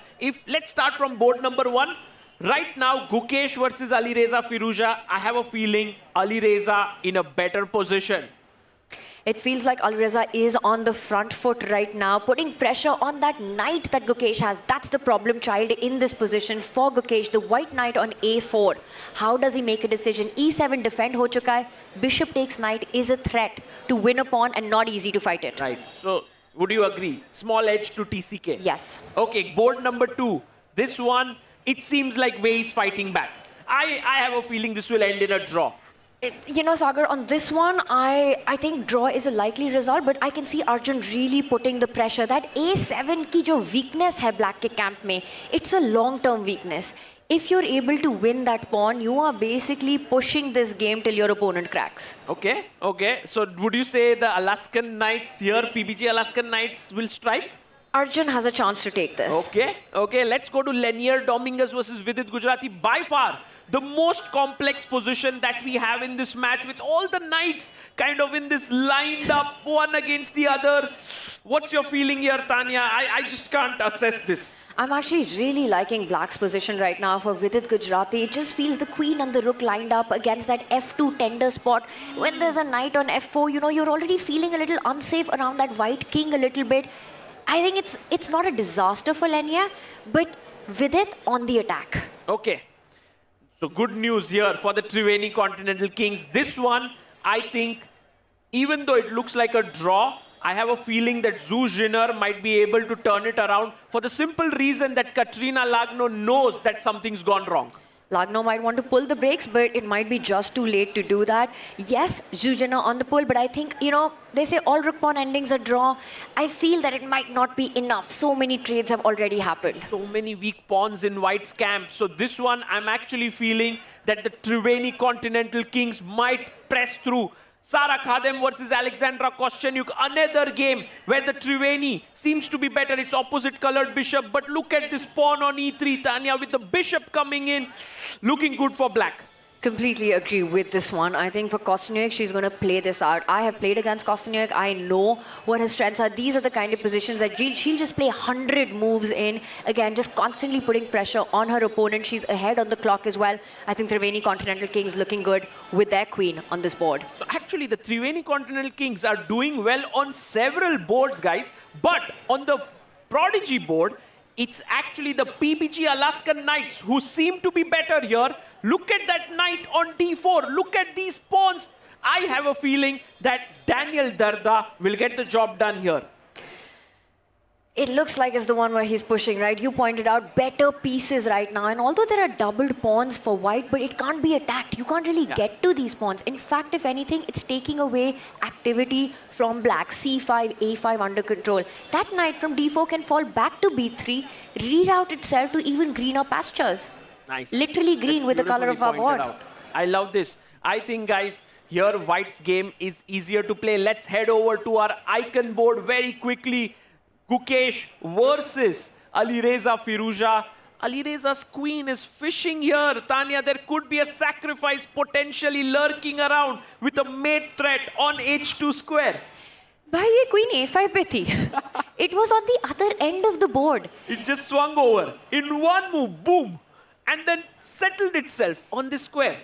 Let's start from board number 1. Right now, Gukesh versus Alireza Firouzja. I have a feeling Alireza in a better position. It feels like Alireza is on the front foot right now, putting pressure on that knight that Gukesh has. That's the problem child in this position for Gukesh. The white knight on a4. How does he make a decision? e7 defend ho chuka hai. Bishop takes knight is a threat to win a pawn and not easy to fight it. Right. So, would you agree? Small edge to TCK. Yes. Okay, board number 2. This one, it seems like Wei is fighting back. I have a feeling this will end in a draw. You know, Sagar, on this one, I think draw is a likely result, but I can see Arjun really putting the pressure. That a7 ki jo weakness hai black ke camp mein, it's a long-term weakness. If you're able to win that pawn, you are basically pushing this game till your opponent cracks. Okay, okay. So would you say the Alaskan Knights here, PBG Alaskan Knights, will strike? Arjun has a chance to take this. Okay, okay. Let's go to Lenier Dominguez versus Vidit Gujarati. By far, the most complex position that we have in this match, with all the knights kind of in this lined up, one against the other. What's your feeling here, Tanya? I just can't assess this. I'm actually really liking Black's position right now for Vidit Gujarati. It just feels the queen and the rook lined up against that f2 tender spot. When there's a knight on f4, you know, you're already feeling a little unsafe around that white king a little bit. I think it's not a disaster for Lenya, but Vidit on the attack. Okay. So good news here for the Triveni Continental Kings. This one, I think, even though it looks like a draw, I have a feeling that Zhu Jinner might be able to turn it around for the simple reason that Katrina Lagno knows that something's gone wrong. Lagno might want to pull the brakes, but it might be just too late to do that. Yes, Zhu Jinner on the pull, but I think, you know, they say all rook pawn endings are draw. I feel that it might not be enough. So many trades have already happened. So many weak pawns in White's camp. So this one, I'm actually feeling that the Triveni Continental Kings might press through. Sara Khadem versus Alexandra Kostyanyuk, another game where the Triveni seems to be better. It's opposite colored bishop, but look at this pawn on e3, Tanya, with the bishop coming in, looking good for black. Completely agree with this one. I think for Kostyanyuk, she's going to play this out. I have played against Kostyanyuk. I know what her strengths are. These are the kind of positions that she'll just play 100 moves in. Again, just constantly putting pressure on her opponent. She's ahead on the clock as well. I think Triveni Continental Kings looking good with their queen on this board. So actually, the Triveni Continental Kings are doing well on several boards, guys. But on the Prodigy board, it's actually the PBG Alaskan Knights who seem to be better here. Look at that knight on d4. Look at these pawns. I have a feeling that Daniel Darda will get the job done here. It looks like it's the one where he's pushing, right? You pointed out better pieces right now. And although there are doubled pawns for white, but it can't be attacked. You can't really get to these pawns. In fact, if anything, it's taking away activity from black. c5, a5 under control. That knight from d4 can fall back to b3, reroute itself to even greener pastures. Nice. Literally green. That's with the color of our board. out. I love this. I think, guys, here White's game is easier to play. Let's head over to our icon board very quickly. Gukesh versus Alireza Firuza. Alireza's queen is fishing here. Tanya, there could be a sacrifice potentially lurking around with a mate threat on h2 square. Bhai, ye queen a5 pe thi. It was on the other end of the board. It just swung over in one move, boom, and then settled itself on the square.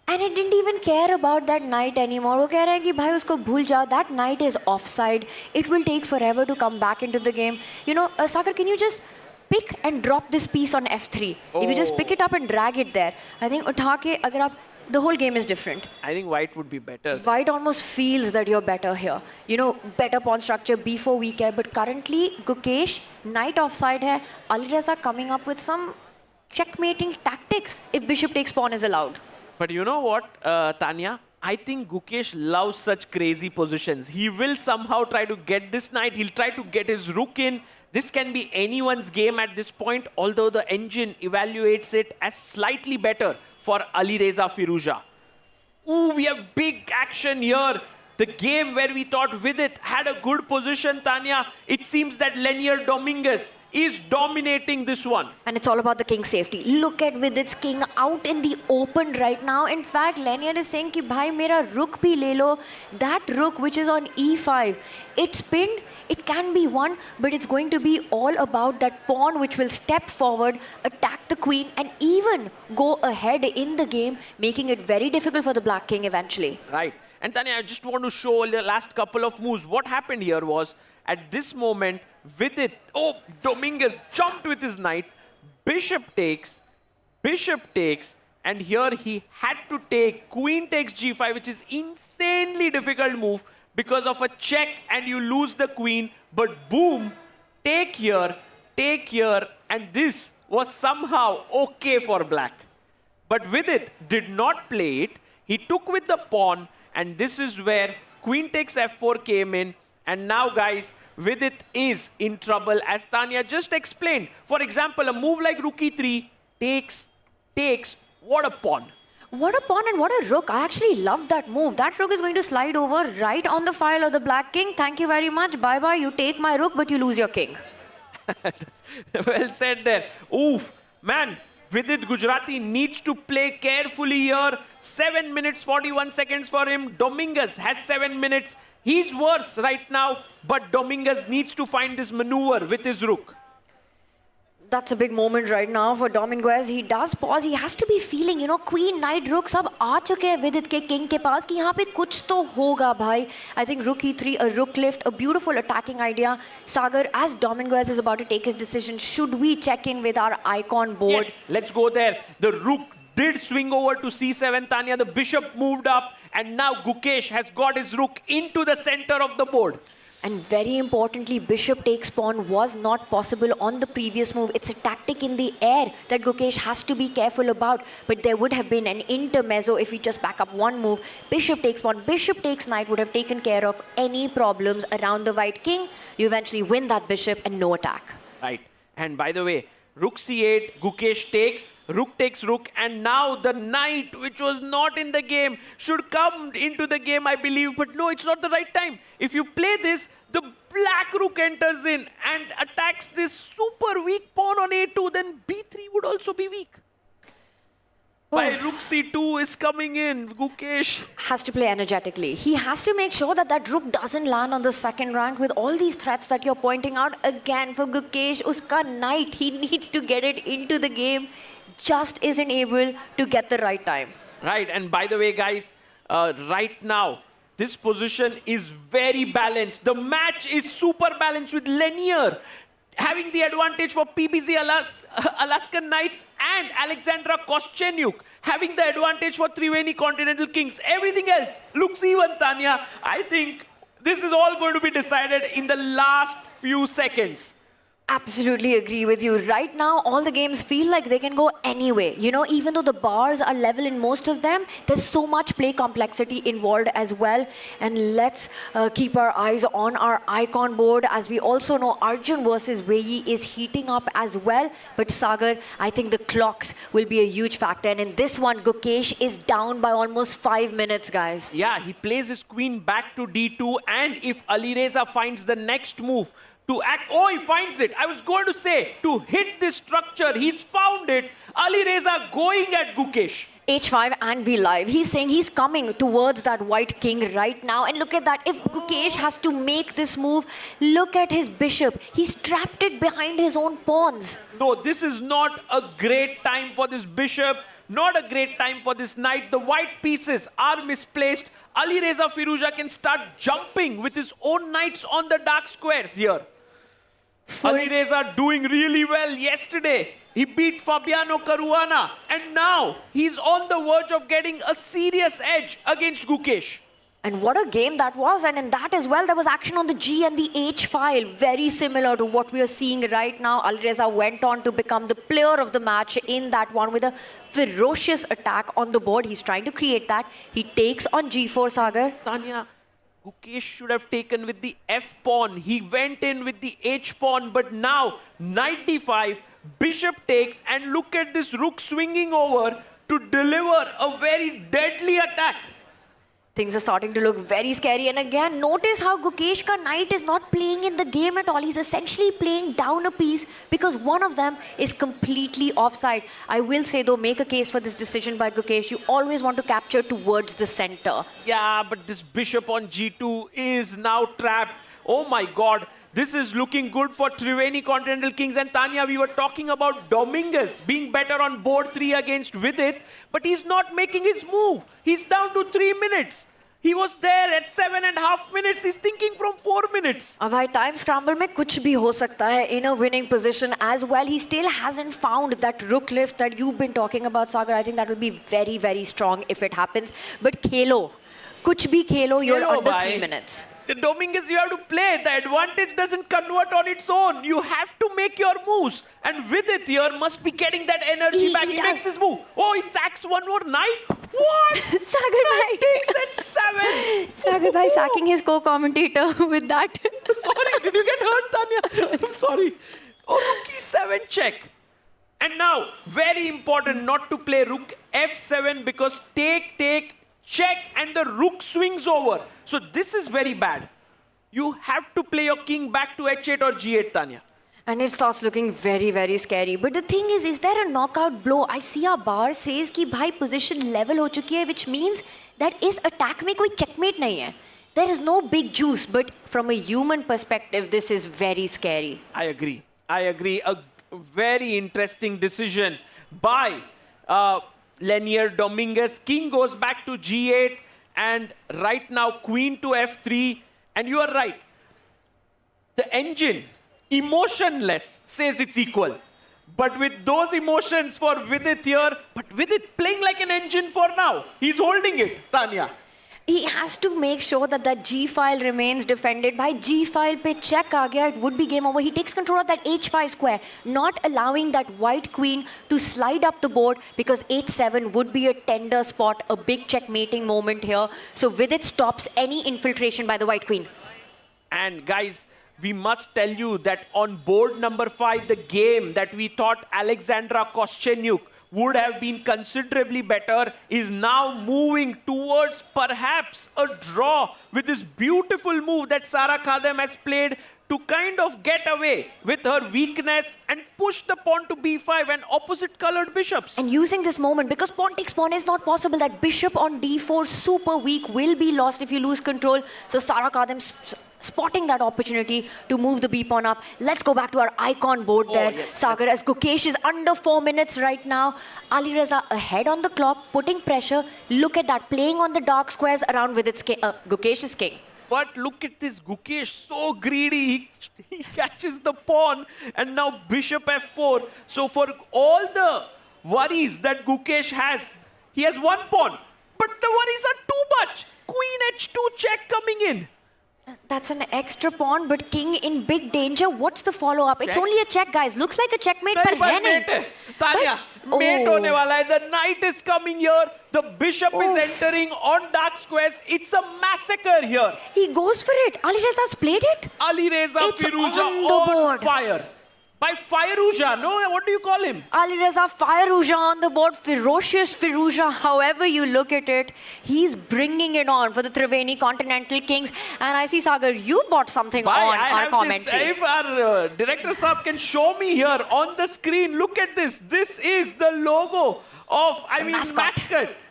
And it didn't even care about that knight anymore. वो कह रहा है कि भाई उसको भूल जाओ. That knight is offside. It will take forever to come back into the game. You know, Sagar, can you just pick and drop this piece on f3? If you just pick it up and drag it there, I think उठा के अगर आप, the whole game is different. I think White would be better. White almost feels that you're better here. You know, better pawn structure, b4 weak hai. But currently, Gukesh, knight offside hai. Alireza coming up with some checkmating tactics if bishop takes pawn is allowed. But you know what, Tanya? I think Gukesh loves such crazy positions. He will somehow try to get this knight. He'll try to get his rook in. This can be anyone's game at this point, although the engine evaluates it as slightly better for Alireza Firuza. Ooh, we have big action here. The game where we thought Vidit had a good position, Tanya, it seems that Lenier Dominguez is dominating this one. And it's all about the king's safety. Look at Vidit's king out in the open right now. In fact, Lenier is saying, ki bhai, mera rook bhi le lo. That rook which is on e5, it's pinned, it can be won, but it's going to be all about that pawn which will step forward, attack the queen, and even go ahead in the game, making it very difficult for the black king eventually. Right. And Tanya, I just want to show the last couple of moves. What happened here was, at this moment, Vidit, Dominguez jumped with his knight, bishop takes, and here he had to take queen takes g5, which is insanely difficult move because of a check and you lose the queen, but boom, take here, and this was somehow okay for black. But Vidit did not play it. He took with the pawn, and this is where queen takes f4 came in, and now, guys, Vidit is in trouble, as Tanya just explained. For example, a move like rook e3 takes, what a pawn. What a pawn and what a rook. I actually love that move. That rook is going to slide over right on the file of the black king. Thank you very much. Bye-bye. You take my rook, but you lose your king. Well said there. Oof, man. Vidit Gujarati needs to play carefully here. 7 minutes, 41 seconds for him. Dominguez has 7 minutes. He's worse right now, but Dominguez needs to find this maneuver with his rook. That's a big moment right now for Dominguez. He does pause. He has to be feeling, you know, queen, knight, rook सब आ चुके हैं Vidit के king के पास कि यहाँ पे कुछ तो होगा भाई. I think rook e3, a rook lift, a beautiful attacking idea. Sagar, as Dominguez is about to take his decision, should we check in with our icon board? Yes, let's go there. The rook did swing over to c7, Tanya. The bishop moved up, and now Gukesh has got his rook into the center of the board. And very importantly, bishop takes pawn was not possible on the previous move. It's a tactic in the air that Gukesh has to be careful about. But there would have been an intermezzo if he just back up one move. Bishop takes pawn, bishop takes knight would have taken care of any problems around the white king. You eventually win that bishop and no attack. Right. And by the way, rook c8, Gukesh takes, rook takes rook, and now the knight, which was not in the game, should come into the game, I believe. But no, it's not the right time. If you play this, the black rook enters in and attacks this super weak pawn on a2, then b3 would also be weak. By rook c2 is coming in, Gukesh has to play energetically. He has to make sure that that rook doesn't land on the second rank with all these threats that you're pointing out. Again, for Gukesh, uska knight, he needs to get it into the game, just isn't able to get the right time. Right, and by the way, guys, right now, this position is very balanced. The match is super balanced with Lanier having the advantage for PBG Alaskan Knights and Alexandra Koschenyuk having the advantage for Triveni Continental Kings. Everything else looks even, Tanya. I think this is all going to be decided in the last few seconds. Absolutely agree with you. Right now, all the games feel like they can go anyway. You know, even though the bars are level in most of them, there's so much play complexity involved as well. And let's keep our eyes on our icon board. As we also know, Arjun versus Vishy is heating up as well. But Sagar, I think the clocks will be a huge factor. And in this one, Gukesh is down by almost 5 minutes, guys. Yeah, he plays his queen back to d2. And if Alireza finds the next move, to act, oh, he finds it. I was going to say, to hit this structure, he's found it. Alireza going at Gukesh. H5 and V live. He's saying he's coming towards that white king right now. And look at that. If Gukesh has to make this move, look at his bishop. He's trapped it behind his own pawns. No, this is not a great time for this bishop. Not a great time for this knight. The white pieces are misplaced. Alireza Firuza can start jumping with his own knights on the dark squares here. Alireza doing really well yesterday. He beat Fabiano Caruana, and now he's on the verge of getting a serious edge against Gukesh. And what a game that was. And in that as well, there was action on the G and the H file. Very similar to what we are seeing right now. Alireza went on to become the player of the match in that one with a ferocious attack on the board. He's trying to create that. He takes on G4, Sagar. Tanya, Gukesh should have taken with the F pawn. He went in with the H pawn, but now knight d5, bishop takes, and look at this rook swinging over to deliver a very deadly attack. Things are starting to look very scary. And again, notice how Gukesh ka knight is not playing in the game at all. He's essentially playing down a piece because one of them is completely offside. I will say, though, make a case for this decision by Gukesh. You always want to capture towards the center. Yeah, but this bishop on g2 is now trapped. Oh my God. This is looking good for Triveni Continental Kings. And Tanya, we were talking about Dominguez being better on board 3 against Vidit, but he's not making his move. He's down to 3 minutes. He was there at 7.5 minutes. He's thinking from 4 minutes. Abhay, time scramble mein kuch bhi ho sakta hai in a winning position as well. He still hasn't found that rook lift that you've been talking about, Sagar. I think that will be very, very strong if it happens. But khelo, kuch bhi khelo, you're under 3 minutes. The Dominguez you have to play. The advantage doesn't convert on its own. You have to make your moves. And with it here, must be getting that energy back. He makes his move. Oh, he sacks one more knight. What? Sagar Bhai. Takes at 7. Sagar Bhai sacking his co-commentator with that. Sorry, did you get hurt, Tanya? I'm sorry. Oh, rook e7 check. And now, very important not to play rook f7 because take, check, and the rook swings over. So this is very bad. You have to play your king back to h8 or g8, Tanya. And it starts looking very, very scary. But the thing is there a knockout blow? I see our bar says कि भाई position level हो चुकी है, which means that इस attack में कोई checkmate नहीं है. There is no big juice, but from a human perspective, this is very scary. I agree. A very interesting decision by Lenier Dominguez. King goes back to G8, and right now Queen to F3. And you are right. The engine, emotionless, says it's equal. But with those emotions for Vidit here, but Vidit playing like an engine for now. He's holding it, Tanya. He has to make sure that that G file remains defended. By G file pe check aa gaya, it would be game over. He takes control of that H5 square, not allowing that white queen to slide up the board, because H7 would be a tender spot, a big checkmating moment here. So Vidit stops any infiltration by the white queen. And guys, we must tell you that on board number 5, the game that we thought Alexandra Koschenyuk would have been considerably better is now moving towards perhaps a draw with this beautiful move that Sara Khadem has played to kind of get away with her weakness and push the pawn to b5 and opposite colored bishops. And using this moment, because pawn takes pawn is not possible, that bishop on d4 super weak will be lost if you lose control. So Sara Khadem spotting that opportunity to move the b pawn up. Let's go back to our icon board there, yes, Sagar, as Gukesh is under 4 minutes right now. Ali Reza ahead on the clock, putting pressure. Look at that, playing on the dark squares around with its Gukesh's king. But look at this, Gukesh, so greedy. He catches the pawn, and now bishop f4. So for all the worries that Gukesh has, he has one pawn. But the worries are too much. Queen h2 check coming in. That's an extra pawn, but king in big danger. What's the follow-up? It's only a check, guys. Looks like a checkmate, but mate. Tanya, mate hone wala hai. The knight is coming here. The bishop is entering on dark squares. It's a massacre here. He goes for it. Ali Reza's played it. Ali Reza It's Firuza on the board. fire. By Firuza, no? What do you call him? Ali Reza Firuza on the board. Ferocious Firuza, however you look at it. He's bringing it on for the Triveni Continental Kings. And I see, Sagar, you bought something on our commentary. If our director Saab can show me here on the screen, look at this. This is the logo of,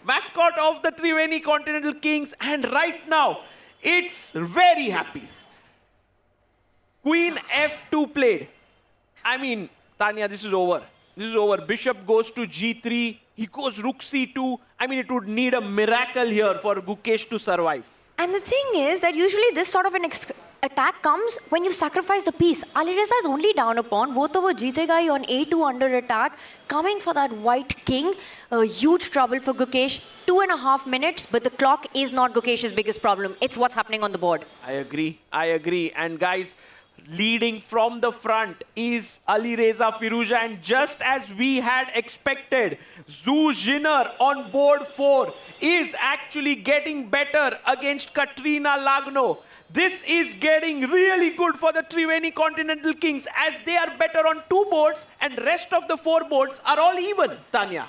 mascot of the Triveni Continental Kings. And right now, it's very happy. Queen f2 played. I mean, Tanya, this is over. This is over. Bishop goes to g3. He goes rook c2. I mean, it would need a miracle here for Gukesh to survive. And the thing is that usually this sort of an attack comes when you sacrifice the piece. Ali Reza is only down a pawn. Wo to wo jeetega hi on a2 under attack. Coming for that white king. Huge trouble for Gukesh. 2.5 minutes, but the clock is not Gukesh's biggest problem. It's what's happening on the board. I agree. And guys, leading from the front is Ali Reza Firuza, and just as we had expected, Zhu Jinner on board 4 is actually getting better against Katrina Lagno. This is getting really good for the Triveni Continental Kings, as they are better on 2 boards and rest of the 4 boards are all even, Tanya.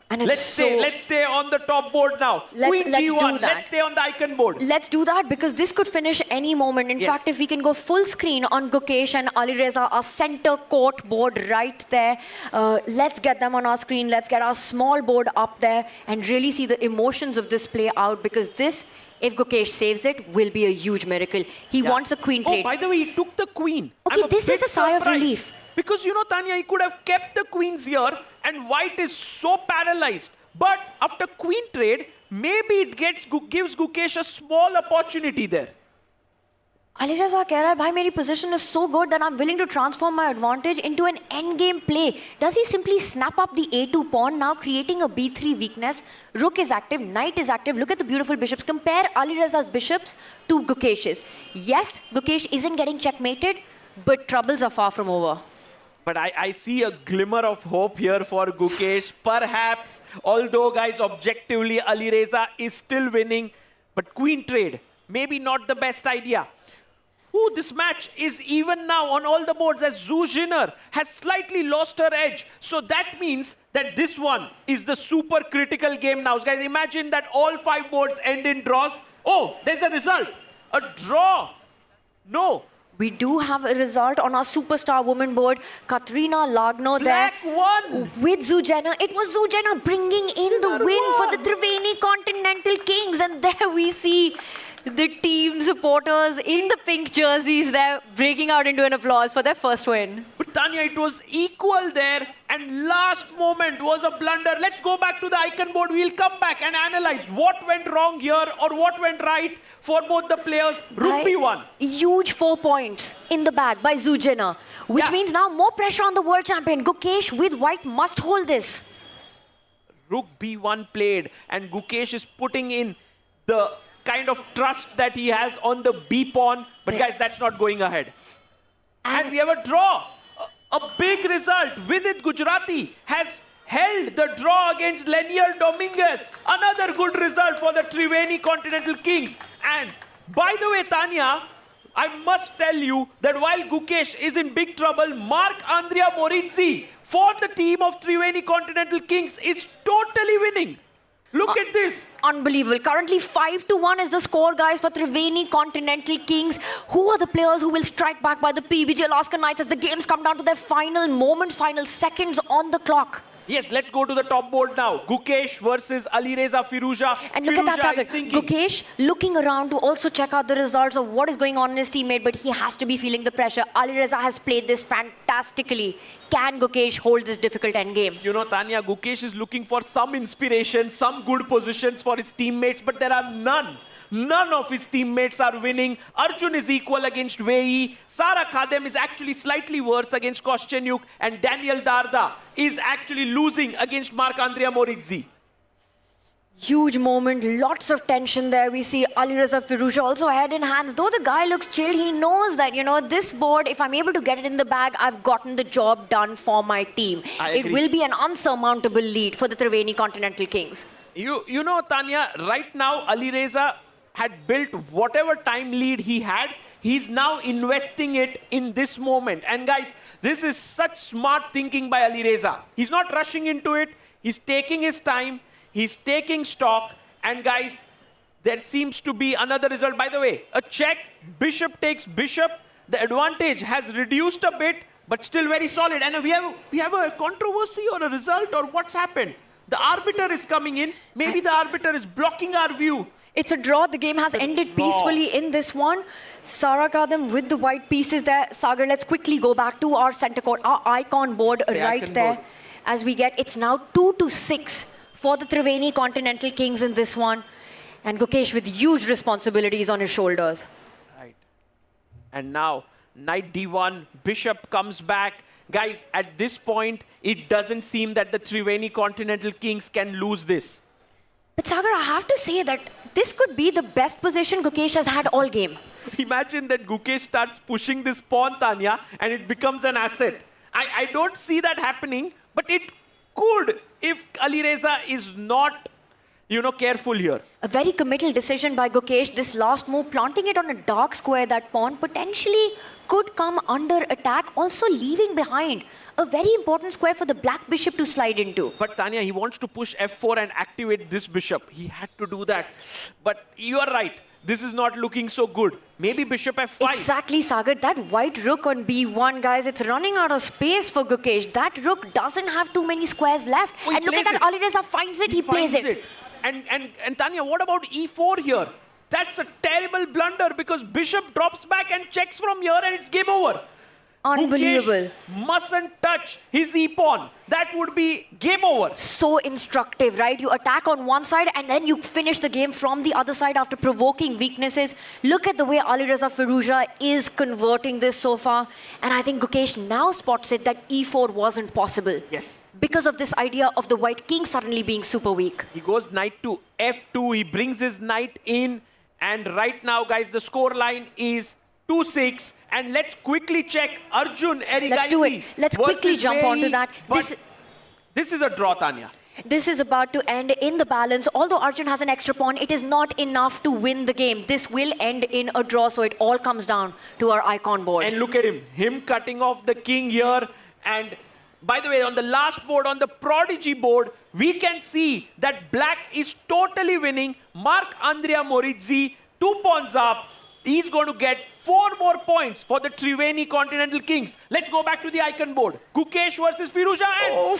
And let's stay on the top board now. Queen let's G1. do that. Let's stay on the icon board. Let's do that, because this could finish any moment. In fact, if we can go full screen on Gukesh and Ali Reza, our center court board right there. Let's get them on our screen. Let's get our small board up there and really see the emotions of this play out, because this, if Gukesh saves it, will be a huge miracle. He wants a queen trade. Oh, by the way, he took the queen. Okay, this is a sigh of relief. Because, you know, Tanya, he could have kept the queens here, and white is so paralyzed. But after queen trade, maybe it gives Gukesh a small opportunity there. Ali Reza keh raha hai, bhai, meri position is so good that I'm willing to transform my advantage into an endgame play. Does he simply snap up the a2 pawn, now creating a b3 weakness? Rook is active, knight is active. Look at the beautiful bishops. Compare Ali Reza's bishops to Gukesh's. Yes, Gukesh isn't getting checkmated, but troubles are far from over. But I see a glimmer of hope here for Gukesh. Perhaps, although, guys, objectively, Ali Reza is still winning. But queen trade, maybe not the best idea. Ooh, this match is even now on all the boards, as Zhu Jinner has slightly lost her edge. So that means that this one is the super critical game now. Guys, imagine that all 5 boards end in draws. Oh, there's a result. A draw. No. We do have a result on our superstar woman board. Katrina Lagno Black there won. with Zuzena. It was Zuzena bringing in the win for the Triveni Continental Kings. And there we see the team supporters in the pink jerseys there breaking out into an applause for their first win. But Tanya, it was equal there, and last moment was a blunder. Let's go back to the icon board. We'll come back and analyze what went wrong here or what went right for both the players. Rugby won. Huge 4 points in the bag by Zuzena, which means now more pressure on the world champion. Gukesh with white must hold this. Rook B1 played, and Gukesh is putting in the kind of trust that he has on the B pawn. But guys, that's not going ahead. And we have a draw. A big result. Vidit Gujarati has held the draw against Lenier Dominguez. Another good result for the Triveni Continental Kings. And by the way, Tanya, I must tell you that while Gukesh is in big trouble, Mark Andrea Morizzi for the team of Triveni Continental Kings is totally winning. Look at this. Unbelievable. Currently 5-1 is the score, guys, for Triveni Continental Kings. Who are the players who will strike back by the PBG Alaskan Knights as the games come down to their final moments, final seconds on the clock? Yes, let's go to the top board now. Gukesh versus Alireza Firuza. And look at that, Firuza Sagar. is thinking, Gukesh looking around to also check out the results of what is going on in his teammate, but he has to be feeling the pressure. Alireza has played this fantastically. Can Gukesh hold this difficult endgame? You know, Tanya, Gukesh is looking for some inspiration, some good positions for his teammates, but there are none. None of his teammates are winning. Arjun is equal against Wei. Sara Khadem is actually slightly worse against Koschenyuk. And Daniel Darda is actually losing against Mark Andrea Morizzi. Huge moment, lots of tension there. We see Alireza Firuza also head in hands. Though the guy looks chill, he knows that, you know, this board, if I'm able to get it in the bag, I've gotten the job done for my team. It will be an unsurmountable lead for the Triveni Continental Kings. You know, Tanya, right now, Alireza had built whatever time lead he had. He's now investing it in this moment. And guys, this is such smart thinking by Alireza. He's not rushing into it. He's taking his time. He's taking stock. And guys, there seems to be another result. By the way, a check. Bishop takes bishop. The advantage has reduced a bit, but still very solid. And we have a controversy or a result or what's happened. The arbiter is coming in. Maybe the arbiter is blocking our view. It's a draw. The game has ended peacefully in this one. Sara Kadam with the white pieces there. Sagar, let's quickly go back to our center court, our icon board right there. Board. As we get, it's now 2-6 for the Triveni Continental Kings in this one. And Gukesh with huge responsibilities on his shoulders. Right. And now, Knight D1, Bishop comes back. Guys, at this point, it doesn't seem that the Triveni Continental Kings can lose this. But Sagar, I have to say that this could be the best position Gukesh has had all game. Imagine that Gukesh starts pushing this pawn, Tanya, and it becomes an asset. I don't see that happening, but it could if Alireza is not, you know, careful here. A very committal decision by Gukesh. This last move, planting it on a dark square, that pawn potentially could come under attack, also leaving behind a very important square for the black bishop to slide into. But Tanya, he wants to push f4 and activate this bishop. He had to do that. But you are right. This is not looking so good. Maybe bishop f5. Exactly, Sagar. That white rook on b1, guys, it's running out of space for Gukesh. That rook doesn't have too many squares left. Oh, and look at that, Alireza finds it, he plays it. And Tanya, what about e4 here? That's a terrible blunder because bishop drops back and checks from here and it's game over. Unbelievable. Gukesh mustn't touch his e-pawn. That would be game over. So instructive, right? You attack on one side and then you finish the game from the other side after provoking weaknesses. Look at the way Alireza Firuza is converting this so far. And I think Gukesh now spots it that e4 wasn't possible. Yes. Because of this idea of the white king suddenly being super weak. He goes knight to f2. He brings his knight in. And right now, guys, the score line is 2-6. And let's quickly check Arjun Erigaisi. Let's do it. Let's quickly jump onto that. This is a draw, Tanya. This is about to end in the balance. Although Arjun has an extra pawn, it is not enough to win the game. This will end in a draw, so it all comes down to our icon board. And look at him cutting off the king here. And by the way, on the last board, on the Prodigy board, we can see that black is totally winning. Mark Andrea Morizzi, 2 pawns up. He's going to get 4 more points for the Triveni Continental Kings. Let's go back to the icon board. Gukesh versus Firuza and...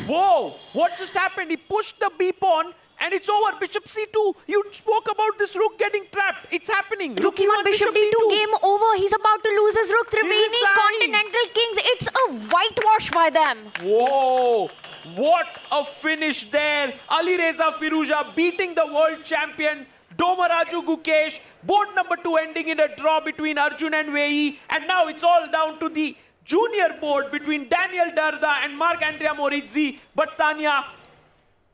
Whoa! What just happened? He pushed the B pawn and it's over. Bishop C2. You spoke about this rook getting trapped. It's happening. Rook E1, Bishop D2, game over. He's about to lose his rook. Triveni Continental Kings. It's a whitewash by them. Whoa! What a finish there. Alireza Firuza beating the world champion Domaraju Gukesh. Board number 2 ending in a draw between Arjun and Vishy. And now it's all down to the junior board between Daniel Darda and Marc-Andrea Morizzi. But Tanya,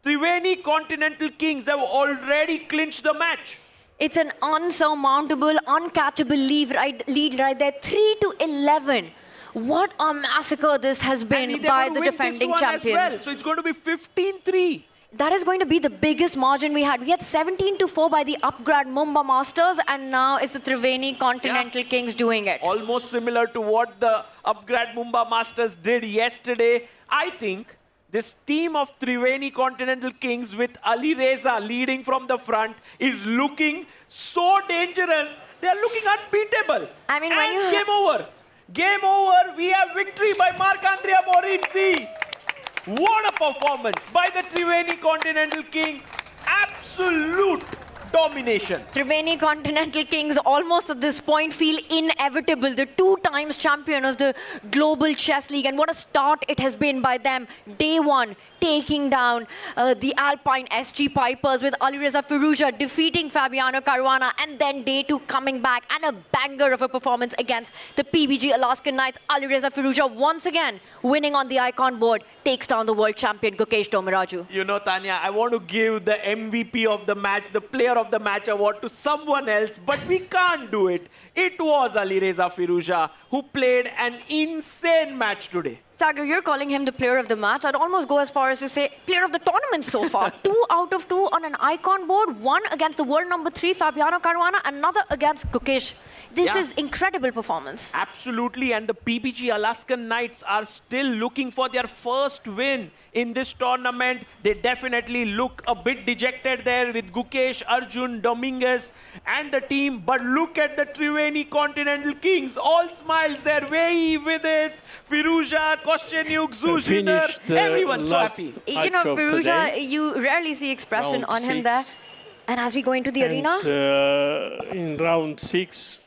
Triveni Continental Kings have already clinched the match. It's an unsurmountable, uncatchable lead right there. 3-11. What a massacre this has been by the defending champions. Well. So it's going to be 15-3. That is going to be the biggest margin we had. We had 17-4 by the Upgrad Mumba Masters, and now it's the Triveni Continental Kings doing it. Almost similar to what the Upgrad Mumba Masters did yesterday. I think this team of Triveni Continental Kings with Alireza leading from the front is looking so dangerous. They are looking unbeatable. I mean, and game over. Game over. We have victory by Marc-Andrea Morizzi. What a performance by the Triveni Continental Kings. Absolute domination. Triveni Continental Kings almost at this point feel inevitable. The 2 times champion of the Global Chess League. And what a start it has been by them. Day 1, taking down the Alpine SG Pipers with Alireza Firuza defeating Fabiano Caruana. And then day 2 coming back and a banger of a performance against the PBG Alaskan Knights. Alireza Firuza once again winning on the icon board. Takes down the world champion Gukesh Domaraju. You know, Tanya, I want to give the MVP of the match, the player of the match award to someone else, but we can't do it. It was Alireza Firuza who played an insane match today. Sagar, you're calling him the player of the match. I'd almost go as far as to say player of the tournament so far. 2 out of 2 on an icon board. 1 against the world number 3, Fabiano Caruana. Another against Gukesh. This is incredible performance. Absolutely. And the PBG Alaskan Knights are still looking for their first win in this tournament. They definitely look a bit dejected there with Gukesh, Arjun, Dominguez and the team. But look at the Triveni Continental Kings. All smiles. They're way with it. Firuza, Kostenyuk, Zuzhiner, everyone's so happy. You know, Firuza, you rarely see expression on him there. And as we go into the arena? In round 6,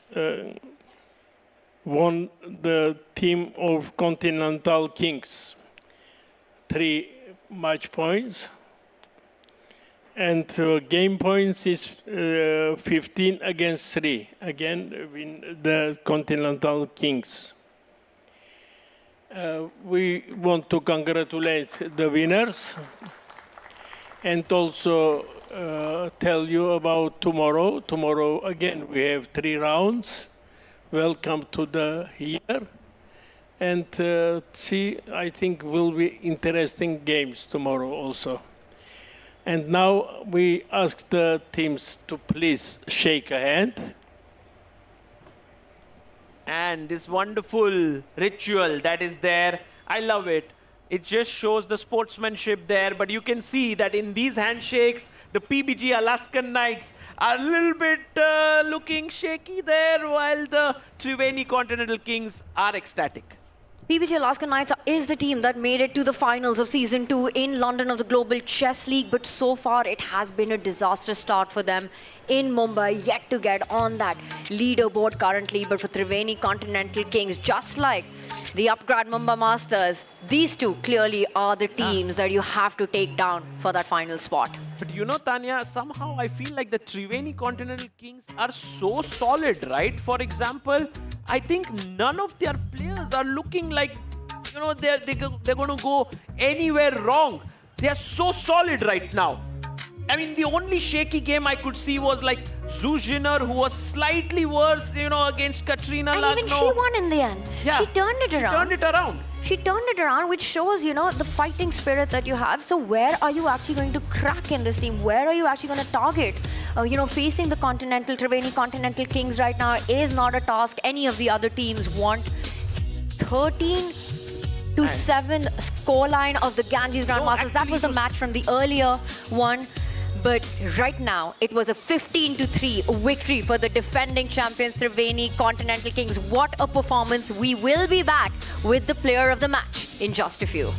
won the team of Continental Kings. 3 match points. And game points is 15 against 3. Again, win the Continental Kings. We want to congratulate the winners and also tell you about tomorrow. Tomorrow, again, we have 3 rounds. Welcome to the year. And see, I think will be interesting games tomorrow also. And now we ask the teams to please shake a hand. And this wonderful ritual that is there, I love it. It just shows the sportsmanship there, but you can see that in these handshakes, the PBG Alaskan Knights are a little bit looking shaky there, while the Triveni Continental Kings are ecstatic. PBG Alaskan Knights is the team that made it to the finals of Season 2 in London of the Global Chess League, but so far it has been a disastrous start for them in Mumbai, yet to get on that leaderboard currently. But for Triveni Continental Kings, just like the Upgrad Mumba Masters, these 2 clearly are the teams that you have to take down for that final spot. But you know, Tanya, somehow I feel like the Triveni Continental Kings are so solid, right? For example, I think none of their players are looking like, you know, they're going to go anywhere wrong. They are so solid right now. I mean, the only shaky game I could see was like Zuzhiner, who was slightly worse, you know, against Katrina Lagno. And even she won in the end. Yeah, she turned it around. She turned it around. She turned it around, which shows, you know, the fighting spirit that you have. So where are you actually going to crack in this team? Where are you actually going to target? You know, facing the Triveni Continental Kings right now is not a task any of the other teams want. 13-7 scoreline of the Ganges Grandmasters. That was the match from the earlier one. But right now, it was a 15-3 victory for the defending champions Triveni Continental Kings. What a performance. We will be back with the player of the match in just a few.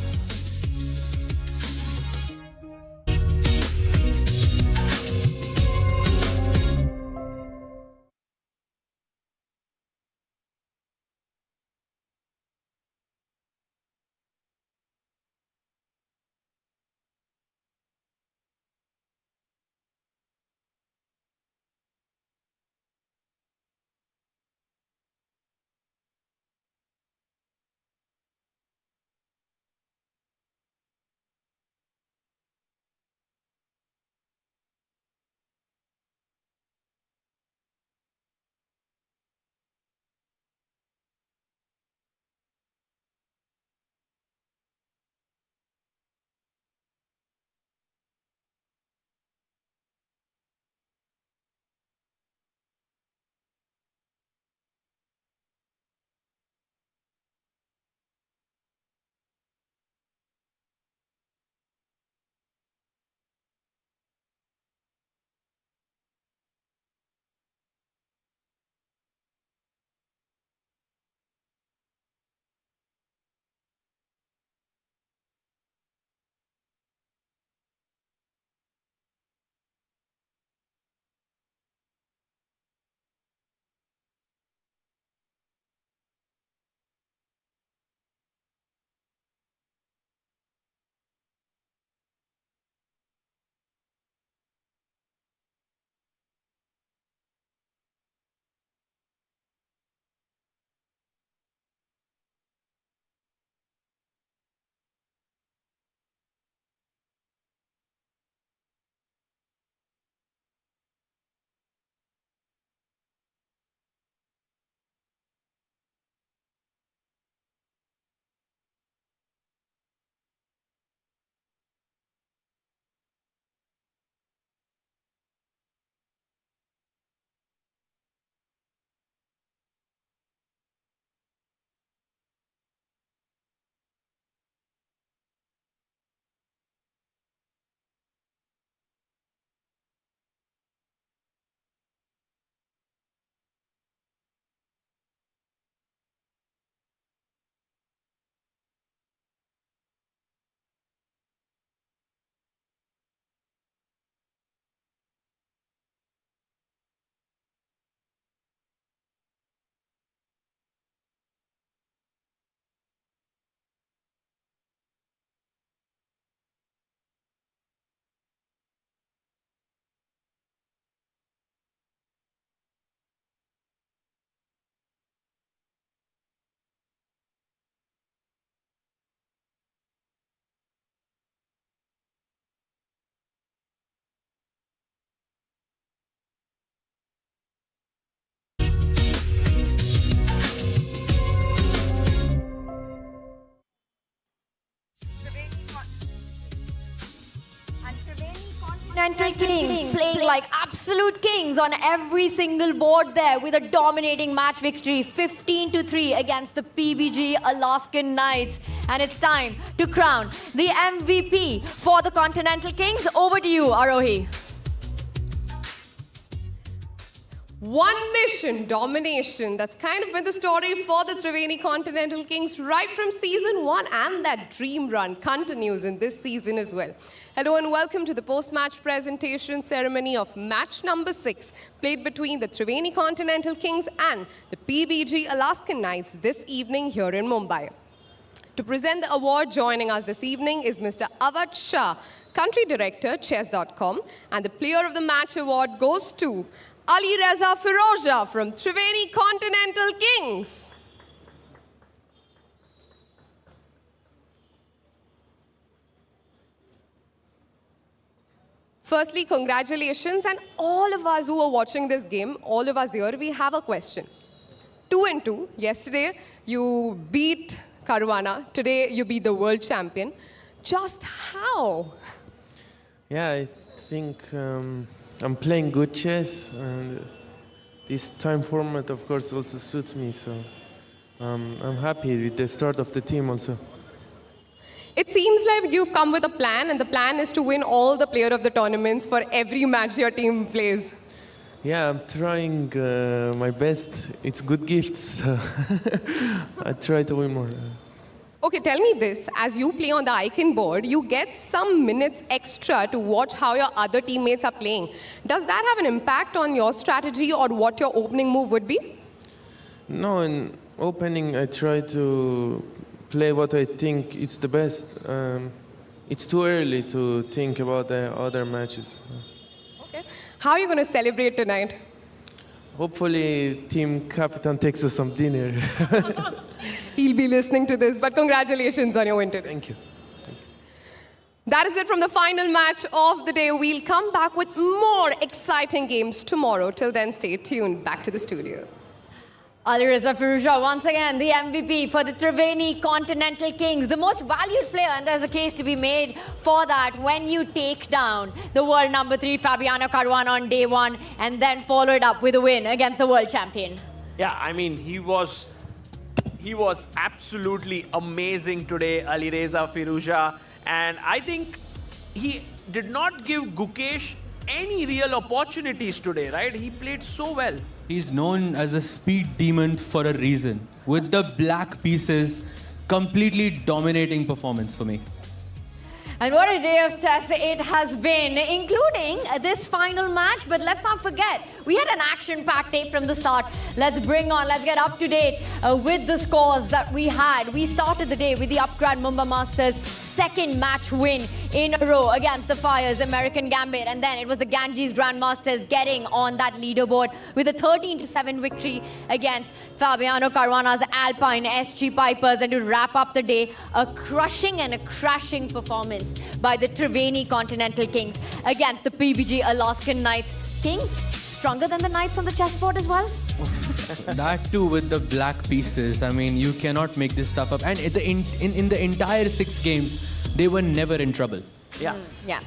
Continental Kings playing like absolute kings on every single board there with a dominating match victory 15-3 against the PBG Alaskan Knights. And it's time to crown the MVP for the Continental Kings. Over to you, Arohi. One mission, domination. That's kind of been the story for the Triveni Continental Kings right from season 1, and that dream run continues in this season as well. Hello and welcome to the post-match presentation ceremony of match number 6, played between the Triveni Continental Kings and the PBG Alaskan Knights this evening here in Mumbai. To present the award, joining us this evening is Mr. Avad Shah, Country Director, Chess.com, and the Player of the Match award goes to Ali Reza Firoja from Triveni Continental Kings. Firstly, congratulations, and all of us who are watching this game, all of us here, we have a question. 2-2. Yesterday, you beat Caruana. Today, you beat the world champion. Just how? Yeah, I think I'm playing good chess, and this time format, of course, also suits me. So I'm happy with the start of the team also. It seems like you've come with a plan, and the plan is to win all the player of the tournaments for every match your team plays. Yeah, I'm trying my best. It's good gifts. I try to win more. Okay, tell me this. As you play on the icon board, you get some minutes extra to watch how your other teammates are playing. Does that have an impact on your strategy or what your opening move would be? No, in opening, I try to play what I think is the best. It's too early to think about the other matches. Okay. How are you going to celebrate tonight? Hopefully, Team Captain takes us some dinner. He'll be listening to this, but congratulations on your win today. Thank you. That is it from the final match of the day. We'll come back with more exciting games tomorrow. Till then, stay tuned. Back to the studio. Alireza Firouzja, once again, the MVP for the Triveni Continental Kings, the most valued player, and there's a case to be made for that when you take down the world number 3, Fabiano Caruana, on day 1, and then followed up with a win against the world champion. Yeah, I mean, he was absolutely amazing today, Alireza Firouzja, and I think he did not give Gukesh any real opportunities today, right? He played so well. He's known as a speed demon for a reason. With the black pieces, completely dominating performance for me. And what a day of chess it has been, including this final match. But let's not forget, we had an action-packed tape from the start. Let's get up to date with the scores that we had. We started the day with the Upgrad Mumba Masters' second match win in a row against the Fyers American Gambit, and then it was the Ganges Grandmasters getting on that leaderboard with a 13-7 victory against Fabiano Caruana's Alpine SG Pipers, and to wrap up the day, a crushing and a crashing performance by the Triveni Continental Kings against the PBG Alaskan Knights. Kings, stronger than the Knights on the chessboard as well? That too with the black pieces. I mean, you cannot make this stuff up. And in the entire 6 games, they were never in trouble. Yeah. Yeah.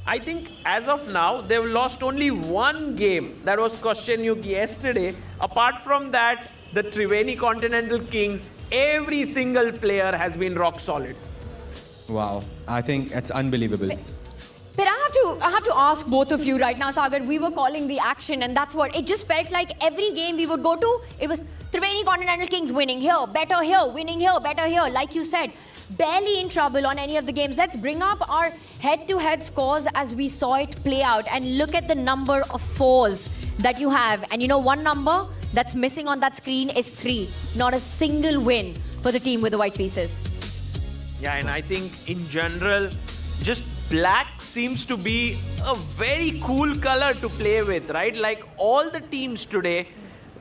I think as of now, they've lost only one game. That was Koshtenyuk yesterday. Apart from that, the Triveni Continental Kings, every single player has been rock solid. Wow. I think that's unbelievable. But I have to ask both of you right now, Sagar. We were calling the action, and that's what it just felt like. Every game we would go to, it was Triveni Continental Kings winning here, better here, winning here, better here. Like you said, barely in trouble on any of the games. Let's bring up our head-to-head scores as we saw it play out, and look at the number of 4s that you have. And you know, one number that's missing on that screen is 3. Not a single win for the team with the white pieces. Yeah, and I think in general, just black seems to be a very cool color to play with, right? Like all the teams today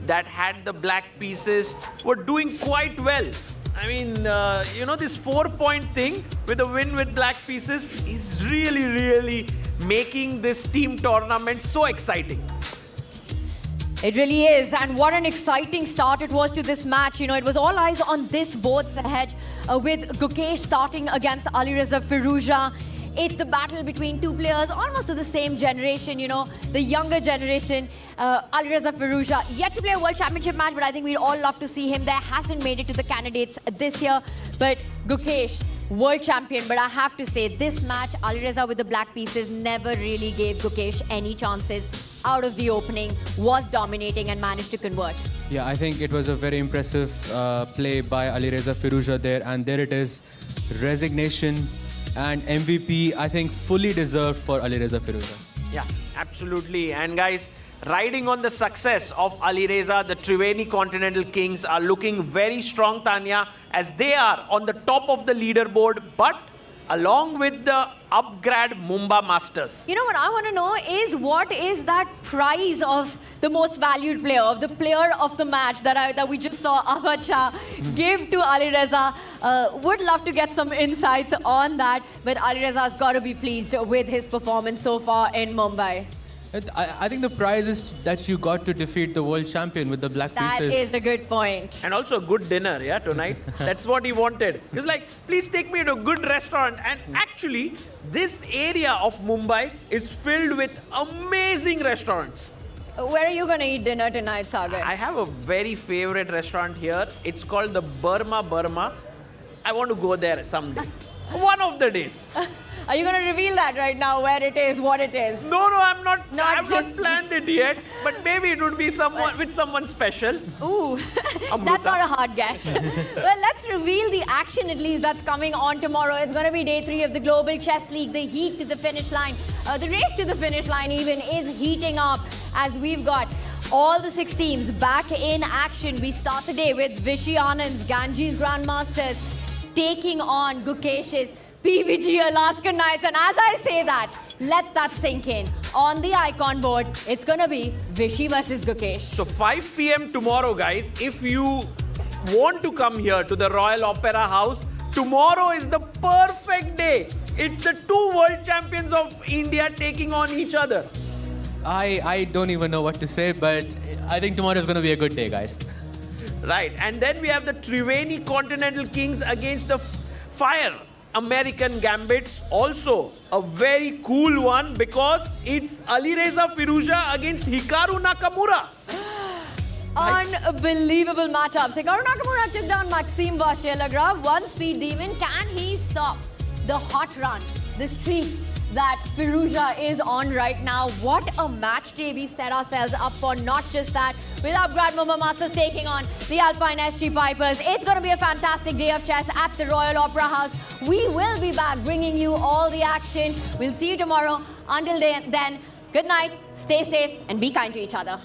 that had the black pieces were doing quite well. I mean, you know, this 4-point thing with a win with black pieces is really, really making this team tournament so exciting. It really is, and what an exciting start it was to this match. You know, it was all eyes on this board's ahead with Gukesh starting against Alireza Firouzja. It's the battle between 2 players almost of the same generation, you know, the younger generation. Alireza Firouzja yet to play a World Championship match, but I think we'd all love to see him there. Hasn't made it to the candidates this year, but Gukesh, World Champion. But I have to say, this match, Alireza with the black pieces never really gave Gukesh any chances. Out of the opening, was dominating and managed to convert. Yeah, I think it was a very impressive play by Alireza Firouzja there, and there it is, resignation and MVP, I think fully deserved for Alireza Firouzja. Yeah, absolutely. And guys, riding on the success of Alireza, the Triveni Continental Kings are looking very strong, Tanya, as they are on the top of the leaderboard, but along with the Upgrad Mumba Masters. You know what I want to know is, what is that prize of the most valued player, of the player of the match that we just saw Avacha give to Alireza? Would love to get some insights on that, but Alireza's got to be pleased with his performance so far in Mumbai. I think the prize is that you got to defeat the world champion with the black pieces. That is a good point. And also a good dinner, yeah, tonight. That's what he wanted. He was like, please take me to a good restaurant. And actually, this area of Mumbai is filled with amazing restaurants. Where are you going to eat dinner tonight, Sagar? I have a very favorite restaurant here. It's called the Burma. I want to go there someday. One of the days. Are you going to reveal that right now, where it is, what it is? No, I'm not. I've just- not planned it yet. But maybe it would be someone with someone special. Ooh, that's not a hard guess. Well, let's reveal the action at least that's coming on tomorrow. It's going to be day 3 of the Global Chess League, the heat to the finish line. The race to the finish line even is heating up as we've got all the 6 teams back in action. We start the day with Vishy Anand's Ganges Grandmasters taking on Gukesh's PBG Alaskan Knights. And as I say that, let that sink in. On the icon board, it's going to be Vishy versus Gukesh. So 5 p.m. tomorrow, guys. If you want to come here to the Royal Opera House, tomorrow is the perfect day. It's the 2 world champions of India taking on each other. I don't even know what to say, but I think tomorrow is going to be a good day, guys. Right. And then we have the Triveni Continental Kings against the Fyers American Gambits. Also a very cool one because it's Alireza Firouzja against Hikaru Nakamura. Unbelievable matchup. Hikaru Nakamura took down Maxime vachier-lagrave. One speed demon. Can he stop the hot run, the streak that Firouzja is on right now? What a match day we set ourselves up for. Not just that, with Upgrad Mumba Masters taking on the Alpine SG Pipers. It's going to be a fantastic day of chess at the Royal Opera House. We will be back bringing you all the action. We'll see you tomorrow. Until then, good night, stay safe, and be kind to each other.